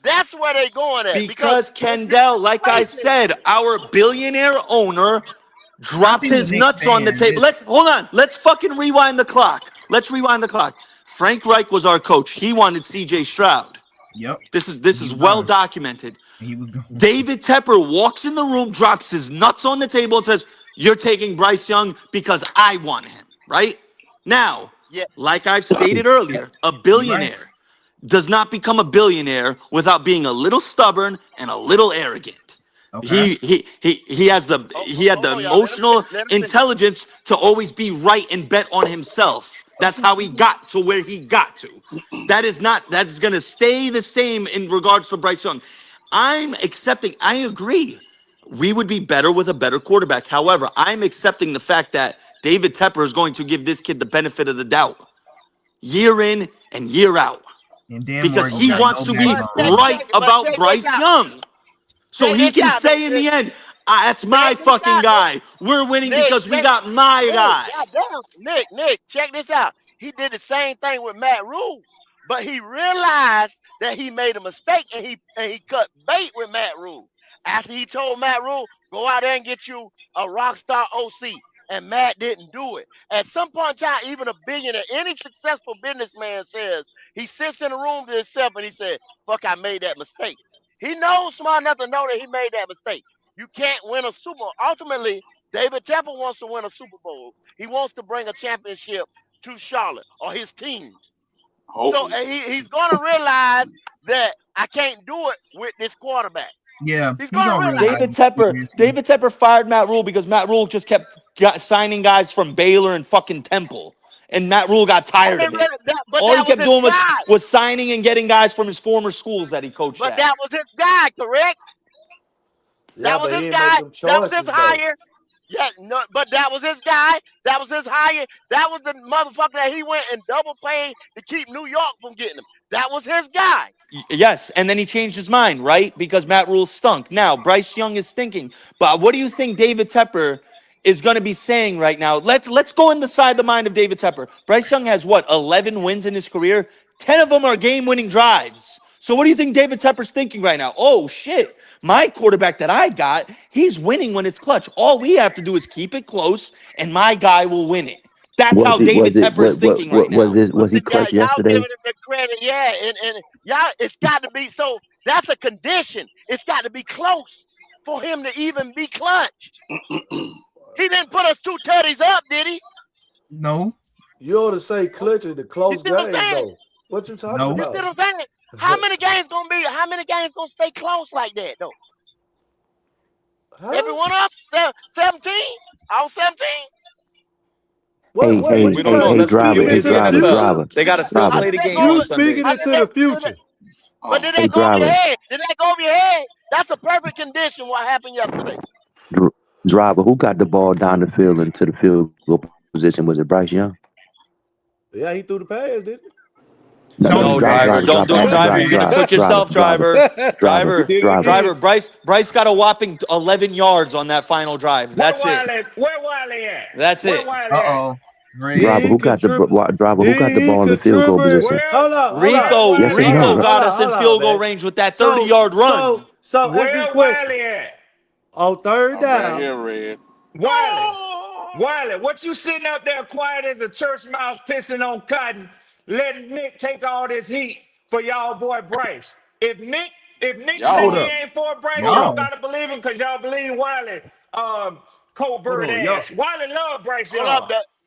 That's where they're going at. Because Because if you Kendall, like I replace him, said, our billionaire owner I dropped see what his Nick's nuts on the saying. table. Hold on. Let's fucking rewind the clock. Let's rewind the clock. Frank Reich was our coach. He wanted CJ Stroud. Yep. This He is was well going. documented. He was going. David Tepper walks in the room, drops his nuts on the table, and says, "You're taking Bryce Young because I want him." Right? Now, yeah, like I've stated earlier, a You right. billionaire does not become a billionaire without being a little stubborn and a little arrogant. Okay. He has the hold on, y'all. emotional Let him finish. intelligence to always be right and bet on himself. That's how he got to where he got to. That's gonna stay the same in regards to Bryce Young. I agree. We would be better with a better quarterback. However, I'm accepting the fact that David Tepper is going to give this kid the benefit of the doubt year in and year out And Dan because Morgan he got wants no to be But backbone. right about check this Bryce out. Young. So Check he this can out, though. say in the end, "That's my Check this fucking out, Nick. guy. We're winning Nick, because we got my guy." goddamn, Nick, check this out. He did the same thing with Matt Rule, but he realized that he made a mistake and he cut bait with Matt Rule. After he told Matt Rule, go out there and get you a rock star OC, and Matt didn't do it. At some point in time, even a billionaire, any successful businessman says he sits in a room to himself and he said, "Fuck, I made that mistake." He knows smart enough to know that he made that mistake. You can't win a Super Bowl. Ultimately, David Tepper wants to win a Super Bowl. He wants to bring a championship to Charlotte or his team. So Hopefully. he's going to realize that I can't do it with this quarterback. Yeah, He's he going to gonna realize. realize David it Tepper, eventually. David Tepper fired Matt Rule because Matt Rule just kept signing guys from Baylor and fucking Temple, and Matt Rule got tired of it. But All he that was kept his doing guy. was signing and getting guys from his former schools that he coached But at. that was his guy, correct? Yeah, That was but he his didn't make guy. them That was his choices though. hire. Yeah, no, but that was his guy. That was his hire. That was the motherfucker that he went and double paid to keep New York from getting him. That was his guy. Yes, and then he changed his mind, right? Because Matt Rule stunk. Now Bryce Young is stinking. But what do you think David Tepper is going to be saying right now? Let's go inside the mind of David Tepper. Bryce Young has what, 11 wins in his career? 10 of them are game-winning drives. So what do you think David Tepper's thinking right now? Oh shit, my quarterback that I got, he's winning when it's clutch. All we have to do is keep it close, and my guy will win it. That's how David Tepper is thinking right now. Was he Yeah, clutch y'all yesterday? giving him the credit, yeah, and y'all, it's got to be so. That's a condition. It's got to be close for him to even be clutch. He didn't put us 2 tutties up, did he? No. You ought to say clutch in the You close see what I'm games saying? though. What you talking No. You see about? what I'm saying? How many games gonna stay close like that though? Every Huh? one of them, 17, all 17. Hey, What hey, you We don't hey, know. talking? hey, You That's the driver, speaking beauty hey, of into the the driver, future? driver, NFL. They got to still driver, play Did the that game go on You over? speaking Sundays. into the future? But did hey, that go over your driver, head? Did that go over your head? That's a perfect condition. What happened yesterday? dr- driver. Who got the ball down the field into the field goal position? Was it Bryce Young? Yeah, he threw the pass, didn't he? No, Tony No, passed. driver. Don't do it, driver. You're gonna cook yourself, driver. He Driver. did it driver. again. Driver. Bryce got a whopping 11 yards on that final drive. That's it. Where Wiley at? That's Where it. Wiley at? Uh-oh. Red. Driver, Did he who got the contribute? driver? Who got the Did he ball in the field goal contribute? position? Where Hold on, hold on, where Rico Yes, they Wiley hold have. on, at? hold got on, us in hold on, field goal man. range with that So, 30-yard run. so, so answer this Where question. Wiley at? On third I'm right down, here, Red. Wiley, what you sitting up there quiet as a church mouse pissing on cotton, letting Nick take all this heat for y'all boy Bryce? If Nick say Y'all. hold he up, ain't for Bryce, hold y'all up, Y'all. gotta believe him because y'all believe Wiley hold covert on, y'all. ass. Wiley love Bryce Hold up, Young.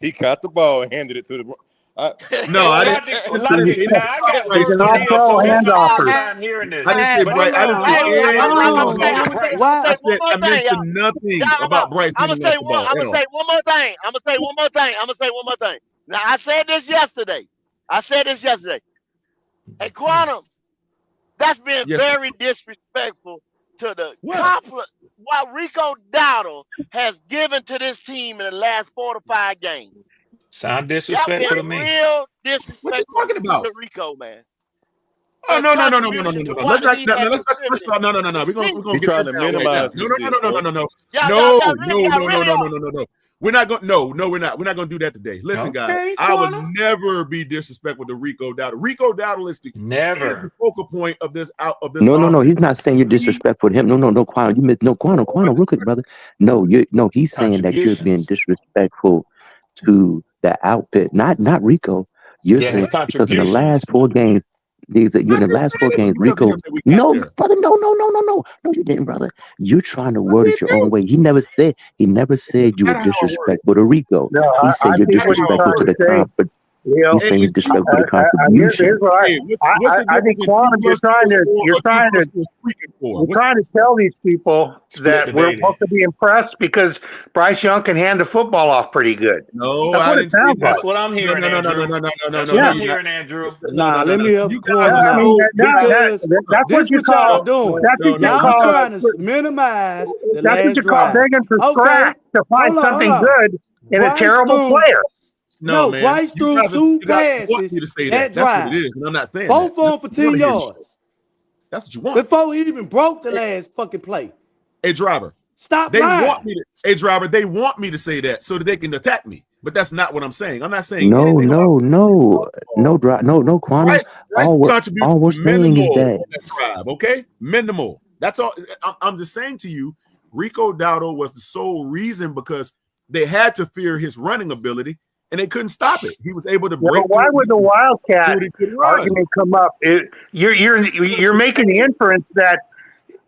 He caught the ball and handed it to the. No, I didn't. Logic. Now I got verbally so this is my first time hearing this. I didn't say But Bryce. I didn't say anything hold about on, Bryce. Bryce. I said I mentioned nothing about Bryce I'm handing gonna off say the one. ball I'm at gonna all. say one more thing. I'm gonna say one more thing. I'm gonna say one more thing. Now I said this yesterday. Hey, Quantum, that's been Yes, sir. very disrespectful to the What? what Rico Dowdle has given to this team in the last 4 to 5 games. Sound Y'all disrespectful to been me. real What you disrespectful talking about? to Rico, man. Oh His no. contribution to Let's what not, he no, has let's contributed. start. No. We're gonna He get trying this to down right now. minimize this shit, bro. No. Y'all No. We're not going. No, we're not. We're not going to do that today. Listen, guys. I would never be disrespectful to Rico Dowdle. Rico Dowdle is the focal point of this No. offense. He's not saying you're disrespectful to him. No, Quantum. You missed Quantum, real quick, brother. No, he's saying that you're being disrespectful to the outfit, not Rico. You're Yeah, his saying because in the last contributions. 4 games, in the last 4 games, Rico. No, brother, no, you didn't, brother. You're trying to word it your own way. He never said you were disrespectful to Rico. No, He said I you're think what he's disrespectful trying to to the say, conference. Leo, He's saying you're disrespectful to the here's contribution. what I think, What's the Quantum, you're trying to tell these people Split the that we're baby. supposed to be impressed because Bryce Young can hand the football off pretty good. No, That's I what it didn't say sounds that. That's what I'm hearing, No. Andrew. That's No, what I'm you're hearing, not. Andrew. Nah, let me help You guys Quantum are out. so Because that's this what you what y'all call doing. that's what you Y'all call trying to minimize the that's what last you call drive. begging for Okay, scratch to find hold something on. good in a Bryce terrible threw. player. No, man. Bryce threw You 2 guys want passes me to say that that. That's what it drive. is, and I'm not saying Both that. of them for 10 yards. That's what you want. Before he even broke the last fucking play. Hey, driver. Stop They lying. want me to. Hey, driver. They want me to say that so that they can attack me. But that's not what I'm saying. I'm not saying No, anything about no, Quantum. Bryce All we're saying is minimal that on that drive. Okay, minimal. That's all. I'm just saying to you, Rico Dowdle was the sole reason because they had to fear his running ability and they couldn't stop it. He was able to break. But why would the Wildcat argument come up? You're making the inference that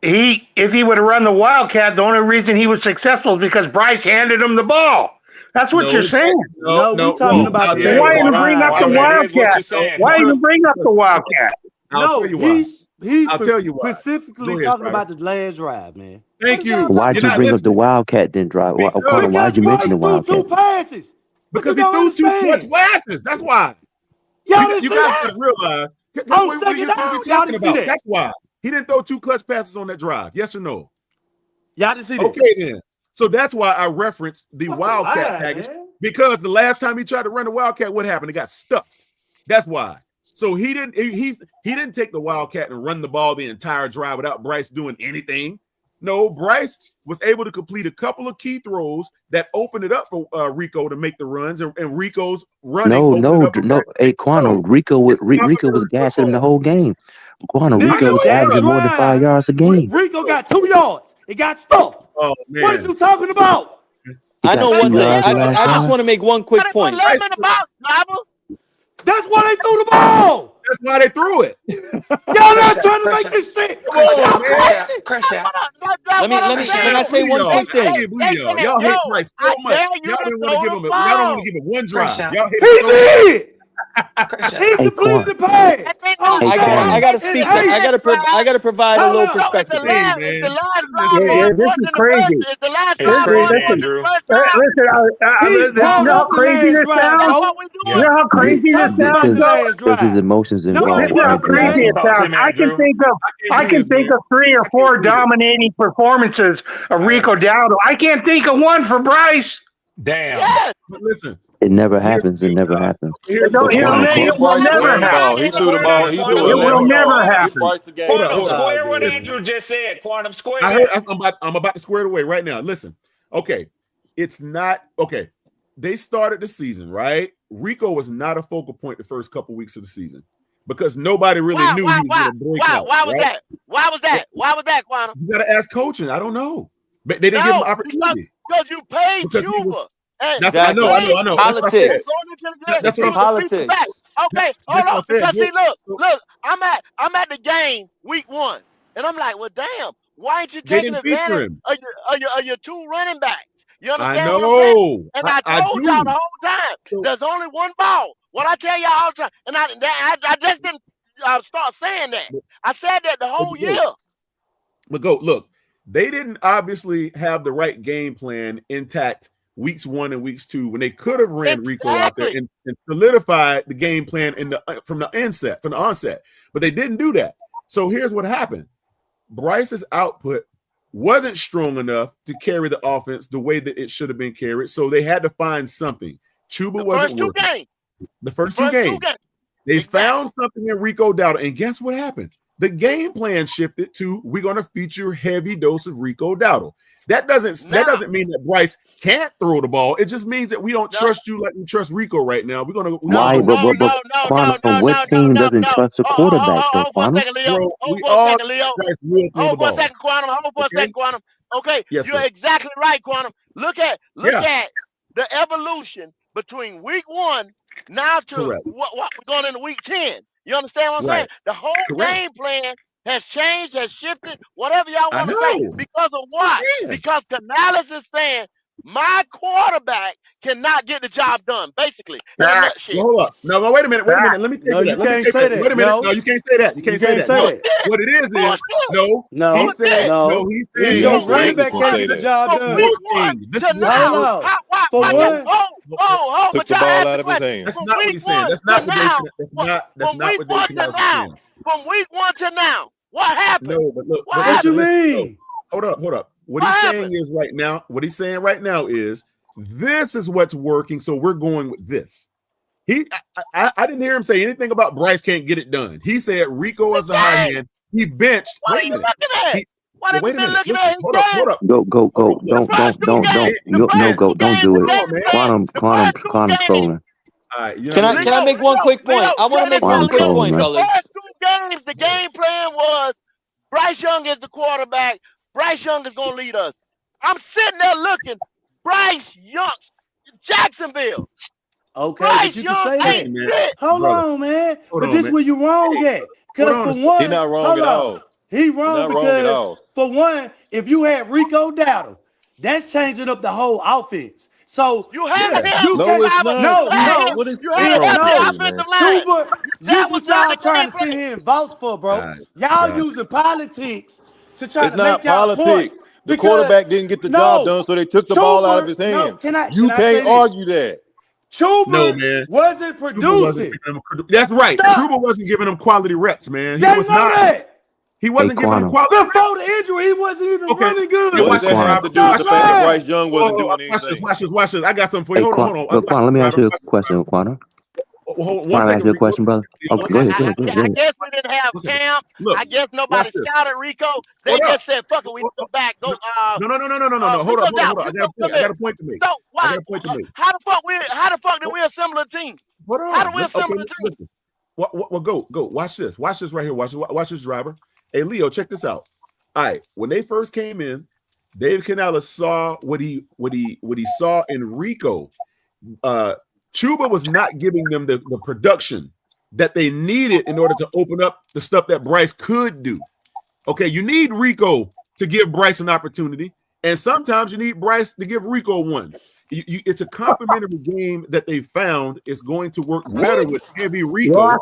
if he would have run the Wildcat, the only reason he was successful is because Bryce handed him the ball. That's what you're saying. No, we talking about the Why last even bring up the Wildcat? Why even bring up the Wildcat? No, he's I'll tell you why. specifically Go ahead, talking Driver. about the last drive, man. Thank you. why'd you bring up the Wildcat then, drive? Quantum, why'd you mention the Bryce threw Wildcat? 2 passes. Because you he don't threw 2 clutch understand. passes. That's why. Y'all didn't You see guys that? gotta realize. On What second are you down, y'all talking didn't see about? that. That's why. He didn't throw 2 clutch passes on that drive. Yes or no? Y'all didn't see that. Okay, then. So that's why I referenced the Wildcat lie, package. man. Because the last time he tried to run the Wildcat, what happened? It got stuck. That's why. So he didn't take the Wildcat and run the ball the entire drive without Bryce doing anything. No, Bryce was able to complete a couple of key throws that opened it up for Rico to make the runs, and Rico's running. No. Hey, Quantum, Rico was gassing him the whole game. Quantum, Rico was averaging more than 5 yards a game. Rico got 2 yards. It got stuffed. Oh, man. What are you talking about? I know one thing. yards the last I just drive. want to make one quick point. Let him in the box, driver. That's why they threw the ball. That's why they threw it. Y'all not trying to make this shit. Come on, man. Let me. Can I say one quick thing? Y'all hate Bryce so much. Y'all didn't want to give him. Y'all don't want to give him one drive. Y'all hate He him so much. did. He completed the pass. I gotta speak. I gotta provide a little perspective. It's the last drive more This important is than the crazy. first. It's the last It's drive more crazy, important than Andrew. the first drive. Listen, you know how crazy this sounds? That's what we doing. You know how crazy this sounds? Because his emotions involved. This is how crazy it Talk to sounds. me, I can Andrew. think of 3 or 4 dominating performances of Rico Dowdle. I can't think of one for Bryce. Damn. Yes. But listen, It never happens. It never happens. here's It will never happen. He threw the ball. He threw It will 11 never balls. He happen. priced the game. Quantum, Hold on. square what Listen. Andrew just said. Quantum, square I heard. that. I'm about to square it away right now. Listen, okay, it's not okay. They started the season right. Rico was not a focal point the first couple weeks of the season because nobody really knew he was going to break out. Why was right? that? Why was that? Why was that, Quantum? You got to ask coaching. I don't know, but they didn't give him opportunity because you paid because he was. Cuba. That's I know. Politics. That's what I'm saying. Politics. Okay, hold on. Because see, look, I'm at the game week 1, and I'm like, well, damn, why ain't you taking advantage of your 2 running backs? You I understand what I'm saying? know. And I I told y'all the do. whole time, So, there's only one ball. What I tell y'all all the time, and I just didn't start saying that. I said that the whole year. but go look. They didn't obviously have the right game plan intact weeks 1 and weeks 2 when they could have ran Rico out there and solidified the game plan from the onset. But they didn't do that. So here's what happened. Bryce's output wasn't strong enough to carry the offense the way that it should have been carried. So they had to find something. Chuba wasn't working. The first two games. They found something in Rico Dowdle. And guess what happened? The game plan shifted to we're going to feature heavy dose of Rico Dowdle. That doesn't mean that Bryce can't throw the ball. It just means that we don't trust you like we trust Rico right now. We're gonna Why? But Quantum, what team doesn't trust a quarterback though, Hold for a Quantum? second, Leo. Hold for a second, Leo. Hold for a second, Quantum. Hold for a second, Quantum. Okay, you're exactly right, Quantum. Look at the evolution between week 1 now to what we're going into week 10. You understand what I'm saying? The whole game plan has changed, has shifted, whatever y'all want to say. Because of what? Because Canales is saying my quarterback cannot get the job done, basically, in a nutshell. Well, hold up. No, wait a minute. Let me take that. You can't say that. Wait a minute. No, you can't say that. You can't say that. What it is he said, He's your running back can't get the job done. This is Hold on. For one, took the ball out of his hand. That's not what he's saying. That's not what Dave Canales is saying. From week 1 to now, what happened? No, but look. What you mean? Hold up. What he's saying is right now is this is what's working, so we're going with this. I didn't hear him say anything about Bryce can't get it done. He said Rico is a high hand. He benched. What are you looking at? What have you been looking at? Hold up. Go. Don't do it. Quantum trolling. Can I make one quick point? I want to make one quick point, fellas. The first 2 games, the game plan was Bryce Young is the quarterback. Bryce Young is going to lead us. I'm sitting there looking. Bryce Young, Jacksonville. Okay, Bryce but you Young can say ain't that. shit. Hold on, man. But this is where you wrong at. Because for one, he's not wrong at all. He wrong because for one, if you had Rico Dowdle, that's changing up the whole offense. So you had him. No, it's not. What is offensive line? That's what y'all trying to sit here and vouch for, bro. Y'all using politics to try to make y'all point. The quarterback didn't get the job done, so they took the ball out of his hands. You can't argue that. Chuba wasn't producing. That's right. Chuba wasn't giving him quality reps, man. He was not. That. He wasn't giving him quality before the injury. He wasn't even running good. What does that have to do with the fact that Bryce Young wasn't doing anything? Watch this. I got something for you. Hold on. Look, Quantum, let me ask you a question, Quantum. Hold Quantum, ask you a question, brother. Okay, go ahead. I guess we didn't have camp. I guess nobody scouted Rico. They just said, "Fuck it, we go back." Go. No. Hold up. I got a point to make. So why? How the fuck did we assemble a team? How did we assemble a team? Well, go. Watch this. Watch this right here. Watch this, driver. Hey, Leo, check this out. All right, when they first came in, Dave Canales saw what he saw in Rico. Chuba was not giving them the production that they needed in order to open up the stuff that Bryce could do. Okay, you need Rico to give Bryce an opportunity, and sometimes you need Bryce to give Rico one. It's a complementary game that they found is going to work better with heavy Rico.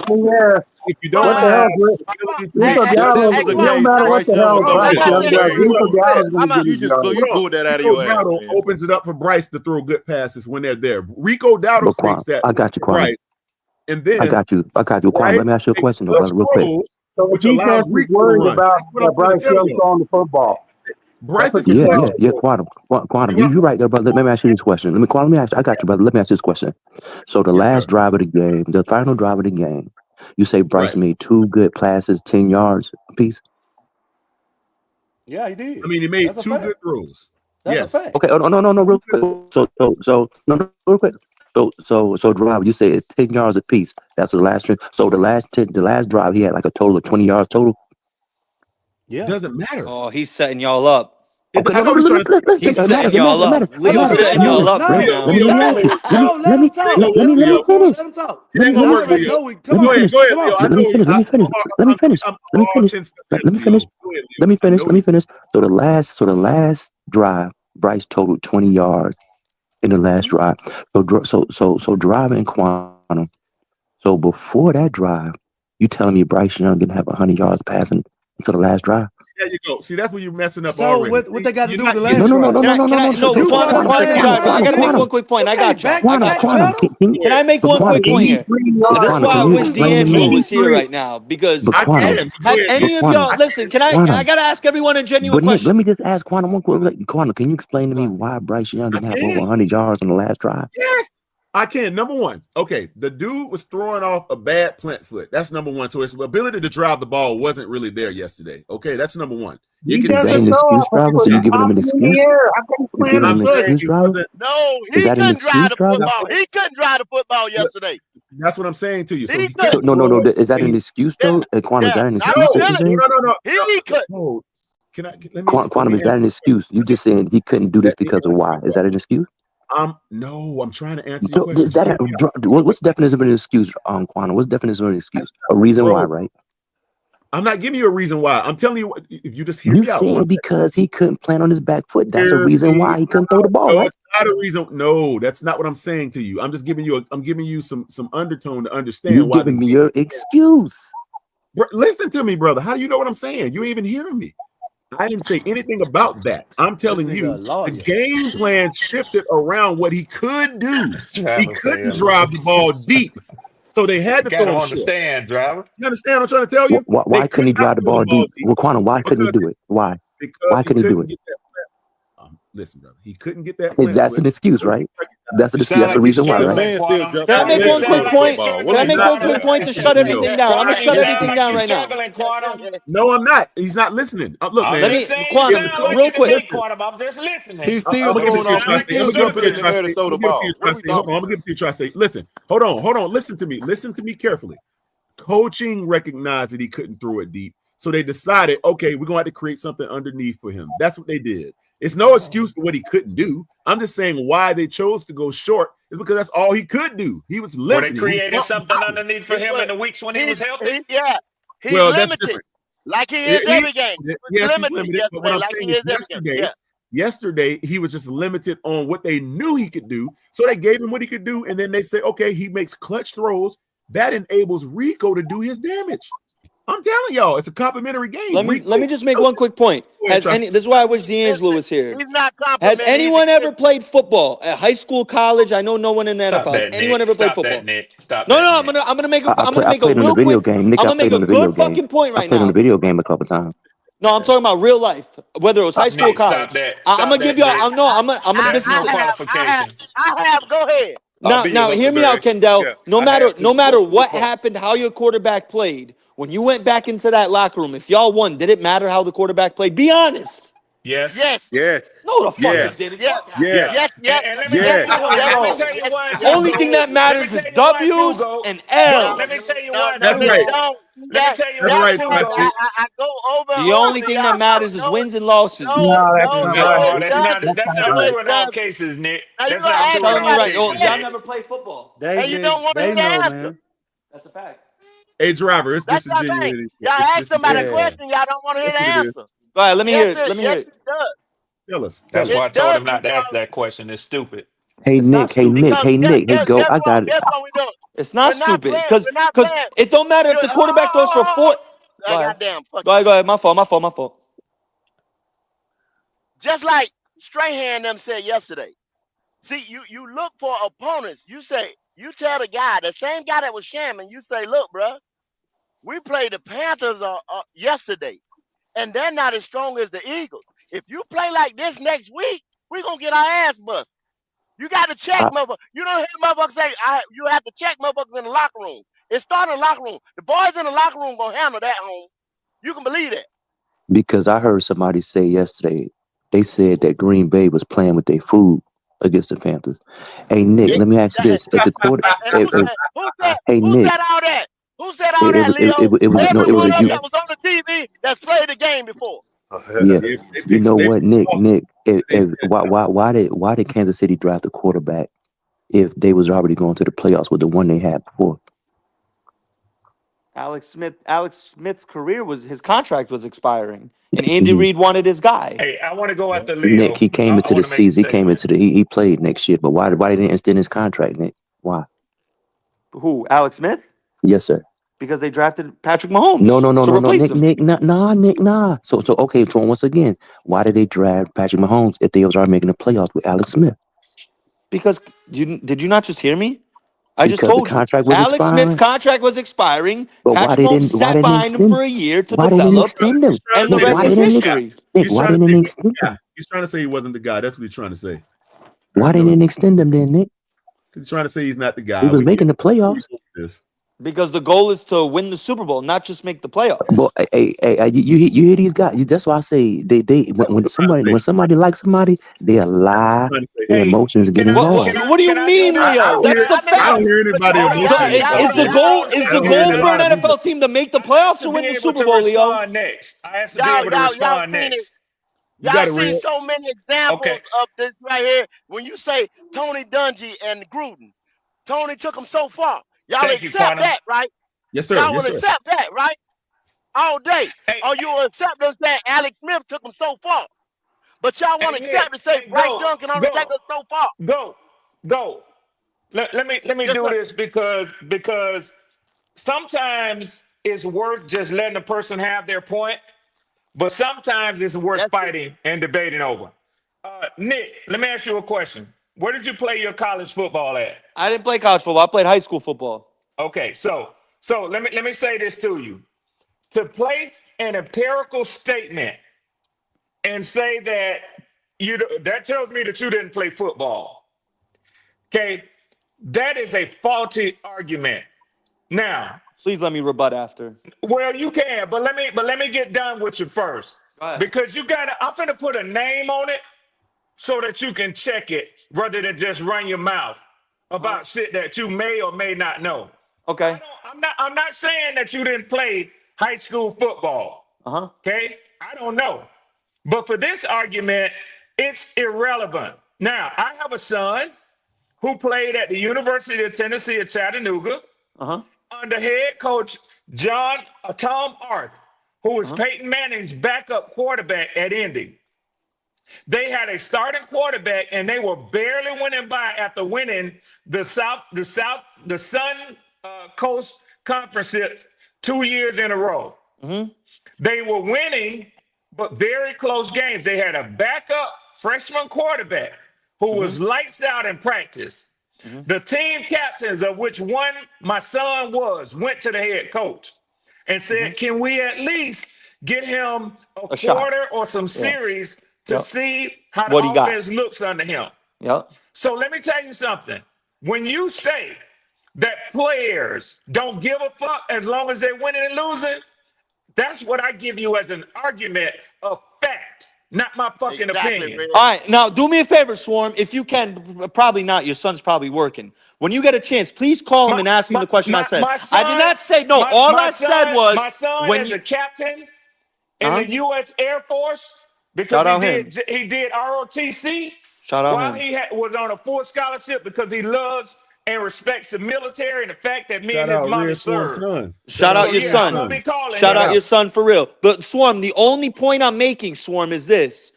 If you don't have you pulled that out of your ass. Opens it up for Bryce to throw good passes when they're there. Rico Dowdle creates that. I got you, Quantum. And then I got you, Quantum. Let me ask you a question, brother, real quick. So the defense is worried about Bryce Young throwing the football. Yeah, Quantum. You right there, brother. Let me ask you this question. I got you, brother. Let me ask you this question. So the last drive of the game, the final drive of the game, you say Bryce made 2 good passes, 10 yards apiece? Yeah, he did. I mean, he made 2 good throws. That's a fact. Okay, no, real quick. Real quick. So drive, you say it's 10 yards apiece. That's the last trip. So the last drive, he had like a total of 20 yards total. Yeah, doesn't matter. Oh, he's setting y'all up. Okay, he's setting y'all up. Leo's setting y'all up right now. Let me talk. Let me finish. So the last drive, Bryce totaled 20 yards in the last drive. So driving Quantum. So before that drive, you telling me Bryce Young didn't have 100 yards passing until the last drive? There you go. See, that's where you're messing up So already. what they got to You're do with not the getting last it. drive? No, You Quantum, understand, driver. I got to make man? one quick point. I got y'all. I got y'all. Quantum, Can I make one quick point here? And this is why I wish D'Angelo was here right now, because But Quantum, have any of y'all listen? Can I gotta ask everyone a genuine But Nick, let question. me just ask Quantum one quick. Quantum, can you explain to me why Bryce Young didn't have over 100 yards on the last drive? Yes, I can. Number one, okay, the dude was throwing off a bad plant foot. That's number one. So his ability to drive the ball wasn't really there yesterday. Okay, that's number one. You can Is that see an excuse, driver? So you giving him an excuse? You giving him I'm an saying excuse, it driver? wasn't. No, Is he that an couldn't drive excuse, the driver? football. He couldn't drive the football yesterday. That's what I'm saying to you. So He he couldn't. couldn't. No. Is that an excuse though? Quantum, is that an Not excuse on that you're Phillips. saying? No. He couldn't. No. Can I let me Quantum, is that an excuse? You just saying he couldn't do this because of why? Is that an excuse? No, I'm trying to answer your So question. is that what's the definition of an excuse, Quantum? What's the definition of an excuse? A reason why, right? I'm not giving you a reason why. I'm telling you, if you just hear You me out. saying because he couldn't plant on his back foot. That's a Hear reason me why he couldn't throw the ball, No, right? it's not a reason. No, that's not what I'm saying to you. I'm just giving you. I'm giving you some undertone to understand You why. giving me your excuse. Listen to me, brother. How do you know what I'm saying? You ain't even hearing me. I didn't say anything about that. I'm telling you, the game plan shifted around what he could do. He couldn't drive the ball deep, so they had to Got throw to him short. understand, driver. You understand what I'm trying to tell you? Why couldn't he drive the ball deep? Well, Quantum, why couldn't he do it? Why? Why couldn't he do it? Get that plant. Listen, brother, he couldn't get that plant. That's an excuse, right? That's an excuse. That's a Like reason why, struggling, right? Quantum. Can I make one quick point? Can I make one quick point to shut everything down? I'm gonna shut everything down right now. Struggling, Quantum. No, I'm not. He's not listening. Look, I'm man. just saying you Quantum, sound like real it to quick. me, Quantum. I'm just listening. He's still I'm gonna give it going to you, off. He's Tri-State. I'm still gonna give jumping it in to the you, air to Tri-State. throw I'm the gonna give it to ball. you, What are we Tri-State. Hold talking on. I'm gonna give it to you, Tri-State. Listen. Hold on. Listen to me. Listen to me carefully. Coaching recognized that he couldn't throw it deep. So they decided, okay, we're gonna have to create something underneath for him. That's what they did. It's no excuse for what he couldn't do. I'm just saying why they chose to go short is because that's all he could do. He was Were they limited. creating something underneath for him in the weeks when he was healthy? He's Well, that's limited, different. like he is every game. Yes, he's Limited limited. But what yesterday, I'm like saying he is is every game. yesterday he was just limited on what they knew he could do. So they gave him what he could do, and then they say, okay, he makes clutch throws. That enables Rico to do his damage. I'm telling y'all, it's a complimentary game. Let me just make one quick point. This is why I wish D'Angelo was here. He's not Has complimenting. anyone ever played football at high school, college? I know no one in the Stop NFL. Has that, anyone Nick. ever played Stop football? that, Nick. Stop No, that, no. Nick. I'm gonna make a I played on the real video quick. game. Nick, I'm I gonna make played on a the video good game. fucking point I right played on now. the video game a couple times. No, I'm talking about real life, whether it was high school or Nick, college. stop that. I'm gonna Stop give that, y'all. Nick. I'm gonna. This That's is no qualification. I have. Go ahead. now. Hear me out, Kendall. Yeah, No I have matter two what points. happened, how your quarterback played, when you went back into that locker room, if y'all won, did it matter how the quarterback played? Be honest. Yes. Yes. Yes. No, the fuck Yes. it didn't. Yes. Fuck out. Yes. Yes. Yes. And let me tell Yes. you Yes. one. Yes. Let me Bro, tell you Yes. one Yes. too, only It thing Goat. did. that Let me matters is tell you one too, W's Goat. and No. Let L's. me tell you No. one No. That's too, It right. Goat. don't. Let me tell you That's one That's right, too, why Tri-State. Goat. I go over and The over only to thing y'all. that matters is No. wins and losses. No, that's No. not No. right. No, It doesn't. that's No. not It true in all doesn't. cases, Nick. Now you That's gonna not I'm ask true in telling you all somebody right. who Oh, cases, y'all did, Nick. never play football. and you don't want to hear the answer. That's a fact. Hey, driver, it's That's what I'm saying. disingenuity. Y'all It's ask somebody a disingenuity. question, y'all don't want to hear That's the what it is. answer. All right, let me hear it. Let me Yes, hear it. it does. Tell us. That's why I It told does him not to because answer that question. It's stupid. Hey It's not Nick, stupid. hey go. I got it. guess what we doing? It's not stupid We're not because playing. it don't matter if the quarterback throws for four. Go ahead. Goddamn, fuck Go you. ahead. Go ahead. My fault. Just like Strahan them said yesterday. See, you look for opponents. You tell the guy, the same guy that was shamming, you say, look, bruh, we played the Panthers yesterday, and they're not as strong as the Eagles. If you play like this next week, we're going to get our ass bust. You got to check, motherfucker. You don't hear motherfuckers say, you have to check motherfuckers in the locker room. It started in the locker room. The boys in the locker room going to handle that home. You can believe that. Because I heard somebody say yesterday, they said that Green Bay was playing with their food against the Panthers. Hey Nick, let me ask you this: if the quarter, hey Who Nick, said all that? Who said all that, it Leo? was no, Every it was one a of them you. that was on the TV that's played the game before. Yeah, you know what, Nick, They said, why did Kansas City draft a quarterback if they was already going to the playoffs with the one they had before? Alex Smith's his contract was expiring, and Andy Reid wanted his guy. Hey, I want to go after Nick, Leo. he came I into the want to make a season. He came statement. into he played next year, but why didn't extend his contract, Nick? Why? Who? Alex Smith? Yes, sir. Because they drafted Patrick Mahomes. No, to replace Nick, him. Nick, nah. So okay. So once again, why did they draft Patrick Mahomes if they was already making the playoffs with Alex Smith? Because did you not just hear me? I just Because the told you. contract was Alex Smith's expiring. contract was expiring. But Patrick Mahomes sat behind him for a year to develop, extend him? and the Nick, rest is history. Nick, why didn't they extend him? He's trying to say he wasn't the guy. That's what he's trying to say. Why didn't they extend him then, Nick? He's trying to say he's not the guy. He was making the playoffs. Because the goal is to win the Super Bowl, not just make the playoffs. Well, you hear these guys? That's why I say when somebody likes somebody, they lie, their emotions get involved. What do you mean, Leo? That's the fact. I don't hear anybody emotions. Is the goal for an NFL team to make the playoffs or win the Super Bowl, Leo? Next. I asked to be able to respond next. Y'all see so many examples of this right here. When you say Tony Dungy and Gruden, Tony took them so far. Y'all accept that, right? Yes, sir. Y'all will accept that, right? All day. Or you will accept us that Alex Smith took them so far. But y'all want to accept to say Bryce Young can only take us so far. Go. Let me do this because sometimes it's worth just letting a person have their point, but sometimes it's worth fighting and debating over. Nick, let me ask you a question. Where did you play your college football at? I didn't play college football. I played high school football. Okay, so let me say this to you. To place an empirical statement and say that that tells me that you didn't play football. Okay, that is a faulty argument. Now, please let me rebut after. Well, you can, but let me get done with you first. Because I'm gonna put a name on it so that you can check it rather than just run your mouth about shit that you may or may not know. Okay. I'm not saying that you didn't play high school football. Okay? I don't know. But for this argument, it's irrelevant. Now, I have a son who played at the University of Tennessee at Chattanooga under head coach Tom Arth, who was Peyton Manning's backup quarterback at Indy. They had a starting quarterback, and they were barely winning by after winning the Sun Coast Conference 2 years in a row. They were winning, but very close games. They had a backup freshman quarterback who was lights out in practice. The team captains, of which one my son went to the head coach and said, can we at least get him a quarter or some series to see how the offense looks under him? So let me tell you something. When you say that players don't give a fuck as long as they're winning and losing, that's what I give you as an argument of fact, not my fucking opinion. All right, now do me a favor, Swarm. If you can, probably not. Your son's probably working. When you get a chance, please call him and ask him the question I said. I did not say no. All I said was my son is a captain in the U.S. Air Force because he did ROTC. While he was on a full scholarship because he loves and respects the military and the fact that me and his mommy served. Shout out your son. Shout out your son for real. But Swarm, the only point I'm making, Swarm, is this.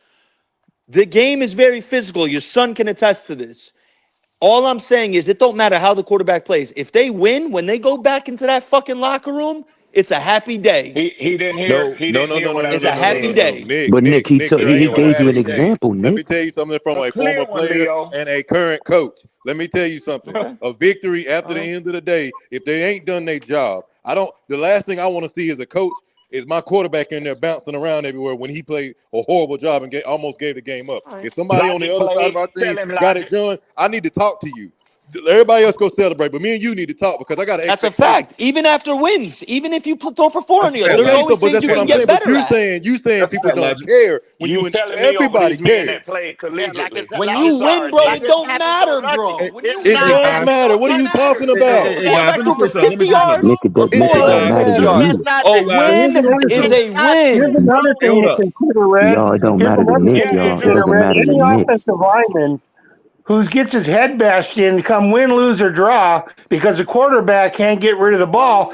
The game is very physical. Your son can attest to this. All I'm saying is it don't matter how the quarterback plays. If they win, when they go back into that fucking locker room, it's a happy day. He didn't hear. It's a happy day. But Nick, he gave you an example, Nick. Let me tell you something from a former player and a current coach. Let me tell you something. A victory after the end of the day, if they ain't done their job, the last thing I want to see as a coach is my quarterback in there bouncing around everywhere when he played a horrible job and almost gave the game up. If somebody on the other side of our team got it done, I need to talk to you. Everybody else go celebrate, but me and you need to talk because I got to. That's a fact. Even after wins, even if you throw for 400, there's always things you can get better at. You saying people don't care when you win. Everybody cares. When you win, bro, it don't matter, bro. It does matter. What are you talking about? A win is a win. Here's another thing to consider, Red. Y'all, it don't matter to Nick, y'all. It doesn't matter to Any Nick. offensive lineman who gets his head bashed in, come win, lose, or draw, because the quarterback can't get rid of the ball,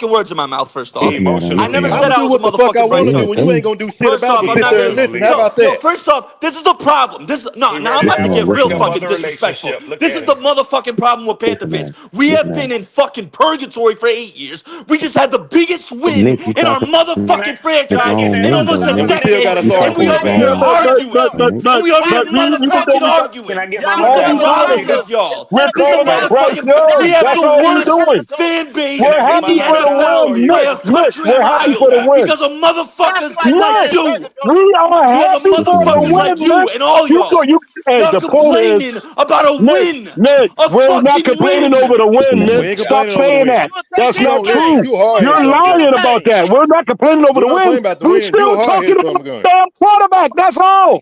fucking words in my mouth. First off, Emotional I never people. said I'm I do was a what the fuck I motherfucking want Bryce to do, Young and you fan. ain't gonna do shit First about off, it. I'm But sit not there and gonna. listen. How about Yo, that? first off, this is the problem. He Now I'm ready to about to have a get real breakup of fucking the disrespectful. relationship. Look This at is the him. motherfucking problem with Panther fans. We have been in fucking purgatory for 8 years. We just had the biggest win Nick, you in our talking? motherfucking The Can I franchise get grown that in men out? almost though, a And Nick. we still decade, got a You sorry and we talking for it, over man. here grown? arguing. And we over here motherfucking Can arguing. I get my This is the rebuttal out, problem niggas? with y'all. We're This is the calling out Bryce motherfucking. We Young. have That's the all we're worst doing. fan base Can I We're get in my the happy for the rebuttal NFL or win, you by Nick. a ready? Nick, country we're happy mile for the win. because of motherfuckers like Nick, you. we are Because of happy for the motherfuckers like win, you Nick. and all y'all. Hey, Y'all the point is, complaining about a win. Nick, A we're not fucking complaining win. over the win, We Nick. ain't Stop complaining over the saying win. that. That's We not don't listen. true. You hard headed, You're something gun. lying about that. We're not complaining over We're the not win. playing about the We're win. You still hard talking headed, about something the gun. damn quarterback. That's all.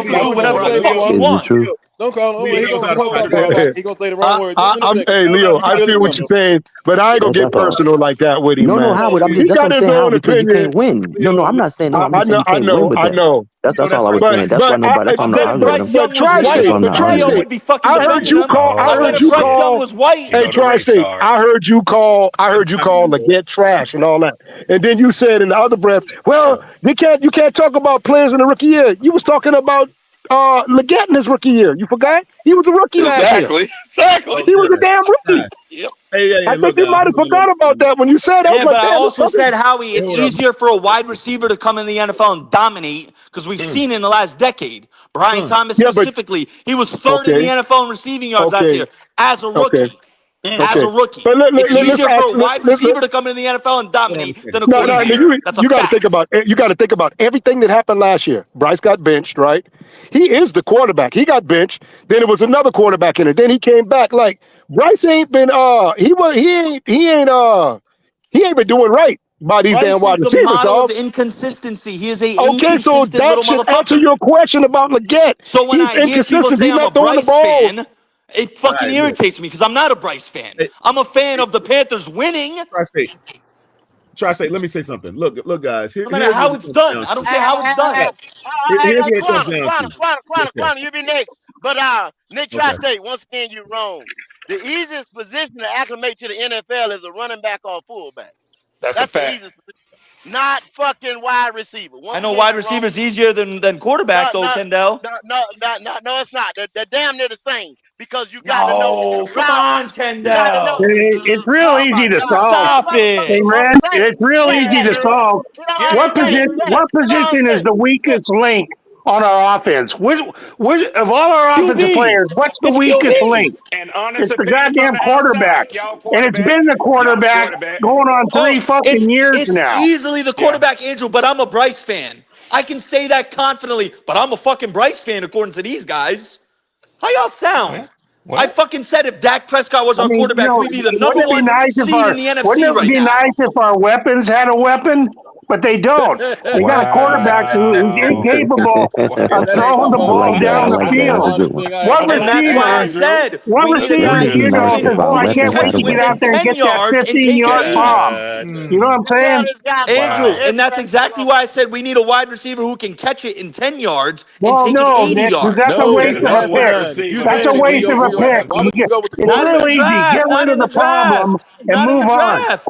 able to do whatever the fuck he Is it wants. true? Don't call him. He gonna talk Yeah. about it. He gonna say the wrong words. Just in a second. Hey, Leo, I feel what you're saying, but I ain't gonna get That's all. personal like that with him, No, man. Howard. He That's what got I'm his saying, own Howard, because you opinion. can't win. No, I'm not saying no. I'm just saying you I can't win with that. know. That's all I was saying. That's why nobody. That's why I I'm bet not if arguing with Bryce him. Young was Tri-State, That's why white, I'm not Tri-State. arguing. Leo would be fucking I heard defending you him. call. I bet if Bryce Young was white. Hey, Tri-State. I heard you call Leggett trash and all that, and then you said in the other breath, well, you can't talk about players in the rookie year. You was talking about Leggett in his rookie year. You forgot he was a rookie last year. Exactly. He was a damn rookie. Yep. I think you might have forgot about that when you said that. I Yeah, was like, but I damn, also this fucking- said, Howie, it's easier for a wide receiver to come in the NFL and dominate because we've seen in the last decade. Brian Thomas Yeah, but specifically, he was third in the okay, NFL in receiving yards last okay, year as a okay, rookie. As a okay. rookie, But it's let's easier for ask. a wide receiver to come in the NFL and dominate than a No, coordinator. That's a you got to think fact. about everything that happened last year. Bryce got benched, right? He is the quarterback. He got benched. Then it was another quarterback in it. Then he came back. Like Bryce ain't been he ain't been doing right by these damn Bryce wide is the receivers, model of dog. inconsistency. He is a Okay, so inconsistent that little should answer motherfucker. your question about Leggett. So when He's I hear people inconsistent. say He's I'm a not throwing the Bryce ball. fan, it fucking irritates me because I'm not a Bryce fan. I'm a fan of the Panthers winning. Tri-State, let me say something. Look, guys. No matter Here's what how it it's comes done. down I don't to. care how it's done. Here's what it comes Quanah, down Quanah, to. Quanah, Quanah, Okay. Quanah, you be next. But Nick Okay. Tri-State, once again, you're wrong. The easiest position to acclimate to the NFL is a running back or a fullback. That's a That's the fact. easiest position. Not fucking wide receiver. I Once know again, wide you're wrong. receiver is easier than quarterback, though, Kendall. No, it's not. They're damn near the same because you got to know No, come route. on, You got to know. Kendall. It's real Oh my easy to God! solve. Stop Hey, it. Red, it's real easy to solve. You What position is the weakest link on our offense? Which of all our offensive QB. players, what's the It's weakest QB. link? And honest It's the opinion from goddamn the quarterback. outside, y'all And quarterback. it's been the quarterback going on three fucking years It's now. easily the quarterback, Andrew, but I'm a Bryce fan. I can say that confidently, but I'm a fucking Bryce fan according to these guys. How y'all sound? I fucking said if Dak Prescott was I our mean, quarterback, we'd be the number wouldn't it be one nice seed in the wouldn't NFC it right be now. nice if our weapons had a weapon? But they don't. They got a quarterback who's incapable of throwing the ball down the field. What And that's why I said we need a guy receiver, who can says, "Oh, I can't wait catch to it get out within there and 10 get that yards and take it 15-yard 80. bomb"? You know what I'm saying? Andrew, and that's exactly why I said we need a wide receiver who can catch it in 10 yards and Well, take no, it 80 Nick, 'cause yards. that's a waste of a pick. That's a waste of a pick. It's Not in real the easy. draft. Get Not rid in of the the problem draft. and Not in move the on. draft.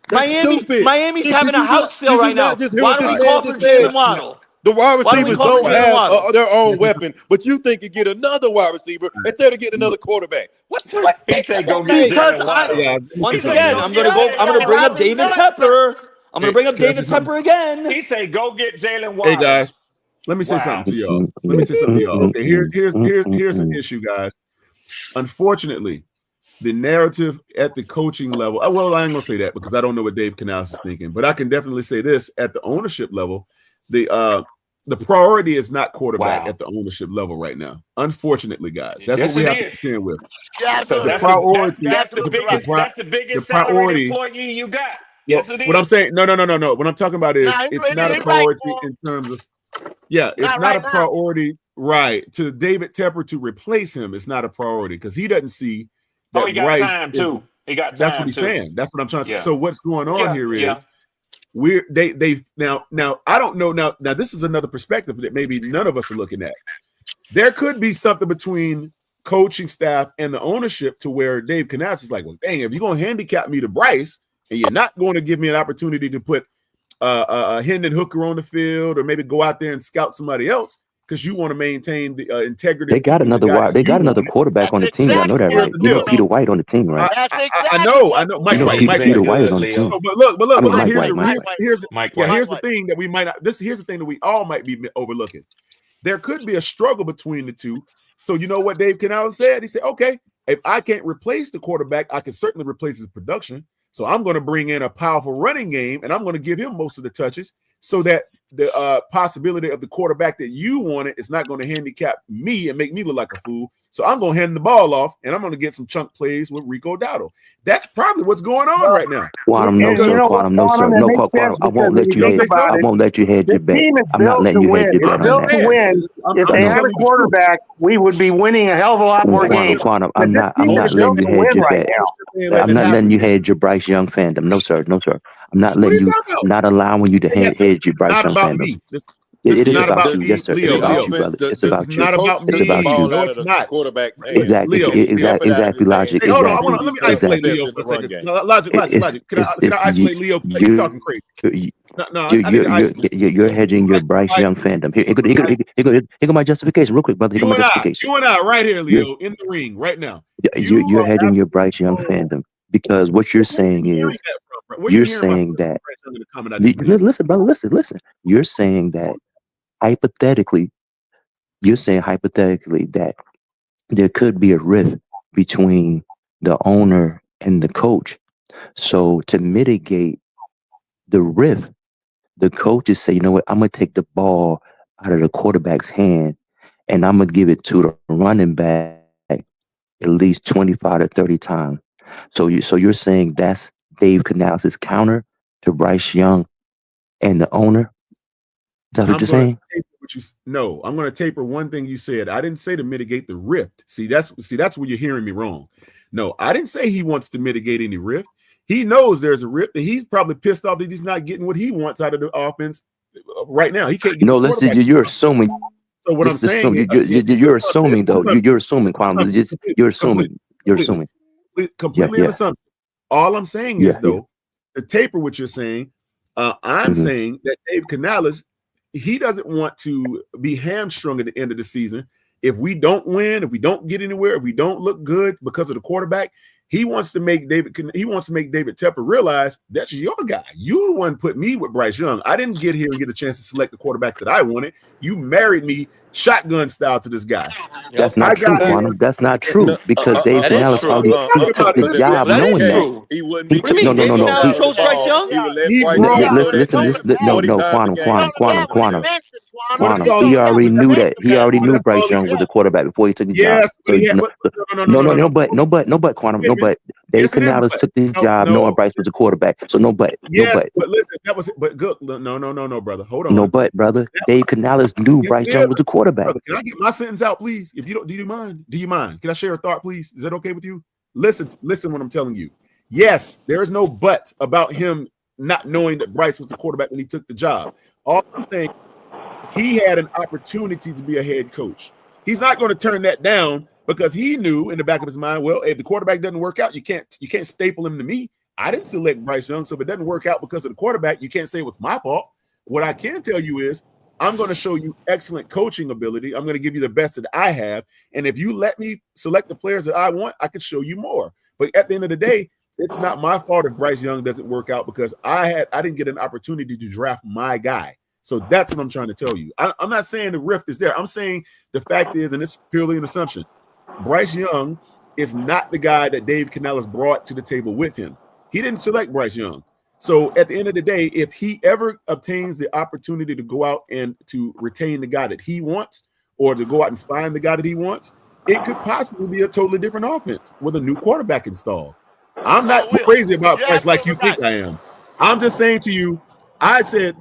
That's stupid. Miami's Did having a you house not, sale did you right now. not just hear Why what don't this we call man for just said? Jalen Waddle? The wide Why don't we receivers call for don't Jalen have Waddle? their own weapon, but you think you get another wide receiver instead of getting another quarterback. What He said go that get mean? Because Jalen Waddle. once He again, said, I'm gonna bring up David Tepper. I'm gonna bring up Can I say David something? Tepper again. He said go get Jalen Hey Waddle. guys, let me say something Wow. to y'all. Let me say something to y'all. Okay, here's an issue, guys. Unfortunately, the narrative at the coaching level. Well, I ain't gonna say that because I don't know what Dave Canales is thinking, but I can definitely say this: at the ownership level, the priority is not quarterback at the ownership level right now. Unfortunately, guys, that's Yes, what we it have to is. contend with. Because The priority, that's the biggest the salaried priority. employee you got. Well, Yes, it is. what I'm saying, no. What I'm talking about is it's not a priority in terms of, it's not a priority, right? To David Tepper to replace him, it's not a priority because he doesn't see that He got Bryce time is. too. He got That's what time he's too. saying. That's what I'm trying to say. Yeah. So what's going on here is yeah. they now I don't know now this is another perspective that maybe none of us are looking at. There could be something between coaching staff and the ownership to where Dave Canales is like, well, dang, if you're going to handicap me to Bryce and you're not going to give me an opportunity to put a Hendon Hooker on the field or maybe go out there and scout somebody else because you want to maintain the integrity. They got another quarterback on the team. Y'all know that, right? You know Peter White on the team, right? I know. Mike White. Peter White is on the team. But look. Mike Here's White. the thing that we might not. Here's the thing that we all might be overlooking. There could be a struggle between the two. So you know what Dave Canales said? He said, "Okay, if I can't replace the quarterback, I can certainly replace his production. So I'm going to bring in a powerful running game, and I'm going to give him most of the touches, so that the possibility of the quarterback that you wanted is not going to handicap me and make me look like a fool. So I'm going to hand the ball off, and I'm going to get some chunk plays with Rico Dowdle. That's probably what's going on right now. Quantum, no sir. Quantum, no sir. No, Quantum. I won't let you hedge. I won't let you hedge your bet. I'm not letting you hedge your bet on that. To win. If they had a quarterback, we would be winning a hell of a lot more games. Quantum, I'm not letting you hedge your bet. I'm not letting you hedge your Bryce Young fandom. No sir. No sir. I'm not letting you. I'm not allowing you to hedge your Bryce Young fandom. It is about you, yes, sir. It's about you, brother. It's about you. It's about you. No, it's not. Exactly. Exactly. Logic. Hey, hold on. Let me isolate Leo for a second. Logic. Can I isolate Leo? He's talking crazy. No, you're hedging your Bryce Young fandom. Here go my justification, real quick, brother. Here go my justification. You and I, right here, Leo, in the ring, right now. You're hedging your Bryce Young fandom because what you're saying is you're saying that. Listen, brother. Listen. You're saying that hypothetically that there could be a rift between the owner and the coach. So to mitigate the rift, the coaches say, you know what, I'm going to take the ball out of the quarterback's hand and I'm going to give it to the running back at least 25 to 30 times. So you're saying that's Dave Canales' counter to Bryce Young and the owner? That's what you're saying? No, I'm going to taper one thing you said. I didn't say to mitigate the rift. See, that's where you're hearing me wrong. No, I didn't say he wants to mitigate any rift. He knows there's a rift, and he's probably pissed off that he's not getting what he wants out of the offense right now. He can't get. No, listen, you're assuming. So what I'm saying, you're assuming though. You're assuming, Quantum. You're assuming. You're assuming. Completely an assumption. All I'm saying is, though, to taper what you're saying, I'm saying that Dave Canales, he doesn't want to be hamstrung at the end of the season. If we don't win, if we don't get anywhere, if we don't look good because of the quarterback, he wants to make David Tepper realize that's your guy. You the one put me with Bryce Young. I didn't get here and get a chance to select the quarterback that I wanted. You married me shotgun style to this guy. That's not true, Quantum. That's not true because Dave Canales already he took the job knowing that. He wouldn't He be took picking no. Bryce He, Young. He would let Bryce Young throw that thing no, 40 times a game. Quantum. He already knew that. He already knew Bryce Young was a quarterback before he took the job. But Quantum. No, but Dave Canales took this job knowing Bryce was a quarterback. So no, but but listen, that was good. No, brother. Hold on. No, but brother, Dave Canales knew Bryce Young was a quarterback. Brother, can I get my sentence out, please? If you don't, do you mind? Do you mind? Can I share a thought, please? Is that okay with you? Listen what I'm telling you. Yes, there is no but about him not knowing that Bryce was the quarterback when he took the job. All I'm saying, he had an opportunity to be a head coach. He's not going to turn that down because he knew in the back of his mind, well, if the quarterback doesn't work out, you can't staple him to me. I didn't select Bryce Young, so if it doesn't work out because of the quarterback, you can't say it was my fault. What I can tell you is I'm going to show you excellent coaching ability. I'm going to give you the best that I have. And if you let me select the players that I want, I can show you more. But at the end of the day, it's not my fault if Bryce Young doesn't work out because I didn't get an opportunity to draft my guy. So that's what I'm trying to tell you. I'm not saying the rift is there. I'm saying the fact is, and it's purely an assumption, Bryce Young is not the guy that Dave Canales brought to the table with him. He didn't select Bryce Young. So at the end of the day, if he ever obtains the opportunity to go out and to retain the guy that he wants or to go out and find the guy that he wants, it could possibly be a totally different offense with a new quarterback installed. I'm not crazy about Bryce like you think I am. I'm just saying to you, I said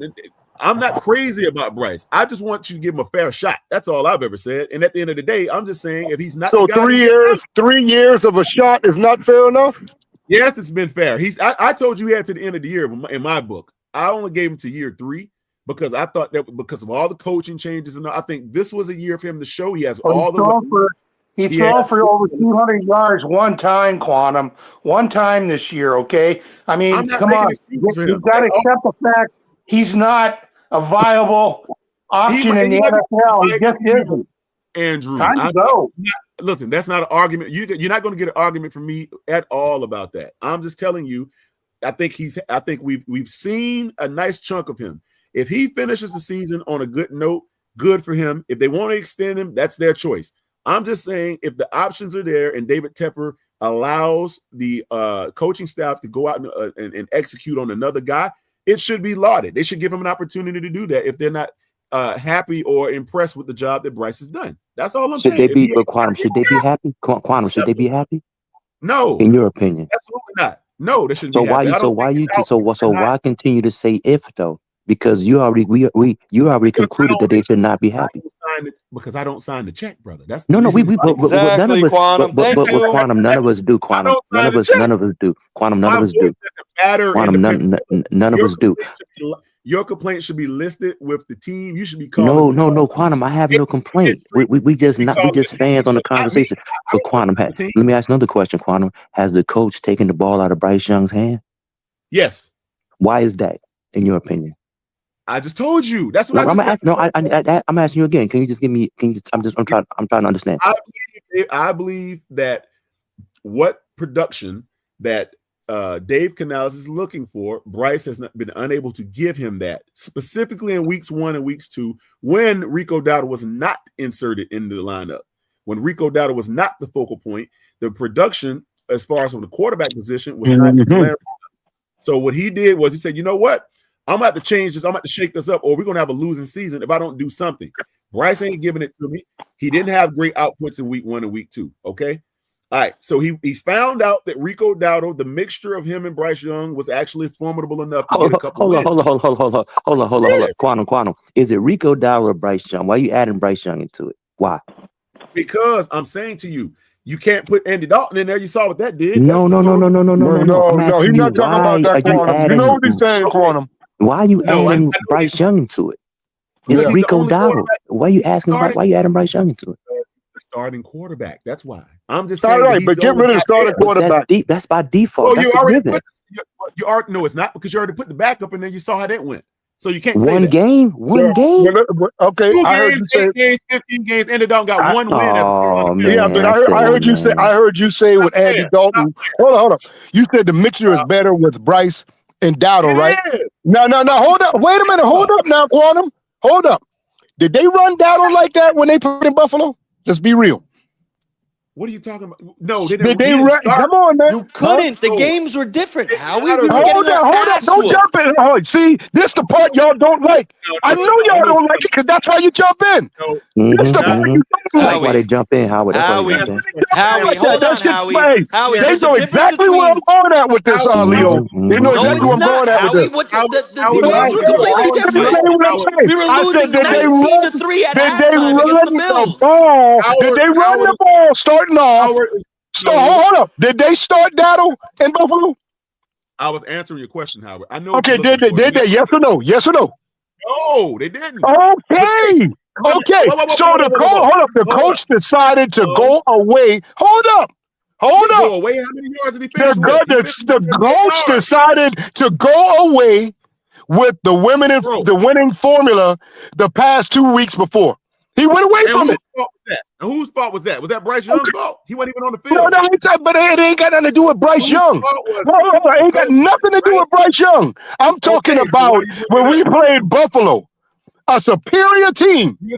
I'm not crazy about Bryce. I just want you to give him a fair shot. That's all I've ever said. And at the end of the day, I'm just saying if he's not so the guy 3 years of a shot is not fair enough. Yes, it's been fair. I told you he had to the end of the year in my book. I only gave him to year 3 because I thought that because of all the coaching changes and I think this was a year for him to show he has all the. He threw for over 200 yards one time, Quantum. One time this year, okay? I mean, come on. You've got to accept the fact he's not a viable option in the NFL. He just isn't. Andrew, listen, that's not an argument. You're not going to get an argument from me at all about that. I'm just telling you, I think we've seen a nice chunk of him. If he finishes the season on a good note, good for him. If they want to extend him, that's their choice. I'm just saying if the options are there and David Tepper allows the coaching staff to go out and execute on another guy, it should be lauded. They should give him an opportunity to do that if they're not happy or impressed with the job that Bryce has done. That's all I'm saying. Should they be happy? Quantum, should they be happy? No. In your opinion? Absolutely not. No, they shouldn't be happy. Why continue to say if though? Because you already concluded that they should not be happy. Because I don't sign the check, brother. That's none of us. Quantum. Quantum, none of us do. Quantum, none of us do. Quantum, none of us do. Quantum, none of us do. Your complaint should be listed with the team. You should be called. No, Quantum. I have no complaint. We just fans on the conversation. But Quantum, let me ask another question. Quantum, has the coach taken the ball out of Bryce Young's hand? Yes. Why is that, in your opinion? I just told you. That's what I'm asking you again. Can you just give me? I'm trying to understand. I believe that what production that Dave Canales is looking for, Bryce has not been unable to give him that, specifically in weeks 1 and weeks 2, when Rico Dowdle was not inserted into the lineup. When Rico Dowdle was not the focal point, the production, as far as from the quarterback position, was not declared. So what he did was he said, you know what? I'm about to change this. I'm about to shake this up, or we're going to have a losing season if I don't do something. Bryce ain't giving it to me. He didn't have great outputs in week 1 and week 2, okay? All right, so he found out that Rico Dowdle, the mixture of him and Bryce Young, was actually formidable enough to get a couple Hold on. Quantum. Is it Rico Dowdle or Bryce Young? Why are you adding Bryce Young into it? Why? Because I'm saying to you, you can't put Andy Dalton in there. You saw what that did. No. He's not talking about that, Quantum. You know what he's saying, Quantum. Why are you adding Bryce Young into it? It's Rico Dowdle. Why are you asking? Why are you adding Bryce Young into it? the starting quarterback. That's why. I'm just All saying that right, he's but the get only rid of guy the starting there. quarterback. That's by default. Well, That's you a already given. you already no, it's not because you already put the backup and then you saw how that went. So you can't say One that. game, one game. Okay, 2 I heard games, you say. 8 games, 15 games, and the dog got I, one win as a Carolina Oh Panthers. yeah, but man, I tell I you, heard you say. man. I heard you say with Andy Stop Dalton. Hold on. You said the mixture is better with Bryce and Dowdle, right? It is. No. Hold up. Wait a minute. Hold up now, Quantum. Hold up. Did they run Dowdle like that when they put in Buffalo? Let's be real. What are you talking about? No, they Did didn't. they He didn't run? start. Come on, man. You couldn't. The No. games were different. It Howie, we were matters. getting our Hold up. ass Don't whooped. jump in. Oh, see, this the part y'all don't like. I know y'all don't like it because that's why you jump in. This the part you don't That's why like. they jump in, Howard. That's why they Howie, jump in. Howie, hold That on, shit's Howie. fake. Howie, They there's a know difference exactly where I'm between. going at with this, Leo. They know No, exactly it's where I'm not. going at with Howie, this. what's the Howard, games were completely Let me different. tell you what I'm saying. We were I said, losing did they 19-3 at Did they halftime run against the the Bills. ball? Did they run the ball starting off? Hold up. Did they start Dowdle in Buffalo? I was answering your question, Howard. I know. What Okay, you're looking for. did they? Yes or no? Yes or no? No, they didn't. Okay. Okay. So the coach, hold up. The coach decided to go away. Hold up. Go away. How many yards did he finish with? The coach decided to go away with the winning formula the past 2 weeks before. He went away from it. And whose fault was that? Was that Bryce Young's fault? He wasn't even on the field. No, but it ain't got nothing to do with Bryce Young. It ain't got nothing to do with Bryce Young. I'm talking about when we played Buffalo, a superior team. See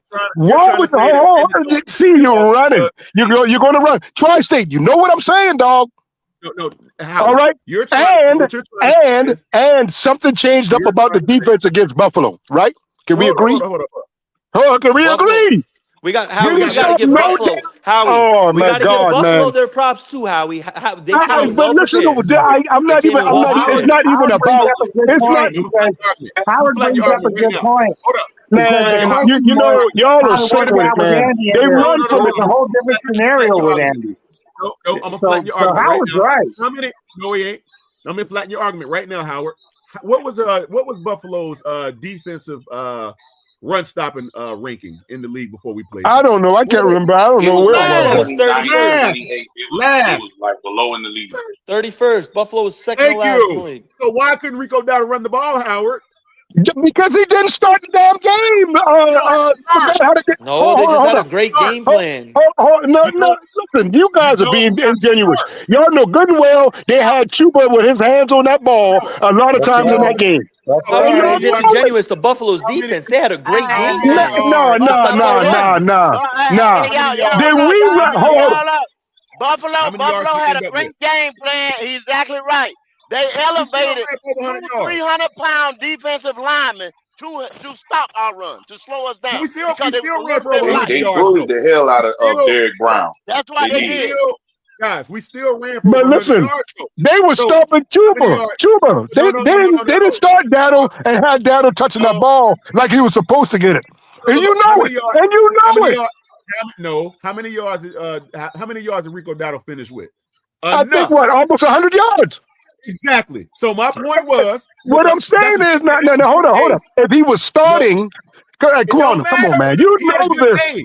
you running. You're going to run. Tri-State. You know what I'm saying, dog? No. All right. And something changed up about the defense against Buffalo, right? Can we agree? Hold up. Can we agree? We got Howie. We got to give Buffalo. Howie. Oh, we got to give Buffalo man. their props too, Howie. They came in well But listen, prepared. I'm not even. It's not even about. It's not. Howard brings up a good point. Hold up. Man, you know, y'all are sick with it, man. They run from it. It's a whole different scenario with Andy. No, I'm gonna flatten your argument Howard's right now. No, he ain't. I'm gonna flatten your argument right now, Howard. What was Buffalo's defensive run stopping ranking in the league before we played? I don't know. I can't remember. I don't know where it was. 31st. It was like below in the league. 31st. Buffalo was second to last in the league. So why couldn't Rico Dowdle run the ball, Howard? Because he didn't start the damn game. No, they just had a great game plan. No, listen, you guys are being ingenuous. Y'all know good and well they had Chuba with his hands on that ball a lot of times in that game. They're disingenuous to Buffalo's defense. They had a great game plan. No. Then we Buffalo had a great game plan. He's exactly right. They elevated 300-pound defensive linemen to stop our run, to slow us down. They bullied the hell out of Derek Brown. That's why they did. Guys, we still ran for But listen, they were stopping Chuba. They didn't start Dowdle and had Dowdle touching that ball like he was supposed to get it. And you know it. No. How many yards did Rico Dowdle finish with? I think almost 100 yards. Exactly. So my point was, what I'm saying is, no, hold on. If he was starting, come on, man. You know this.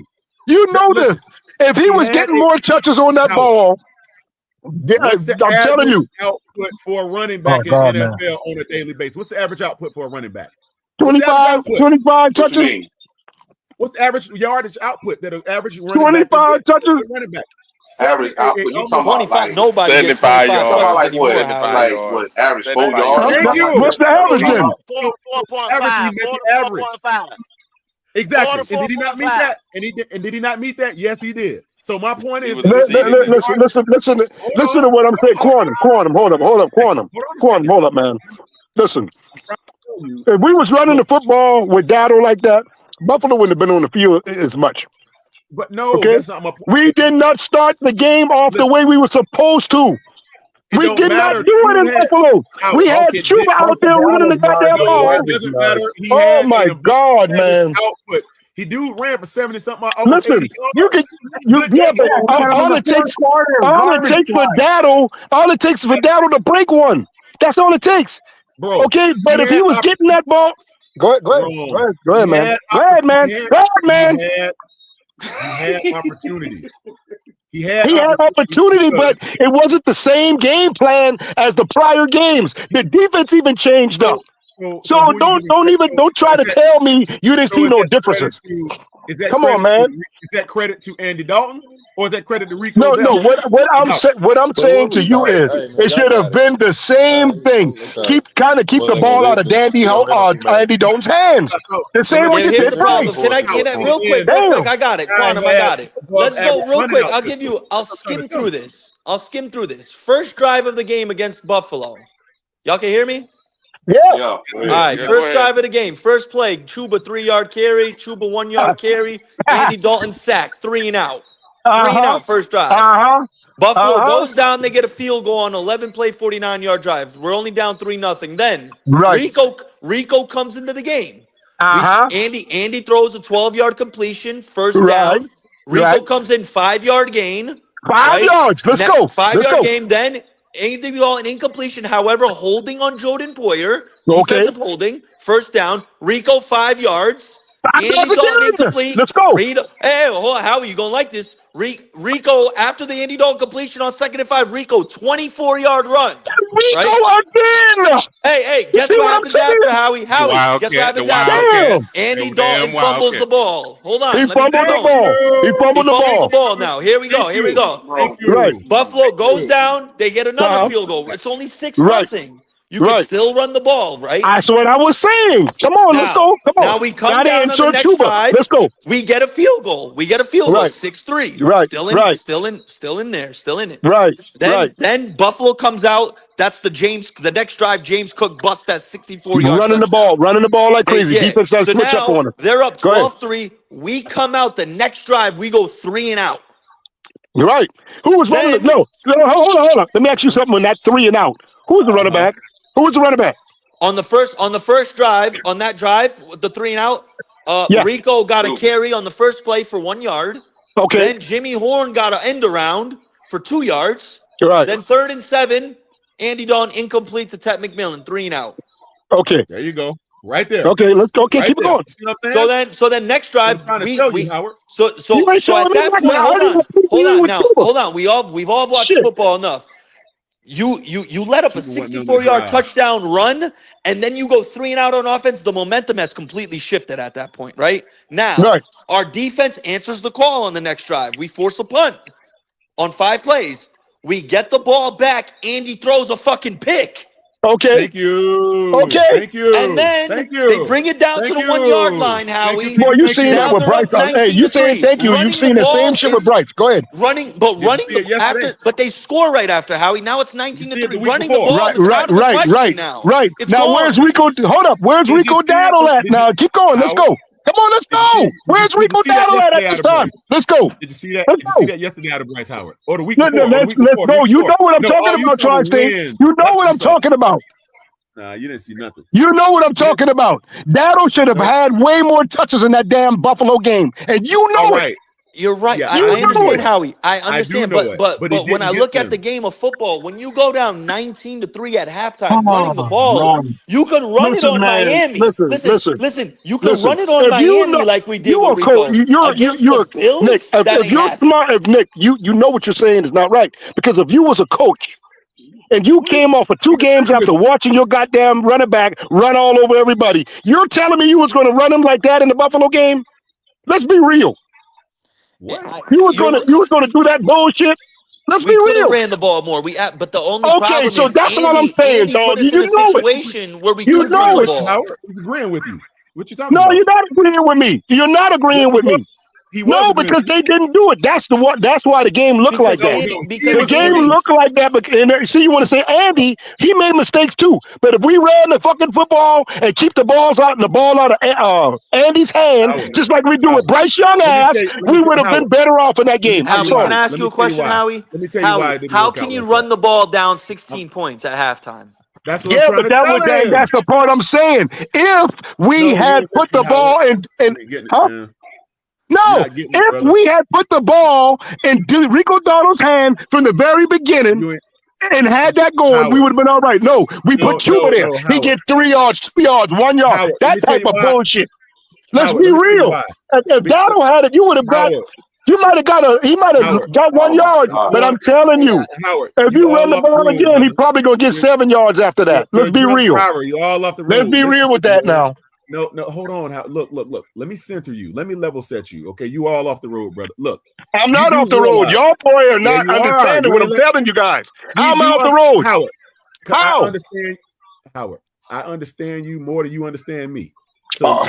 You know this. If he was getting more touches on that ball, I'm telling you. Output for a running back in the NFL on a daily basis. What's the average output for a running back? 25 touches. What's the average yardage output that an average running 25 touches. Running back. Average output. You talking about 25? Nobody gets 75 25 yards. Like what? Average 4 yards. Thank you. What's the average then? 4.5. Exactly. And did he not meet that? And did he not meet that? Yes, he did. So my point is, listen to what I'm saying. Quantum, hold up, Quantum, hold up, man. Listen, if we was running the football with Dowdle like that, Buffalo wouldn't have been on the field as much. But no, okay? That's not my point. We did not start the game off the way we were supposed to. We did not do it in Buffalo. We had Chuba out there running the goddamn ball. It doesn't matter. Oh my God, man! Output. He ran for 70-something. Listen, all it takes for Dowdle to break one. That's all it takes. Bro, okay, but if he was getting that ball, go ahead, man. Go ahead, man. He had opportunity. He had opportunity, but it wasn't the same game plan as the prior games. The defense even changed up. So don't try to tell me you didn't see no differences. Come on, man. Is that credit to Andy Dalton or is that credit to Rico? No. What I'm saying to you is it should have been the same thing. Keep the ball out of Andy Dalton's hands. The same way you Here's did the problem. Bryce. Can I get it real quick? I got it. Quantum, I got it. Let's go real quick. I'll skim through this. First drive of the game against Buffalo. Y'all can hear me? Yeah. All right. First drive of the game. First play. Chuba 3-yard carry. Chuba 1-yard carry. Andy Dalton sack. 3 and out. 3 and out. First drive. Buffalo goes down. They get a field goal on 11-play, 49-yard drive. We're only down 3-0. Then Rico comes into the game. Andy throws a 12-yard completion. First down. Rico comes in 5-yard gain. 5 yards. Let's go. 5-yard game. Then Andy Dalton incompletion. However, holding on Jordan Poyer. Defensive holding. First down. Rico 5 yards. Andy Dalton incomplete. Let's go. Hey, how are you gonna like this? Rico after the Andy Dalton completion on 2nd and 5. Rico 24-yard run. Rico again. Hey, guess what happens after Howie? Guess what happens after? Andy Dalton fumbles the ball. Hold on. He fumbled the ball. Now here we go. Right. Buffalo goes down. They get another field goal. It's only 6-0. You can still run the ball, right? That's what I was saying. Come on, let's go. Come on. Now we come down to the next drive. Let's go. We get a field goal. 6-3. Right. Still in it. Right. Then Buffalo comes out. That's the next drive. James Cook busts that 64-yard running the ball like crazy. Defense does switch up on him. They're up 12-3. We come out the next drive. We go 3 and out. You're right. Who was running? No, hold on. Let me ask you something. On that 3 and out, who was the running back? Who was the running back? On the first drive, on that drive, the 3 and out, Rico got a carry on the first play for 1 yard. Okay. Then Jimmy Horn got an end around for 2 yards. Right. Then 3rd and 7, Andy Dalton incomplete to Ted McMillan, 3 and out. Okay. There you go. Right there. Okay, let's go. Okay, right keep it going. So then next drive, Howard. So at that point, hold on. We've all watched football enough. You let up a 64-yard touchdown run, and then you go 3 and out on offense. The momentum has completely shifted at that point, right? Now, our defense answers the call on the next drive. We force a punt on 5 plays. We get the ball back. Andy throws a fucking pick. Okay. Thank you. Okay. Thank you. And then they bring it down to the 1 yard line, Howie. Boy, you seen that with Bryce. Hey, you saying thank you. You've seen the same shit with Bryce. Go ahead. Running after, but they score right after, Howie. Now it's 19-3. Running the ball is out of the question now. Right. Now where's Rico? Hold up. Where's Rico Daddle at now? Keep going. Let's go. Come on, let's go. Where's Rico Daddle at this time? Let's go. Did you see that? Did you see that yesterday out of Bryce Howard? Or the week before? Let's go. You know what I'm talking about, Tri-State. You know what I'm talking about. Nah, you didn't see nothing. You know what I'm talking about. Daddle should have had way more touches in that damn Buffalo game, and you know it. You're right. Yeah, I understand, Howie. I understand, but But when I look at the game of football, when you go down 19-3 at halftime, running the ball, you could run it on Miami. Listen. You could run it on Miami like we did with Rico. Nick, if you're smart, Nick, you know what you're saying is not right. Because if you was a coach and you came off of 2 games after watching your goddamn running back run all over everybody, you're telling me you was going to run him like that in the Buffalo game? Let's be real. What? You was gonna do that bullshit? Let's be real. We ran the ball more. But the only problem is that's what I'm saying, dog. You know it. Where we couldn't run the ball. Howard, he's agreeing with you. What you talking no, about? You're not agreeing with me. You're not agreeing with me. No, because they didn't do it. That's why the game looked like that. The game looked like that. And see, you want to say Andy? He made mistakes too. But if we ran the fucking football and keep the balls out and the ball out of Andy's hand, just like we do with Bryce Young ass, we would have been better off in that game. Howie, can I ask you a question, Howie? Let me tell you why. How can you run the ball down 16 points at halftime? That's what I'm trying to tell you. That's the part I'm saying. If we had put the ball in. No, if we had put the ball in Rico Dotto's hand from the very beginning and had that going, we would have been all right. No, we put Chuba there. He gets 3 yards, 2 yards, 1 yard. That type of bullshit. Let's Howard, be let me tell you real. why. If Dowdle had it, you would have got. Howard, You might have got He might have Howard. got 1 Oh my yard. God. But I'm telling you, Howard, if you you run all the off the ball road, again, he's brother. probably gonna get 7 yards after that. Let's be Just real. Power, you all off the Let's road. be real with that now. No, hold on. Look. Let me center you. Let me level set you. Okay, you all off the road, brother. Look, I'm you not do off the road. realize- Y'all boy are Yeah, not you are. understanding what I'm telling you guys. How am I off the road? Howard, I How? understand, Howard. I understand you more than you understand me. So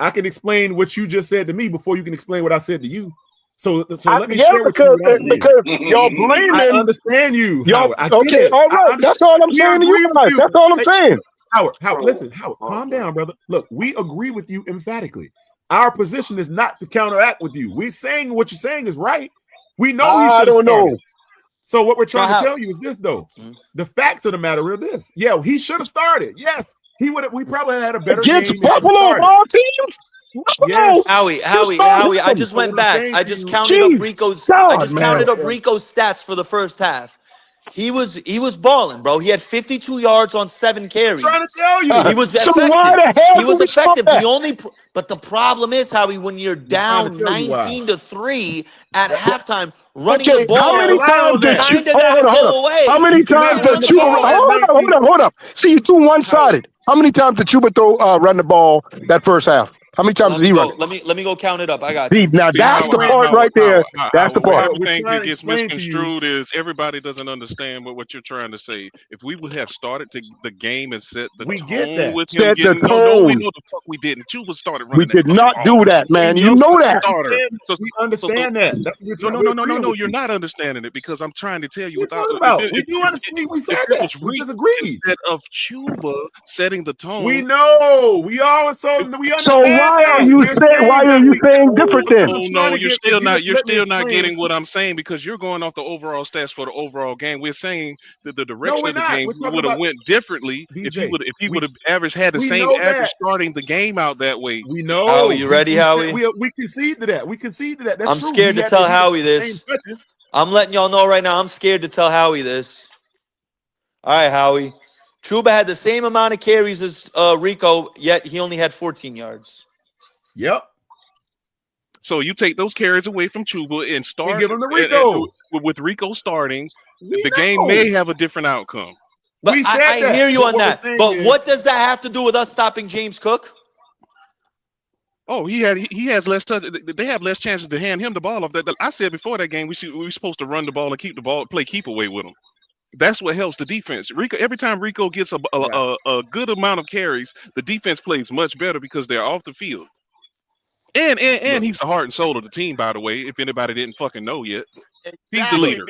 I can explain what you just said to me before you can explain what I said to you. So let me share with you what I said. because y'all blaming. I understand you, Y'all, Howard. I get okay, it. all right. That's all I'm We saying to agree you with guys. That's all I'm Hey, saying. Howard, listen, Howard, calm down, brother. Look, we agree with you emphatically. Our position is not to counteract with you. We're saying what you're saying is right. We know he I should have don't started. know. So what we're trying to tell you is this, though. The facts of the matter are this. Yeah, he should have started. Yes, he would have. We probably had a better Against game if he Buffalo of started. all teams. Yes. Howie, I just went back. I just counted up Rico's. I just counted up Rico's stats for the first half. He was balling, bro. He had 52 yards on 7 carries. I'm trying to tell you. He was So effective. why the hell He was do we stop effective. that? But the problem is, Howie, when you're down tell you why. 19-3 at halftime, running Okay, the ball, how many times did you? kind of got to go away. How many times did you? Hold up. See, you too one-sided. How many did Chuba run the ball that first half? How many times did he run it? Let me go count it up. I got you. See, now that's the part right there. That's the Where part. everything that gets misconstrued is everybody doesn't understand what you're trying to say. If we would have started the game and set the tone with him Set the getting no, we tone. know the fuck we didn't. Chuba started We running that did fucking not ball. do that, man. We You know we that. Starter. We understand that. That's what No. You're not understanding it because I'm trying to tell you What without. you talking about? We do understand. We said that. We just agreed. Instead of Chuba setting the tone, We know. We all so we understand So why that. are you We're saying? Why are you saying different then? No, you're still not. You're still not getting what I'm saying because you're going off the overall stats for the overall game. We're saying that the direction we're of the not. game We're talking would have about went differently if he would have averaged had the we same know average that. starting the game out that way. We know. Howie, you ready, Howie? We concede to that. We concede to that. That's I'm true. scared He to had tell he had Howie the this. same touches. I'm letting y'all know right now. I'm scared to tell Howie this. All right, Howie. Chuba had the same amount of carries as Rico, yet he only had 14 yards. Yep. So you take those carries away from Chuba and start We give him to Rico. with Rico starting. The game may have a different outcome. But we said I that. hear you But on what we're that. saying But is- what does that have to do with us stopping James Cook? Oh, he has less touch. They have less chances to hand him the ball off. That I said before that game, we're supposed to run the ball and keep the ball, play keep away with him. That's what helps the defense. Rico, every time Rico gets a good amount of carries, the defense plays much better because they're off the field. And he's the heart and soul of the team, by the way. If anybody didn't fucking know yet, he's the leader.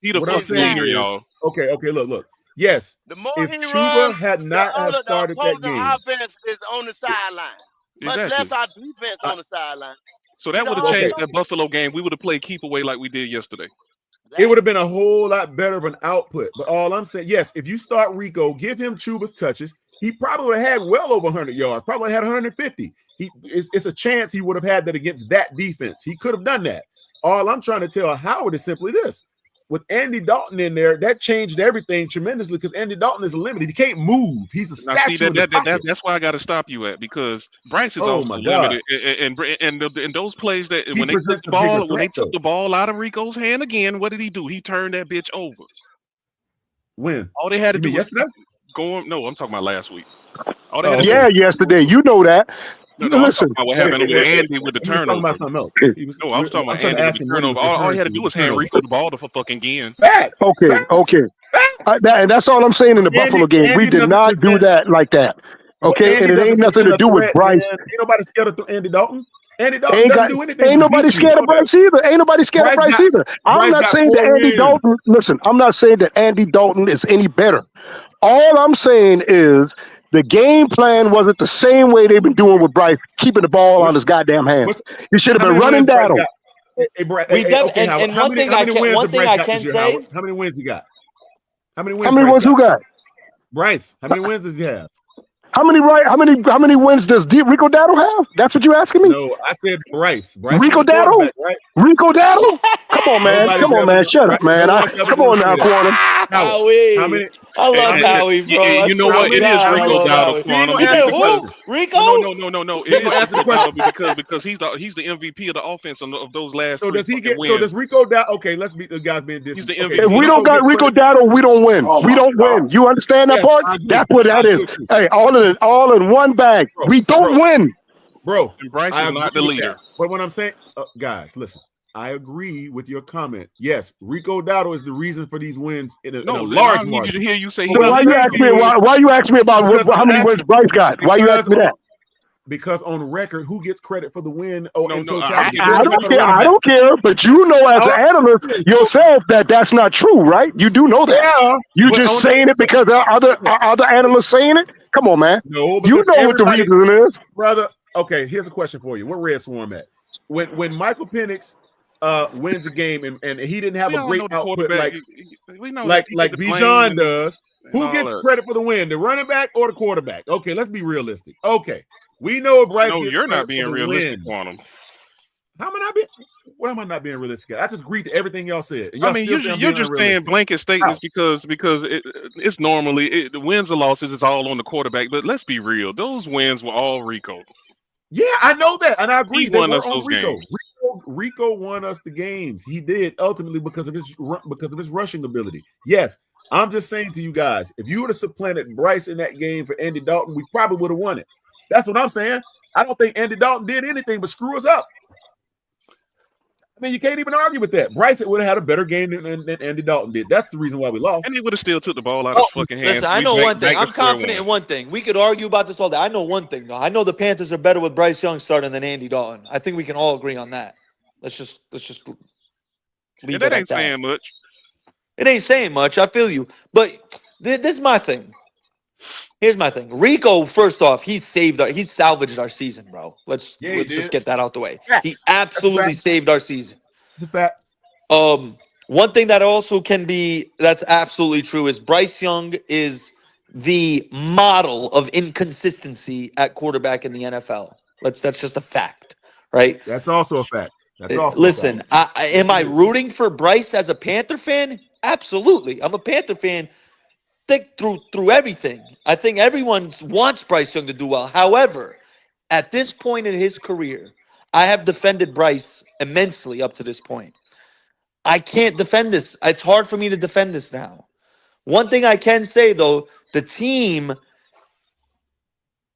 He's the fucking leader, y'all. Okay. Look. Yes. The more if he Chuba runs, had not have started the that opposing game, offense is on the sideline. Much Exactly. less our defense on the sideline. So that would have changed that Buffalo game. We would have played keep away like we did yesterday. it would have been a whole lot better of an output. But all I'm saying, yes, if you start Rico, give him Chuba's touches, he probably would have had well over 100 yards, probably had 150. It's a chance he would have had that against that defense. He could have done that. All I'm trying to tell Howard is simply this. With Andy Dalton in there, that changed everything tremendously because Andy Dalton is limited. He can't move. He's a statue in the pocket. That's why I got to stop you at because Bryce is also limited, and those plays that when they took the ball out of Rico's hand again, what did he do? He turned that bitch over. When? All they had to do was yesterday? No, I'm talking about last week. Yesterday. You know that. No, listen. I'm talking about what happened with Andy with the turnover. About something else. No, I was talking about Andy with the turnover. All he had to do was hand Rico the ball to fucking again. Facts. Okay. And that's all I'm saying in the Buffalo game. We did not do that like that. Okay, and it ain't nothing to do with Bryce. Ain't nobody scared of Andy Dalton. Andy Dalton doesn't do anything. Ain't nobody scared of Bryce either. Ain't nobody scared of Bryce either. I'm not saying that Andy Dalton. Listen, I'm not saying that Andy Dalton is any better. All I'm saying is the game plan wasn't the same way they've been doing with Bryce, keeping the ball on his goddamn hands. He should have been running down. And one thing I can say. How many wins he got? How many wins who got? Bryce. How many wins does he have? How many wins does Rico Dowdle have? That's what you asking me? No, I said Bryce. Rico Dowdle? Right? Rico Dowdle? Come on, man. Shut up, man. Come on now, Quantum. How I love And Howie, bro. I you know swear what? to It is God, I Rico love Dowdle Howie. He ain't Quantum gonna You said answer the because who? question. Rico? no. He It ain't gonna is answer the Rico question. Dowdle because he's the MVP of the offense of those last So three does he fucking get? So wins. does Rico down? Okay, let's be the guys being He's distant. the Okay, MVP. does If we don't Rico got get Rico credit? Dowdle, we don't win. Oh We my don't God. win. You understand that Yes, part? I agree. That's what I that agree is. with you, Hey, all in one bag. bro. We don't win. Bro, And Bryce I is agree not the with that. leader. But what I'm saying, guys, listen. I agree with your comment. Yes, Rico Dowdle is the reason for these wins in a No, then I large need you to margin. hear you say But he what So I'm why the you saying ask to me? you is Why you ask me about because how I'm many wins asking Bryce got? Why you ask me that? because on record, who gets credit for the win? Oh, in no. I, totality, I quarterback don't or care. running I back? don't care. But you know, as All an I'm analyst saying is, yourself, that's not true, right? You do know that. yeah, You but just on saying it because other analysts saying it. Come on, man. no, You because know what the everybody, reason is. brother. Okay, here's a question for you. What Red Swarm at? When Michael Penix wins a game and he didn't have We a all great know the output quarterback. like We know that he get the blame Bijan does, and who all gets that. credit for the win? The running back or the quarterback? Okay, let's be realistic. Okay, we know Bryce No, gets you're not credit for being the realistic, win. Quantum. How am I not being? Where am I not being realistic? I just agreed to everything y'all said, and I y'all mean, still say I'm you're being just saying unrealistic. blanket How? statements because it's normally the wins or losses is all on the quarterback. But let's be real; those wins were all Rico. Yeah, I know that, and I He agree. They won were us on those Rico. games. Rico won us the games. He did ultimately because of his rushing ability. Yes, I'm just saying to you guys, if you would have supplanted Bryce in that game for Andy Dalton, we probably would have won it. That's what I'm saying. I don't think Andy Dalton did anything but screw us up. I mean, you can't even argue with that. Bryce would have had a better game than Andy Dalton did. That's the reason why we lost. And he would have still took the ball out of Oh, his fucking hands. Listen, I We know one thing. back to I'm square confident one. in one thing. We could argue about this all day. I know one thing though. I know the Panthers are better with Bryce Young starting than Andy Dalton. I think we can all agree on that. Let's just And leave it that at ain't that. saying much. It ain't saying much. I feel you, but this is my thing. Here's my thing. Rico, first off, he salvaged our season, bro. Let's yeah, he just did. get that out the way. He Facts. That's a absolutely fact. saved our season. It's a fact. One thing that also that's absolutely true is Bryce Young is the model of inconsistency at quarterback in the NFL. That's just a fact, right? That's also a fact. That's also a fact. Listen, am I rooting for Bryce as a Panther fan? Absolutely. I'm a Panther fan thick through everything. I think everyone wants Bryce Young to do well. However, at this point in his career, I have defended Bryce immensely up to this point. I can't defend this. It's hard for me to defend this now. One thing I can say though, the team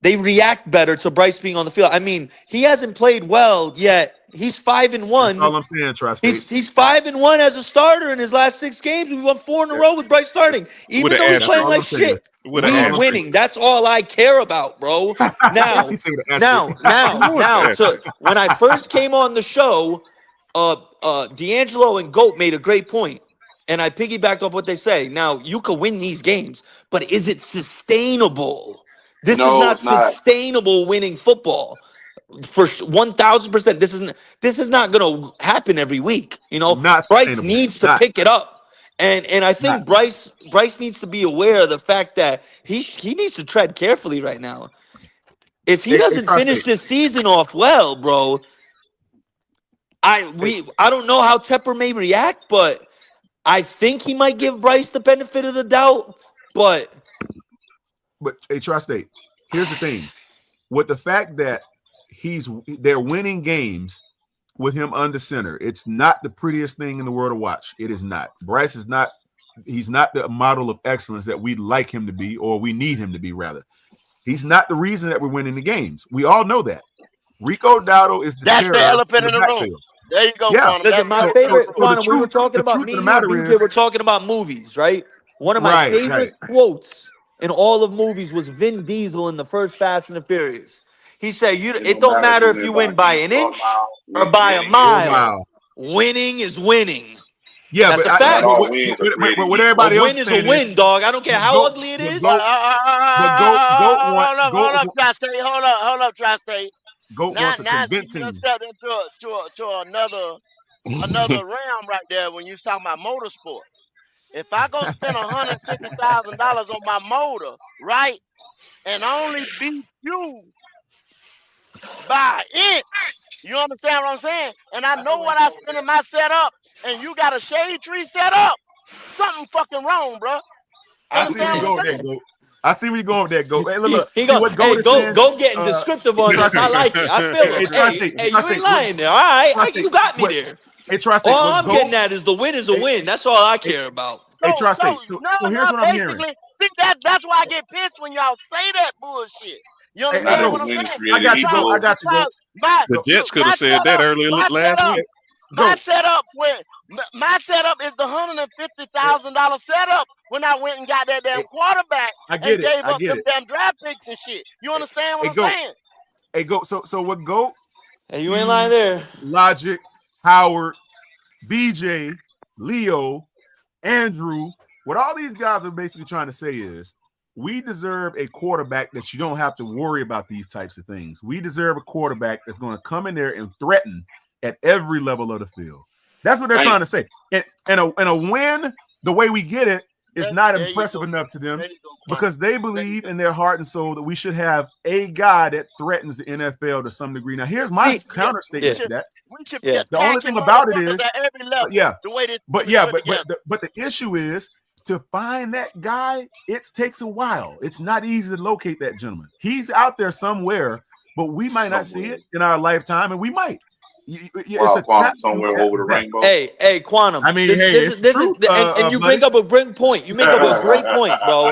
they react better to Bryce being on the field. I mean, he hasn't played well yet. He's 5-1. That's all I'm saying, Tri-State. He's 5-1 as a starter in his last 6 games. We won 4 in a row with Bryce starting, With even an though he's That's playing all like I'm saying. shit. With We an asterisk. winning. That's all I care about, bro. Now, He said with an asterisk. now. So when I first came on the show, D'Angelo and Goat made a great point, and I piggybacked off what they say. Now you could win these games, but is it sustainable? This is No, not it's not. sustainable winning football. For 1,000%, this is not going to happen every week. You know, Not Bryce sustainable. needs to Not. pick it up, and I Not. think Bryce needs to be aware of the fact that he needs to tread carefully right now. If he Hey, doesn't finish Tri-State. this season off well, bro, I don't know how Tepper may react, but I think he might give Bryce the benefit of the doubt. But But Tri-State. Here's the thing: with the fact that they're winning games with him under center, it's not the prettiest thing in the world to watch. It is not. Bryce is not. He's not the model of excellence that we'd like him to be, or we need him to be. Rather, he's not the reason that we're winning the games. We all know that. Rico Dowdle is the That's the terror elephant in in the the room. backfield. There you go, Yeah. Quantum. listen, That's the my elephant in the favorite room. So Quantum, we were talking the about truth of me, the you, and matter BJ is, were talking about movies, right? One of my right. favorite quotes in all of movies was Vin Diesel in the first Fast and the Furious. He said, It It don't don't matter if matter you if win you by win by an an inch or a inch mile. or by a Winning is Oh winning. mile. wow. Winning is winning. Yeah, That's but a Not fact. all wins are created what equal. A everybody else win is is a saying is, win, dog. I don't care but how go, ugly it but is. go, but Hold up, Tri-State. Hold up, Tri-State. Goat Now, wants a see, you done convincing. stepped to another realm right there when you was talking about motorsport. If I go spend $150,000 on my motor, right, and only beat you by an inch, you understand what I'm saying? And I know what I spend in my setup, and you got a shade tree set up. Something fucking wrong, bro. You I see where understand you what go I'm with saying? that, Goat. I see where you going with that, Goat. Hey, look. He See go, what hey, Goat is go, saying? go getting descriptive on this. I Tri-State. like it. I feel Hey, it. Tri-State. Hey, you ain't Tri-State. lying there. All right, Tri-State. you got me What? there. Hey, Tri-State. All What I'm getting Goat? at is the win is a Hey, win. That's all I hey, care about. hey, So Tri-State. So here's no, what I'm hearing. basically, see that's why I get pissed when y'all say that bullshit. You Hey, Now hey that understand the Goat. what I'm winning saying? I created got you, Goat. I ego. got you, Goat. Because my The Goat. Jets could my have said that setup, earlier my last setup, week. my Goat. setup when my setup is the $150,000 setup when I went and got that damn Hey, quarterback I and get it. gave I up get them it. damn draft picks and shit. You understand what Hey, I'm Goat. saying? Hey, Goat. So what Goat, Hey, you ain't lying Q, there. Logic, Howard, BJ, Leo, Andrew, what all these guys are basically trying to say is we deserve a quarterback that you don't have to worry about these types of things. We deserve a quarterback that's going to come in there and threaten at every level of the field. That's what they're trying to say. And a win, the way we get it, is not There you impressive go. enough to them There you go, Quantum. because they believe in their heart and soul that we should have a guy that threatens the NFL to some degree. Now, here's my counter statement to that. We should be The only attacking thing about it motherfuckers is, at every level. yeah, The way this but team is yeah, put together. but the issue is to find that guy. It takes a while. It's not easy to locate that gentleman. He's out there somewhere, but we might not see it in our lifetime, and we might. It's a Quantum crapshoot somewhere at over the best. rainbow. Hey, Quantum. I mean, This hey, is it's true, and you buddy. bring up a great point. You make up a great point, bro.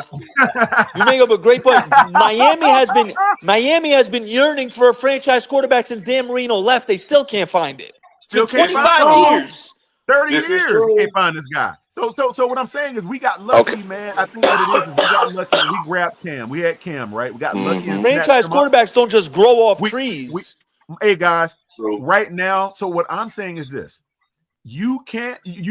You make up a great point. Miami has been yearning for a franchise quarterback since Dan Marino left. They still can't find it. It's been Still can't find 25 years. 30 This is years true. can't find this guy. So what I'm saying is we got lucky, man. I think what it is we got lucky and we grabbed Cam. We had Cam, right? We got lucky and snatched Franchise him up. quarterbacks don't just grow off We trees. hey guys, True. right now. So what I'm saying is this: you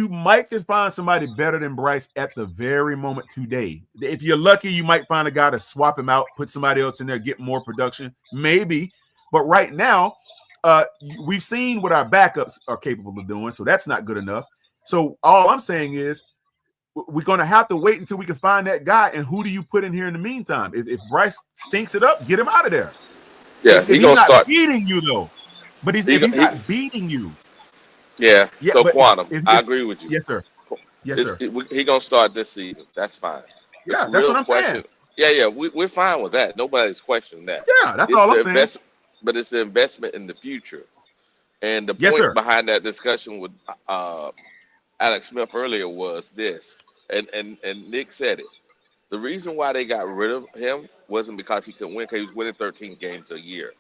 might can find somebody better than Bryce at the very moment today. If you're lucky, you might find a guy to swap him out, put somebody else in there, get more production, maybe. But right now, we've seen what our backups are capable of doing, so that's not good enough. So all I'm saying is we're going to have to wait until we can find that guy. And who do you put in here in the meantime? If Bryce stinks it up, get him out of there. Yeah, If he he's gonna not start. beating you though, but if he's not beating you, Yeah. yeah. So But Quantum, if I agree with you. yes, sir. Yes, sir. He gonna start this season. That's fine. The Yeah, that's real what I'm question. saying. Yeah, we're fine with that. Nobody's questioning that. Yeah, that's It's all the I'm saying. but it's the investment in the future. And the Yes, point sir. behind that discussion with Alex Smith earlier was this, and Nick said it. The reason why they got rid of him wasn't because he couldn't win, because he was winning 13 games a year.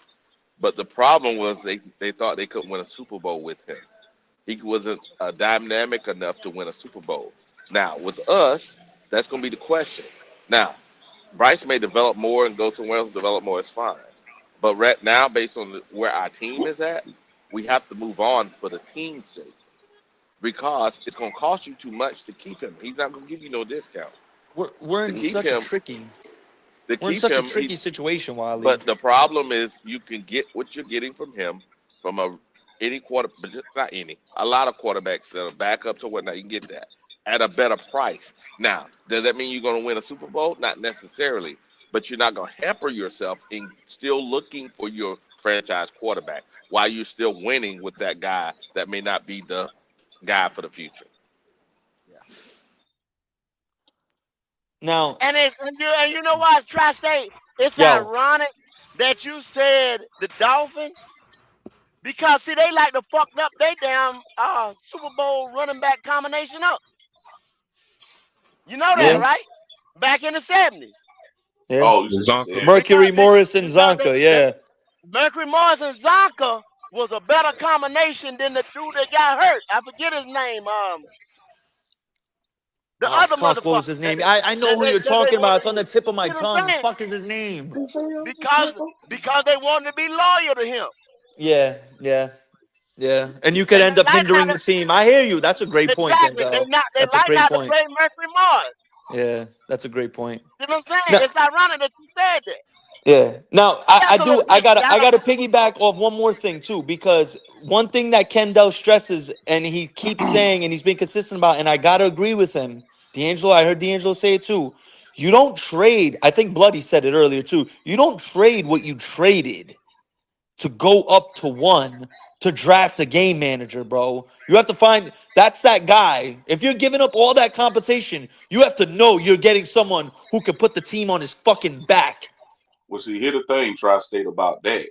But the problem was they thought they couldn't win a Super Bowl with him. He wasn't dynamic enough to win a Super Bowl. Now, with us, that's going to be the question. Now, Bryce may develop more and go somewhere else and develop more. It's fine. But right now, based on where our team is at, we have to move on for the team's sake because it's going to cost you too much to keep him. He's not going to give you no discount. We're To in keep such a him, tricky. to We're in keep such a him, tricky situation, Wiley. but the problem is you can get what you're getting from him from any quarter, but just not any, a lot of quarterbacks that are backups or whatnot. You can get that at a better price. Now, does that mean you're going to win a Super Bowl? Not necessarily, but you're not going to hamper yourself in still looking for your franchise quarterback while you're still winning with that guy that may not be the guy for the future. Now, And you know why it's tri-state? It's ironic that you said the Dolphins because see they like to fucked up they damn Super Bowl running back combination up. You know that, right? Back in the 70s. Yeah. Oh, you should have said Mercury, Morris, and Zonka. Yeah. Mercury Morris and Zonka was a better combination than the dude that got hurt. I forget his name. The Oh other fuck! What motherfucker. was his name? I know who you're That they talking about. wanted. It's on the tip of my You know what tongue. I'm saying? Fuck is his name? Because they wanted to be loyal to him. Yeah. And you could end up hindering the team. I hear you. That's a great point, Exactly. Kendall. They That's a like great not to point. play Mercury Morris. Yeah, that's a great point. You know what I'm Now, saying? It's ironic that you said that. yeah. Now That's a little I history. gotta piggyback off one more thing too, because one thing that Kendall stresses and he keeps saying and he's been consistent about, and I gotta agree with him. D'Angelo, I heard D'Angelo say it too. You don't trade, I think Bloody said it earlier too. You don't trade what you traded to go up to 1 to draft a game manager, bro. You have to find that's that guy. If you're giving up all that compensation, you have to know you're getting someone who can put the team on his fucking back. Well, see, here's the thing, Tri-State, about that.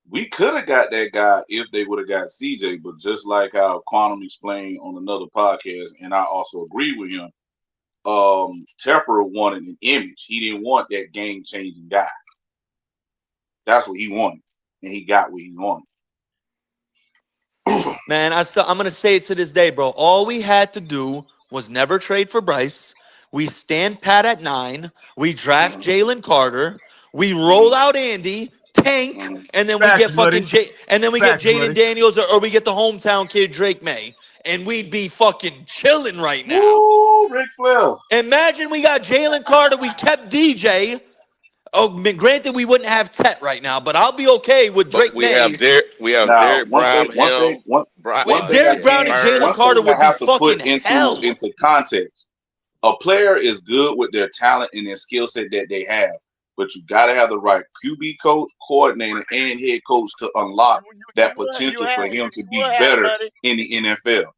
We could have got that guy if they would have got CJ, but just like how Quantum explained on another podcast, and I also agree with him, Tepper wanted an image. He didn't want that game-changing guy. That's what he wanted, and he got what he wanted. Man, I'm gonna say it to this day, bro. All we had to do was never trade for Bryce. We stand pat at 9. We draft Jalen Carter. We roll out Andy, tank, and then we get fucking Jaden Daniels, or we get the hometown kid Drake May, and we'd be fucking chilling right now. Woo, Ric Flair. Imagine we got Jalen Carter. We kept DJ. Oh, granted, we wouldn't have Tet right now, but I'll be okay with Drake we May. have Derek Brown, Derek Brown and Jalen Carter would be fucking hell. Into context. A player is good with their talent and their skill set that they have, but you got to have the right QB coach, coordinator, and head coach to unlock that potential for him to be better in the NFL.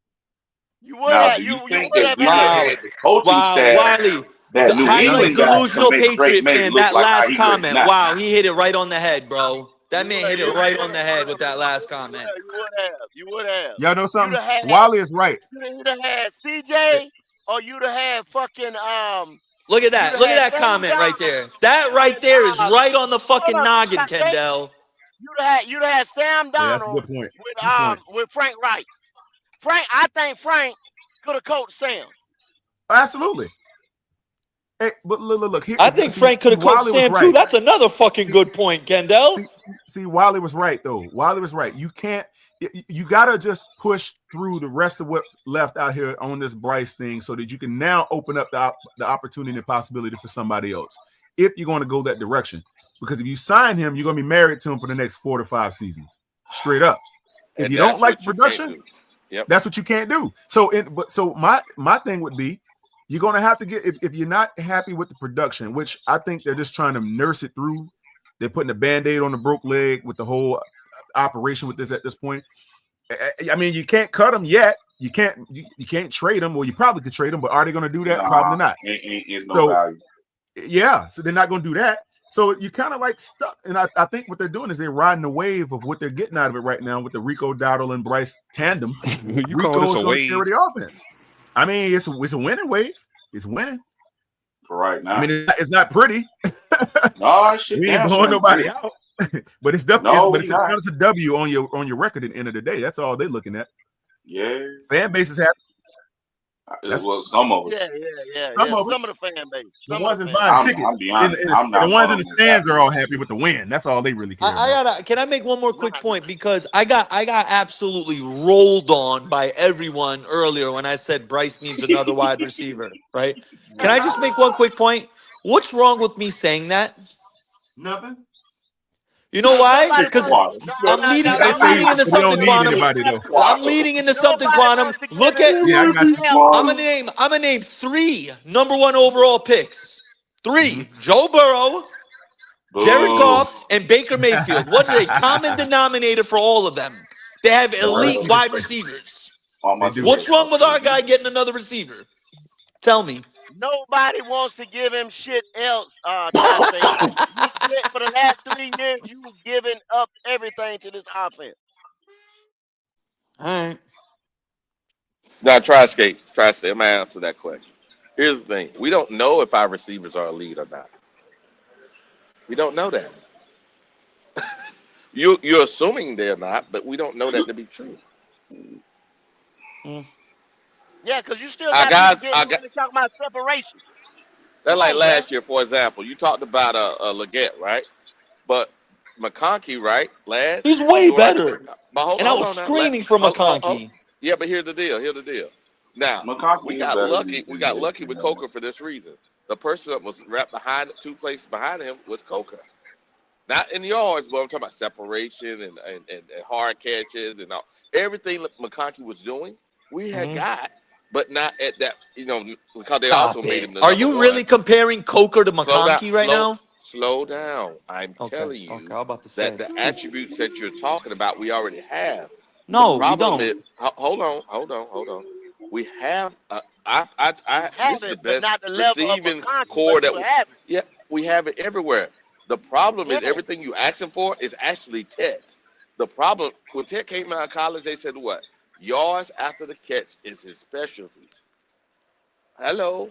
Now, do you think that we had the coaching staff? Wiley, that New England delusional guy Patriot fan. That like last comment, wow, he hit it right on the head, bro. That man hit it right on the head with that last comment. You would have. Y'all know something? Wiley is right. You'd have had CJ, or you'd have had fucking Look at that. Look at that comment right there. That right there is right on the fucking noggin, Kendall. You'd have had Sam Donald. Yeah, that's a good point. With Frank Wright. I think Frank could have coached Sam. Absolutely. Hey, but look here. I think Frank could have coached Sam too. That's another fucking good point, Kendall. See, Wiley was right though. Wiley was right. You can't. You gotta just push through the rest of what's left out here on this Bryce thing, so that you can now open up the opportunity and possibility for somebody else. If you're going to go that direction, because if you sign him, you're going to be married to him for the next 4 to 5 seasons, straight up. If you don't like the production, that's what you can't do. So, my thing would be, you're going to have to get, if you're not happy with the production, which I think they're just trying to nurse it through. They're putting a Band-Aid on the broke leg with the whole operation with this at this point. I mean, you can't cut them yet. You can't trade them. Well, you probably could trade them, but are they going to do that? Probably not. It's no value. Yeah, so they're not going to do that. So you kind of like stuck. And I think what they're doing is they're riding the wave of what they're getting out of it right now with the Rico Dowdle and Bryce tandem. Rico's going to carry the offense. I mean, it's a winning wave. It's winning. For right now. I mean, it's not pretty. No, shit. We ain't blowing nobody out. But it's definitely it's a W on your record at the end of the day. That's all they're looking at. Yeah. Fan base is happy. Well, some of us. Yeah. Some of the fan base. The ones that buying tickets. The ones in the stands are all happy with the win. That's all they really care about. Can I make one more quick point? Because I got absolutely rolled on by everyone earlier when I said Bryce needs another wide receiver, right? Can I just make one quick point? What's wrong with me saying that? Nothing. You know why? Because I'm leading into something, Quantum. I'm leading into something, Quantum. Look at. I'm gonna name 3 number 1 overall picks. 3: Joe Burrow, Jared Goff, and Baker Mayfield. What is a common denominator for all of them? They have elite wide receivers. What's wrong with our guy getting another receiver? Tell me. Nobody wants to give him shit else. For the last 3 years, you've given up everything to this offense. All right. Now, Tri-State. I'm gonna answer that question. Here's the thing: we don't know if our receivers are elite or not. We don't know that. You're assuming they're not, but we don't know that to be true. Yeah, because you still got to talk about separation. That's like last year, for example. You talked about a Leggett, right? But McConkey, right? He's way better. I was screaming for McConkey. Yeah, but here's the deal. Now, we got lucky. We got lucky with Coker for this reason. The person that was right behind 2 places behind him was Coker. Not in yards, but I'm talking about separation and hard catches and all. Everything that McConkey was doing, we had got. But not at that, because they also made him. Are you really comparing Coker to McConkey right now? Slow down. I'm telling you I'm about to that say. the attributes that you're talking about, we already have. No, the you problem don't. is, hold on. We have, this Have is the it, but best not the level of receiving accomplishment, core but that you have it. yeah, we have it everywhere. The problem Yeah. is everything you asking for is actually Tet. The problem, when Tet came out of college, they said what? Yards after the catch is his specialty. Hello.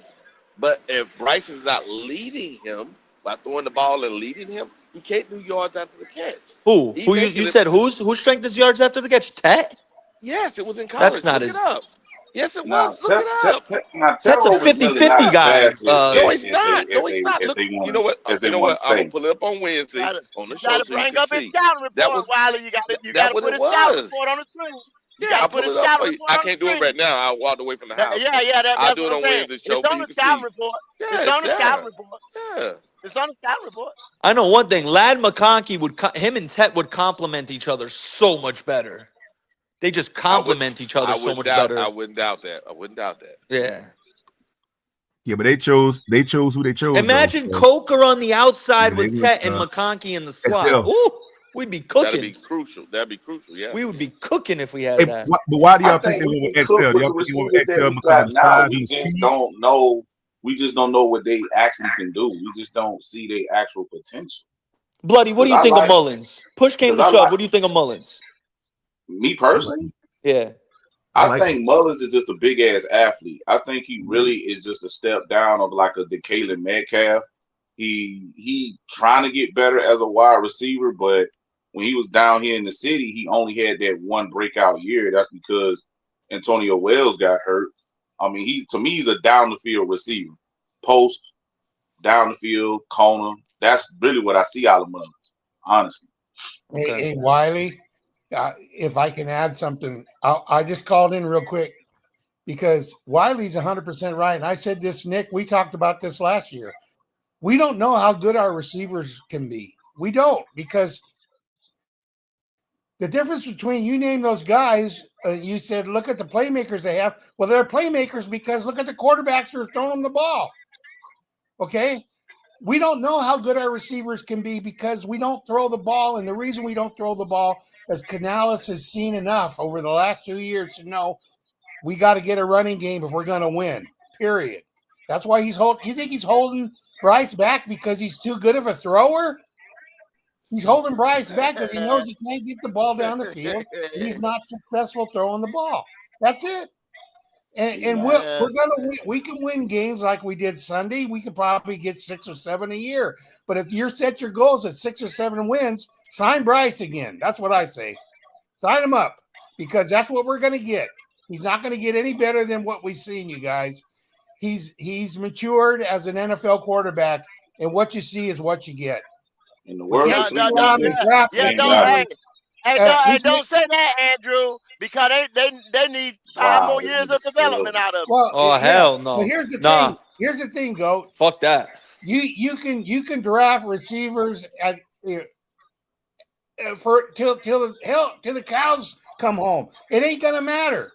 But if Bryce is not leading him by throwing the ball and leading him, he can't do yards after the catch. Who? He Who making you it. said whose strength is yards after the catch? Tet? Yes, it was in That's college. not Look it his. up. Yes, it Now, was. Look it up. That's a Terrell is really not 50-50 as guy. fast No, he's not. No, he's not. as Look, they you want know what? as they You know want what? to I'm gonna say. pull it up on Wednesday on the You got show to so you bring can up his see. scouting That report, was Wiley. You got that to what put it his scouting was. report on the screen. You Yeah, got I'll to put pull his it up scouting for you. report I on the can't do it screen. right now. I walked away from the house, but I'll That's do it what I'm on saying. Wednesday show It's for on you the can scouting see. report. Yeah, It's it's on the scouting there. report. Yeah. It's on the scouting report. I know one thing. Lad McConkey him and Tet would complement each other so much better. They just complement each other so much better. I wouldn't doubt that. I wouldn't doubt that. Yeah. Yeah, but they chose who they chose. Imagine though, so, Coker on the outside yeah, with Tet and McConkey in the slot. XL. Ooh, we'd be That'd cooking. be crucial. That'd be crucial. Yeah. We would be cooking if we had Hey, that. but why do I y'all think think they we went can with XL? cook Do with y'all the think they went receivers with that XL we because of got the now. size We and the just speed? don't know. We just don't know what they actually can do. We just don't see their actual potential. Bloody, what do you think of Mullins? Push came to shove. What do you think of Mullins? Me personally, Yeah. I think Mullins is just a big ass athlete. I think he really is just a step down of like a DeKalin Metcalf. He trying to get better as a wide receiver, but when he was down here in the city, he only had that one breakout year. That's because Antonio Wells got hurt. I mean, he's a down the field receiver, post, down the field, corner. That's really what I see out of Mullins, honestly. Hey, Wiley, if I can add something, I just called in real quick because Wiley's 100% right. And I said this, Nick, we talked about this last year. We don't know how good our receivers can be. We don't, because the difference between you name those guys, you said, look at the playmakers they have. Well, they're playmakers because look at the quarterbacks who are throwing them the ball. Okay? We don't know how good our receivers can be because we don't throw the ball. And the reason we don't throw the ball is Canales has seen enough over the last 2 years to know we got to get a running game if we're going to win, period. That's why he's holding. You think he's holding Bryce back because he's too good of a thrower? He's holding Bryce back because he knows he can't get the ball down the field. And he's not successful throwing the ball. That's it. And we're gonna win. We can win games like we did Sunday. We could probably get 6 or 7 a year. But if you set your goals at 6 or 7 wins, sign Bryce again. That's what I say. Sign him up because that's what we're gonna get. He's not gonna get any better than what we've seen, you guys. He's matured as an NFL quarterback, and what you see is what you get. In the world of Don't say that, Andrew, because they need 5 more years of development out of him. Well, hell no. But here's the Nah. thing. Here's the thing, Goat. Fuck that. You can draft receivers at for till the cows come home. It ain't gonna matter.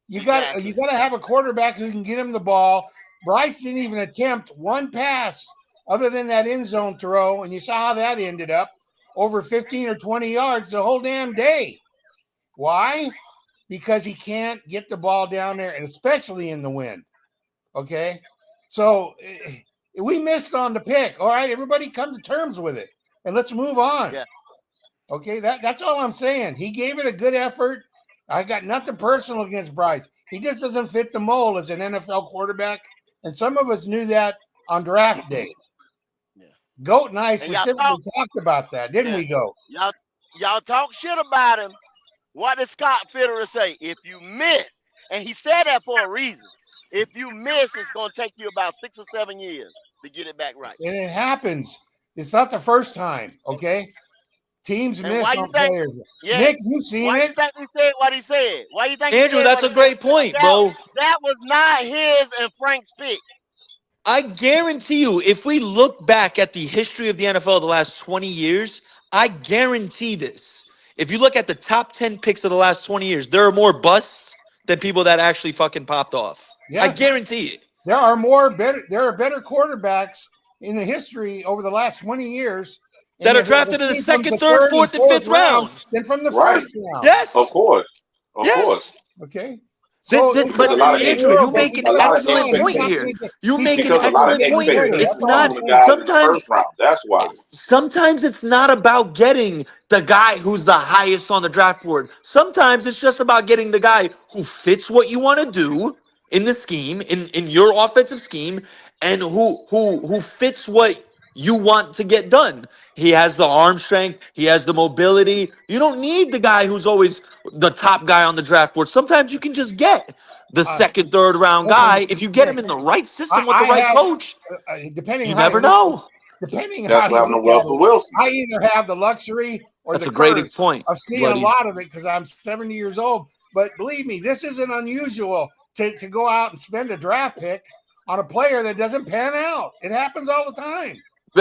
You got to have a quarterback who can get him the ball. Bryce didn't even attempt one pass other than that end zone throw, and you saw how that ended up, over 15 or 20 yards the whole damn day. Why? Because he can't get the ball down there, and especially in the wind. Okay? So we missed on the pick. All right, everybody come to terms with it, and let's move on. Yeah. Okay, that's all I'm saying. He gave it a good effort. I got nothing personal against Bryce. He just doesn't fit the mold as an NFL quarterback, and some of us knew that on draft day. Yeah. Goat and I specifically talked about that, didn't we, Goat? Y'all talk shit about him. What did Scott Fitterer say? If you miss, and he said that for a reason. If you miss, it's going to take you about 6 or 7 years to get it back right. And it happens. It's not the first time, okay? Teams And miss why you on think, players. yeah, Nick, you seen why it? you think he said what he said? Why you think Andrew, he said that's a great point, bro. That was not his and Frank's pick. I guarantee you, if we look back at the history of the NFL the last 20 years, I guarantee this. If you look at the top 10 picks of the last 20 years, there are more busts than people that actually fucking popped off. Yeah. I guarantee it. There are better quarterbacks in the history over the last 20 years that are have drafted in the came from second, the third, and fourth, and fifth round. than from the Right. first round. Yes. Of course. Of Yes. course. Okay. So, So Because a lot of Andrew, you make an a lot of excellent point here. You make an because a lot of excellent point here. It's expectations not on the guys in the sometimes. first round. That's why. Sometimes it's not about getting the guy who's the highest on the draft board. Sometimes it's just about getting the guy who fits what you want to do in the scheme, in your offensive scheme, and who fits what you want to get done. He has the arm strength, he has the mobility. You don't need the guy who's always the top guy on the draft board. Sometimes you can just get the second, third round guy if you get him in the right system with the right coach. Depending You on how never you look, know. depending on That's how what you happened look to at Russell it, Wilson. I either have the luxury or That's the a great curse point, of seeing buddy. a lot of it because I'm 70 years old. But believe me, this isn't unusual to go out and spend a draft pick on a player that doesn't pan out. It happens all the time.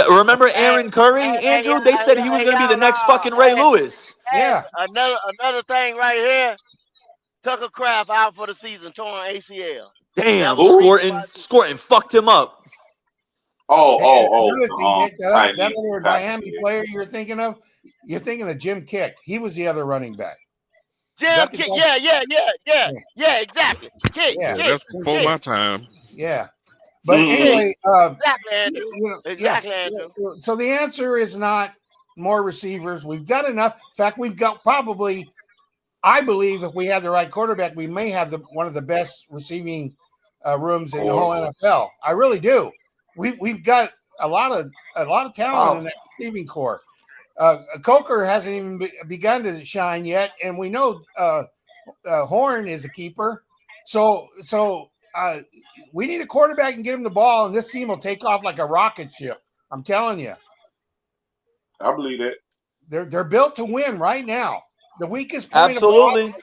Remember Aaron Curry, Andrew? They said he was going to be the next fucking Ray Lewis. Yeah. Another thing right here. Tucker Craft out for the season, torn ACL. Damn, That Scorton fucked him up. Another thing, Nick, tight that end, other Miami player you're thinking of Jim Kick. He was the other running back. Jim Kick, yeah, exactly. Kick, Yeah, that's before my time. Yeah. But anyway, exactly, Andrew. Exactly, Andrew. So the answer is not more receivers. We've got enough. In fact, we've got probably, I believe, if we had the right quarterback, we may have one of the best receiving rooms in the whole NFL. I really do. We've got a lot of talent in that receiving core. Coker hasn't even begun to shine yet, and we know Horn is a keeper. So we need a quarterback and get him the ball, and this team will take off like a rocket ship. I'm telling you. I believe that. They're built to win right now. The weakest point of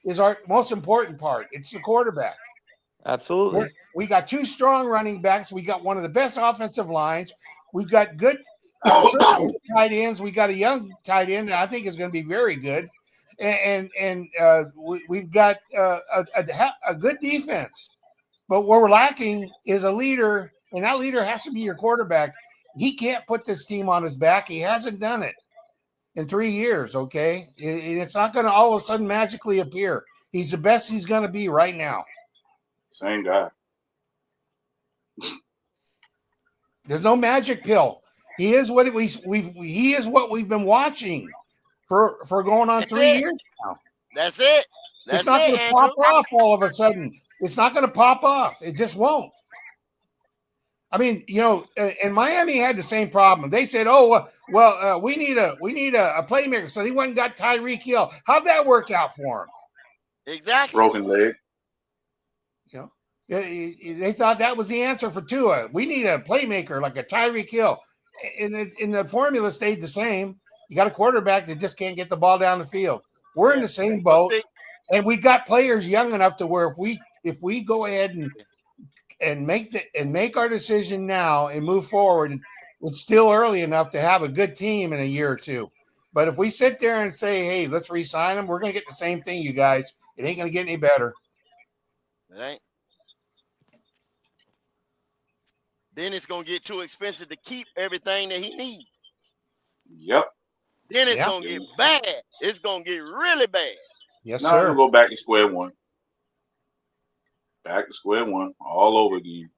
is our most important part. It's the quarterback. Absolutely. We got two strong running backs. We got one of the best offensive lines. We've got good tight ends. We got a young tight end that I think is going to be very good. And we've got a good defense. But what we're lacking is a leader, and that leader has to be your quarterback. He can't put this team on his back. He hasn't done it in 3 years, okay? It's not going to all of a sudden magically appear. He's the best he's going to be right now. Same guy. There's no magic pill. He is what he is what we've been watching for going on 3 years now. That's it. It's not going to pop off all of a sudden. It's not going to pop off. It just won't. I mean, and Miami had the same problem. They said, "Oh, well, we need a playmaker." So they went and got Tyreek Hill. How'd that work out for him? Exactly. Broken leg. They thought that was the answer for Tua. We need a playmaker like a Tyreek Hill. And the formula stayed the same. You got a quarterback that just can't get the ball down the field. We're in the same boat, and we got players young enough to where if we go ahead and make our decision now and move forward, it's still early enough to have a good team in a year or two. But if we sit there and say, "Hey, let's re-sign them," we're going to get the same thing, you guys. It ain't going to get any better. It ain't. Then it's going to get too expensive to keep everything that he needs. Yep. Then it's going to get bad. It's going to get really bad. Yes, now sir. We'll go back to square one. Back to square one all over again.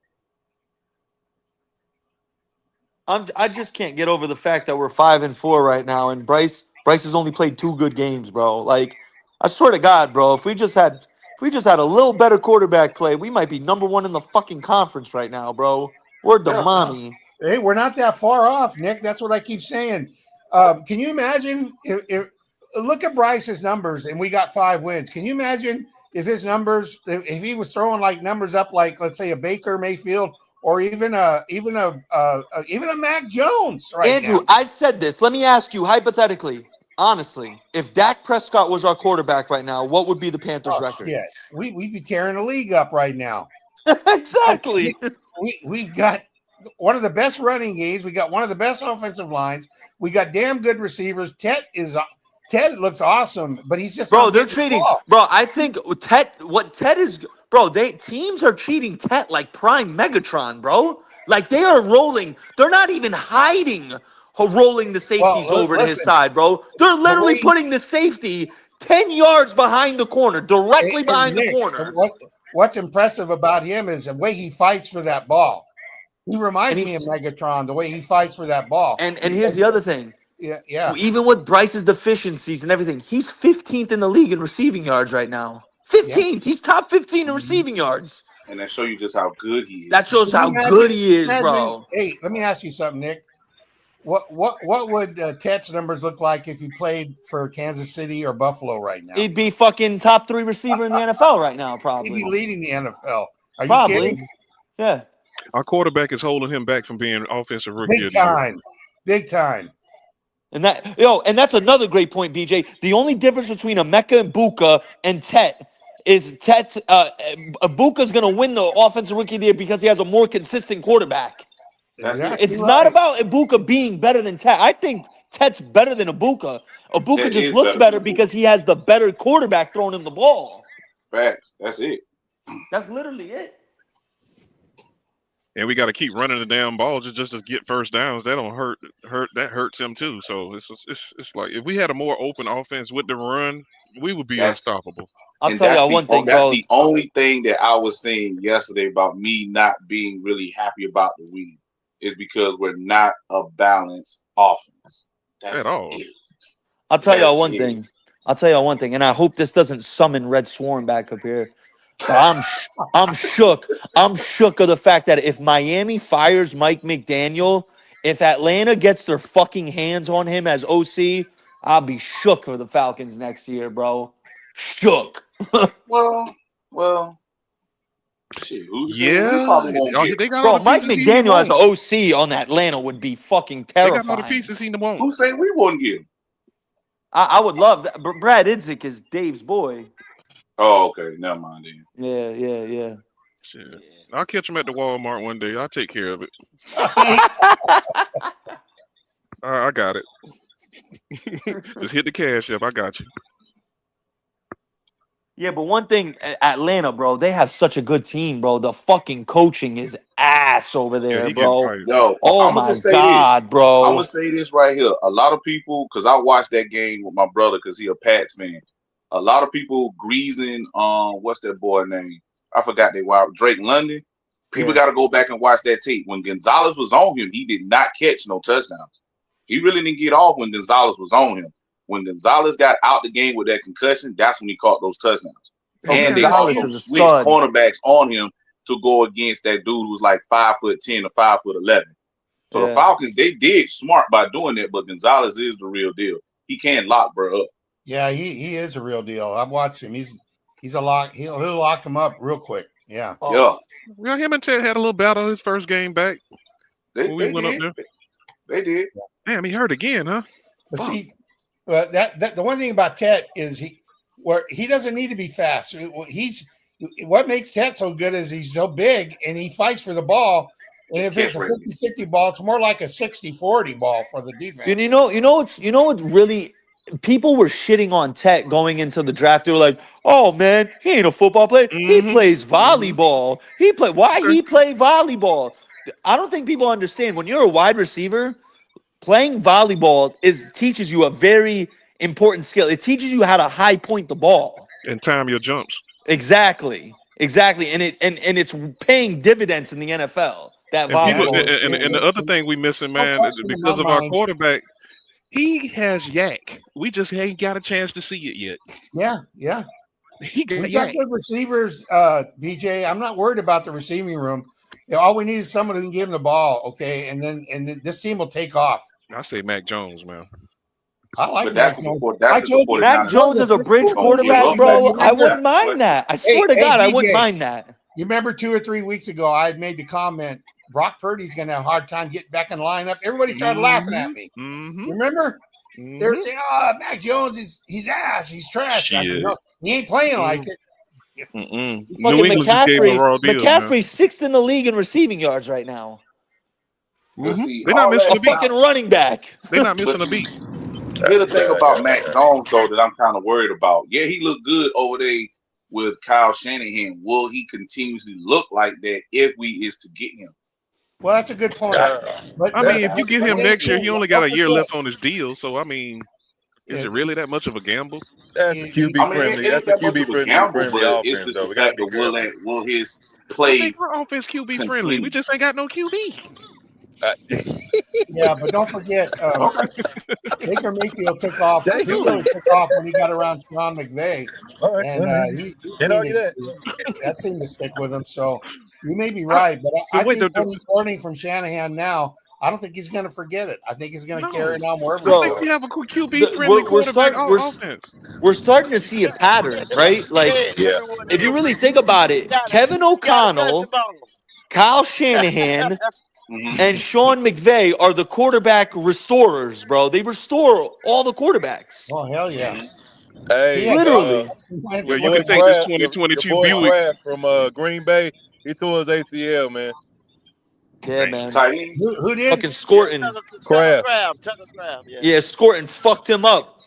I just can't get over the fact that we're 5-4 right now, and Bryce has only played 2 good games, bro. Like, I swear to God, bro, if we just had a little better quarterback play, we might be number 1 in the fucking conference right now, bro. We're the money. Hey, we're not that far off, Nick. That's what I keep saying. Can you imagine if look at Bryce's numbers and we got 5 wins? Can you imagine if his numbers, if he was throwing like numbers up like, let's say, a Baker Mayfield or even a Mac Jones right Andrew, now? I said this. Let me ask you hypothetically, honestly, if Dak Prescott was our quarterback right now, what would be the Panthers' record? Yeah, we'd be tearing the league up right now. Exactly. We've got one of the best running games. We got one of the best offensive lines. We got damn good receivers. Ted looks awesome, but he's just they're treating I think Ted is teams are treating Ted like prime Megatron, bro. Like they are rolling. They're not even hiding, rolling the safeties over to his side, bro. They're literally putting the safety 10 yards behind the corner, directly behind the corner. What's impressive about him is the way he fights for that ball. He reminds me of Megatron, the way he fights for that ball. And here's the other thing. Yeah. Even with Bryce's deficiencies and everything, he's 15th in the league in receiving yards right now. 15th. Yeah. He's top 15 in receiving yards. And that show you just how good he is. That shows how good he is, bro. Hey, let me ask you something, Nick. What would Tet's numbers look like if he played for Kansas City or Buffalo right now? He'd be fucking top 3 receiver in the NFL right now, probably. He'd be leading the NFL. Are you probably kidding? Yeah. Our quarterback is holding him back from being offensive rookie of the year. Big time. And that's another great point, BJ. The only difference between Emeka and Buka and Tet is Buka's going to win the offensive rookie of the year because he has a more consistent quarterback. It's not about Ibuka being better than Tet. I think Tet's better than Ibuka. Ibuka just looks better because he has the better quarterback throwing him the ball. Facts. That's it. That's literally it. And we got to keep running the damn ball just to get first downs. That don't hurt. That hurts him too. So it's like if we had a more open offense with the run, we would be unstoppable. I'll tell y'all one thing, that's bro. The only thing that I was saying yesterday about me not being really happy about the win is because we're not a balanced offense. That's at all. It. I'll tell y'all one thing. I'll tell y'all one thing, and I hope this doesn't summon Red Swarm back up here. But I'm shook. I'm shook of the fact that if Miami fires Mike McDaniel, if Atlanta gets their fucking hands on him as OC, I'll be shook for the Falcons next year, bro. Shook. well. Shit, yeah. They got bro, Mike McDaniel as an OC on Atlanta would be fucking terrifying. They got all the pieces he won't. Who say we wouldn't get him? I would love that. Brad Idzik is Dave's boy. Oh, okay. Never mind then. Yeah. Shit. I'll catch him at the Walmart one day. I'll take care of it. I got it. Just hit the cash up. I got you. Yeah, but one thing, Atlanta, bro, they have such a good team, bro. The fucking coaching is ass over there, bro. Yo, oh my God, bro. I'm gonna say this right here. A lot of people, because I watched that game with my brother, because he a Pats fan. A lot of people greasing what's that boy name? I forgot they wild Drake London. People got to go back and watch that tape. When Gonzalez was on him, he did not catch no touchdowns. He really didn't get off when Gonzalez was on him. When Gonzalez got out the game with that concussion, that's when he caught those touchdowns. And they also switched cornerbacks on him to go against that dude who was like 5'10" or 5'11". So the Falcons, they did smart by doing that, but Gonzalez is the real deal. He can lock bro up. Yeah, he is a real deal. I've watched him. He's a lock. He'll lock him up real quick. Yeah. Well, him and Ted had a little battle his first game back. They went up there. They did. Damn, he hurt again, huh? But see, that the one thing about Ted is he doesn't need to be fast. What makes Ted so good is he's so big and he fights for the ball. And if it's a 50-50 ball, it's more like a 60-40 ball for the defense. And you know what's really. People were shitting on Tet going into the draft. They were like, "Oh man, he ain't a football player. He plays volleyball. Why he play volleyball?" I don't think people understand when you're a wide receiver, playing volleyball teaches you a very important skill. It teaches you how to high point the ball and time your jumps. Exactly, and it's paying dividends in the NFL. That volleyball. And the other thing we missing, man, is because of our quarterback. He has yak. We just ain't got a chance to see it yet. Yeah. We got good receivers, BJ. I'm not worried about the receiving room. All we need is someone who can give him the ball, okay? And then this team will take off. I say Mac Jones, man. I like Mac Jones. Mac Jones is a bridge quarterback, bro. I wouldn't mind that. I swear to God, I wouldn't mind that. You remember 2 or 3 weeks ago, I had made the comment, Brock Purdy's going to have a hard time getting back in the lineup. Everybody started laughing at me. Remember? They were saying, "Oh, Mac Jones he's ass. He's trash." I said, "No, he ain't playing like it." Fucking McCaffrey's 6th in the league in receiving yards right now. See, they're not missing a fucking running back. They're not missing a beat. Here's the thing about Mac Jones, though, that I'm kind of worried about. Yeah, he looked good over there with Kyle Shanahan. Will he continuously look like that if we is to get him? Well, that's a good point. But I mean, if you get him next year, he only got don't a year forget, left on his deal. So I mean, is it really that much of a gamble? That's a QB I mean, it friendly. ain't That's a that much of QB a friendly gamble, friendly but it's offense, just though. the We got to fact be of careful. will his I think play our offense QB friendly. We continue? just ain't got no QB. yeah, but don't forget, Okay. Baker Mayfield took off. Damn. He really took off when he got around Sean McVay, All right. and he Can't argue seemed that. that seemed to stick with him. So you may be right, but I Wait, think what he's learning from Shanahan now, I don't think he's going to forget it. I think he's going to carry it on wherever he I think goes. we have a QB friendly quarterback offense. We're starting to see a pattern, right? Like, Yeah. if you really think about it, Kevin O'Connell, Kyle Shanahan, and Sean McVay are the quarterback restorers, bro. They restore all the quarterbacks. Oh hell yeah! Hey, Literally. your Well, you boy can take this Kraft, your 2022 boy Buick. Kraft from Green Bay, he tore his ACL, man. Yeah, man. Who did? Fucking Scorton. Kraft. Tucker Craft, yeah. Yeah, Scorton fucked him up.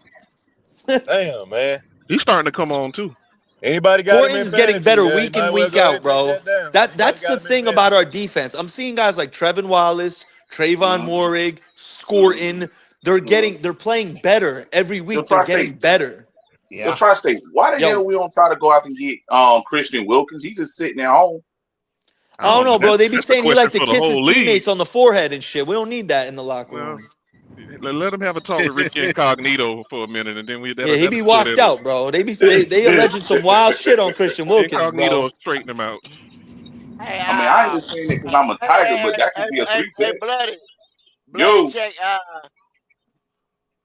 Damn, man. He's starting to come on too. Anybody got him in Scorton's getting fantasy? better Yeah, you week might in, well week go ahead out, and take bro. that down. That's Anybody the got him in thing fantasy? about our defense. I'm seeing guys like Trevin Wallace, Trayvon Morig, Scorton. They're playing better every week. They're getting better. The Tri-State. Why the hell we don't try to go out and get Christian Wilkins? He just sitting at home. I don't know, bro. They be That's a saying he like to question for the kiss his whole league. teammates on the forehead and shit. We don't need that in the locker Well, room. let him have a talk with Ricky Incognito for a minute, and then we. Yeah, he be walked out, bro. They alleging some wild shit on Christian Wilkins, Incognito bro. will straighten him out. I mean, I ain't just saying it because I'm a Tiger, but that could be a Hey, 3-tech. bloody Yo, check.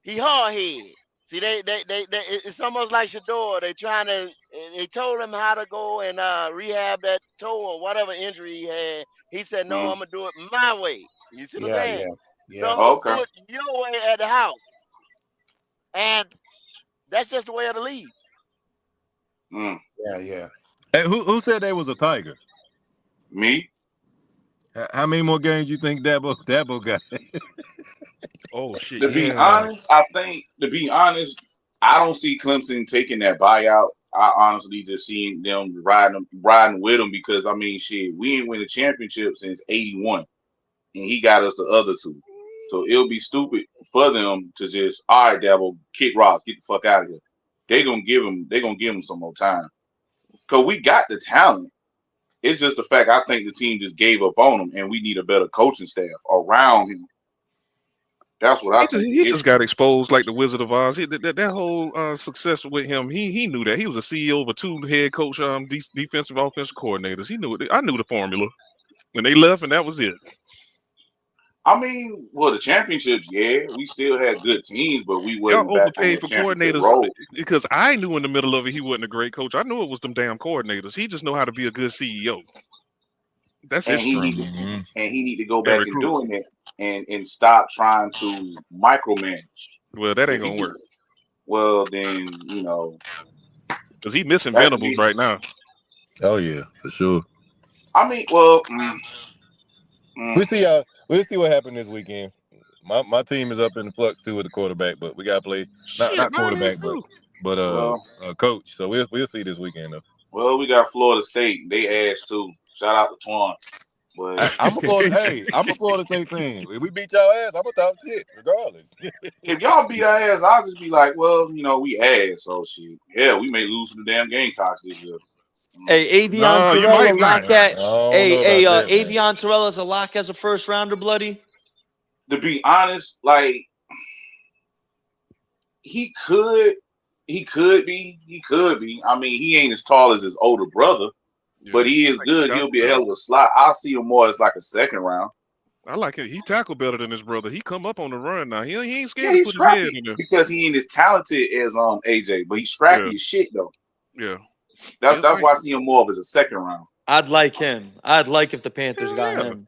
He hard head. See, it's almost like Shador. They told him how to go and rehab that toe or whatever injury he had. He said, "No, I'm gonna do it my way." You see what I'm saying? So I'm gonna do it your way at the house, and that's just the way of the league. Yeah. Hey, who said they was a Tiger? Me. How many more games you think Dabo got? Oh shit! To be honest, I don't see Clemson taking that buyout. I honestly just see them riding with him because I mean, shit, we ain't win a championship since '81, and he got us the other two. So it'll be stupid for them to just, all right, Dabo, kick rocks, get the fuck out of here. They're gonna give him some more time. Cause we got the talent. It's just the fact I think the team just gave up on him, and we need a better coaching staff around him. That's what I think. He just got exposed like the Wizard of Oz. That whole success with him, he knew that. He was a CEO of a two head coach, defensive offensive coordinators. He knew it. I knew the formula. When they left, and that was it. I mean, well, the championships, yeah, we still had good teams, but we Y'all wasn't back on overpaid that for championship coordinators road. because I knew in the middle of it he wasn't a great coach. I knew it was them damn coordinators. He just know how to be a good CEO. That's his strength. And he need to go back and doing it and stop trying to micromanage. Well, that ain't gonna work. Well, then because he missing Venables right now. Oh yeah, for sure. I mean, well, we'll see what happened this weekend. My team is up in the flux too with the quarterback, but we gotta play not quarterback, but coach. So we'll see this weekend though. Well, we got Florida State. They ass too. Shout out to Twan. But I'm a Florida State fan. If we beat y'all ass, I'm gonna talk shit regardless. If y'all beat our ass, I'll just be like, well, we ass, so shit. Yeah, we may lose to the damn Gamecocks this year. Hey, Avion Terrell, a lock at. Avion Terrell is a lock as a first rounder, bloody. To be honest, like he could be. I mean, he ain't as tall as his older brother, but he is good. He'll be a hell of a slot. I'll see him more as like a second round. I like it. He tackled better than his brother. He come up on the run now. He ain't scared Yeah, to he's put his head scrappy in there. because he ain't as talented as AJ, but he's scrappy as shit though. Yeah. That's why I see him more of as a second round. I'd like him. I'd like if the Panthers got him.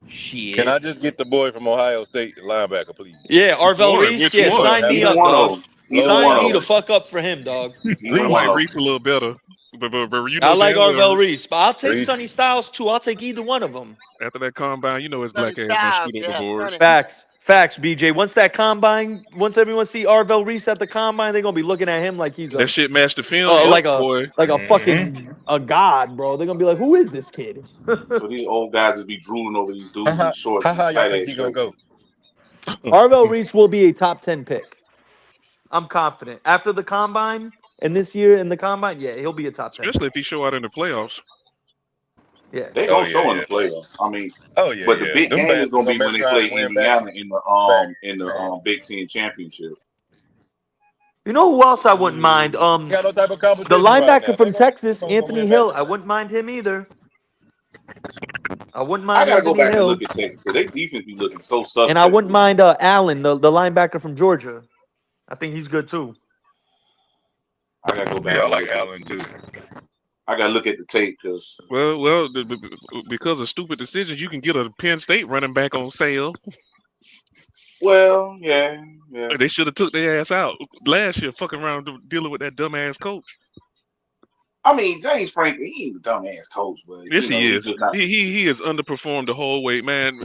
Shit. Can I just get the boy from Ohio State linebacker, please? Yeah, Arvell Reese. Yeah, sign me up, dog. Sign me the fuck up for him, dog. I like Reese a little better. But I like Arvell Reese, but I'll take Sonny Styles too. I'll take either one of them. After that combine, his black ass gonna scoot up the board. Facts. Facts, BJ. Once everyone see Arvell Reese at the combine, they're gonna be looking at him like he's That shit matched the film up, like a boy. fucking a god, bro. They're gonna be like, who is this kid? So these old guys just be drooling over these dudes in shorts and How y'all tight think ass he gonna shirts. go? Arvell Reese will be a top 10 pick. I'm confident. After the combine and this year in the combine, yeah, he'll be a top 10. Especially if he show out in the playoffs. Yeah. They gonna show in the playoffs. I mean, Oh yeah, but the yeah. big Them game is bastards gonna be gonna when mess they around play and win back. Indiana in the Big Ten championship. You know who else I wouldn't mind? Got no type of The competition right linebacker now. from They Texas, gonna Anthony win Hill. back. I wouldn't mind him either. I wouldn't I mind gotta go Anthony back and Hill. look at Texas because they defense be looking so And I suspect wouldn't this year. mind Allen, the linebacker from Georgia. I think he's good too. I gotta go back. Yeah, I and like look at Allen too. I gotta look at the tape because Well, because of stupid decisions, you can get a Penn State running back on sale. yeah. They should have took their ass out last year, fucking around dealing with that dumbass coach. I mean James Franklin, he ain't a dumbass coach, but Yes, he he's is. just not. He has underperformed the whole way, man.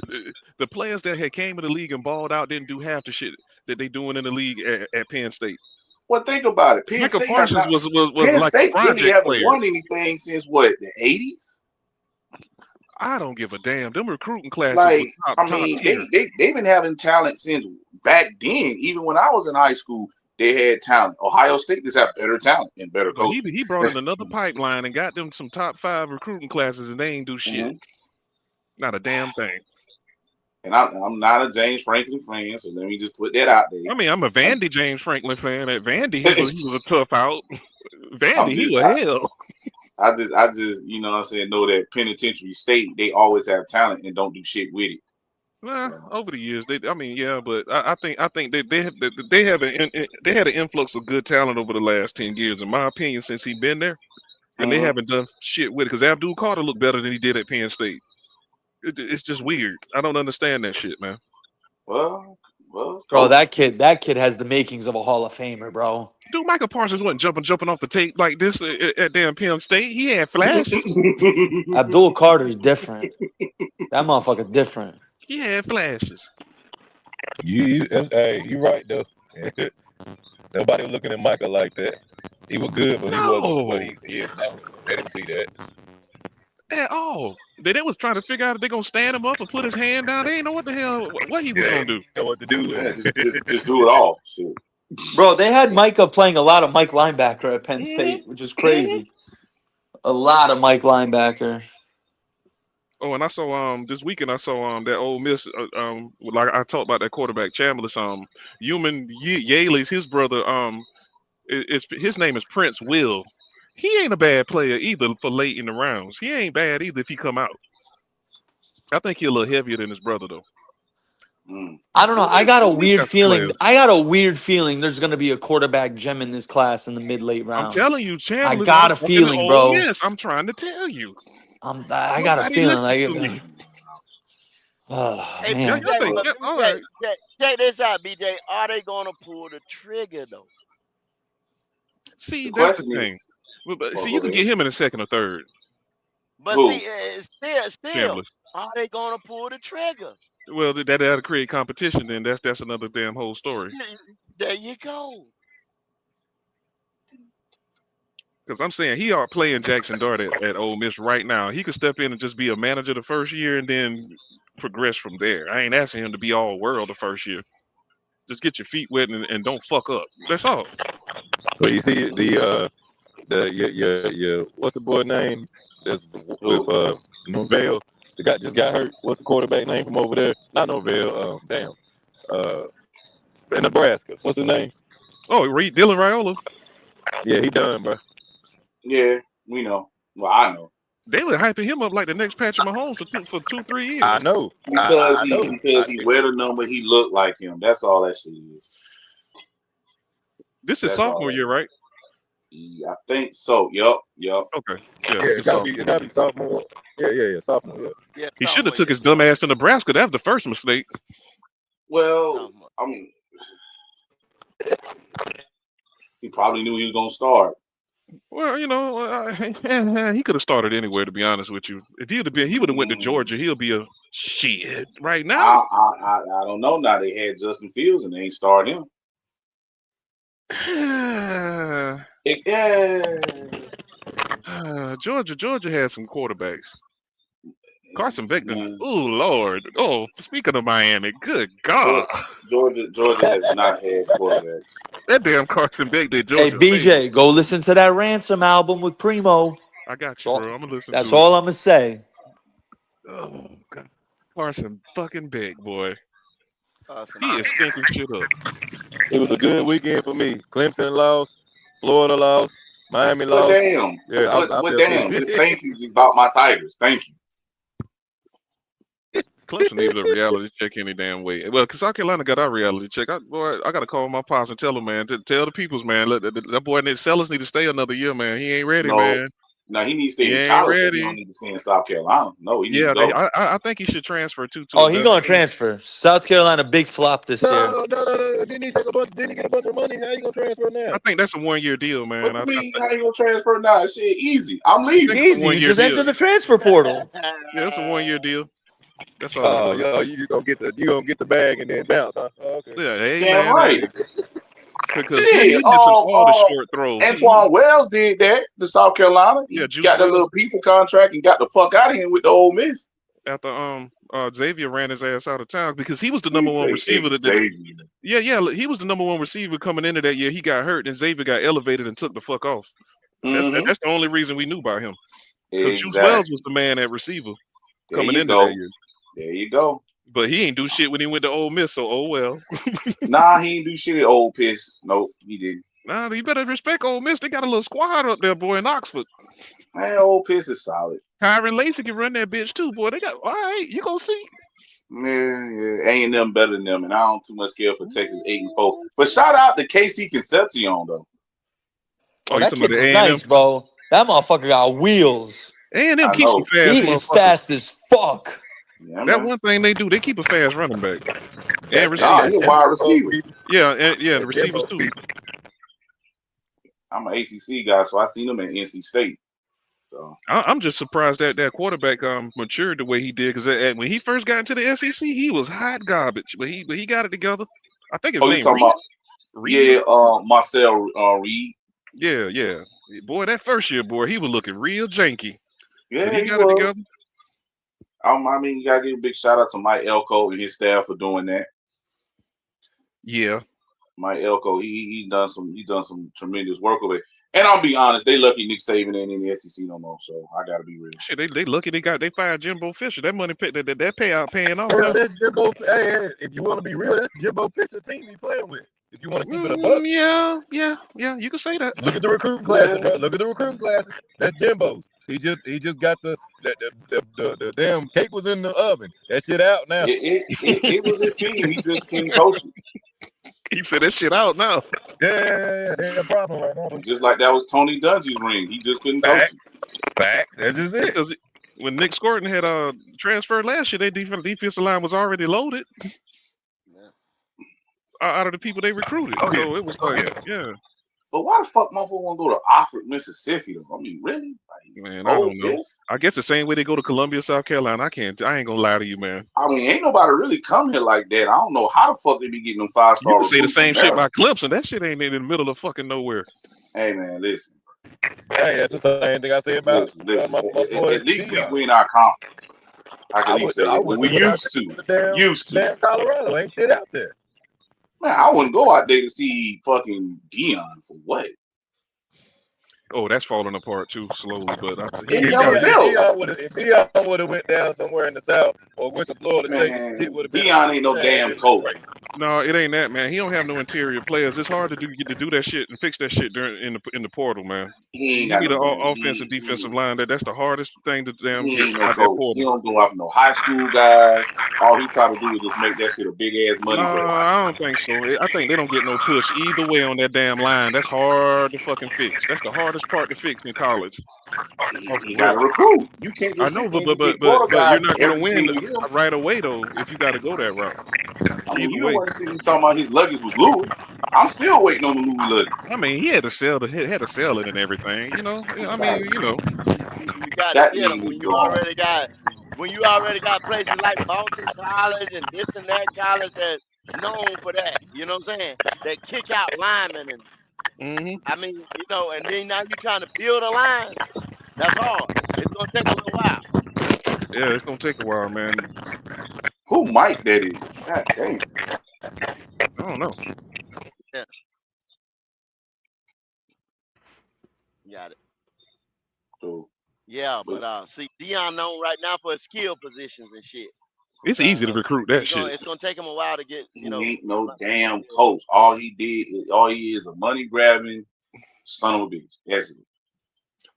The players that had came in the league and balled out didn't do half the shit that they doing in the league at Penn State. Well, think about it. Penn Michael State have Parsons not. was Penn like a State really project haven't player. won anything since what, the '80s? I don't give a damn. Them recruiting classes Like, were I top mean, tier. they've been having talent since back then. Even when I was in high school, they had talent. Ohio State just have better talent and better But coaching. he brought in another pipeline and got them some top 5 recruiting classes, and they ain't do shit. Not a damn thing. And I'm not a James Franklin fan, so let me just put that out there. I mean, I'm a Vandy James Franklin fan. At Vandy, he was a tough out. Vandy, he was hell. I just you know what I'm saying, know that Penitentiary State, they always have talent and don't do shit with it. Well, over the years, but I think they had an influx of good talent over the last 10 years, in my opinion, since he's been there, and they haven't done shit with it because Abdul Carter looked better than he did at Penn State. It's just weird. I don't understand that shit, man. Well, Bro, that kid has the makings of a Hall of Famer, bro. Dude, Michael Parsons wasn't jumping off the tape like this at damn Penn State. He had flashes. Abdul Carter's different. That motherfucker's different. He had flashes. You right though. Nobody was looking at Michael like that. He was good, but he wasn't. But he they didn't see that At all. They was trying to figure out if they're gonna stand him up or put his hand down. They didn't know what the hell what he was gonna do. Know what to do. Just do it all. Shit. Bro, they had Micah playing a lot of Mike linebacker at Penn State, which is crazy. A lot of Mike linebacker. Oh, and I saw this weekend I saw that Ole Miss like I talked about that quarterback Chambliss Human Yaley's his brother his name is Prince Will. He ain't a bad player either for late in the rounds. He ain't bad either if he come out. I think he's a little heavier than his brother though. I don't know. I got a weird feeling. players. I got a weird feeling there's going to be a quarterback gem in this class in the mid-late rounds. I'm telling you, Chambliss. I got a feeling, bro. Yes, I'm trying to tell you. I got a feeling. Hey, Man. BJ, check this out, BJ. Are they gonna pull the trigger though? See, that's the thing. See, you can get him in a second or third. But Who? see, still, Chambliss. are they gonna pull the trigger? Well, that'll create competition. Then that's another damn whole story. There you go. Because I'm saying he are playing Jackson Dart at Ole Miss right now. He could step in and just be a manager the first year and then progress from there. I ain't asking him to be all world the first year. Just get your feet wet and don't fuck up. That's all. So you see your what's the boy name that's with Norvell? The guy just got hurt. What's the quarterback name from over there? Not Norvell. In Nebraska. What's his name? Oh, Dylan Raiola. Yeah, he done, bro. Yeah, we know. Well, I know. They were hyping him up like the next Patrick Mahomes for 2-3 years. I know. Because he wear the number, he looked like him. That's all that shit is. This is sophomore year, right? I think so. Yup. Okay. Yeah, it gotta be sophomore. Yeah, sophomore. Yeah, he should have took his dumb ass to Nebraska. That was the first mistake. Well, I mean, he probably knew he was gonna start. Well, he could have started anywhere. To be honest with you, if he would have went to Georgia, he'll be a shit right now. I don't know. Now they had Justin Fields and they ain't started him. Georgia has some quarterbacks. Carson Beckton. Oh Lord. Oh, speaking of Miami, good God. Georgia has not had quarterbacks. That damn Carson Beckton. Hey, Georgia. BJ, go listen to that Ransom album with Primo. I got you, bro. I'm gonna listen. That's to all I'm gonna say. Oh God. Carson fucking Beck, boy. Awesome. He is stinking shit up. It was a good weekend for me. Clemson lost, Florida lost, Miami But lost. damn, Yeah, but damn, just thank you just about my Tigers. Thank you. Clemson needs a reality check any damn way. Well, cause South Carolina got our reality check. I gotta call my pops and tell him, man, tell the peoples, man, look, that boy Sellers need to stay another year, man. He ain't ready, man. No, he needs to stay He in ain't college, but he ready. don't need to stay in South Carolina. No, he needs Yeah, to go. I think he should transfer to. Oh, he gonna transfer. South Carolina big flop this year. No. Didn't he get a bunch of money? How you gonna transfer now? I think that's a 1 year deal, man. What you mean? How you gonna transfer now? Shit, easy. I'm leaving. Easy. You just enter the transfer portal. Yeah, it's a 1 year deal. That's all. Oh, yo, you gonna get the bag and then bounce, huh? Oh, okay. Yeah, hey, Damn man, right. Because Shit, he's missing all the short throws. Antoine Wells did that to South Carolina. He got that little piece of contract and got the fuck out of here with the Ole Miss. After Xavier ran his ass out of town because he was the number one receiver. He was the number one receiver coming into that year. He got hurt and Xavier got elevated and took the fuck off. That's the only reason we knew about him. Because Juice Wells was the man at receiver coming into that year. There you go. But he ain't do shit when he went to Ole Miss, so oh well. Nah, he ain't do shit at Ole Miss. Nope, he didn't. Nah, you better respect Ole Miss. They got a little squad up there, boy, in Oxford. Man, Ole Miss is solid. Tyron Lacey can run that bitch too, boy. They got all right. You gonna see? Yeah, ain't them better than them, and I don't too much care for Texas 8-4. But shout out to KC Concepcion though. Oh, that kid was nice, bro. That motherfucker got wheels. A&M keeps some fast. He is fast as fuck. Yeah, that one thing they do, they keep a fast running back and receiver. He's a wide receiver. Yeah, the receivers too. I'm an ACC guy, so I seen him at NC State. So I'm just surprised that quarterback matured the way he did. Because when he first got into the SEC, he was hot garbage, but he got it together. I think his name Reed. Marcel Reed. Yeah. Boy, that first year, boy, he was looking real janky. Yeah, but he got it together. I mean, you gotta give a big shout out to Mike Elko and his staff for doing that. Yeah, Mike Elko, he's done some tremendous work with it. And I'll be honest, they lucky Nick Saban ain't in the SEC no more. So I gotta be real. Shit, they lucky they fired Jimbo Fisher. That money that payout paying off. Well, that's Jimbo. Hey, if you want to be real, that's Jimbo Fisher team he playing with. If you want to keep it a buck. Yeah, you can say that. Look at the recruiting classes, bro. Look at the recruiting classes. That's Jimbo. He just got the damn cake was in the oven. That shit out now. It was his team. He just couldn't coach it. He said that shit out now. Yeah. They a problem right now. Just like that was Tony Dungy's ring. He just couldn't coach it. Facts. That's just it. Because when Nick Scorton had transferred last year, their defensive line was already loaded. Out of the people they recruited. So it was yeah. But why the fuck motherfucker want to go to Oxford, Mississippi? Though? I mean, really? Man, I don't know. I guess the same way they go to Columbia, South Carolina. I ain't gonna lie to you, man. I mean, ain't nobody really come here like that. I don't know how the fuck they be getting them 5-star. You can say the same shit about Clemson. That shit ain't in the middle of fucking nowhere. Hey man, listen. Hey, that's the same thing I say about. Listen. At least we win our conference. I can at least say we used to. Damn Colorado ain't shit out there. Man, I wouldn't go out there to see fucking Dion for what? Oh, that's falling apart too slowly. But if Dion would have went down somewhere in the South or went to Florida State, it would have been. Dion ain't no damn coach. No, it ain't that, man. He don't have no interior players. It's hard to do that shit and fix that shit in the portal, man. He need an offensive defensive line. That's the hardest thing to damn get out that portal. He don't go after no high school guys. All he try to do is just make that shit a big ass money. I don't think so. I think they don't get no push either way on that damn line. That's hard to fucking fix. That's the hardest hardest part to fix in college. You got to recruit. You can't I just know, sit there but and but just but get but quota but you're guys not gonna every win single year. right away though if you got to go that route. I mean, Either you don't way. want to see me talking about his luggage was Louis. I'm still waiting on the Louis luggage. I mean, he had to sell it and everything. You know, I mean, you know. You got to That get nigga them need when to you go home. already got places like Boston College and this and that college that's known for that. You know what I'm saying? That kick out linemen and I mean, and then now you're trying to build a line. That's hard. It's gonna take a little while. Yeah, it's gonna take a while, man. Who Mike that is? God damn. I don't know. Yeah. Got it. So, Yeah, but see, Dion known right now for his skill positions and shit. It's easy to recruit that shit. It's gonna take him a while to get, he ain't no damn coach. All he is a money grabbing son of a bitch. That's it.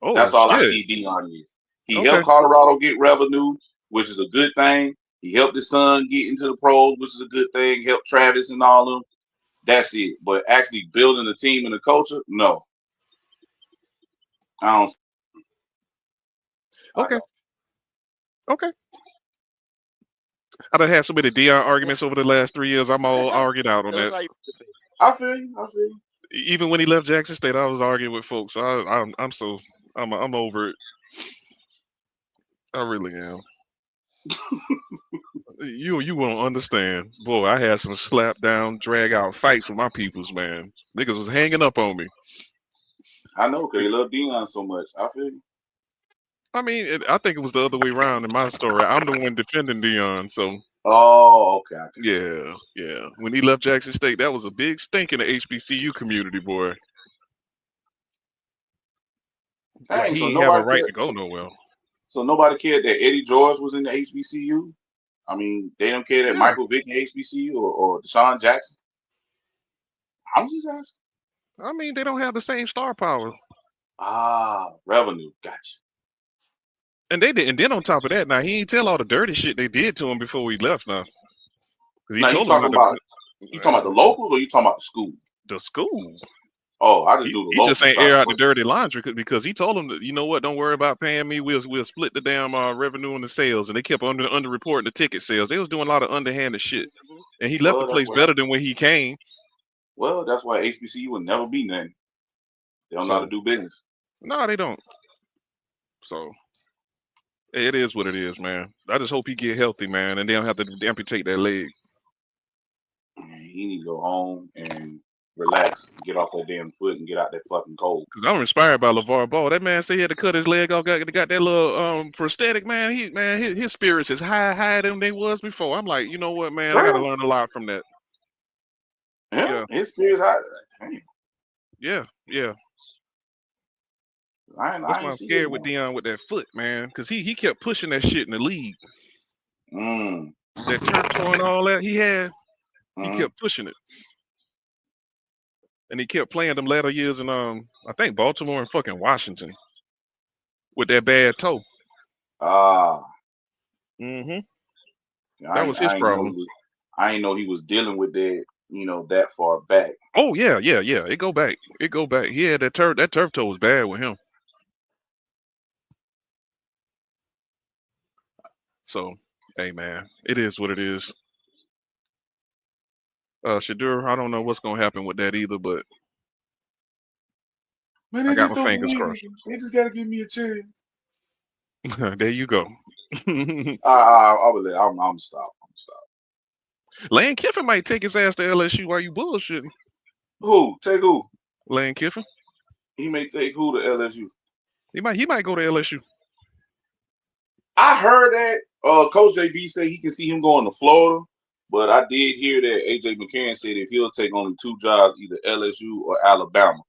Oh That's all I shit. see Dion is. He Okay. helped Colorado get revenue, which is a good thing. He helped his son get into the pros, which is a good thing. Helped Travis and all of them. That's it. But actually building a team and a culture, no. I don't. Okay. Okay. I done had so many Dion arguments over the last 3 years. I'm all argued out on That's that. how you I feel you. I feel you. Even when he left Jackson State, I was arguing with folks. I'm over it. I really am. You won't understand, boy. I had some slap down, drag out fights with my peoples, man. Niggas was hanging up on me. I know because they love Dion so much. I feel you. I mean, I think it was the other way around in my story. I'm the one defending Dion, so. Oh, okay. Yeah. When he left Jackson State, that was a big stink in the HBCU community, boy. Like Dang, so he ain't have a nobody right cared. to go nowhere. So nobody cared that Eddie George was in the HBCU. I mean, they don't care that Yeah. Michael Vick in HBCU or Deshaun Jackson. I'm just asking. I mean, they don't have the same star power. Revenue. Gotcha. And they did, and then on top of that, now he ain't tell all the dirty shit they did to him before he left. Now, 'cause he Now told him not to. you talking about the locals or you talking about the school? The school. Oh, I just knew the He just locals. ain't air out the dirty laundry because he told him that, you know what, don't worry about paying me. We'll split the damn revenue and the sales. And they kept under reporting the ticket sales. They was doing a lot of underhanded shit. And he left the place better than when he came. Well, that's why HBCU would never be nothing. They don't know how to do business. No, they don't. So it is what it is, man. I just hope he get healthy, man, and they don't have to amputate that leg. He need to go home and relax, get off that damn foot, and get out that fucking cold. Cause I'm inspired by LeVar Ball. That man said he had to cut his leg off. Got that little prosthetic, man. His spirits is higher than they was before. I'm like, you know what, man? I got to learn a lot from that. Yeah, his spirits high. Yeah. That's why I'm scared with Dion with that foot, man. Cause he kept pushing that shit in the league. That turf toe and all that he had, he kept pushing it. And he kept playing them latter years in I think Baltimore and fucking Washington with that bad toe. That was his problem. I didn't know he was dealing with that, that far back. Oh yeah. It go back. He had that turf toe was bad with him. So, hey man, it is what it is. Shadur, I don't know what's gonna happen with that either, but man, I got my fingers crossed. They just gotta give me a chance. There you go. I'm stop. Lane Kiffin might take his ass to LSU while you bullshitting. Who? Take who? Lane Kiffin. He may take who to LSU? He might go to LSU. I heard that Coach JB say he can see him going to Florida, but I did hear that AJ McCarron said if he'll take only 2 jobs, either LSU or Alabama.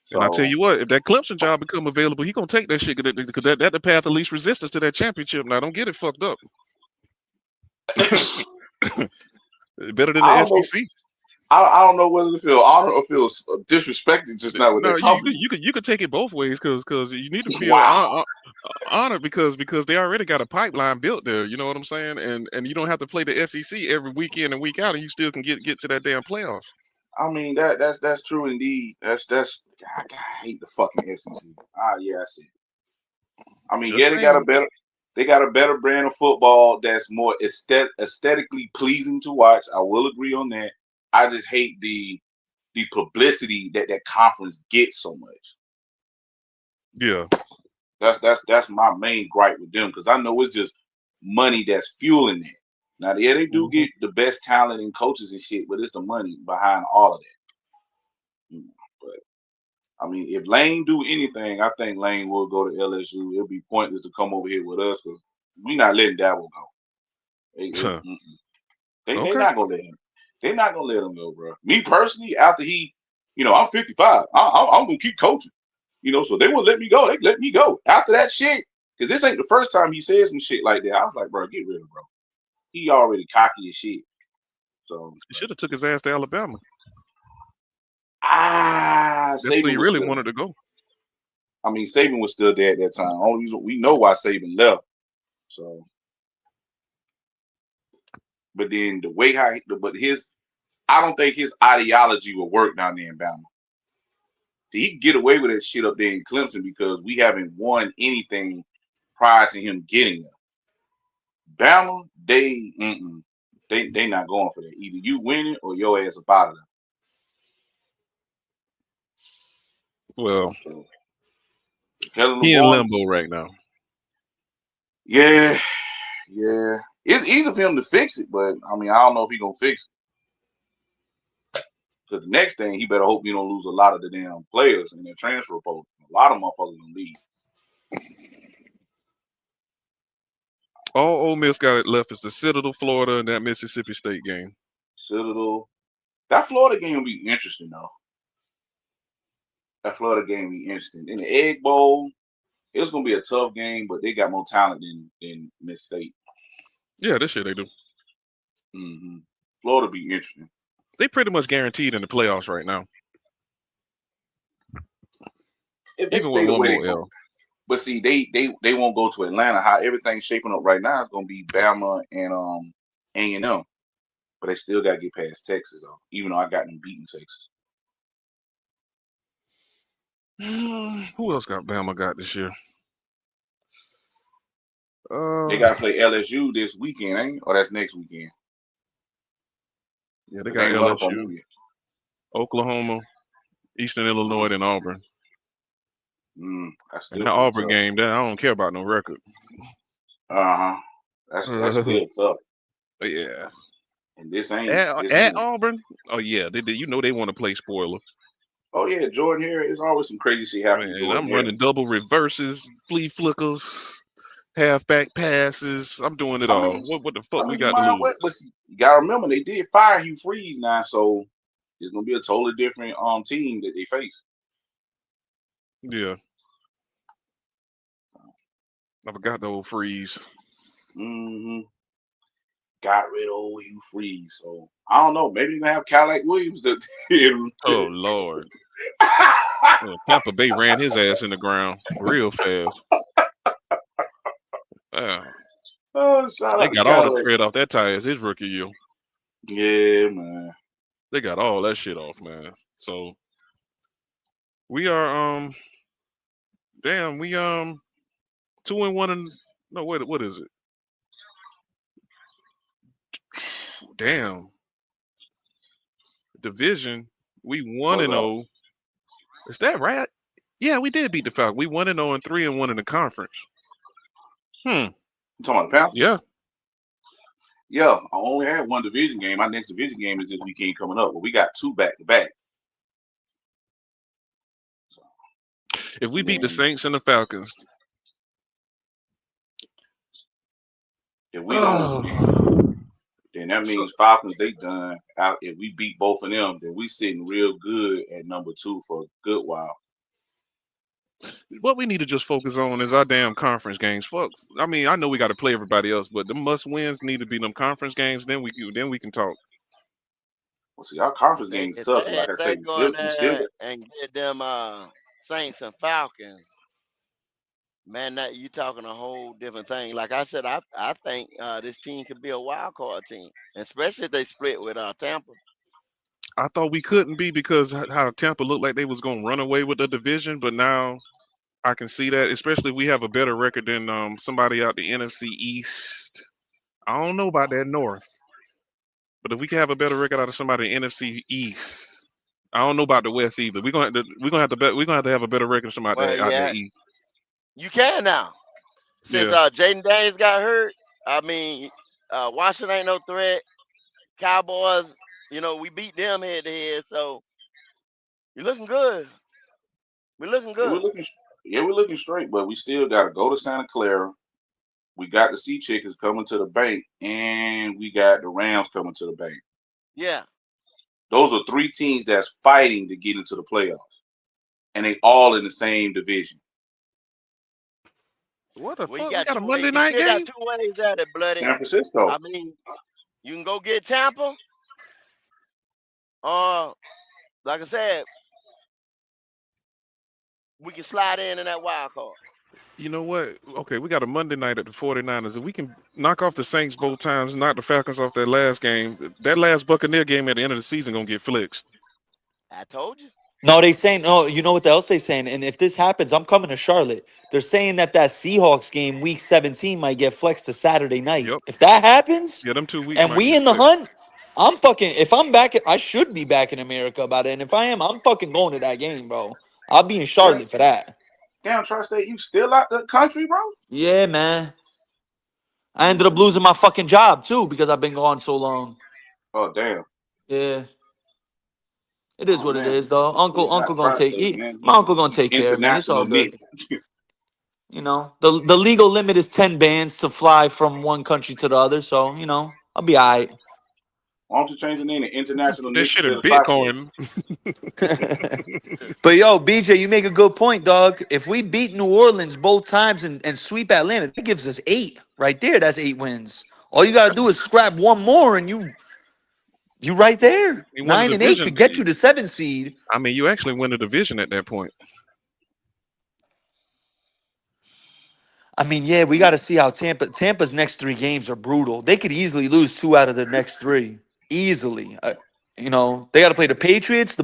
So, and I tell you what, if that Clemson job become available, he gonna take that shit because that's the path of least resistance to that championship. Now, don't get it fucked up. Better than the SEC. I don't know whether to feel honored or feel disrespected just now with that compliment. You could take it both ways because you need to feel honored because they already got a pipeline built there. You know what I'm saying? And you don't have to play the SEC every week in and week out, and you still can get to that damn playoffs. I mean that's true indeed. That's I hate the fucking SEC. Yeah, I see. I mean, Just yeah, saying. they got a better brand of football that's more aesthetically pleasing to watch. I will agree on that. I just hate the publicity that conference gets so much. Yeah. That's my main gripe with them, because I know it's just money that's fueling that. Now, yeah, they do get the best talent and coaches and shit, but it's the money behind all of that. But I mean, if Lane do anything, I think Lane will go to LSU. It'll be pointless to come over here with us because we're not letting Dabble go. They not gonna let him. They're not gonna let him go, bro. Me personally, after he, I'm 55. I'm gonna keep coaching. So they won't let me go. They let me go after that shit, because this ain't the first time he said some shit like that. I was like, bro, get rid of him, bro. He already cocky as shit. So he should have took his ass to Alabama. That's where he really wanted to go. I mean, Saban was still there at that time. Only reason we know why Saban left. So, but then the way I don't think his ideology will work down there in Bama. See, he can get away with that shit up there in Clemson because we haven't won anything prior to him getting there. Bama, they not going for that. Either you win it or your ass up out of there. Well, so, he in limbo right now. Yeah. It's easy for him to fix it, but I mean, I don't know if he gonna fix it. Because the next thing, he better hope you don't lose a lot of the damn players in their transfer portal. A lot of motherfuckers gonna leave. All Ole Miss got left is the Citadel, Florida, and that Mississippi State game. Citadel. That Florida game will be interesting, though. That Florida game will be interesting. In the Egg Bowl, it's going to be a tough game, but they got more talent than Miss State. Yeah, this year they do. Mm-hmm. Florida be interesting. They pretty much guaranteed in the playoffs right now. If they stay the way they go. But see, they won't go to Atlanta. How everything's shaping up right now is going to be Bama and A&M. But they still got to get past Texas, though, even though I got them beating Texas. Who else got Bama this year? They got to play LSU this weekend, ain't? Or that's next weekend. Yeah, they got LSU, Oklahoma, Eastern Illinois, and Auburn. And that Auburn game, I don't care about no record. That's still tough. Yeah. And this ain't at Auburn. Oh yeah, they want to play spoiler. Oh yeah, Jordan here is always some crazy shit happening. And I'm running double reverses, flea flickers, halfback passes. I'm doing it all. What the fuck we got to lose? But you gotta remember they did fire Hugh Freeze now, so it's gonna be a totally different team that they face. Yeah. I forgot the old Freeze. Mm-hmm. Got rid of old Hugh Freeze. So I don't know. Maybe you can have Cadillac Williams. Oh Lord. Tampa Bay ran his ass in the ground real fast. They got all the tread off that tires his rookie year. Yeah, man. They got all that shit off, man. So we are 2-1 and no, what is it? Damn. Division, we 1-0. Is that right? Yeah, we did beat the Falcons. We 1-0 and 3-1 in the conference. You talking about the Panthers? Yeah. Yeah, I only had one division game. My next division game is this weekend coming up, but we got 2 back-to-back. If we beat the Saints and the Falcons, if we don't, then that means Falcons they done. If we beat both of them, then we sitting real good at number 2 for a good while. What we need to just focus on is our damn conference games. Fuck. I mean, I know we got to play everybody else, but the must wins need to be them conference games. Then we can talk. Well, see, our conference games tough. Like I say, we still and get them Saints and Falcons. Man, that you talking a whole different thing. Like I said, I think this team could be a wild card team, especially if they split with Tampa. I thought we couldn't be because how Tampa looked like they was gonna run away with the division, but now I can see that, especially if we have a better record than somebody out the NFC East. I don't know about that North, but if we can have a better record out of somebody in NFC East, I don't know about the West either. We're gonna have to have a better record than Well, somebody out there yeah, East. you can now. Since Yeah. Jaden Daniels got hurt, I mean, Washington ain't no threat. Cowboys, we beat them head to head, so you're looking good. We're looking Yeah, we're good. looking. Yeah, we're looking straight, but we still got to go to Santa Clara. We got the Sea Chickens coming to the bank, and we got the Rams coming to the bank. Yeah. Those are three teams that's fighting to get into the playoffs, and they all in the same division. What the Well, you fuck? We got got a two ways. Monday You night still got game? two ways at it, bloody. San Francisco. I mean, you can go get Tampa, or like I said, we can slide in that wild card. You know what? Okay, we got a Monday night at the 49ers. If we can knock off the Saints both times, knock the Falcons off that last game, that last Buccaneer game at the end of the season gonna get flexed. I told you. No, they saying no. You know what else they saying? And if this happens, I'm coming to Charlotte. They're saying that Seahawks game, Week 17, might get flexed to Saturday night. Yep. If that happens, Yeah, them 2 weeks and might we get in the flexed. hunt, I'm fucking. If I'm back, I should be back in America about it. And if I am, I'm fucking going to that game, bro. I'll be in Charlotte for that. Damn, Tri-State, you still out the country, bro? Yeah, man. I ended up losing my fucking job too because I've been gone so long. Oh, damn. Yeah. It is Oh, what it man. is, though. It's Uncle not gonna take Tri-State, man. my uncle gonna take care of me. It's all International good. Nick. You know, the legal limit is 10 bands to fly from one country to the other. So, I'll be all right. Why don't you change the name to International That Nick shit instead in of Tri-State? Bitcoin. But yo, BJ, you make a good point, dog. If we beat New Orleans both times and sweep Atlanta, that gives us 8 right there. That's 8 wins. All you gotta do is scrap one more, and you right there. You won the 9 and 8 division. could get you the 7 seed. I mean, you actually win the division at that point. I mean, yeah, we got to see how Tampa's next 3 games are brutal. They could easily lose 2 out of their next 3, easily. They got to play the Patriots,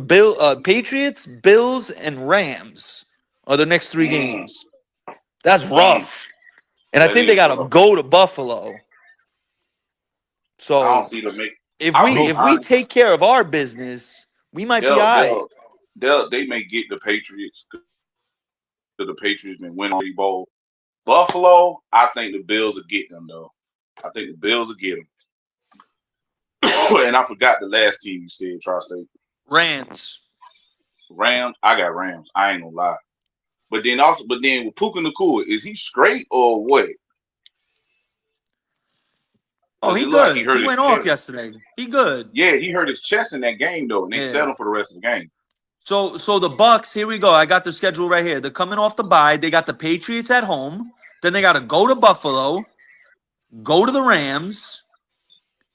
Patriots, Bills, and Rams are their next 3 games. That's rough. And I That think they is got to rough. go to Buffalo. I So don't see them make. if we take care of our business, we might be all right. They may get the Patriots because the Patriots may win the Bowl. Buffalo, I think the Bills will get them though. I think the Bills will get them. And I forgot the last team you said, Tri-State. Rams. I got Rams. I ain't gonna lie. But then with Puka Nacua, is he straight or what? Oh, he good. He went off yesterday. He good. Yeah, he hurt his chest in that game though, and they set him for the rest of the game. So the Bucks, here we go. I got their schedule right here. They're coming off the bye. They got the Patriots at home. Then they got to go to Buffalo, go to the Rams,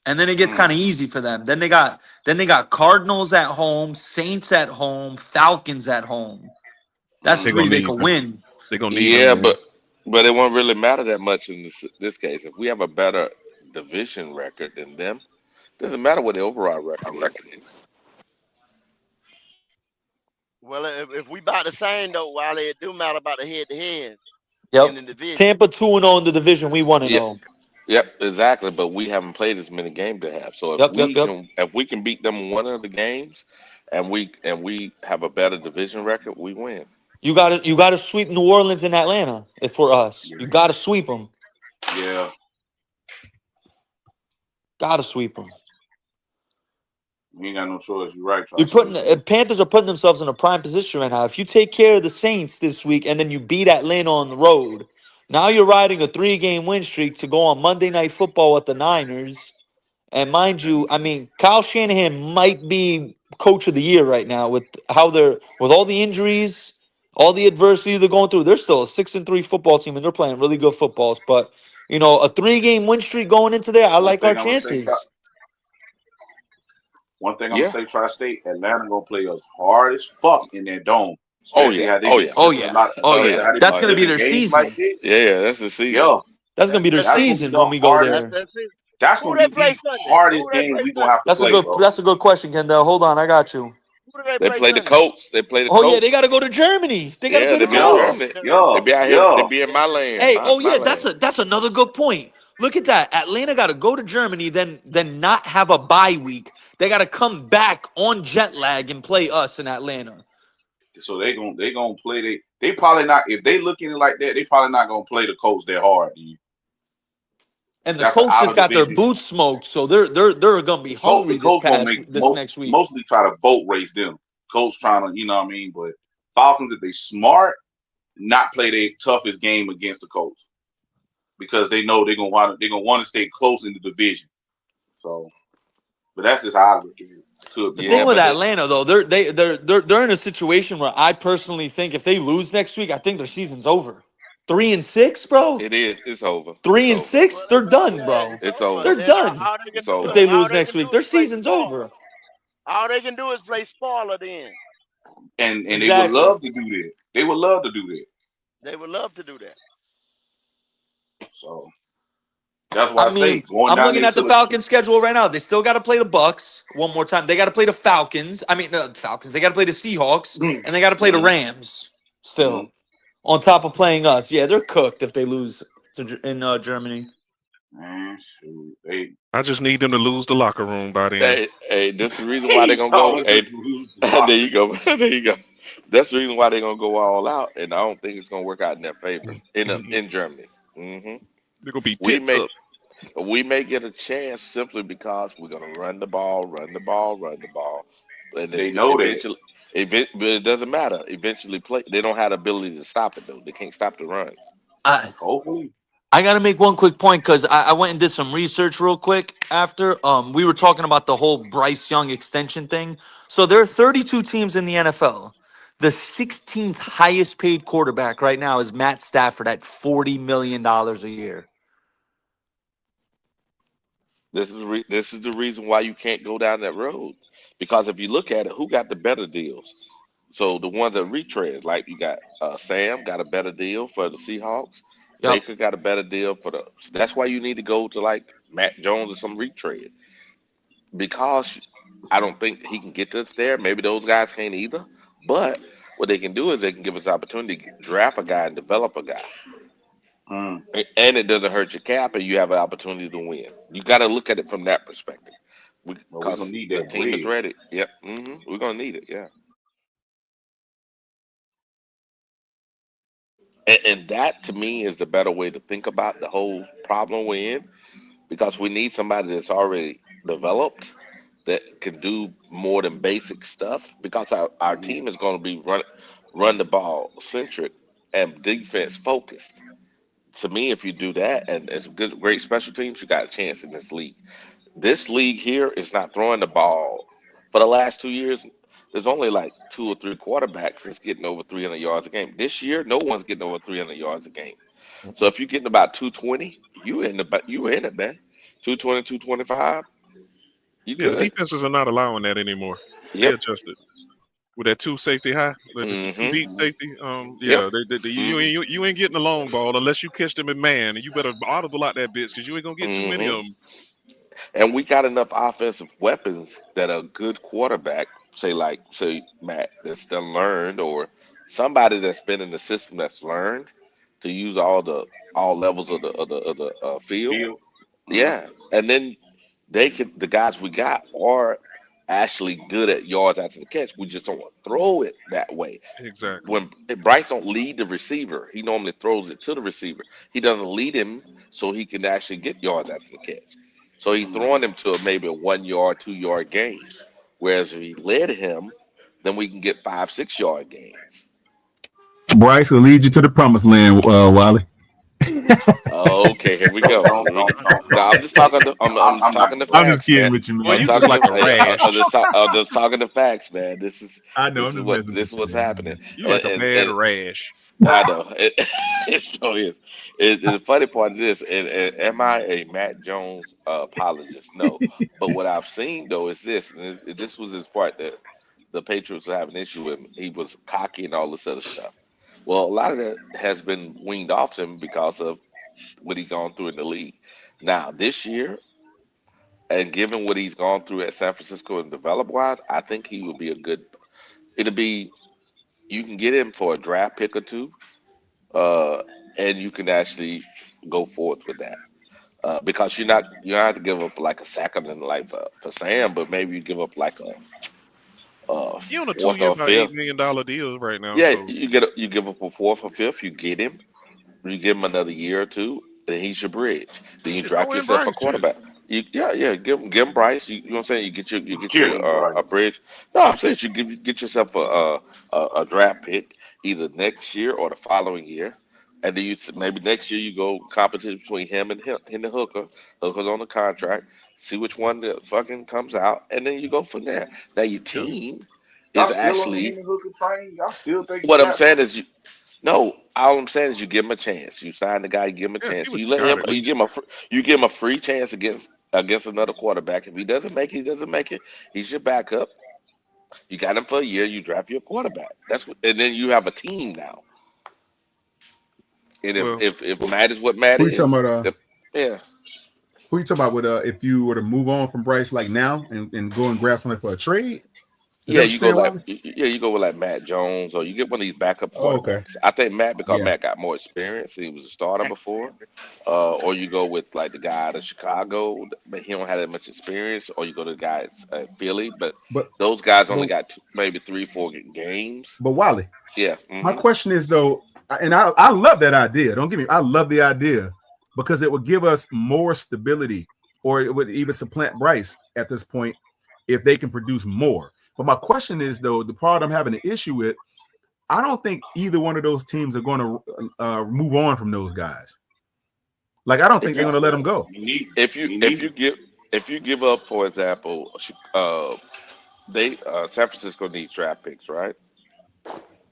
and then it gets kind of easy for them. Then they got Cardinals at home, Saints at home, Falcons at home. That's 3 they could win. They're gonna need Yeah, them. but it won't really matter that much in this case. If we have a better division record than them, doesn't matter what the overall record is. Well, if we about the same though, Wiley, it do matter about the head to head Yep. in the division. Tampa 2-0 in the division. We 1-0. Yeah. Yep, exactly. But we haven't played as many games they have. So if we can beat them in one of the games, and we have a better division record, we win. You got to sweep New Orleans and Atlanta. If for us, you got to sweep them. Yeah. Got to sweep them. We ain't got no choice. You're right. Panthers are putting themselves in a prime position right now. If you take care of the Saints this week and then you beat Atlanta on the road, now you're riding a 3-game win streak to go on Monday Night Football with the Niners. And mind you, I mean, Kyle Shanahan might be coach of the year right now with how with all the injuries, all the adversity they're going through. They're still a 6-3 football team and they're playing really good footballs. But a 3-game win streak going into there, I like our chances. One thing I'm gonna say, Tri-State, Atlanta gonna play us hard as fuck in that dome. Especially how they That's gonna be their season. Yeah, that's the season. Yo, that's gonna be their season when we go there. That's Who gonna they be play the Sunday? hardest Who they game play we gonna Sunday? have to play, bro. That's a good question, Kendall. Hold on, I got you. Who do they They play play the Sunday? Colts. They play the Oh yeah, Colts. they got to go to Germany. They got to Yeah, play they the be in Colts. Germany. They be out here. They be in my land. Hey, oh My yeah, land. that's another good point. Look at that. Atlanta got to go to Germany, then not have a bye week. They got to come back on jet lag and play us in Atlanta. So they gonna play. They probably not, if they looking like that. They probably not gonna play the Colts that hard. Dude. And the That's an Colts out just of got their division. boots smoked, so they're gonna be The hungry Colts gonna make this next week. mostly try to boat race them. Colts trying to, you know what I mean. But Falcons, if they smart, not play their toughest game against the Colts because they know they're gonna want to stay close in the division. So, but that's just how I look at it. Could The be thing wrong. with Atlanta though, they're in a situation where I personally think if they lose next week, I think their season's over. 3-6, bro. It is. It's over. 3-6, they're done, bro. It's But over. They're then done. all they can It's do If over. is they all lose they next can do week, is their play season's spoiler. over. All they can do is play spoiler then. And they would Exactly. love to do that. They would love to do that. They would love to do that. So that's why I I say mean, going I'm down looking there at to the the Falcons schedule right now. They still got to play the Bucks one more time. They got to play the Falcons. I mean, the Falcons. They got to play the Seahawks, and they got to play the Rams still. On top of playing us, yeah, they're cooked if they lose in Germany. Man, shoot, I just need them to lose the locker room by then. Hey, that's the reason why they're gonna go. Hey, there you go. There you go. That's the reason why they're gonna go all out, and I don't think it's gonna work out in their favor in Germany. They're gonna be We tits may up. we may get a chance simply because we're gonna run the ball, run the ball, run the ball, and They know that. but it doesn't matter. Eventually, play. They don't have the ability to stop it though. They can't stop the run. Hopefully. I got to make one quick point because I went and did some research real quick after. We were talking about the whole Bryce Young extension thing. So there are 32 teams in the NFL. The 16th highest paid quarterback right now is Matt Stafford at $40 million a year. This is the reason why you can't go down that road, because if you look at it, who got the better deals? So the ones that retread, like you got Sam got a better deal for the Seahawks. Yep. Baker got a better deal for the. So that's why you need to go to like Matt Jones or some retread, because I don't think he can get us there. Maybe those guys can't either. But what they can do is they can give us opportunity to draft a guy and develop a guy. And it doesn't hurt your cap, and you have an opportunity to win. You got to look at it from that perspective, Well, we're gonna because need the that team is bridge. ready. Yep, we're gonna need it. Yeah, and that to me is the better way to think about the whole problem we're in, because we need somebody that's already developed that can do more than basic stuff. Because our team is going to be run the ball centric and defense focused. To me, if you do that and it's good, great special teams, you got a chance in this league. This league here is not throwing the ball. For the last 2 years, there's only like two or three quarterbacks that's getting over 300 yards a game. This year, no one's getting over 300 yards a game. So if you're getting about 220, you in it, man. 220, 225, you Yeah, the good. defenses are not allowing that anymore. They Yep. adjusted with that two safety high, the two deep safety. Yep. Yeah, you ain't getting a long ball unless you catch them in man, and you better audible out that bitch because you ain't gonna get too many of them. And we got enough offensive weapons that a good quarterback, say Matt, that's done learned, or somebody that's been in the system that's learned to use all levels of the field. Field. Yeah, and then the guys we got are actually good at yards after the catch. We just don't throw it that way. Exactly. When Bryce don't lead the receiver, he normally throws it to the receiver. He doesn't lead him so he can actually get yards after the catch. So he's throwing him to maybe a 1 yard, 2 yard gain. Whereas if he led him, then we can get 5, 6 yard gains. Bryce will lead you to the promised land, Wally. Okay, here we go. Here we go. No, I'm just talking. I'm just talking the I'm just facts, kidding man. with you, Well, man. I'm you just talking like the. a Hey, rash. I'm just talking the facts, man. I know. This I'm is just what messing with this is you, what's man. happening. You like a bad rash. I know. It so is. The funny part of this, and am I a Matt Jones apologist? No. But what I've seen though is this, and this was his part that the Patriots were having an issue with him. He was cocky and all this other stuff. Well, a lot of that has been weaned off him because of what he gone through in the league. Now this year, And given what he's gone through at San Francisco and develop wise, I think he would be a good. It'll be you can get him for a draft pick or two, uh, and you can actually go forth with that. Because you don't have to give up like a second and like for Sam, but maybe you give up like a He on a fourth 2 year, or about $8 fifth. million deals right now. Yeah, So you give up a fourth or fifth, you get him. You give him another year or two, then he's your bridge. Then you shit, throw draft in yourself a Bryce. Shit. quarterback. Yeah, give him Bryce. You know what I'm saying? You get Give your him a Bryce. bridge. No, I'm saying you get yourself a draft pick either next year or the following year, and then maybe next year you go competition between him and the hooker. Hooker's on the contract. See which one that fucking comes out, and then you go from there. Now your Yeah. team Y'all is still on the actually Hendon Hooker train? Y'all still think he what I'm got saying something? is no, all I'm saying is you give him a chance. You sign the guy, you give him a Yeah, see chance. what You you let got him, at least. you give him a free chance against another quarterback. If he doesn't make it, he doesn't make it. He's your backup. You got him for a year. You draft your quarterback. And then you have a team now. And if Well, if Matt is what Matt Who you talking is, about? yeah, Who you talking about? With if you were to move on from Bryce like now and go and grab somebody for a trade? Is that yeah, what you're saying, Wiley? you go with like Matt Jones, or you get one of these backup Oh, okay. quarterbacks. I think Matt because Yeah. Matt got more experience. He was a starter before. Or you go with like the guy out of Chicago, but he don't have that much experience. Or you go to the guys at Philly, but But those guys only but got maybe 3, 4 games. but Wiley, Yeah. my question is though, and I love that idea. Don't get me. I love the idea because it would give us more stability, or it would even supplant Bryce at this point if they can produce more. But my question is though, the part I'm having an issue with, I don't think either one of those teams are going to move on from those guys. Like I don't think they're going to let them go. If you give up, for example, San Francisco needs draft picks, right?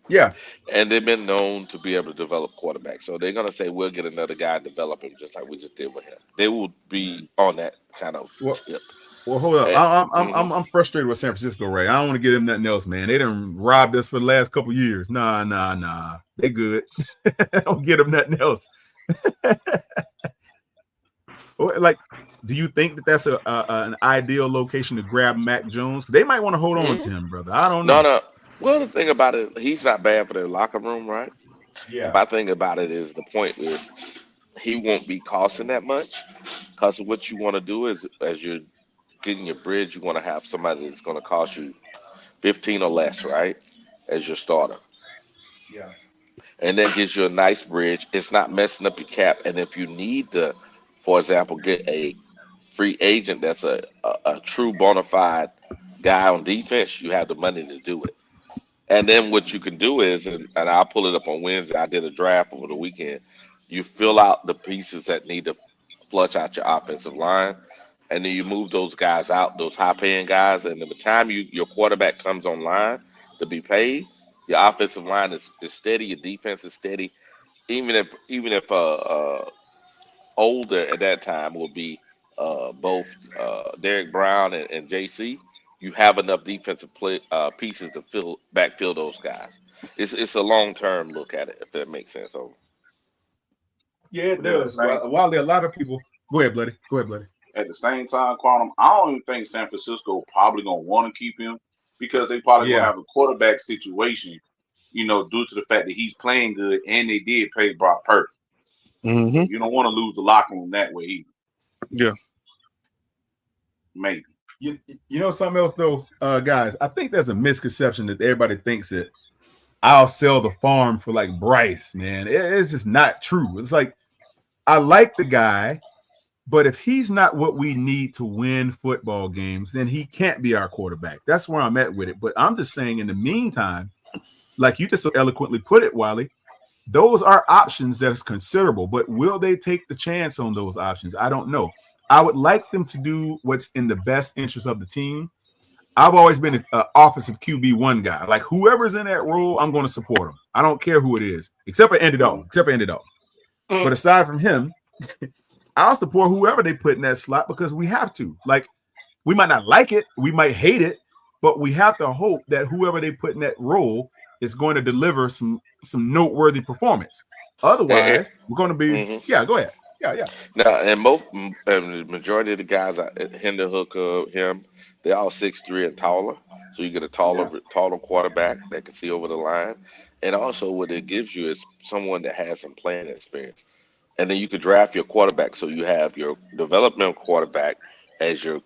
Yeah. And they've been known to be able to develop quarterbacks. So they're gonna say we'll get another guy and develop him just like we just did with him. They will be on that kind of tip. Well, hold up. And- I'm frustrated with San Francisco, Ray. I don't want to give them nothing else, man. They done robbed us for the last couple years. Nah. They good. Don't get them nothing else. Like, do you think that that's an ideal location to grab Mac Jones? They might want to hold on to him, brother. I don't know. No. Well, the thing about it, he's not bad for their locker room, right? Yeah. My thing about it is the point is he won't be costing that much because what you want to do is as you're getting your bridge, you want to have somebody that's going to cost you 15 or less, right? As your starter. Yeah. And that gives you a nice bridge. It's not messing up your cap. And if you need to, for example, get a free agent that's a true bona fide guy on defense, you have the money to do it. And then what you can do is, and I'll pull it up on Wednesday. I did a draft over the weekend. You fill out the pieces that need to flush out your offensive line, and then you move those guys out, those high-paying guys. And by the time your quarterback comes online to be paid, your offensive line is steady, your defense is steady. Even if older at that time will be both Derek Brown and JC. You have enough defensive pieces to backfill those guys. It's a long term look at it, if that makes sense. So Yeah, it does. While there are a lot of people. Go ahead, buddy. At the same time, Quantum, I don't even think San Francisco probably gonna want to keep him because they probably gonna have a quarterback situation, due to the fact that he's playing good and they did pay Brock Purdy. Mm-hmm. You don't want to lose the locker room that way either. Yeah. Maybe. You know something else though, guys? I think there's a misconception that everybody thinks that I'll sell the farm for like Bryce, man. It's just not true. It's like I like the guy, but if he's not what we need to win football games, then he can't be our quarterback. That's where I'm at with it. But I'm just saying, in the meantime, like you just so eloquently put it, Wally, those are options that is considerable. But will they take the chance on those options? I don't know. I would like them to do what's in the best interest of the team. I've always been an offensive QB1 guy. Like whoever's in that role, I'm going to support him. I don't care who it is, except for Andy Dalton. But aside from him, I'll support whoever they put in that slot because we have to. Like, we might not like it, we might hate it, but we have to hope that whoever they put in that role is going to deliver some noteworthy performance. Otherwise, we're going to be. Yeah, go ahead. Yeah. Now, and the majority of the guys, Hinder Hooker, him, they're all 6'3" and taller. So you get a taller quarterback that can see over the line. And also, what it gives you is someone that has some playing experience. And then you could draft your quarterback. So you have your developmental quarterback as your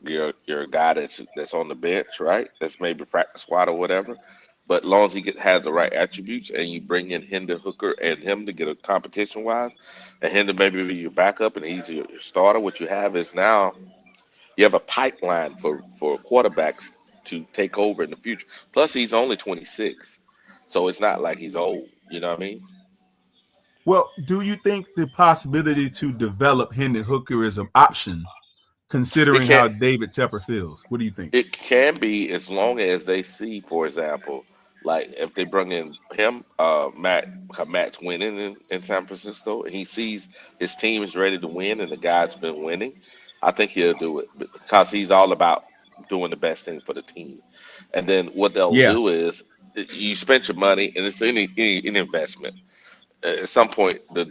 guy that's on the bench, right? That's maybe practice squad or whatever. But long as has the right attributes, and you bring in Hinder Hooker and him to get a competition wise, and Hinder maybe be your backup and he's your starter. What you have is now you have a pipeline for quarterbacks to take over in the future. Plus, he's only 26, so it's not like he's old. You know what I mean? Well, do you think the possibility to develop Hendon Hooker is an option, It considering can't. how David Tepper feels? What do you think? It can be as long as they see, for example, like if they bring in him, Matt's winning in San Francisco, and he sees his team is ready to win and the guy's been winning, I think he'll do it because he's all about doing the best thing for the team. And then what they'll Yeah. do is you spend your money, and it's any investment at some point the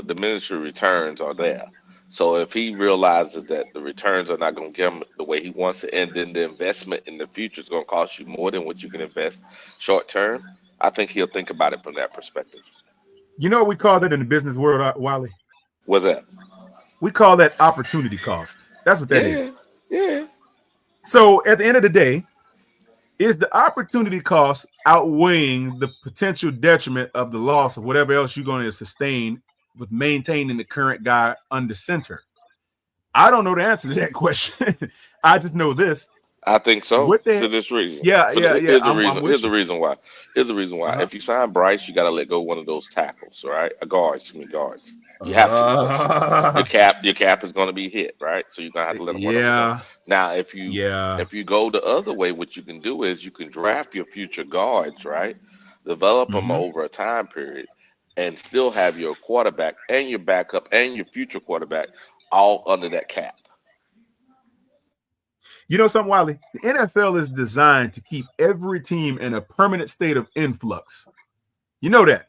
diminishing returns are there. So if he realizes that the returns are not going to give him the way he wants it, and then the investment in the future is going to cost you more than what you can invest short term, I think he'll think about it from that perspective. You know what we call that in the business world, Wiley? What's that? We call that opportunity cost. That's what that Yeah, is. yeah. So at the end of the day, is the opportunity cost outweighing the potential detriment of the loss of whatever else you're going to sustain with maintaining the current guy under center? I don't know the answer to that question. I just know this. I think so What for the this reason. Yeah. Here's the I'm reason. with Here's the you. reason why. Here's the reason why. Uh-huh. If you sign Bryce, you got to let go of one of those tackles, right? A guard, excuse me, guards. You have to because your cap is going to be hit, right? So you're gonna have to let one of them go. Yeah. Now, if you go the other way, what you can do is you can draft your future guards, right? Develop them Mhm. over a time period, and still have your quarterback and your backup and your future quarterback all under that cap. You know something, Wiley? The NFL is designed to keep every team in a permanent state of influx. You know that.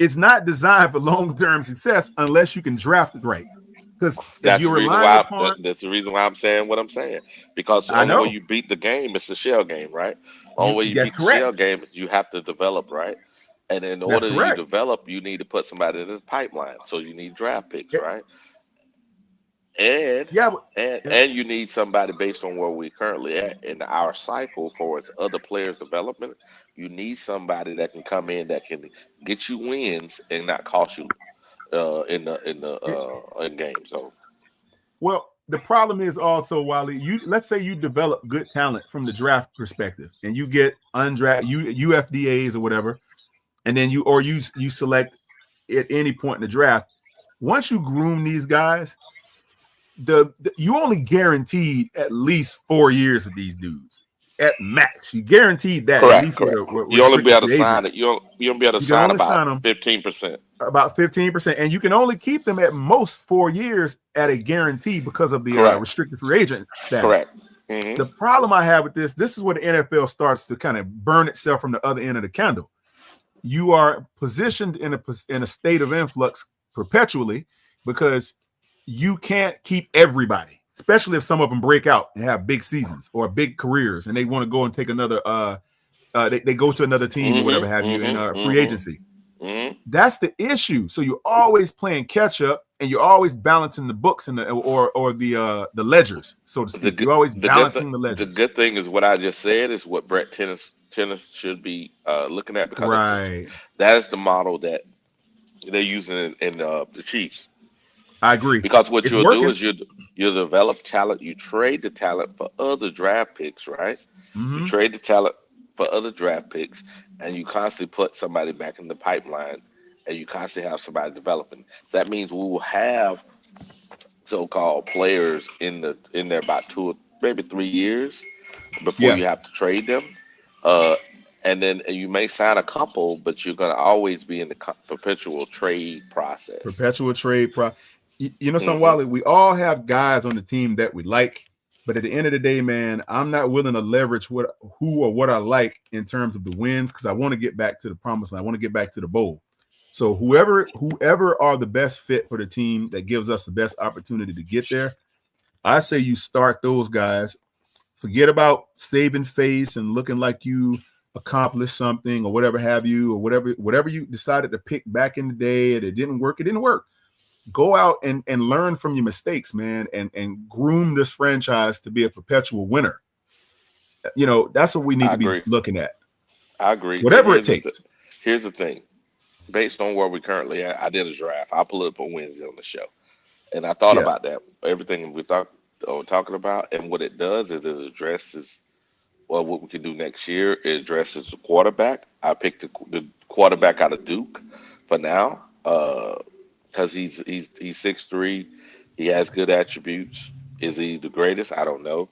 It's not designed for long-term success unless you can draft it right. Because if That's the you're reason relying why. upon, That's the reason why I'm saying what I'm saying. Because the I only way know you beat the game is the shell game, right? The only way you that's beat the shell correct. game is you have to develop, right? And in That's order you correct. develop, you need to put somebody in the pipeline. So you need draft picks, Eh, right? And Yeah, but, and you need somebody based on where we currently at in our cycle for its other players' development. You need somebody that can come in that can get you wins and not cost you eh, in games. So well, the problem is also, Wiley, let's say you develop good talent from the draft perspective and you get UFDAs or whatever, and then you select at any point in the draft. Once you groom these guys, you only guaranteed at least 4 years with these dudes at max. You guaranteed that at correct, least with correct. a You only be restricted able to free agent. sign it. You don't be able to You can sign only about sign them 15%. about 15%, and you can only keep them at most 4 years at a guarantee because of the Correct, restricted free agent status. correct. Hmm. The problem I have with this is where the NFL starts to kind of burn itself from the other end of the candle. You are positioned in a state of influx perpetually because you can't keep everybody, especially if some of them break out and have big seasons or big careers and they want to go and take another they go to another team or whatever have you in free agency. That's the issue. So you're always playing catch up and you're always balancing the books and the ledgers, so to speak. You're always balancing the The ledgers. good thing is what I just said is what Brett Tennis should be looking at because Right. that is the model that they're using in the Chiefs. I agree. Because what It's you'll do working. is you develop talent, you trade the talent for other draft picks, right? You trade the talent for other draft picks, and you constantly put somebody back in the pipeline, and you constantly have somebody developing. So that means we will have so-called players in there about 2 or maybe 3 years before Yeah. you have to trade them. Uh, and then you may sign a couple, but you're going to always be in the perpetual trade process. Perpetual trade. You know something, Hmm. Wally? We all have guys on the team that we like, but at the end of the day, man, I'm not willing to leverage who or what I like in terms of the wins because I want to get back to the promised land. I want to get back to the bowl. So whoever are the best fit for the team that gives us the best opportunity to get there, I say you start those guys. Forget about saving face and looking like you accomplished something or whatever have you, or whatever you decided to pick back in the day and it didn't work. It didn't work. Go out and learn from your mistakes, man, and groom this franchise to be a perpetual winner. You know, that's what we need I to be agree. looking at. I agree. And Whatever it takes. here's the thing. Based on where we currently at, I did a draft. I'll pull it up on Wednesday on the show. And I thought Yeah. about that. Everything we talking about, and what it does is it addresses what we can do next year. It addresses the quarterback. I picked the quarterback out of Duke for now, because he's 6'3". He has good attributes. Is he the greatest? I don't know.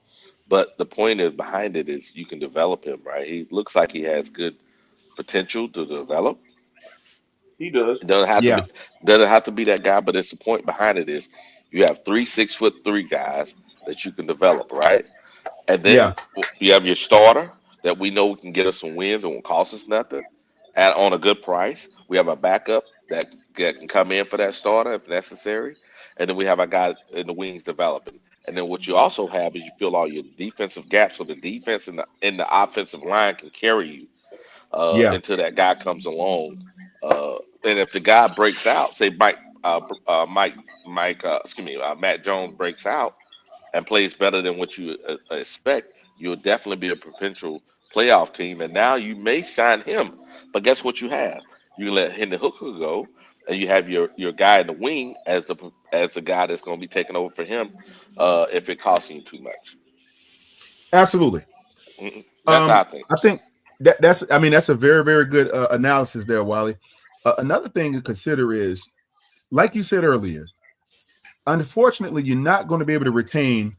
But the point is behind it is you can develop him, right? He looks like he has good potential to develop. He does. It Yeah. doesn't have to be that guy, but it's the point behind it is you have 3 6'3" guys that you can develop, right? And then Yeah. you have your starter that we know can get us some wins and won't cost us nothing at on a good price. We have a backup that can come in for that starter if necessary. And then we have a guy in the wings developing. And then what you also have is you fill all your defensive gaps, so the defense and the offensive line can carry you Yeah. until that guy comes along. And if the guy breaks out, say Matt Jones breaks out and plays better than what you expect, you'll definitely be a potential playoff team. And now you may sign him, but guess what you have? You let Hendon Hooker go, and you have your guy in the wing as the guy that's going to be taking over for him if it costs you too much. Absolutely. That's how I think. I think that's a very, very good analysis there, Wally. Another thing to consider is, like you said earlier, unfortunately, you're not going to be able to retain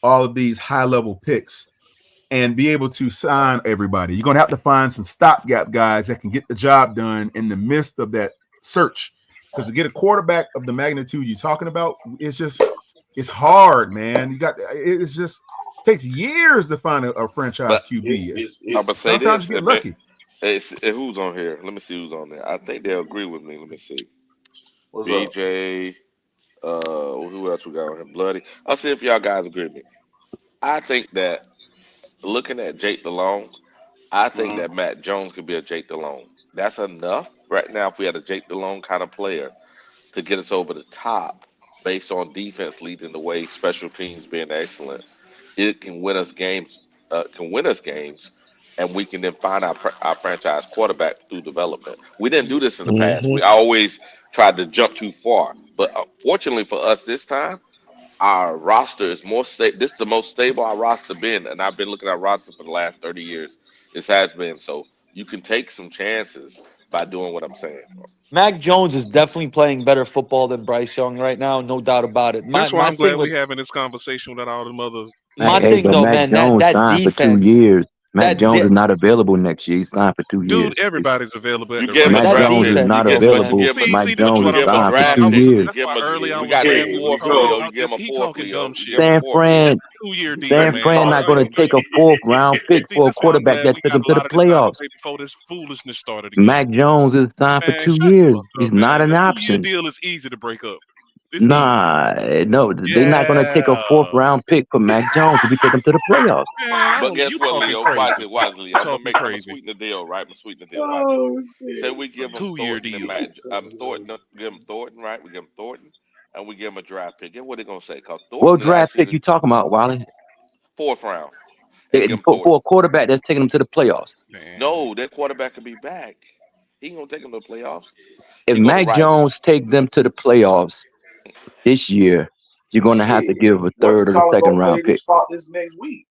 all of these high-level picks and be able to sign everybody. You're going to have to find some stopgap guys that can get the job done in the midst of that search. Because to get a quarterback of the magnitude you're talking about, it's hard, man. It takes years to find a franchise But QB. I'm gonna say Sometimes this. you get lucky. Who's on here? Let me see who's on there. I think they'll agree with me. Let me see. What's up? BJ. Who else we got on here? Bloody. I'll see if y'all guys agree with me. I think that looking at Jake DeLong, I think that Matt Jones could be a Jake DeLong. That's enough right now. If we had a Jake DeLong kind of player to get us over the top, based on defense leading the way, special teams being excellent, it can win us games. And we can then find our franchise quarterback through development. We didn't do this in the past. Mm-hmm. We always tried to jump too far. But fortunately for us this time, our roster is more stable. This is the most stable our roster been, and I've been looking at our roster for the last 30 years. This has been so. You can take some chances by doing what I'm saying. Mac Jones is definitely playing better football than Bryce Young right now, no doubt about it. That's why My I'm glad thing we with having this conversation without all them others. my Hey, thing but though, Mac man, Jones that signed for 2 defense, years. Mac that Jones de- is not available next year. He signed for 2 years. Dude, everybody's available at You the give him right a that Mac draft Jones pick. is defense, not You available. give him a, See, Mac this is Jones you is what give I'm him a signed for talking about. draft 2 pick. years. That's why early I We was got saying you we four was for talking. Leo. You give him a He fourth, talking Leo. dumb You give shit. him a San fourth, Leo. Fran, That's a 2-year deal, San man. Fran All not right. going to take a 4th-round pick See, for a that's why I'm quarterback glad that we took got him a to the lot of this out the playoffs. way before this foolishness started again. Mac Jones is signed for Man, 2 shut the years. fuck He's up, not man. an A 2-year option. deal is easy to break up. It's easy. Nah, no, they're not going to take a Yeah. 4th-round pick for Mac Jones if we take him to the playoffs. Man, But guess you what, talking Leo? crazy. Watch, Leo. You I'm talking gonna crazy. sweeten the deal, right? I'm gonna sweeten the deal. Watch this. Oh Say shit! we give him 2-year Thornton and deal. give him Thornton, right? We give him Thornton, and we give him a draft pick. Guess what they're gonna say? Because What Thornton is draft pick actually you talking about, Wally? the 4th round, and give him For Thornton. a quarterback that's taking him to the playoffs. Man. No, that quarterback could be back. He ain't gonna take him to the playoffs. If He go to Mac Rivals. Jones take them to the playoffs this year, you're going to have to Shit. give a What's 3rd it or the called? 2nd Gonna play round pick. this next week.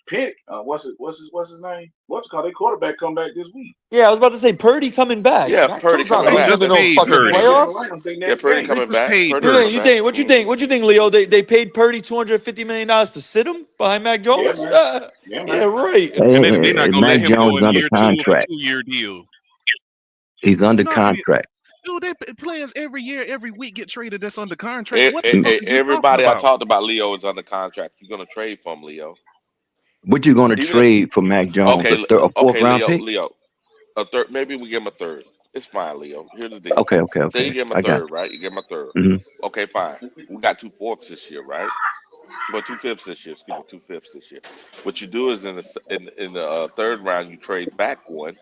Pick. What's his name? What's it called? Their quarterback come back this week. yeah, I was about to say Purdy coming back. Yeah, Mac Purdy Jones not coming They back. leaving just them no paid fucking Purdy. playoffs. Yeah, Purdy They coming just back. paid Purdy You think? coming You back. think? What you think? What you think, Leo? They paid Purdy $250 million to sit him behind Mac Yeah, Jones. man. Yeah, Yeah, man. right. And they're not gonna let Mac him go Jones is in under year 2 of a contract. 2-year deal. He's under No, he, contract. dude, players every year, every week get traded that's under contract. What the fuck is you talking Everybody I about? talked about, Leo, is under contract. You're gonna trade for him, Leo. What you going to Even if trade for Mac Jones? okay, A 4th okay, round pick? Leo. A third, maybe we give him a third. It's fine, Leo. Here's the deal. Okay, okay, Say you okay. give him a I got third, right? You give him a third. you. Okay, fine. We got 2/4 this year, right? Well, 2/5 this year. Excuse me, 2/5 this year. What you do is in the third round, you trade back one,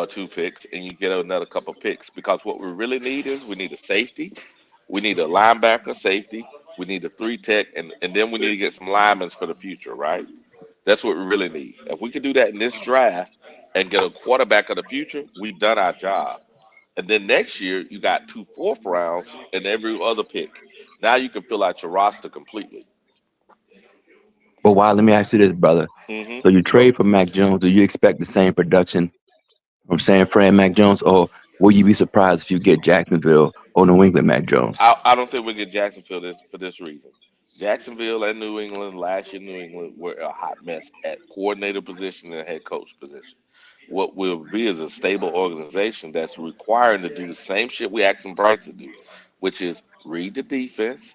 2 picks, and you get another couple picks. Because what we really need is we need a safety, we need a linebacker safety, we need a 3 tech, and then we need to get some linemen for the future, right? That's what we really need. If we could do that in this draft and get a quarterback of the future, we've done our job. And then next year, you got 2 4th rounds and every other pick. Now you can fill out your roster completely. But why? Let me ask you this, brother. So you Go. trade for Mac Jones. Do you expect the same production from San Fran Mac Jones, or will you be surprised if you get Jacksonville or New England Mac Jones? I don't think we get Jacksonville for this reason. Jacksonville and New England last year, New England were a hot mess at coordinator position and head coach position. What will be is a stable organization that's requiring to do the same shit we asking Bryce to do, which is read the defense,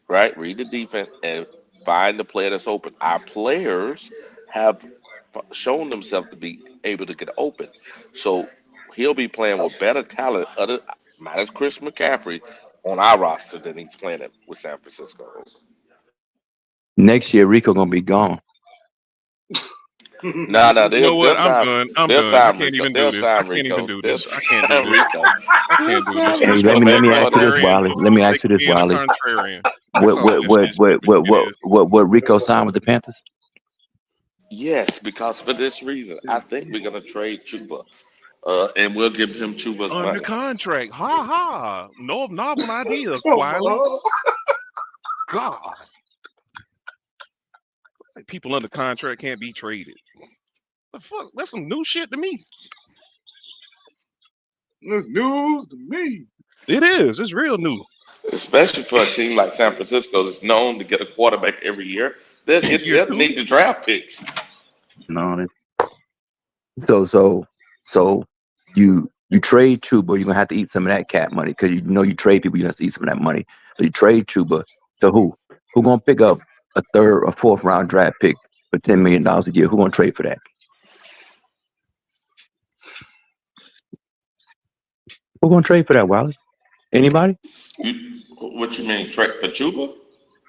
right? Read the defense and find the player that's open. Our players have shown themselves to be able to get open. So he'll be playing with better talent, other minus Chris McCaffrey, on our roster than he's playing it with San Francisco. Next year, Rico gonna be gone. No, You know they'll what? I'm sign. done. I'm They'll done. I sign can't Rico. even They'll do this. I sign can't even Rico. do They'll this. I can't do sign this. Rico. I They'll can't do this. sign Hey, Rico. let me ask you this, Contrarian Wiley. for Let the me ask sake you of this, being a Wiley. contrarian. That's What all what this what shit what stupid what shit what is. what Rico signed with the Panthers? Yes, because for this reason, I think we're gonna trade Chuba, and we'll give him Chuba's Under money. contract. Ha ha. No novel idea, So, Wiley. God. People under contract can't be traded. The fuck? That's some new shit to me. It's news to me. It is. It's real new. Especially for a team like San Francisco that's known to get a quarterback every year. Year They'll two. need the draft picks. No. So you trade Chuba, you're gonna have to eat some of that cat money because you know you trade people, you have to eat some of that money. So you trade Chuba to who? Who gonna pick up a third or 4th round draft pick for $10 million a year? Who gonna trade for that? Who gonna trade for that, Wiley? Anybody? What you mean, trade for Chuba?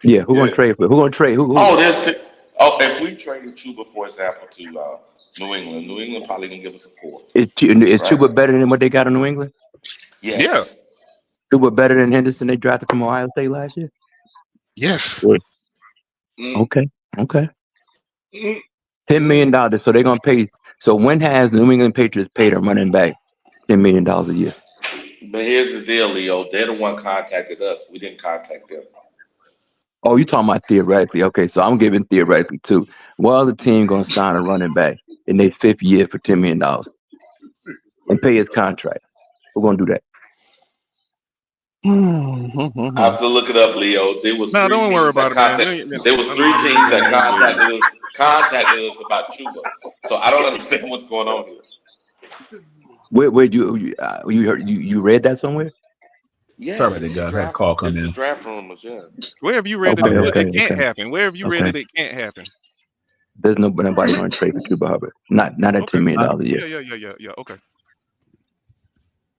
Yeah, who gonna Yeah. trade for it? Who gonna trade? Who? Oh, if we traded Chuba, for example, to New England probably gonna give us a fourth, Is right? Chuba better than what they got in New England? Yeah. Yes. Chuba better than Henderson they drafted from Ohio State last year? Yes. Yeah. Mm, Okay. mm, $10 mm. million. So they're gonna pay. So when has New England Patriots paid their running back $10 million a year? But here's the deal, Leo. They're the one contacted us. We didn't contact them. Oh, you talking about theoretically? Okay, so I'm giving theoretically too. Well, the team gonna sign a running back in their 5th year for $10 million and pay his contract. We're gonna do that. I have to look it up, Leo. There was No, three don't worry teams about that it, man. There was three teams that contacted us about Chuba. So I don't understand what's going on here. Where you heard you read that somewhere? sorry Yes, about that, it's the guys. I had a draft. call come It's the in. draft rumors. Yeah. Where have you read My that bad. it can't happen? Where have you read Okay. that it can't happen? There's nobody gonna trade for Chuba Hubbard. Not at Okay. $10 million a year. Yeah. Okay.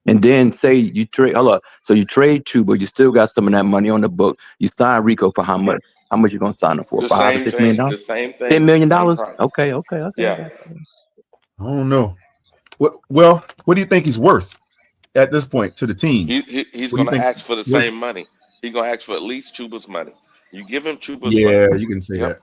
And then say you trade. Hold up. So you trade Chuba, you still got some of that money on the book. You sign Rico for how much? How much you gonna sign him for? The $5 or same $6 million? thing. The same $10 thing. million? Same price. Okay. Yeah. I don't know. Well, what do you think he's worth at this point to the team? He's What do you going to think? ask for the same money. He's going to ask for at least Chuba's money. You give him Chuba's money. Yeah, you can say that.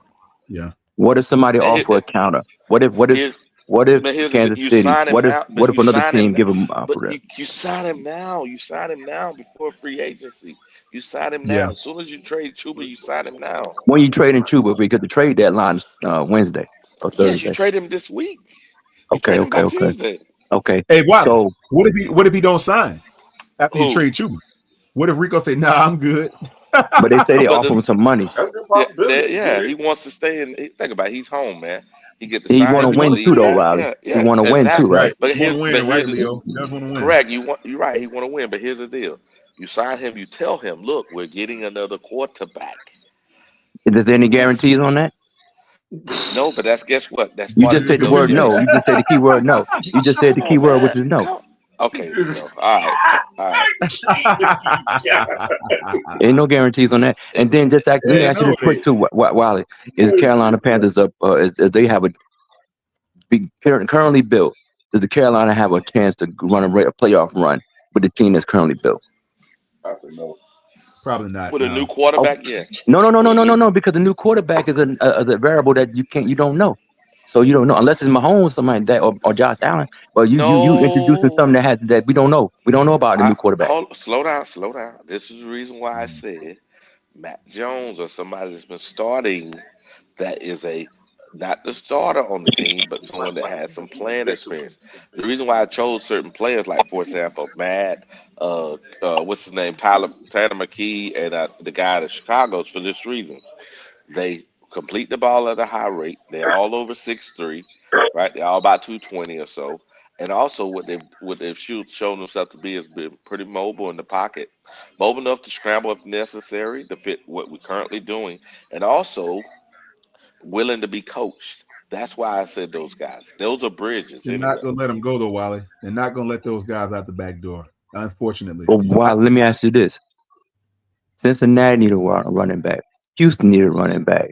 Yeah. What if somebody offer a counter? What if But here's the Kansas you City? sign him What now. But if you another sign team him. give him But for that? you sign him now. You sign him now before free agency. You sign him Yeah. now. As soon as you trade Chuba, you sign him now. When you trading Chuba, because the trade deadline is Wednesday or Yes, you Thursday. trade him this week. You Okay. trade him by Tuesday. Hey, Wiley, So what if he don't sign after you Who? trade Chuba? What if Rico say, "Nah, I'm good"? but they say they But offer him some money. That's a good possibility. yeah, he wants to stay in. Think about it. He's home, man. He get to He sign want his to win deal. too, though, Riley. Yeah, He want to win too, exactly. right? Right. But He want here's to but win, right, here's Leo? He does want to win. correct. You're right. He want to win, but here's the deal. You sign him. You tell him, look, we're getting another quarterback. Is there any And guarantees on that? No, but guess what? That's You part of just the said the word no. You negotiation. just said the key word no. You just said Come the key on, word, which man. is no. Okay, no. All right. All right. Ain't no guarantees on that. And then just let me ask you this quick too, Wally. Is Carolina Panthers up? As they have currently built? Does the Carolina have a chance to run a playoff run with the team that's currently built? I said no. Probably not. With a new No. quarterback, yes. No. Because the new quarterback is a variable that you don't know. So you don't know unless it's Mahomes, something like that, or Josh Allen. But you introducing No. something that we don't know. We don't know about the new quarterback. Slow down. This is the reason why I said Matt Jones or somebody that's been starting that is not the starter on the team, but someone that has some playing experience. The reason why I chose certain players, like for example, Matt, what's his name, Tanner McKee, and the guy at Chicago's for this reason. They complete the ball at a high rate. They're all over 6'3", right? They're all about 220 or so. And also what they've shown themselves to be is being pretty mobile in the pocket, mobile enough to scramble if necessary to fit what we're currently doing, and also willing to be coached. That's why I said those guys. Those are bridges They're anyway. not gonna let them go though, Wally. They're not gonna let those guys out the back door. Unfortunately. Well, let me ask you this: Cincinnati need a running back. Houston need a running back.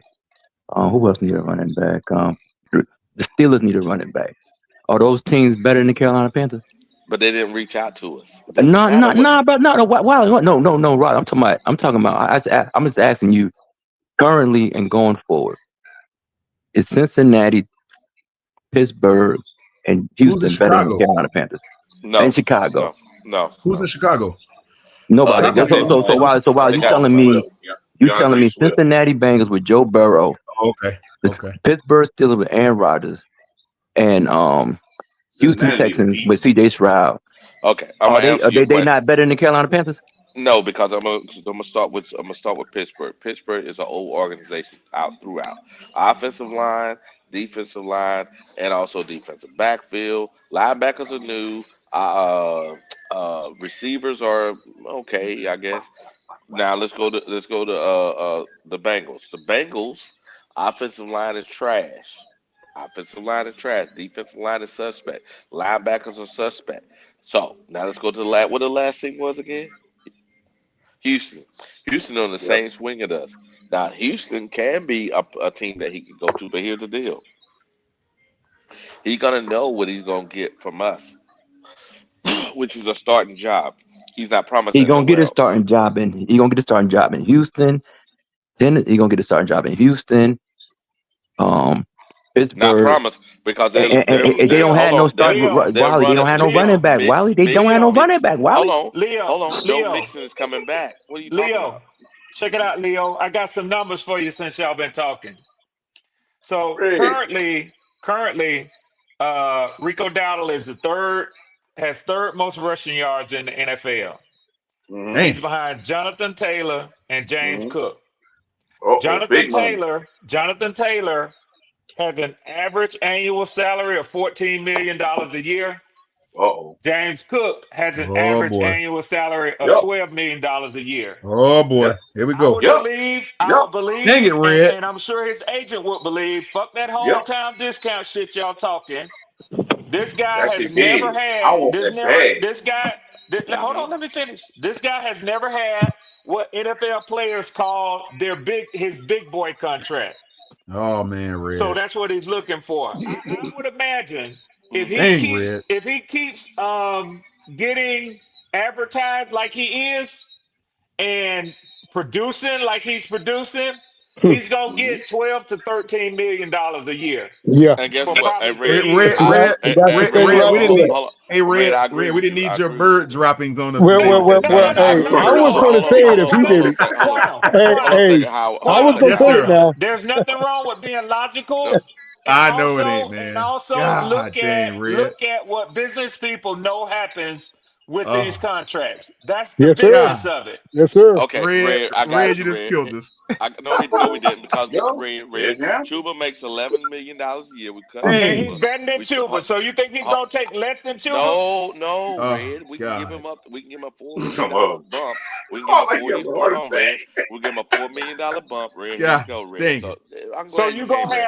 Who else need a running back? The Steelers need a running back. Are those teams better than the Carolina Panthers? But they didn't reach out to us. It doesn't No, matter what. but no, no, Rod. I'm talking about. I'm just asking you currently and going forward. Is Cincinnati, Pittsburgh, and Houston better than the Carolina Panthers? No, And Chicago? no. Who's in Chicago? Nobody. They got So while they you got telling me Cincinnati Bengals with Joe Burrow, Okay. the Pittsburgh Steelers with Aaron Rodgers, and Houston Texans with C.J. Stroud. Okay, I'm Are gonna answer your they question. not better than the Carolina Panthers? No, because I'm gonna start with Pittsburgh. Pittsburgh is an old organization throughout offensive line, defensive line, and also defensive backfield. Linebackers are new. Receivers are okay, I guess. Now let's go to the Bengals. The Bengals offensive line is trash. Offensive line is trash. Defensive line is suspect. Linebackers are suspect. So now let's go to what the last thing was again. Houston. Houston on the same swing as us. Now Houston can be a team that he can go to, but here's the deal. He's gonna know what he's gonna get from us, which is a starting job. He's not promised He's that gonna get nowhere a else. starting job in Houston. Then he's gonna get a starting job in Houston, Not Pittsburgh. promised because And they don't hold have no on. start. They're Wally, they running don't have no running back. Wally, they don't have no running back. Hold Wally. on, Leo, hold on. Joe Leo, Mixon is coming back. What are you talking Leo, about? check it out, Leo. I got some numbers for you since y'all been talking. So Hey. currently, Rico Dowdle has third most rushing yards in the NFL. He's behind Jonathan Taylor and James Cook. Big money. Jonathan Taylor has an average annual salary of $14 million a year. James Cook has an average annual salary of $12 million a year. Oh boy. Here we go. I would believe, Dang it, Red. and I'm sure his agent would believe, fuck that hometown discount shit y'all talking. This guy That has shit never big. I had want that bag. hold on, let me finish. This guy has never had what NFL players call his big boy contract. Oh man, Red. So that's what he's looking for. I would imagine if Dang, Red. he keeps getting advertised like he is and producing like he's producing, he's gonna get 12 to 13 million dollars a year. Yeah. And guess For what? probably Hey, 3 Red, years. Red, we didn't need. hold on. Hey, Red, I Red, agree we with didn't you. need I your agree with bird you. droppings on us. Well, today with that well, bag. hey, I was going to say it if he did it. Hold on a Hey, second, Howard. I Hold on a was second, going to say it Howard. now. There's nothing wrong with being logical. No. I know it ain't, man. And also God dang, Red. look at what business people know happens with these contracts. That's the Yes, sir. business of it. Yes, sir. Okay, Red, I got you, Red. No, we didn't because Red, Chuba makes $11 million a year. We cut Okay, Chuba. he's better than Chuba. So you think he's gonna take less than Chuba? No, Red. We can give him up. We can give him a $4 million bump. We can Oh, give him like a your 40. heart Hold on, attack. Red. We'll give him a $4 million bump, Red. Here you go, Red. So I'm So glad you you gonna came, Red.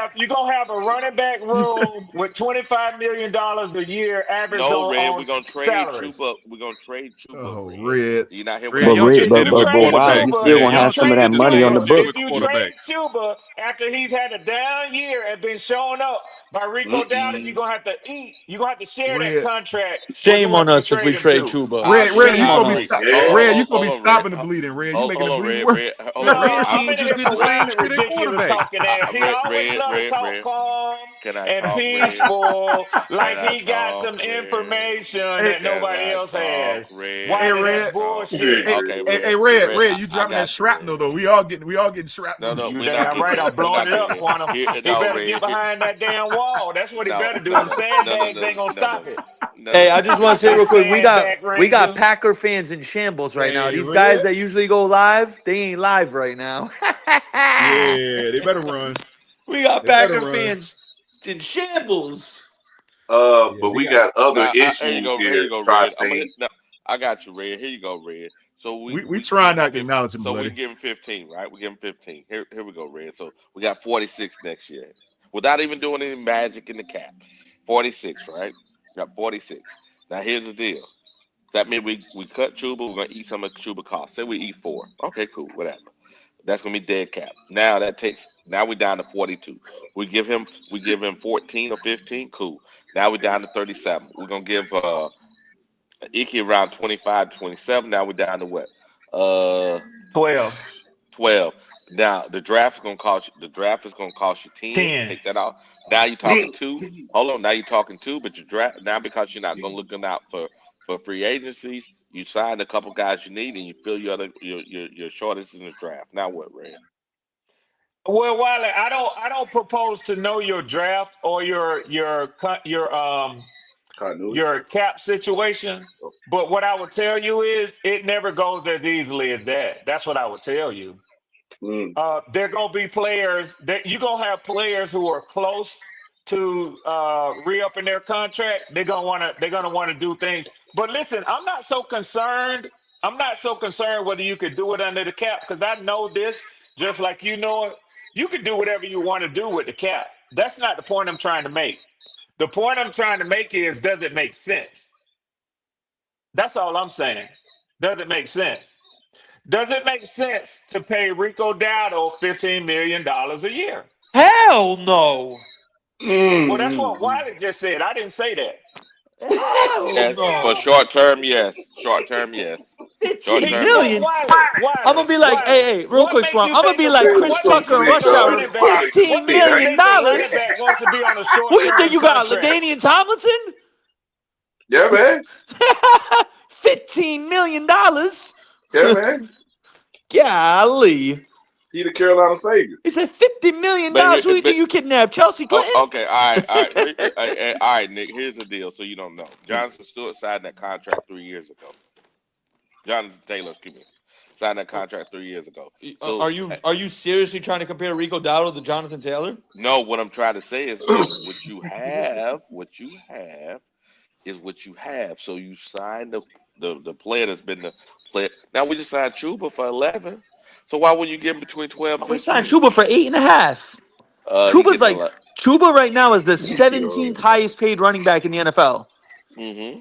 have a running back room with $25 million a year average No, Red. We're on gonna trade salaries. Chuba. We're gonna trade Chuba. Oh, Red. Red. You're not here. Red, y'all just did it with a quarterback. You still gonna If you have some of trade that money on the Chuba, books. if you trade Chuba after he's had a down year and been shown up by Rico Dowdle, you're gonna have to eat. You're gonna have to share that contract. Shame on with us whoever if we you trade trade him to. Chuba. Red, you Shame on supposed to be us. Red, you supposed to be Hold on, stopping Red. the bleeding, Red. You Hold making the on, bleeding Red. worse. Red. Hold No, on, Red. I'm finna just hear did the from same Wiley, shit at ridiculous quarterback. talking ass. He always love to talk calm Can I and talk, Red? peaceful, like Can I he got talk, some Red? information that Can nobody I else talk, has. Red? Wiley, Can I that's talk? bullshit. Okay, Red, you I dropping that got you, Red. shrapnel though. We all getting shrapnel. No, You we're not damn getting right, it. I'm We're blowing not it up, getting it. Quantum. Here, He no, better Red. get behind that damn wall. That's what he No, better do. no, Them sandbags no, ain't gonna stop it. Hey, I just want to say real quick, we Sandbag got Ranger. Packer fans in shambles right now. Hey, These Red? guys that usually go live, they ain't live right now. Yeah, they better run. We got They better Packer run. fans in shambles. But we got other Here you issues go. Here here, you go, Red. Tri-State. I got you, Red. Here you go, Red. So We try not to acknowledge him, so we bloody. can give him 15, right? We give him 15. Here we go, Red. So we got 46 next year, without even doing any magic in the cap. 46, right? Got 46. Now here's the deal. That means we cut Chuba. We're gonna eat some of Chuba cost. Say we eat 4. Okay, cool, whatever. That's gonna be dead cap. Now we're down to 42. We give him 14 or 15. Cool. Now we're down to 37. We're gonna give Iki around 25, 27. Now we're down to what? 12. 12. Now the draft is gonna cost you 10. 10. Take that off. Now you're talking 2. Hold on. Now you're talking 2, but your draft now because you're not gonna looking out for free agencies, you signed a couple guys you need and you fill your shortages in the draft. Now what, Red? Well, Wiley, I don't propose to know your draft or your cap situation. But what I would tell you is it never goes as easily as that. That's what I would tell you. They're gonna be players that you're gonna have players who are close to re-upping their contract. They're gonna wanna do things. But listen, I'm not so concerned whether you could do it under the cap, because I know this just like you know it. You can do whatever you want to do with the cap. That's not the point I'm trying to make. The point I'm trying to make is, does it make sense? That's all I'm saying. Does it make sense? Does it make sense to pay Rico Dowdle $15 million a year? Hell no. Well, that's what Wiley just said. I didn't say that. Hell no. For short term, yes. Short term, yes. Short 15 term, million. Wiley, I'm gonna be like, hey, real what quick, makes Swan. you I'm gonna think be like Chris what makes Tucker you in think Rush a Hour. running back? $15 What makes you million. think a running back wants to be on a short Who you term think you got, contract? LaDainian Tomlinson? Yeah, man. $15 million. Yeah, man. Golly. He the Carolina Savior. He said $50 million. Who do you think you kidnapped? Chelsea Clinton? Okay, all right, Nick. Here's the deal, so you don't know. Jonathan Stewart signed that contract 3 years ago. Jonathan Taylor, excuse me, signed that contract 3 years ago. So are you seriously trying to compare Rico Dowdle to Jonathan Taylor? No, what I'm trying to say is this: what you have is what you have. So you signed the player that's been the player. Now we just signed Chuba for 11. So why would you give him between 12 and We 15? signed Chuba for 8.5. Chuba's like Chuba right now is the 17th highest paid running back in the NFL. Mm-hmm.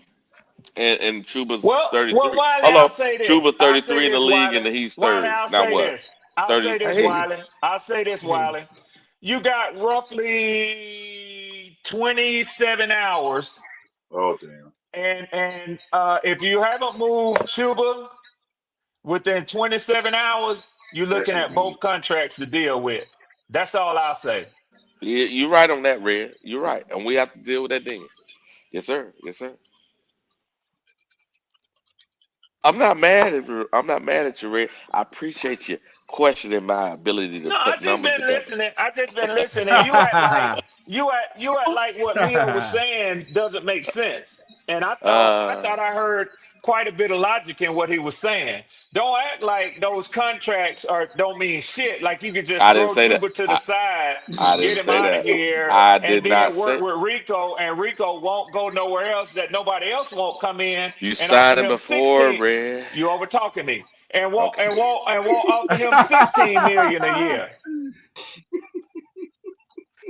And Chuba's Well, 33. Wiley, Hold I'll on, say this. Chuba I'll say 33 in the this, league, Wiley. and he's Wiley, third. I'll Now say what? this. I'll 30. say this, Wiley. I'll say this, Wiley. You got roughly 27 hours. Oh, damn. And if you haven't moved Chuba within 27 hours, you're looking at both contracts to deal with. That's all I'll say. Yeah, you're right on that, Red. You're right, and we have to deal with that then. Yes, sir. Yes, sir. I'm not mad at you. I'm not mad at you, Red. I appreciate you questioning my ability to No, I put just numbers been together. listening. I just been listening. You act like what Leo was saying doesn't make sense. And I thought I heard quite a bit of logic in what he was saying. Don't act like those contracts don't mean shit. Like you could just I didn't throw say that. Chuba to the side, I get didn't him say out of that. here, I and did not then work say. with Rico, and Rico won't go nowhere else that nobody else won't come in You and offer signed him him before, 16. Red. You over talking me. And won't Okay. offer him 16 million a year.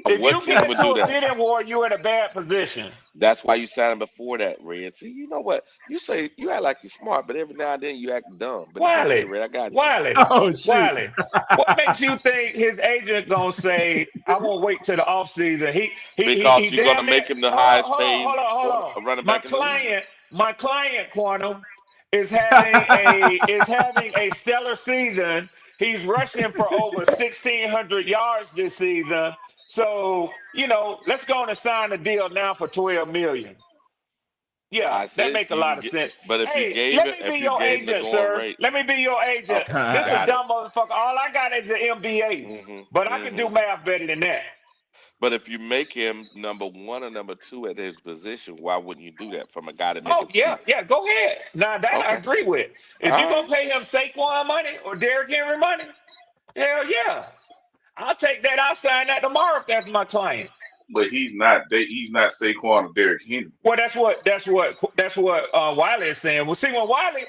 If What you team get would into do a that? bidding war, you're in a bad position. That's why you signed him before that, Red. See, you know what? You say you act like you're smart, but every now and then you act dumb. But it's okay, Red. I got you. Wiley, what makes you think his agent gonna say, I won't wait till the offseason? Because He you're gonna damn near make him the highest paid hold on. running back in the league. My client Quantum is having a stellar season. He's rushing for over 1,600 yards this season. So, let's go and sign a deal now for $12 million. Yeah, I that said make a you lot can of get, sense. but if you Hey, gave let him, me be if you your gave him the agent, going sir. rate, Let me be your agent. okay, This is a got it. dumb motherfucker. All I got is an MBA, but I can do math better than that. But if you make him number 1 or number 2 at his position, why wouldn't you do that from a guy that make Oh, him 2? yeah, go ahead. Now, that I Okay, agree with. all If you're going right. to pay him Saquon money or Derrick Henry money, hell yeah. I'll take that. I'll sign that tomorrow if that's my client. But he's not Saquon or Derrick Henry. Well, that's what Wiley is saying. Well, see, when Wiley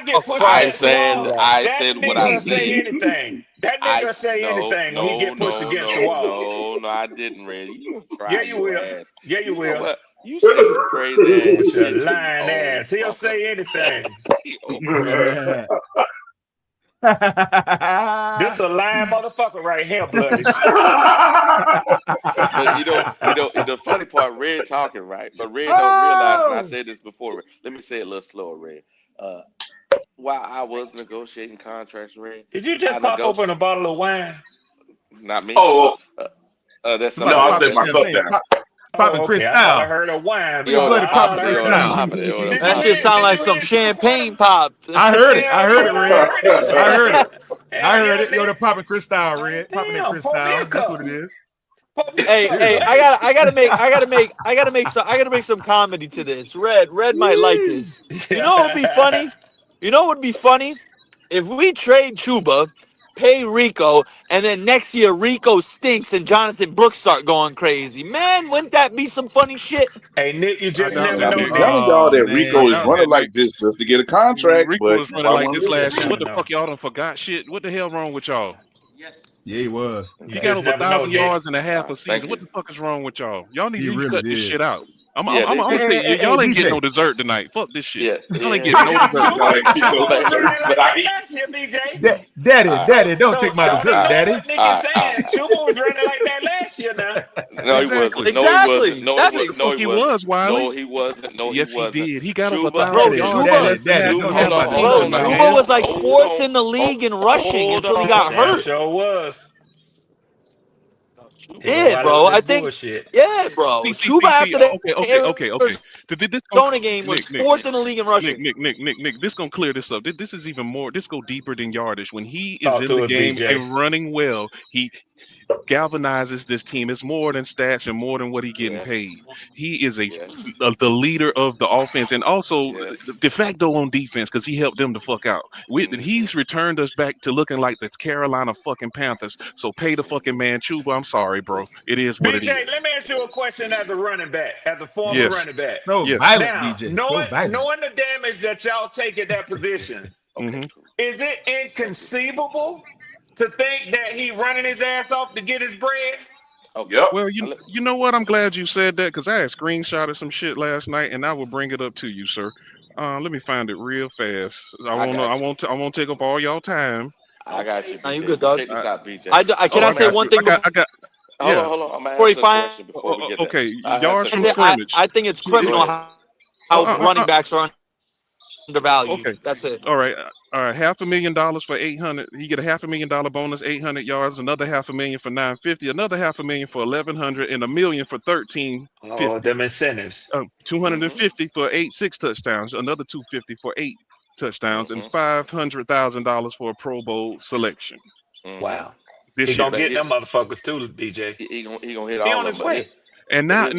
get pushed I against the wall, that said what nigga I will say said. anything. That nigga will say anything when he get pushed against the wall. No, I didn't, Red. You try Yeah, you your will. ass. Yeah, you You know will. what? You say some crazy ass With your shit to me. lying Oh, ass. He'll say anything. This a lying motherfucker right here, bloody. But the funny part, Red talking right, but Red don't realize, and I said this before. Let me say it a little slower, Red. While I was negotiating contracts, Red, Did you I just pop open a bottle of wine? Not me. Oh, that's no, I said my cup down. Popping Okay. I thought I heard a wine. Yo, bloody pop popping it, yo, Cristal. pop it, yo, Did That you shit hear- sound did like you some hear champagne popped. I heard it, Hell yeah, Red. that shit. I heard it. Hell I heard yeah, it. Yo, nigga. the popping Cristal, Red. Popping that Damn, pour me a Cristal. That's cup. what it is. Pour me a Hey, cup. hey, I gotta make some comedy to this. Red might like this. You know what would be funny? You know what would be funny? If we trade Chuba, pay Rico, and then next year Rico stinks and Jonathan Brooks start going crazy. Man, wouldn't that be some funny shit? Hey, Nick, you just never I know, be Nick. telling y'all that Rico is Nick. running like this just to get a contract, Rico but was running nobody like want this to last listen year. to What him. the fuck y'all done forgot shit? What the hell wrong with y'all? Yeah, he was. He got over never know, 1,000 Nick. yards in a half a Thank season. you. What the fuck is wrong with y'all? Y'all need He to really cut this did. shit out. I'm Yeah, gonna say y'all ain't getting no DJ. dessert tonight. Fuck this shit. Yeah, Y'all ain't yeah. getting no BJ, dessert. Y'all ain't getting no Chuba was dessert, running like but I that eat. last year, BJ. Daddy, don't take my Don't dessert, ignore Daddy. what Nick is saying. Chuba was running like that last year now. No, he wasn't. No, he wasn't. No, he That's wasn't. The fuck he was, Wiley. No, he wasn't. No, he Yes, he wasn't. did. He got over Juba, 1,000 Bro, yards Chuba, in less than half Don't hold take on, my hold bro, dessert, on my now. man. Chuba was like Hold fourth on. in the league in rushing Hold until he on. got Damn hurt. sure was. He gonna Yeah, wild bro. with I this think, bullshit. yeah, bro. Chuba See. after the Okay. This Arizona game was Nick. fourth in the league in rushing. Nick, this gonna clear this up. This is even more. This go deeper than yardage. When he is Talk in the to it, game BJ. and running well, he galvanizes this team. It's more than stats and more than what he getting Yes. paid. He is Yes. the leader of the offense and also Yes. de facto on defense because he helped them the fuck out. He's returned us back to looking like the Carolina fucking Panthers. So pay the fucking man Chuba. I'm sorry, bro. It is what it is. BJ, let me ask you a question as a running back, as a former Yes. running back. So Yes. violent, Now, DJ. So violent. knowing the damage that y'all take at that position, Okay. is it inconceivable to think that he running his ass off to get his bread? Okay. Yep. Well, you know what? I'm glad you said that because I had screenshotted some shit last night, and I will bring it up to you, sir. Let me find it real fast. I won't take up all y'all time. I got you, BJ. Nah, you good, dog. Check this out, BJ. Can I say one thing before? I got. Hold Yeah. on. I'm gonna Before he answer a finds, question before we get there. Okay. I Yards answer from a I question. scrimmage. think it's criminal how running backs are undervalued. Okay. That's it. All right. $500,000 for 800. He get a $500,000 bonus, 800 yards, another $500,000 for 950, another $500,000 for 1,100, and $1 million for 1,350. Oh, them incentives. 250 for 6 touchdowns, another 250 for 8 touchdowns, and $500,000 for a Pro Bowl selection. Wow. This He year. gonna get them motherfuckers too, BJ. He gonna hit He all on of his them. way. And now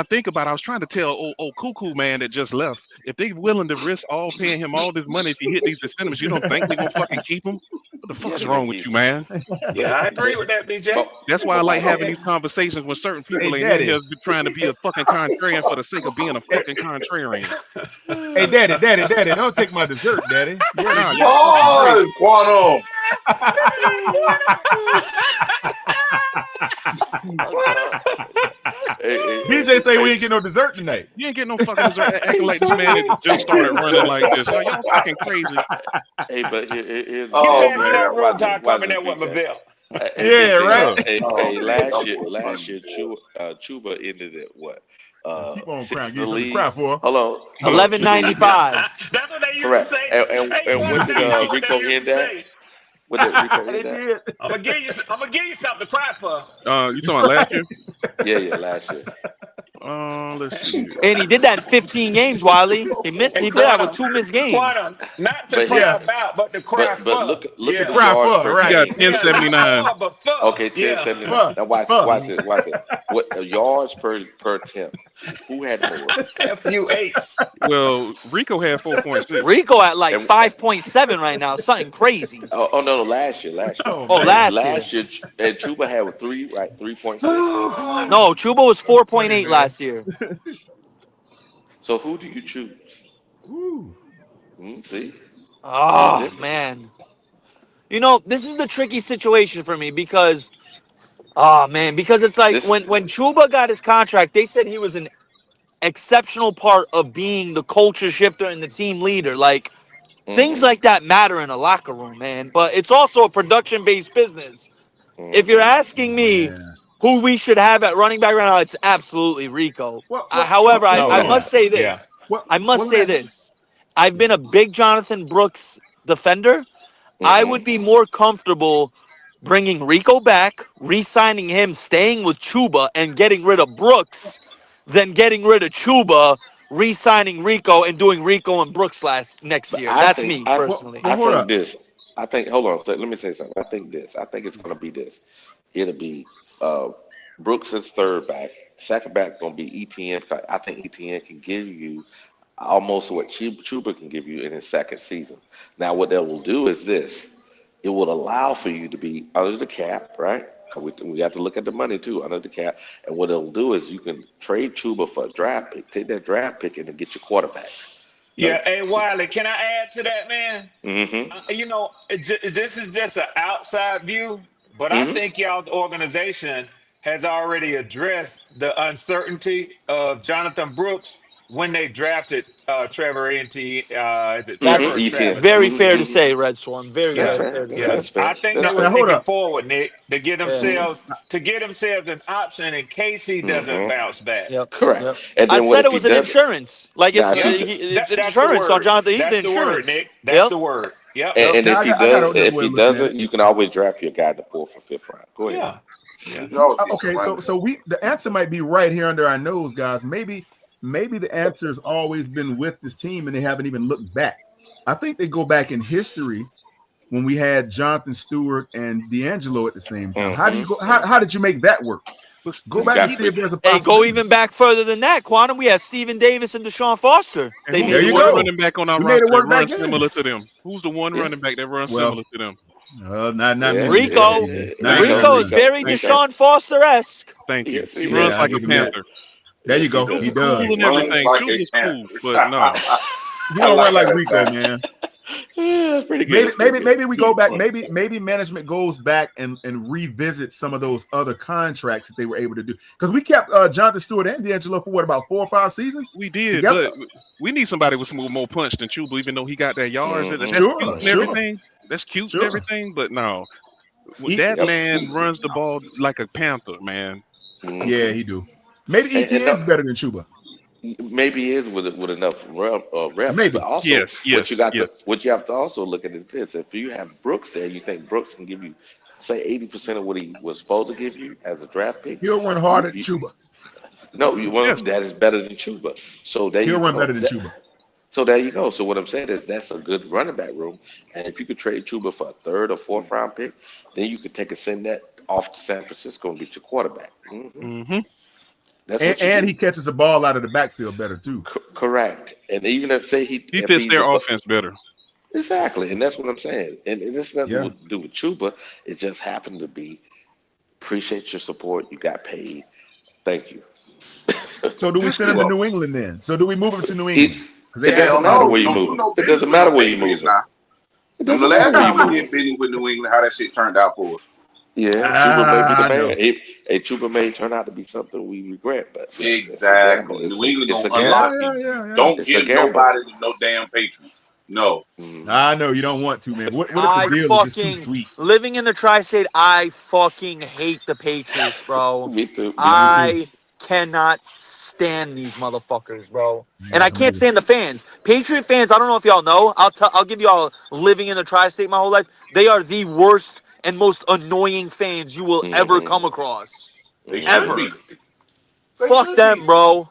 think about it. I was trying to tell old cuckoo man that just left. If they willing to risk all paying him all this money if he hit these incentives, you don't think they're gonna fucking keep him? What the fuck is wrong with you, man? Yeah, I agree with that, BJ. That's why I like having these conversations when certain people ain't in here trying to be a fucking contrarian for the sake of being a fucking contrarian. Hey, daddy, don't take my dessert, daddy. Nah, Pause, Quantum. DJ say we ain't getting no dessert tonight. You ain't getting no fucking dessert acting like this man that just started running like this. Are y'all fucking crazy? Hey, but here's Get your ass in that room, Todd, coming there with my belt. Yeah, right. Hey, last year, Chuba ended at what? Keep on Sixth crying. in Give the something to league. cry for. Hold on. $11.95. That's what they used Correct. to say. And what did Rico end at? What did Rico end at? I'm gonna give you something to cry for. You talking about last year? Yeah, last year. Let's see. And he did that in 15 games, Wiley. He did that with 2 missed games. Quantum, not to cry about, but to cry for. But look at the cry yards for, per right. game. You got 1079. Okay, 1079. Now watch it. What yards per attempt? Who had more? FU8. Well, Rico had 4.6. Rico at like 5.7 right now. Something crazy. Oh no, last year. Last year. Last year, and Chuba had 3.6. No, Chuba was 4.8 last year. So who do you choose? See? Oh man. You know, this is the tricky situation for me because it's like when Chuba got his contract, they said he was an exceptional part of being the culture shifter and the team leader. Like things like that matter in a locker room, man. But it's also a production-based business. If you're asking me who we should have at running back right now, it's absolutely Rico. However, I must say this. I must say this. I've been a big Jonathan Brooks defender. I would be more comfortable bringing Rico back, re-signing him, staying with Chuba, and getting rid of Brooks than getting rid of Chuba, re-signing Rico, and doing Rico and Brooks next year. That's me personally. I think hold on. Let me say something. I think it's going to be this. It'll be Brooks is third back. Second back going to be ETN. I think ETN can give you almost what Chuba can give you in his second season. Now, what that will do is this. It will allow for you to be under the cap, right? We have to look at the money, too, under the cap. And what it'll do is you can trade Chuba for a draft pick. Take that draft pick and then get your quarterback. Yeah, hey, Wiley, can I add to that, man? You know, this is just an outside view, but I think y'all's organization has already addressed the uncertainty of Jonathan Brooks when they drafted Trevor Etienne. That's very fair to say, Red Swarm. Very fair to say. I think they were thinking forward, Nick, to get themselves an option in case he doesn't bounce back. Correct. Yep. And then I said it was an insurance. Like it's insurance on Jonathan. He's the insurance. Nick. That's the word. Yep. And if he doesn't, you can always draft your guy in the 4th or 5th round. Go ahead. Yeah. Okay, so the answer might be right here under our nose, guys. Maybe the answer has always been with this team and they haven't even looked back. I think they go back in history when we had Jonathan Stewart and D'Angelo at the same time. How do you go? How did you make that work? Go back and see if there's a possibility. Go even back further than that, Quantum. We had Stephen Davis and Deshaun Foster. There you go. Running back on our roster that runs similar to them. Who's the one running back that runs similar to them? Not me. Rico. Rico is very Deshaun Foster-esque. Thank you. He runs like a Panther. There you go. He does. Cool and everything. Chuba's cool, but no. He don't run like Rico, man. Yeah, pretty good. Maybe we go back. Maybe management goes back and revisit some of those other contracts that they were able to do. Because we kept Jonathan Stewart and D'Angelo for what, about 4 or 5 seasons? We did, together? But we need somebody with some more punch than Chuba, even though he got that yards. That's cute and everything. That's cute and everything, but no. That man runs the ball like a Panther, man. Yeah, he do. Maybe ETN's better than Chuba. Maybe he is with enough reps. Maybe. But also, what you have to also look at is this: if you have Brooks there, you think Brooks can give you, say, 80% of what he was supposed to give you as a draft pick. He'll run harder than Chuba. No, that is better than Chuba. So he'll run better than Chuba. So there you go. So what I'm saying is that's a good running back room. And if you could trade Chuba for a 3rd or 4th round pick, then you could send that off to San Francisco and get your quarterback. That's And, what you and do. he catches the ball out of the backfield better too. Correct. And even if say He if fits he's their offense better. exactly, and that's what I'm saying. And it's nothing Yeah. to do with Chuba. It just happened to be. Appreciate your support. You got paid. Thank you. So do we send him to Well, New England then? So do we move him to New It England? Because they it asked doesn't hell about matter it. no. where You you don't move do him. no It business doesn't with matter no where you Patriots move him. now. It Remember doesn't the matter last where you time we move him. did business with New England, how that shit turned out for us. Yeah, Chuba may be the I man. know. Chuba may turn out to be something we regret, but it's a gamble. Exactly. New England It's gonna a Yeah, gamble. unlock him. yeah. Don't It's a give gamble. nobody to no damn Patriots. No. I know you don't want to, man. What if the I deal is just too fucking sweet? living in the tri-state. I fucking hate the Patriots, bro. Me too. Me I do too. too. I cannot stand these motherfuckers, bro. I And ain't I like them can't either. stand the fans. Patriot fans. I don't know if y'all know. I'll give you all living in the tri-state my whole life. They are the worst and most annoying fans you will ever Mm-hmm. come across. They should Ever. Mm-hmm. be. They Fuck should them, be. bro.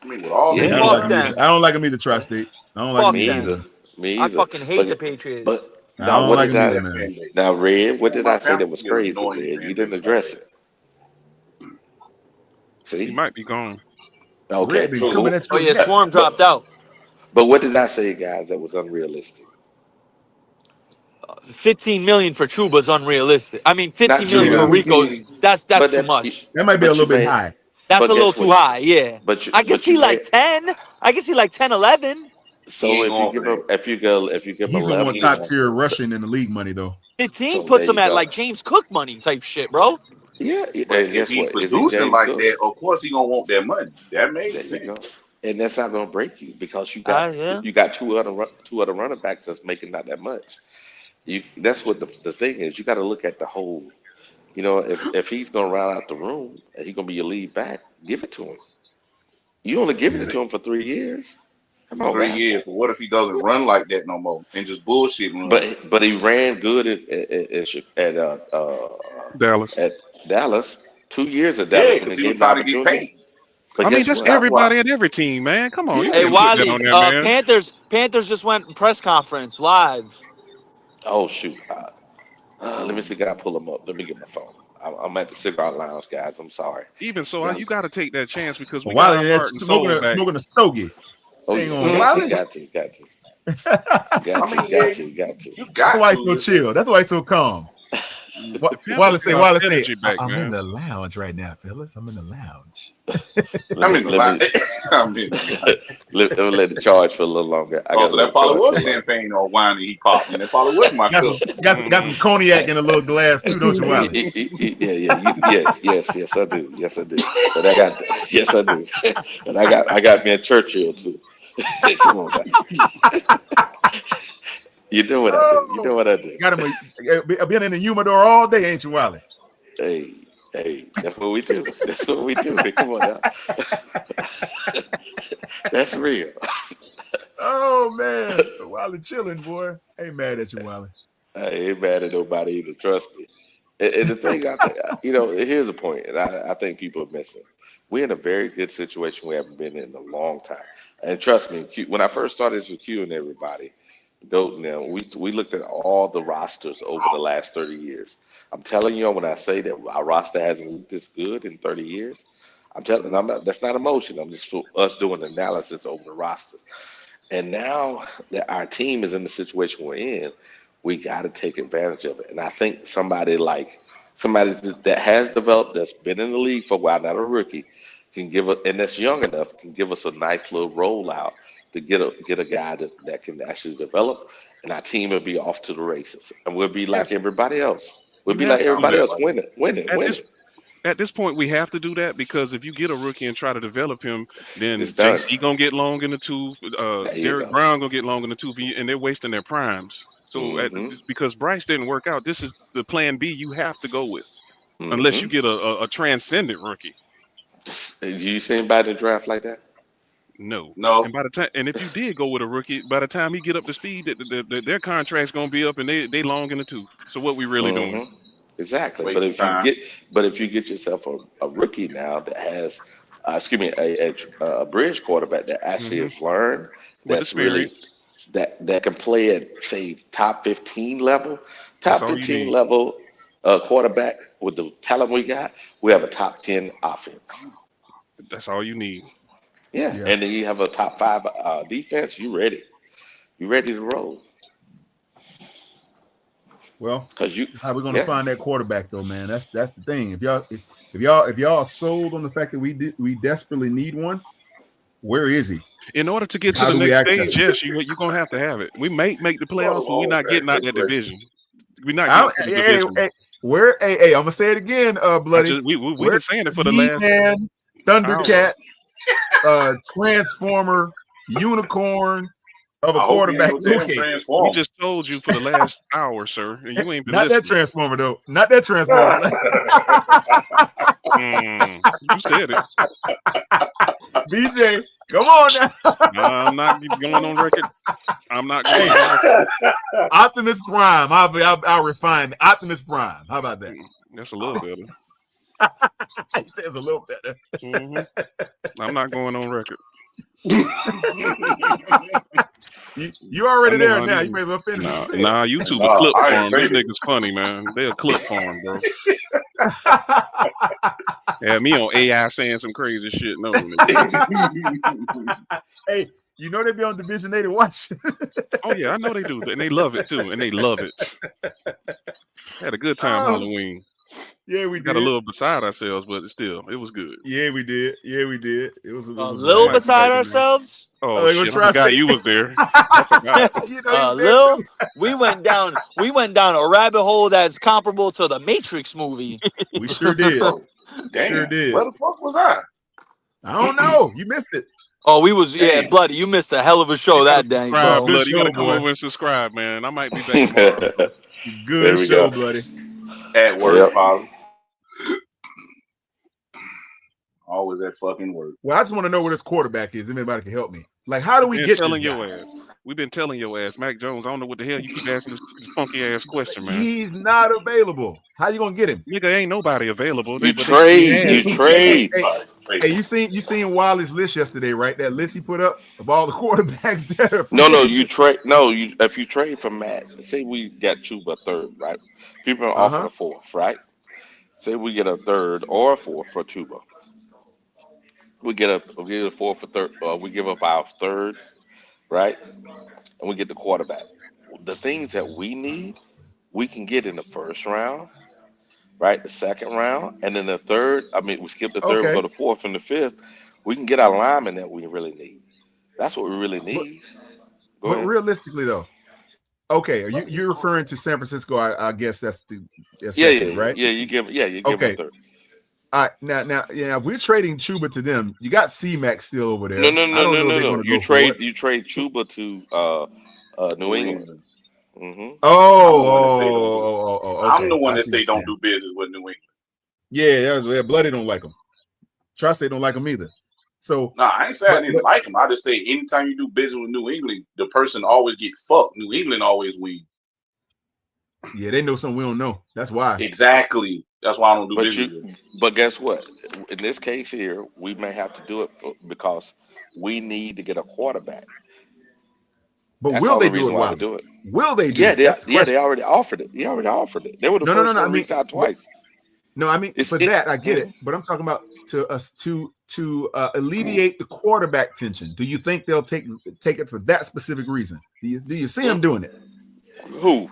I mean, with all Yeah, due Yeah, I don't you're like Fuck them right. either. them. I don't like them either, Tri-State. I don't like them Fuck Me either, them. man. either. Me I either. fucking hate the But Patriots. I now don't what like did them either, I man. fan base. now Red? What Yeah, did my I say that Panthers was be an crazy, annoying Red? You fan didn't base like address that. it. He See? might be gone. Okay. Red be coming Who? at Oh your yeah, neck. Swarm But dropped out. but what did I say, guys? That was unrealistic. 15 million for Chuba's unrealistic. I mean, Not 15 million for Yeah, Chuba, Rico's. That's but too that much. that might be a but little you bit may. high. That's But a little guess too what? high. Yeah. I can But see you may. like 10. I can see like 10, 11. He So ain't if you going for give him that. if you give him He's gonna want eleven, He ain't top going for tier that. so, rushing in the league money though. 15 so there puts him you at go. like James Cook money type shit, bro. Yeah, But and if guess he what? Is he producing James like Cook? that, of course he gonna want that money. That There makes you sense. go. And that's not gonna break you because Yeah. you got two other running backs that's making not that much. That's what the thing is. You got to look at the whole. You know, if he's gonna round out the room and he's gonna be your lead back, give it to him. You only giving Yeah. it to him for 3 years. Come on, 3 years. guys. But what if he doesn't run like that no more and just bullshit runs? But he ran good Dallas. at Dallas. 2 years at Yeah, Dallas when because they he was gave him the trying to get opportunity. paid. But I mean, guess that's what? That's why. everybody at every team, man. Come on, you Hey, can't Yeah. put that on Wiley, there, man. Panthers just went press conference live. Oh shoot. Let me see. Can I pull him up? Let me get my phone. I'm at the cigar lounge, guys. I'm sorry. Even so, Yeah. you got to take that chance because we got Wiley our there heart and soul back. smoking a stogie. Oh Hang yeah. on, Got to. Wiley. Got to. Got to. I Got to. mean, yeah, Got to. Got to. you That's got why he's to. so It's just chill. That's why he's so calm. The Panthers get our Wiley say, energy back, I'm in man. the lounge right now, fellas. I'm in the lounge. I'm in the line. Let me I'm in the line. let it charge for a little longer. I Oh, got to so let that it probably charge for a was little. champagne or wine that he popped, and that probably wasn't my Got cup. some got some cognac in a little glass too, don't you, Wiley? Yeah, yeah. Yes, I do. Yes, I do. And I got, yes, I do. And I got me a Churchill too. Come on, guys. You know what I do. You know Oh, what I do. got him been in the humidor all day, ain't you, Wiley? Hey, hey, that's what we do. That's what we do. Come on now. That's real. Oh man, Wiley chilling, boy. Ain't mad at you, Wiley. I ain't mad at nobody either. Trust me. And the thing, I think, here's the point, and I think people are missing. We're in a very good situation we haven't been in a long time. And trust me, when I first started this with Q and everybody, we looked at all the rosters over the last 30 years. I'm telling you, when I say that our roster hasn't looked this good in 30 years, that's not emotion. I'm just for us doing analysis over the rosters. And now that our team is in the situation we're in, we got to take advantage of it. And I think somebody that has developed, that's been in the league for a while, not a rookie, can give us, and that's young enough, can give us a nice little rollout to get a guy that can actually develop, and our team will be off to the races, and we'll be like Yes, everybody else. We'll you be have like to do everybody that. else, winning, At winning. this point, we have to do that because if you get a rookie and try to develop him, then It's done. JC gonna get long in the tooth. There you Derek go. Brown gonna get long in the tooth, and they're wasting their primes. So Mm-hmm. because Bryce didn't work out, this is the plan B you have to go with, unless you Mm-hmm. get a transcendent rookie. Do you see anybody in the draft like that? No. No, And if you did go with a rookie, by the time he get up to speed, their contract's gonna be up and they long in the tooth. So what we really doing? Mm-hmm. Exactly. But wasting if you time. get yourself a rookie now that has, excuse me, a bridge quarterback that actually Hmm. has learned, With that's really experience, that can play at say top 15 level, that's top all you 15 need. level quarterback with the talent we got, we have a top 10 offense. That's all you need. Yeah, Yeah. and then you have a top 5 defense. You ready? You ready to roll? Well, Cause you, how we gonna yeah. find that quarterback though, man? That's the thing. If y'all are sold on the fact that we desperately need one, where is he? In order to get to How the do we next access stage, him? yes, you're gonna have to have it. We may make the playoffs, but we're not getting out that division. We're not getting to the division. Hey, I'm gonna say it again, Bloody. We've been Where's saying it for the last He-Man, hour. Thundercat, Transformer, Unicorn of a I hope he ain't quarterback? no damn Okay, We transformer. just told you for the last hour, sir, and you ain't been not that listening. Transformer though. Not that Transformer. You said it. BJ, come on now. No, I'm not going on record. I'm not going Hey, on record. Optimus Prime. I'll refine Optimus Prime. How about that? That's a little better. He says a little better. I'm not going on record. You already I'm there on- now. You may as well finish what you said. Nah, YouTube Nah, a clip I ain't farm. say These that. niggas funny, man. They a clip farm, bro. Yeah, me on AI saying some crazy shit. No, nigga. Hey, you know they be on Division 8 to watch. Oh yeah, I know they do, and they love it too, and they love it. Had a good time Halloween. Yeah, we Got did. a little beside ourselves, but still, it was good. Yeah, we did. Yeah, we did. It was A little blast. beside ourselves. Oh shit! I forgot you was there. I forgot. You know, he was there Lil, too. we went down a rabbit hole that's comparable to the Matrix movie. We sure did. Damn, Sure did. where the fuck was I? I don't know. You missed it. Oh, we was Damn. Bloody. You missed a hell of a show You gotta that day, subscribe, bro. blood. You gotta show, come boy. over and subscribe, man. I might be back tomorrow. Good There we show, go. bloody. At work, Yep. Polly. Always at fucking work. Well, I just want to know where this quarterback is. If anybody can help me. Like, how do we Been get this telling guy? your ass. We've been telling your ass, Mac Jones. I don't know what the hell you keep asking this funky ass question, man. He's not available. How you gonna get him? Nigga, ain't nobody available. You But trade. they You trade. Hey, you seen Wiley's list yesterday, right? That list he put up of all the quarterbacks there. No, you trade. No, you if you trade for Matt, say we got Chuba third, right? People are offering a fourth, right? Say we get a third or a fourth for Chuba. We get a fourth for third. We give up our third, right? And we get the quarterback. The things that we need, we can get in the first round, right? The second round, and then the third. I mean, we skip the third, we Okay. go to fourth and the fifth. We can get our linemen that we really need. That's what we really need. Go But ahead. realistically, though, okay, you're referring to San Francisco? I guess that's the Yeah, assessment, right? yeah. You give them Okay. a third. All right, now, yeah, if we're trading Chuba to them, you got C-Mac still over there. No. I don't know if they're going to You go for it. trade Chuba to New England. Mm-hmm. Okay. I'm the one I that see say what you're don't saying. do business with New England. Yeah, Bloody don't like them. Trust they don't like them either. So Nah, I ain't saying I didn't like him. I just say anytime you do business with New England, the person always get fucked. New England always win. Yeah, they know something we don't know. That's why. Exactly. That's why I don't do business with them. But guess what? In this case here, we may have to do it because we need to get a quarterback. But That's will the only they do reason it, why we Wiley? do it. Will they do Yeah, it? That's the question. they already offered it. They already offered it. They were the No. first one I to mean, reach out twice. No, I mean for that I get it, but I'm talking about to alleviate the quarterback tension. Do you think they'll take it for that specific reason? Do you see them doing it? Who?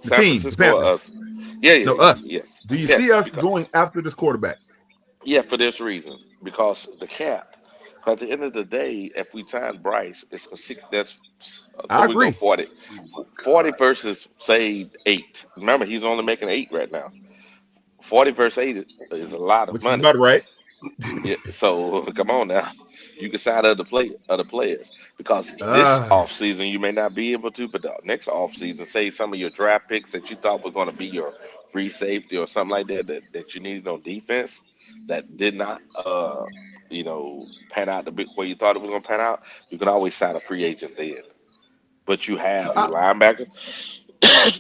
The San team, Francisco the or Panthers. us? Yeah, No, us. yes. Do you Yes, see us because- going after this quarterback? Yeah, for this reason, because the cap. At the end of the day, if we sign Bryce, it's a six. That's I so we go agree. 40 versus say 8. Remember, he's only making 8 right now. 40 versus 8 is a lot of Which is money. about right. Yeah, so come on now, you can sign other players because this Ah. off season you may not be able to, but the next off season, say some of your draft picks that you thought were going to be your free safety or something like that you needed on defense that did not pan out the big way you thought it was going to pan out, you can always sign a free agent then. But you have your linebackers,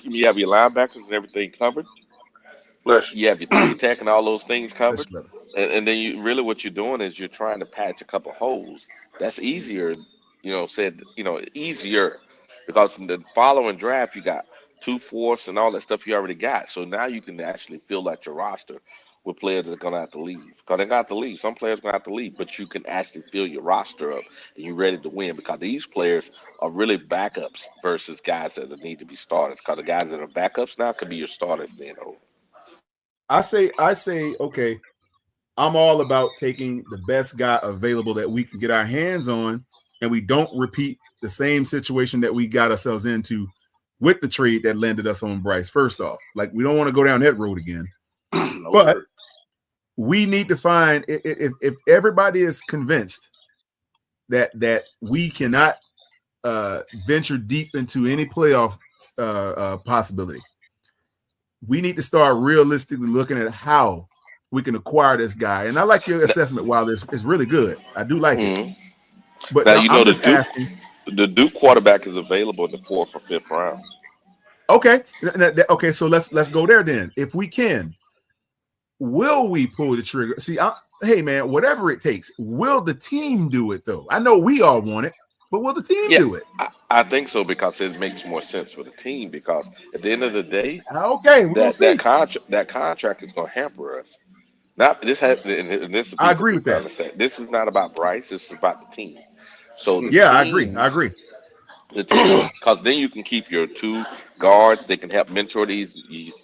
you have your linebackers and everything covered. You have your tight tech and all those things covered. And then you really what you're doing is you're trying to patch a couple holes. That's easier, easier because in the following draft you got 2/4 and all that stuff you already got. So now you can actually fill out your roster with players that are gonna have to leave. Because they're gonna have to leave. Some players are gonna have to leave, but you can actually fill your roster up and you're ready to win because these players are really backups versus guys that need to be starters. Because the guys that are backups now could be your starters then. I say, okay, I'm all about taking the best guy available that we can get our hands on, and we don't repeat the same situation that we got ourselves into with the trade that landed us on Bryce. First off, like we don't want to go down that road again. No, but sir. we need to find if everybody is convinced that we cannot venture deep into any playoff possibility, we need to start realistically looking at how we can acquire this guy. And I like your assessment. While it's really good, I do like it. But Now you know I'm just asking. the Duke quarterback is available in the 4th or 5th round. Okay, okay. So let's go there then. If we can, will we pull the trigger? See, hey man, whatever it takes. Will the team do it though? I know we all want it, but will the team do it? I think so because it makes more sense for the team. Because at the end of the day, okay, we're gonna see. that contract is going to hamper us. Not this has. And this I agree with that. Understand. This is not about Bryce. This is about the team. So the yeah, team, I agree. The team, because then you can keep your 2 guards. They can help mentor these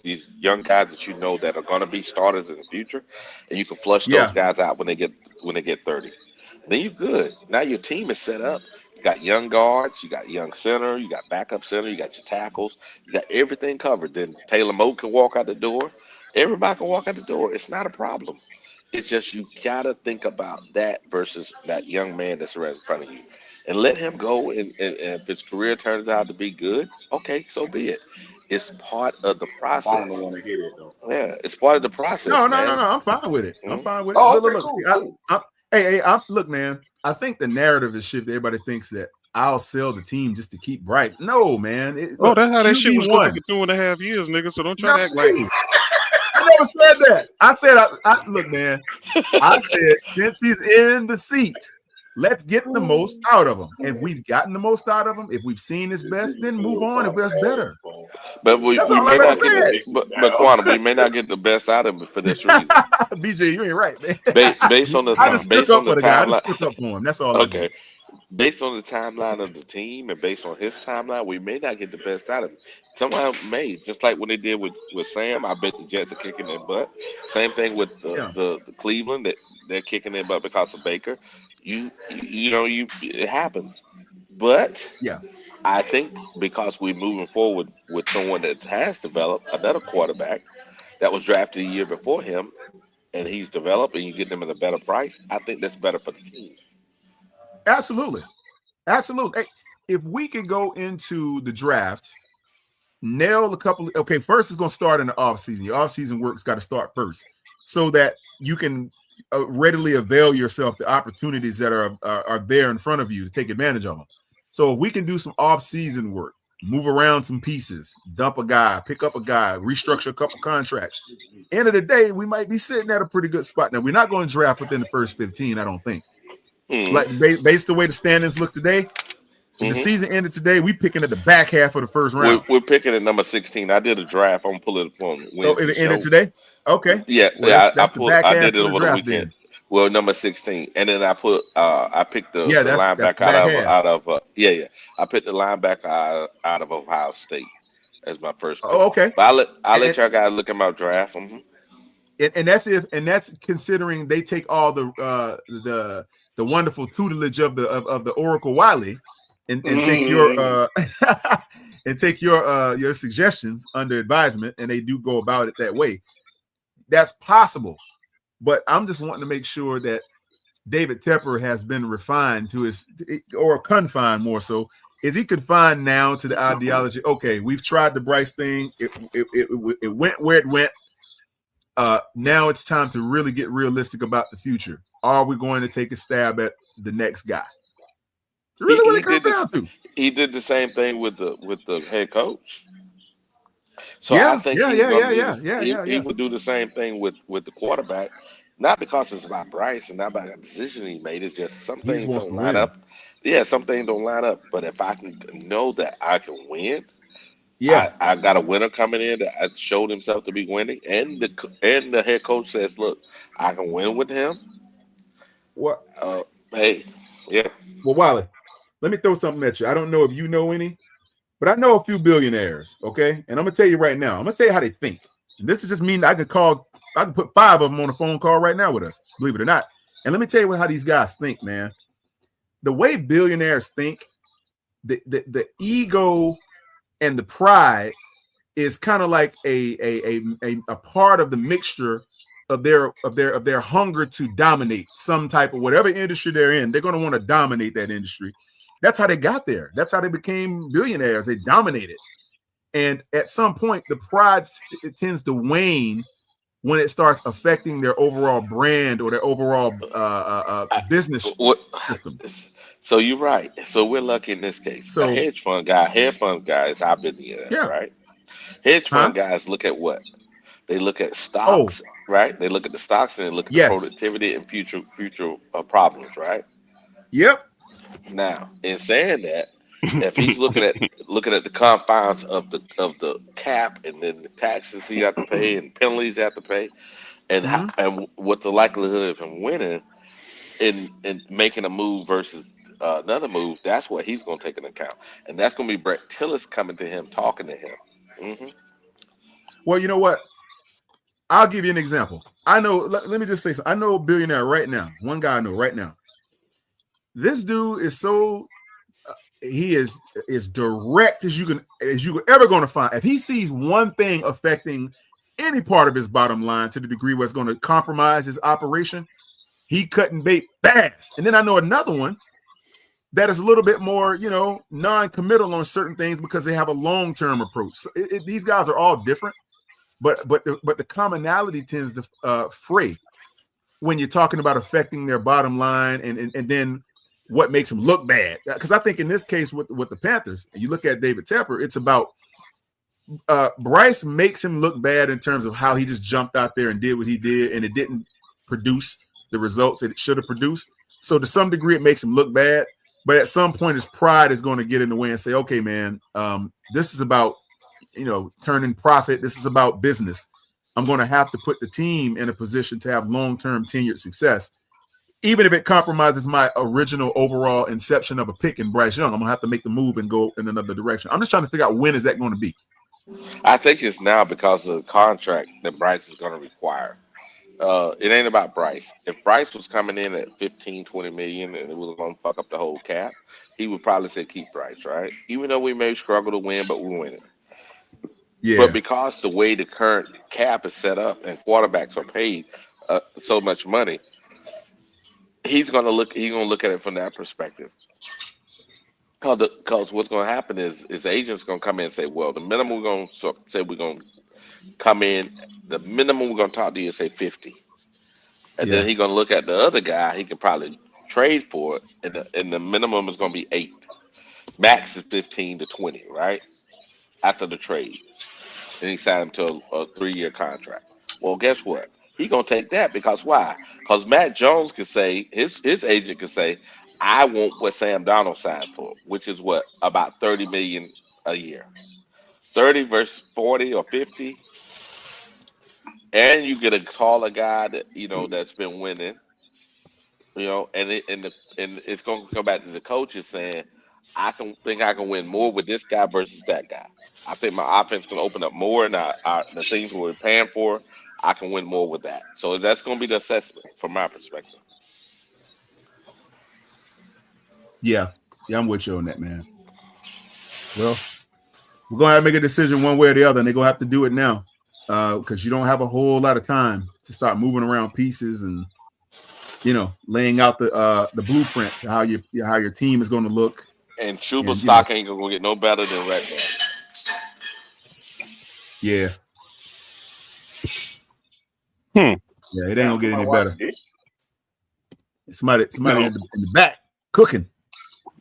young guys that you know that are going to be starters in the future, and you can flush those guys out when they get 30. Then you're good. Now your team is set up. You got young guards, you got young center, you got backup center, you got your tackles, you got everything covered. Then Taylor Moe can walk out the door. Everybody can walk out the door. It's not a problem. It's just you gotta think about that versus that young man that's right in front of you, and let him go. And if his career turns out to be good, okay, so be it. It's part of the process. I don't want to hear that though. Yeah, it's part of the process. No. Man. I'm fine with it. I'm fine with it. Oh, Look. cool. Hey, look, man. I think the narrative is shifted. Everybody thinks that I'll sell the team just to keep Bryce. No, man. Look, that's how that shit was going for QB1. 2.5 years, nigga. So don't try to act like. I never said that. I said, look, man. I said since he's in the seat, let's get the most out of him. If we've gotten the most out of him, if we've seen his best, then move on. If there's better. But we may not get but Quantum, we may not get the best out of him for this reason. BJ, you ain't right, man. Based on the I just stuck up for the guy. I just timeline. stuck up for him. That's all. Okay. Based on the timeline of the team and based on his timeline, we may not get the best out of him. Somehow may, just like when they did with Sam. I bet the Jets are kicking their butt. Same thing with the Cleveland, that they're kicking their butt because of Baker. It happens. But I think because we're moving forward with someone that has developed another quarterback that was drafted a year before him, and he's developed, and you get them at a better price, I think that's better for the team. Absolutely. Hey, if we can go into the draft, nail a couple. Okay, first it's going to start in the offseason. Your offseason work's got to start first so that you can readily avail yourself the opportunities that are there in front of you to take advantage of them. So if we can do some off-season work, move around some pieces, dump a guy, pick up a guy, restructure a couple contracts. End of the day, we might be sitting at a pretty good spot. Now, we're not going to draft within the first 15, I don't think. Like based the way the standings look today, if the season ended today, we picking at the back half of the first round. We're picking at number 16. I did a draft. I'm gonna pull it up on Wednesday. It ended today? Okay. Yeah, well, that's the back half I did it of the over draft the weekend. then. Well, number 16, and then I picked the that's linebacker the out of I picked the linebacker out of Ohio State as my first pick. Oh, okay. But I'll let y'all guys look at my draft. And that's considering they take all the wonderful tutelage of the Oracle Wiley and take your and take your suggestions under advisement, and they do go about it that way. That's possible, but I'm just wanting to make sure that David Tepper has been refined to his, or confined more so. Is he confined now to the ideology? Okay, we've tried the Bryce thing. It went where it went. Now it's time to really get realistic about the future. Are we going to take a stab at the next guy? Really, what it comes down to. He did the same thing with the head coach. So Yeah, I think he would do the same thing with the quarterback. Not because it's about Bryce and not about the decision he made. It's just some things don't line up. Yeah, some things don't line up. But if I can know that I can win, Yeah. I got a winner coming in that showed himself to be winning, and the head coach says, "Look, I can win with him." What? Hey, yeah. Well, Wally, let me throw something at you. I don't know if you know any, but I know a few billionaires. Okay, and I'm gonna tell you right now. I'm gonna tell you how they think. And this is just mean I can put 5 of them on a phone call right now with us. Believe it or not. And let me tell you how these guys think, man. The way billionaires think, the ego and the pride is kind of like a part of the mixture of their hunger to dominate some type of whatever industry they're in. They're going to want to dominate that industry. That's how they got there. That's how they became billionaires. They dominated. And at some point, the pride it tends to wane when it starts affecting their overall brand or their overall business system. So you're right. So we're lucky in this case. A So hedge fund guys, I've been in that, yeah, right? Hedge fund guys look at what? They look at Oh, stocks, right? They look at the stocks and they look at the yes, productivity and future problems, right? yep. Now, in saying that, if he's looking at the confines of the cap and then the taxes he have to pay and penalties he have to pay, and and what the likelihood of him winning in making a move versus another move, that's what he's going to take into account, and that's going to be Brett Tillis coming to him, talking to him. Well, you know what? I'll give you an example. I know. Let me just say something. I know a billionaire right now. One guy I know right now. This dude is so he is direct as you ever going to find. If he sees one thing affecting any part of his bottom line to the degree where it's going to compromise his operation, he cutting bait fast. And then I know another one that is a little bit more, non-committal on certain things because they have a long-term approach. So these guys are all different, but the commonality tends to fray when you're talking about affecting their bottom line and then what makes them look bad. Because I think in this case with the Panthers, and you look at David Tepper, it's about Bryce makes him look bad in terms of how he just jumped out there and did what he did, and it didn't produce the results that it should have produced. So to some degree, it makes him look bad. But at some point, his pride is going to get in the way and say, okay, man, this is about, turning profit. This is about business. I'm going to have to put the team in a position to have long-term tenured success. Even if it compromises my original overall inception of a pick in Bryce Young, I'm going to have to make the move and go in another direction. I'm just trying to figure out when is that going to be. I think it's now because of the contract that Bryce is going to require. It ain't about Bryce. If Bryce was coming in at 15, 20 million and it was going to fuck up the whole cap, he would probably say keep Bryce, right? Even though we may struggle to win, but we're winning. Yeah. But because the way the current cap is set up and quarterbacks are paid so much money, he's going to look at it from that perspective. Because what's going to happen is agents going to come in and say, well, the minimum we're going to say we're going to come in, the minimum we're going to talk to you is say 50. And then he's going to look at the other guy he can probably trade for it, and the minimum is going to be 8. Max is 15 to 20, right? After the trade. And he signed him to a 3-year contract. Well, guess what? He's going to take that because why? Because Matt Jones can say, his agent can say, I want what Sam Darnold signed for, which is what? About $30 million a year. 30 versus 40 or 50. And you get a taller guy that that's been winning, and it's going to come back to the coaches saying, I can win more with this guy versus that guy. I think my offense can open up more, and the things we're paying for, I can win more with that. So that's going to be the assessment from my perspective. Yeah, I'm with you on that, man. Well, we're going to have to make a decision one way or the other, and they're going to have to do it now because you don't have a whole lot of time to start moving around pieces and, laying out the blueprint to how your team is going to look. And Chuba stock ain't going to get no better than right now. Yeah. Yeah, it ain't going to get any better. Somebody in the back cooking.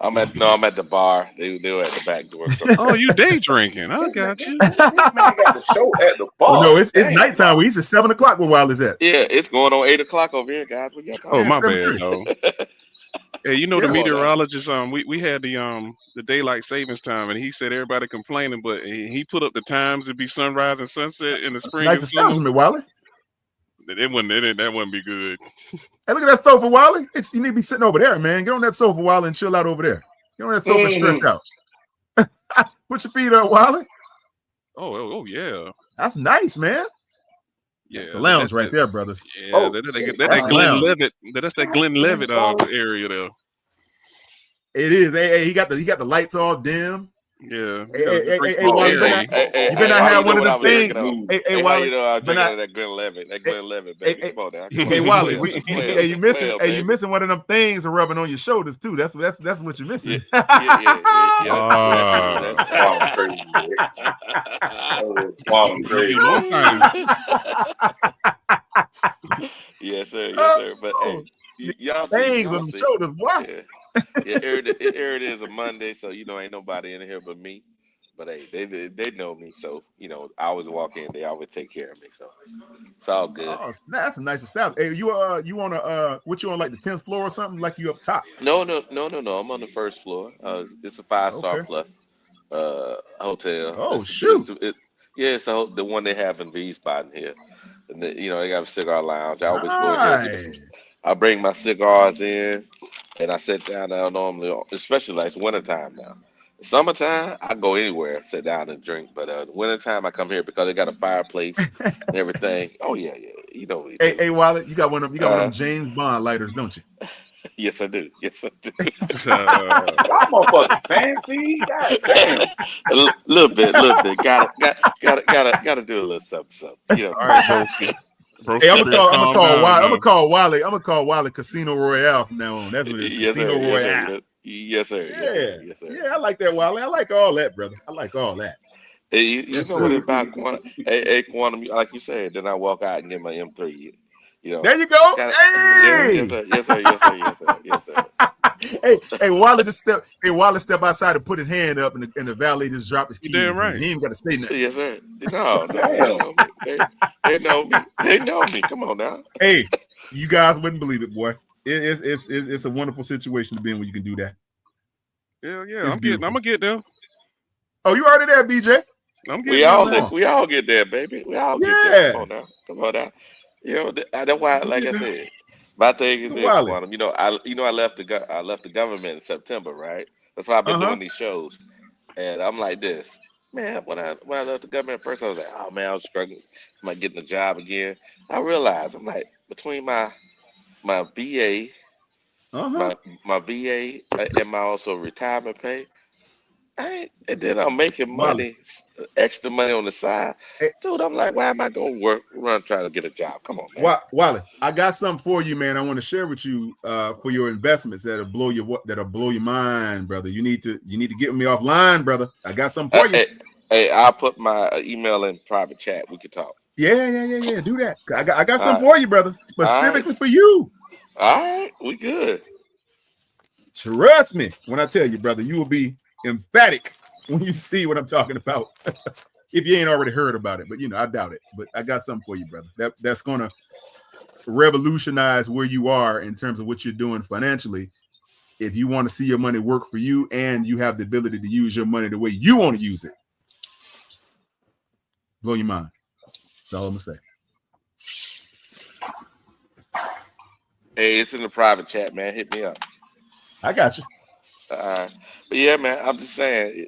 I'm at the bar. They were at the back door. Oh, you day drinking? I got you. This man got the show at the bar. Oh, no, it's nighttime. We used to 7 o'clock where Wild is at. Yeah, it's going on 8 o'clock over here, guys. What y'all talking my bad, though. Hey, you know the Yeah. meteorologist. We had the daylight savings time, and he said everybody complaining, but he put up the times to be sunrise and sunset in the spring Nice and summer. establishment, Wally. That wouldn't be good. Hey, look at that sofa, Wally. You need to be sitting over there, man. Get on that sofa, Wally, and chill out over there. Get on that sofa and stretch out. Put your feet up, Wally. Oh yeah. That's nice, man. Yeah, The lounge right there, brothers. Yeah, that Glenn Levitt. That's that Glenn Levitt area there. It is. Hey, he got the lights all dim. Yeah. Hey, Wally, you better not have one of them things. Hey, Wally, you know I'm but drinking not. out of that Glenn Levitt. That Glenn Levitt, baby. Come on now. Hey, Wally, you missing? Player, Hey, you missing one of them things are rubbing on your shoulders too. That's what you're missing. Yes, sir. But hey, y'all see, things on the shoulders, boy. Yeah, here it is a Monday, so ain't nobody in here but me. But hey, they know me, so I always walk in. They always take care of me, so it's all good. Oh, that's a nice establishment. Hey, you on what you on, like the 10th floor or something? Like you up top? No. I'm on the first floor. It's a 5-star plus hotel. Oh, shoot. It's the one they have in V spot in here, and they got a cigar lounge. I always go in there and get I bring my cigars in, and I sit down there normally, especially like it's wintertime now. Summertime, I go anywhere, sit down and drink. But wintertime, I come here because they got a fireplace and everything. Oh yeah. Hey, Wally, you got one of them James Bond lighters, don't you? Yes, I do. Y'all motherfuckers fancy. God damn. A little bit. Gotta do a little something. All right, broski. Hey, I'm gonna call Wally. I'm gonna call Wally Casino Royale from now on. That's what it is. Casino Royale. Yes, sir. Yeah, I like that, Wally. I like all that, brother. I like all that. Hey, you know what about Quantum? Hey, Quantum, like you said, then I walk out and get my M3. There you go. Hey! Yes, sir. Hey, Wally step outside and put his hand up, and the valet just dropped his keys. Damn right. He ain't got to say nothing. Yes, sir. No, they know me. They know me. Come on now. Hey, you guys wouldn't believe it, boy. It's a wonderful situation to be in when you can do that. Yeah. I'm gonna get there. Oh, you already there, BJ? We all get there, baby. We all get there. Come on now. That's why, like I said, my thing is this, Quantum. I left the government in September, right? That's why I've been doing these shows, and I'm like this, man. When I left the government at first, I was like, oh man, I was struggling, am I getting a job again? I realized I'm like between my VA, my VA, and my also retirement pay. And then I'm making money, extra money on the side. Dude, I'm like, why am I going to run trying to get a job? Come on, man. Wally, I got something for you, man. I want to share with you for your investments that'll blow your mind, brother. You need to get me offline, brother. I got something for you. Hey, I'll put my email in private chat. We can talk. Yeah. Do that. I got something for you, brother. Specifically for you. All right, we good. Trust me when I tell you, brother, you will be emphatic when you see what I'm talking about. If you ain't already heard about it, but I doubt it. But I got something for you, brother. That's gonna revolutionize where you are in terms of what you're doing financially. If you want to see your money work for you and you have the ability to use your money the way you want to use it, blow your mind. That's all I'm gonna say. Hey, it's in the private chat, man. Hit me up. I got you. But yeah, man, I'm just saying,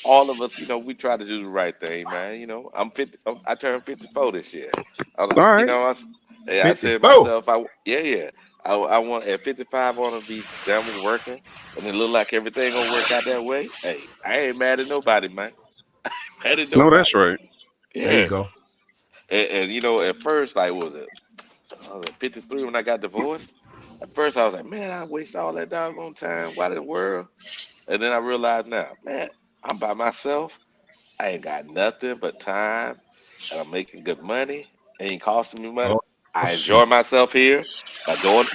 all of us, we try to do the right thing, man. I'm 50. I turned 54 this year. All right. I said to myself, I want at 55, I want to be done with working, and it look like everything gonna work out that way. Hey, I ain't mad at nobody, man. Mad at nobody. No, that's right. Yeah. There you go. And at first, like, what was it? I was at 53 when I got divorced. At first, I was like, man, I waste all that doggone time. Why the world? And then I realized now, man, I'm by myself. I ain't got nothing but time, and I'm making good money. It ain't costing me money. I enjoy myself here.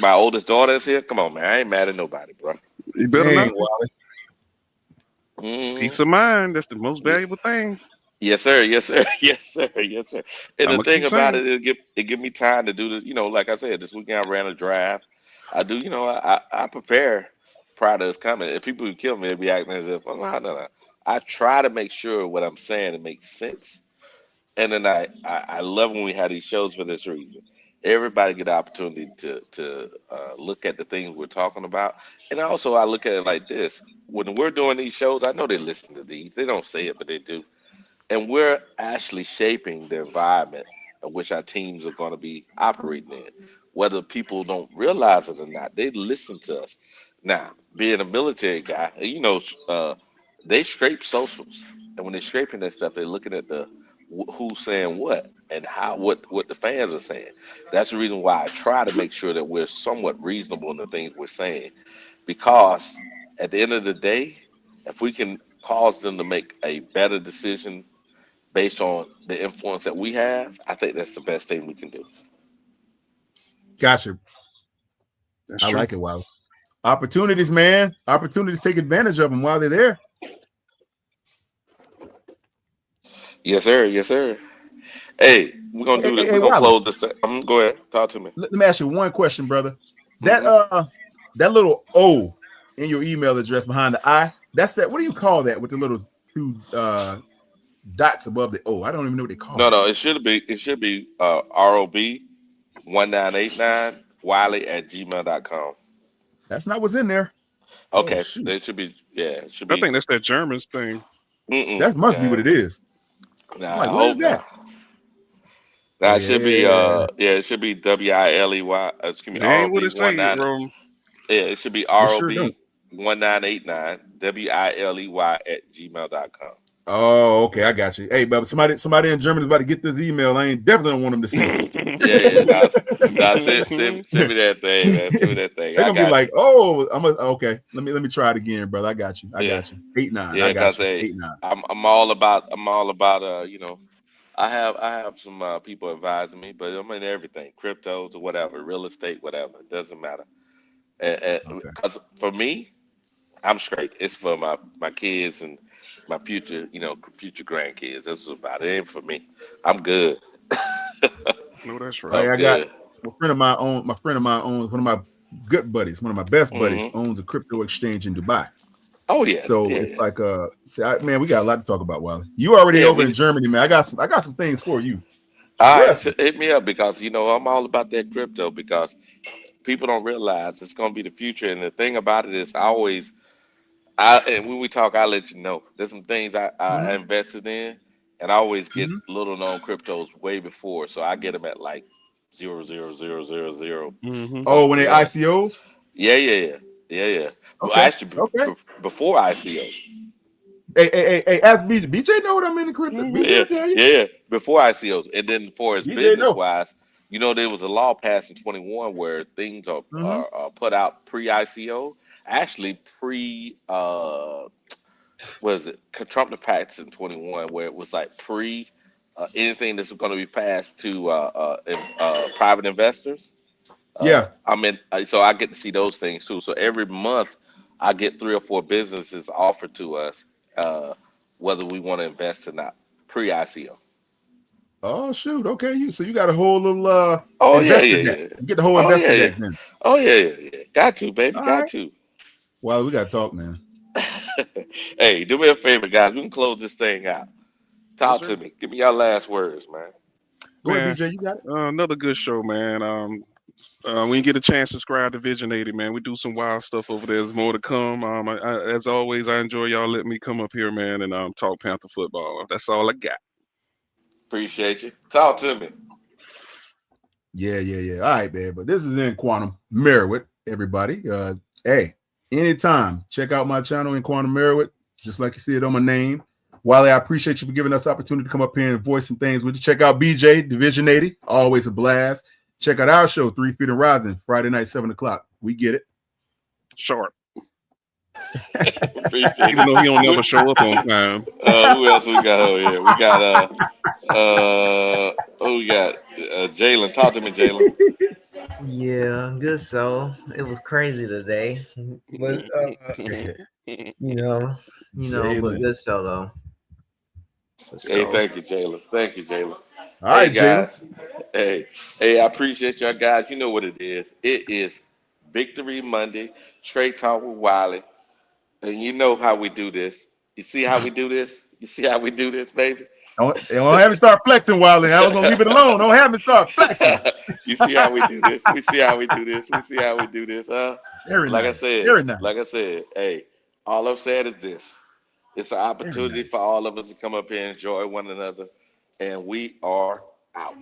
My oldest daughter is here. Come on, man. I ain't mad at nobody, bro. You better not. Mm-hmm. Peace of mind. That's the most valuable thing. Yes, sir. And the thing about it is, it give me time to do the, like I said, this weekend I ran a drive. I do. You know, I prepare prior to this coming. If people who kill me, they'd be acting as if, oh, no. I try to make sure what I'm saying it makes sense. And then I love when we have these shows for this reason. Everybody get the opportunity to look at the things we're talking about. And also, I look at it like this. When we're doing these shows, I know they listen to these. They don't say it, but they do. And we're actually shaping the environment in which our teams are going to be operating in. Whether people don't realize it or not, they listen to us. Now, being a military guy, they scrape socials, and when they're scraping that stuff, they're looking at the who's saying what and how what the fans are saying. That's the reason why I try to make sure that we're somewhat reasonable in the things we're saying, because at the end of the day, if we can cause them to make a better decision based on the influence that we have, I think that's the best thing we can do. Gotcha. That's I true. like it, Wiley. Opportunities, man. Opportunities, take advantage of them while they're there. Yes, sir. Yes, sir. Hey, we're gonna do that. We're Hey, gonna Wiley. close this thing. Go ahead. Talk to me. Let me ask you one question, brother. That Mm-hmm. that little O in your email address behind the I, that's that. What do you call that with the little two dots above the O? I don't even know what they call No, that. no. It should be ROB1989 Wiley@gmail.com. That's not what's in there. Oh Okay, shoot. it should be. Yeah, it should I be. think that's that Germans thing. That must be what Nah, it is. I'm nah. I like, what is hope that? not. Now Oh it should be. yeah. It should be WILEY. Excuse me. It ain't what ROB it say, 19. bro. Yeah, it should be It sure don't. ROB1989 WILEY@gmail.com. Oh, okay, I got you. Hey, but somebody in Germany is about to get this email. I ain't definitely don't want them to see it. Yeah. Now send me that thing, man. Send me that thing. They're I gonna be got you. like, "Oh, okay. Let me try it again, brother. I got you. I Yeah, got you. 8-9. I yeah. got Cause you. hey, 8-9. I'm all about I have some people advising me, but I'm in everything, cryptos or whatever, real estate, whatever. It doesn't matter. And Okay. because for me, I'm straight. It's for my kids and my future grandkids. That's about it. It ain't for me. I'm good. No, that's right. Hey, I'm I got good. a friend of mine owns one of my good buddies, one of my best buddies, Hmm. owns a crypto exchange in Dubai. Oh yeah, So yeah, it's yeah. like man, we got a lot to talk about, Wally. You already Yeah, over in we. Germany, man. I got some things for you. All right, Trust so me. hit me up because I'm all about that crypto because people don't realize it's going to be the future. And the thing about it is, and when we talk, I'll let you know. There's some things I Mm-hmm. invested in, and I always get Mm-hmm. little known cryptos way before, so I get them at like 0.00000 Mm-hmm. Oh, point when they one. ICOs? Yeah. Well, Okay. actually, Okay. before ICO. Hey, ask BJ know what I'm in the crypto. Mm-hmm. Yeah, BJ tell you. yeah, before ICOs, and then for as BJ business know. wise, there was a law passed in 21 where things are Mm-hmm. are, are put out pre ICO, actually pre was it Trump the Pacts in 21 where it was like pre anything that's going to be passed to private investors. Yeah. So I get to see those things too. So every month I get 3 or 4 businesses offered to us, uh, whether we want to invest or not, pre ICO. Oh shoot. Okay, you got a whole little Oh yeah, investor yeah, deck. yeah. You get the whole Oh yeah, investor yeah. deck then. Oh yeah. Got to, baby. All Got right. to. Well, we gotta talk, man. Hey, do me a favor, guys. We can close this thing out. Yes, Talk sir. to me. Give me your last words, man. Go ahead, Man, BJ. You got it. another good show, man. When you get a chance, subscribe to Vision 80, man. We do some wild stuff over there. There's more to come. As always, I enjoy y'all letting me come up here, man, and talk Panther football. That's all I got. Appreciate you. Talk to me. Yeah. All right, man. But this is in Quantum Merritt, everybody. Hey, anytime, check out my channel in Quantum Merritt, just like you see it on my name. Wiley, I appreciate you for giving us the opportunity to come up here and voice some things with you. Check out BJ, Division 80, always a blast. Check out our show, 3 Feet and Rising, Friday night, 7 o'clock. We get it. Sharp. Appreciate Even though he don't it. never show up on time. Who else we got over here? We got who we got? Jalen. Talk to me, Jalen. Yeah, good show. It was crazy today, but but Jalen. good show though. For Hey, sure. thank you, Jalen. Thank you, Jalen. All Hey right, Jalen. guys. Hey, I appreciate y'all guys. You know what it is. It is Victory Monday. Trey talk with Wiley. And you know how we do this. You see how we do this? You see how we do this, baby? Don't have me start flexing, Wiley. I was gonna leave it alone. Don't have me start flexing. You see how we do this? We see how we do this. We see how we do this, huh? Very Like I nice. said, Very nice. like I said, hey, all I'm saying is this. It's an opportunity for all of us to come up here and enjoy one another. And we are out.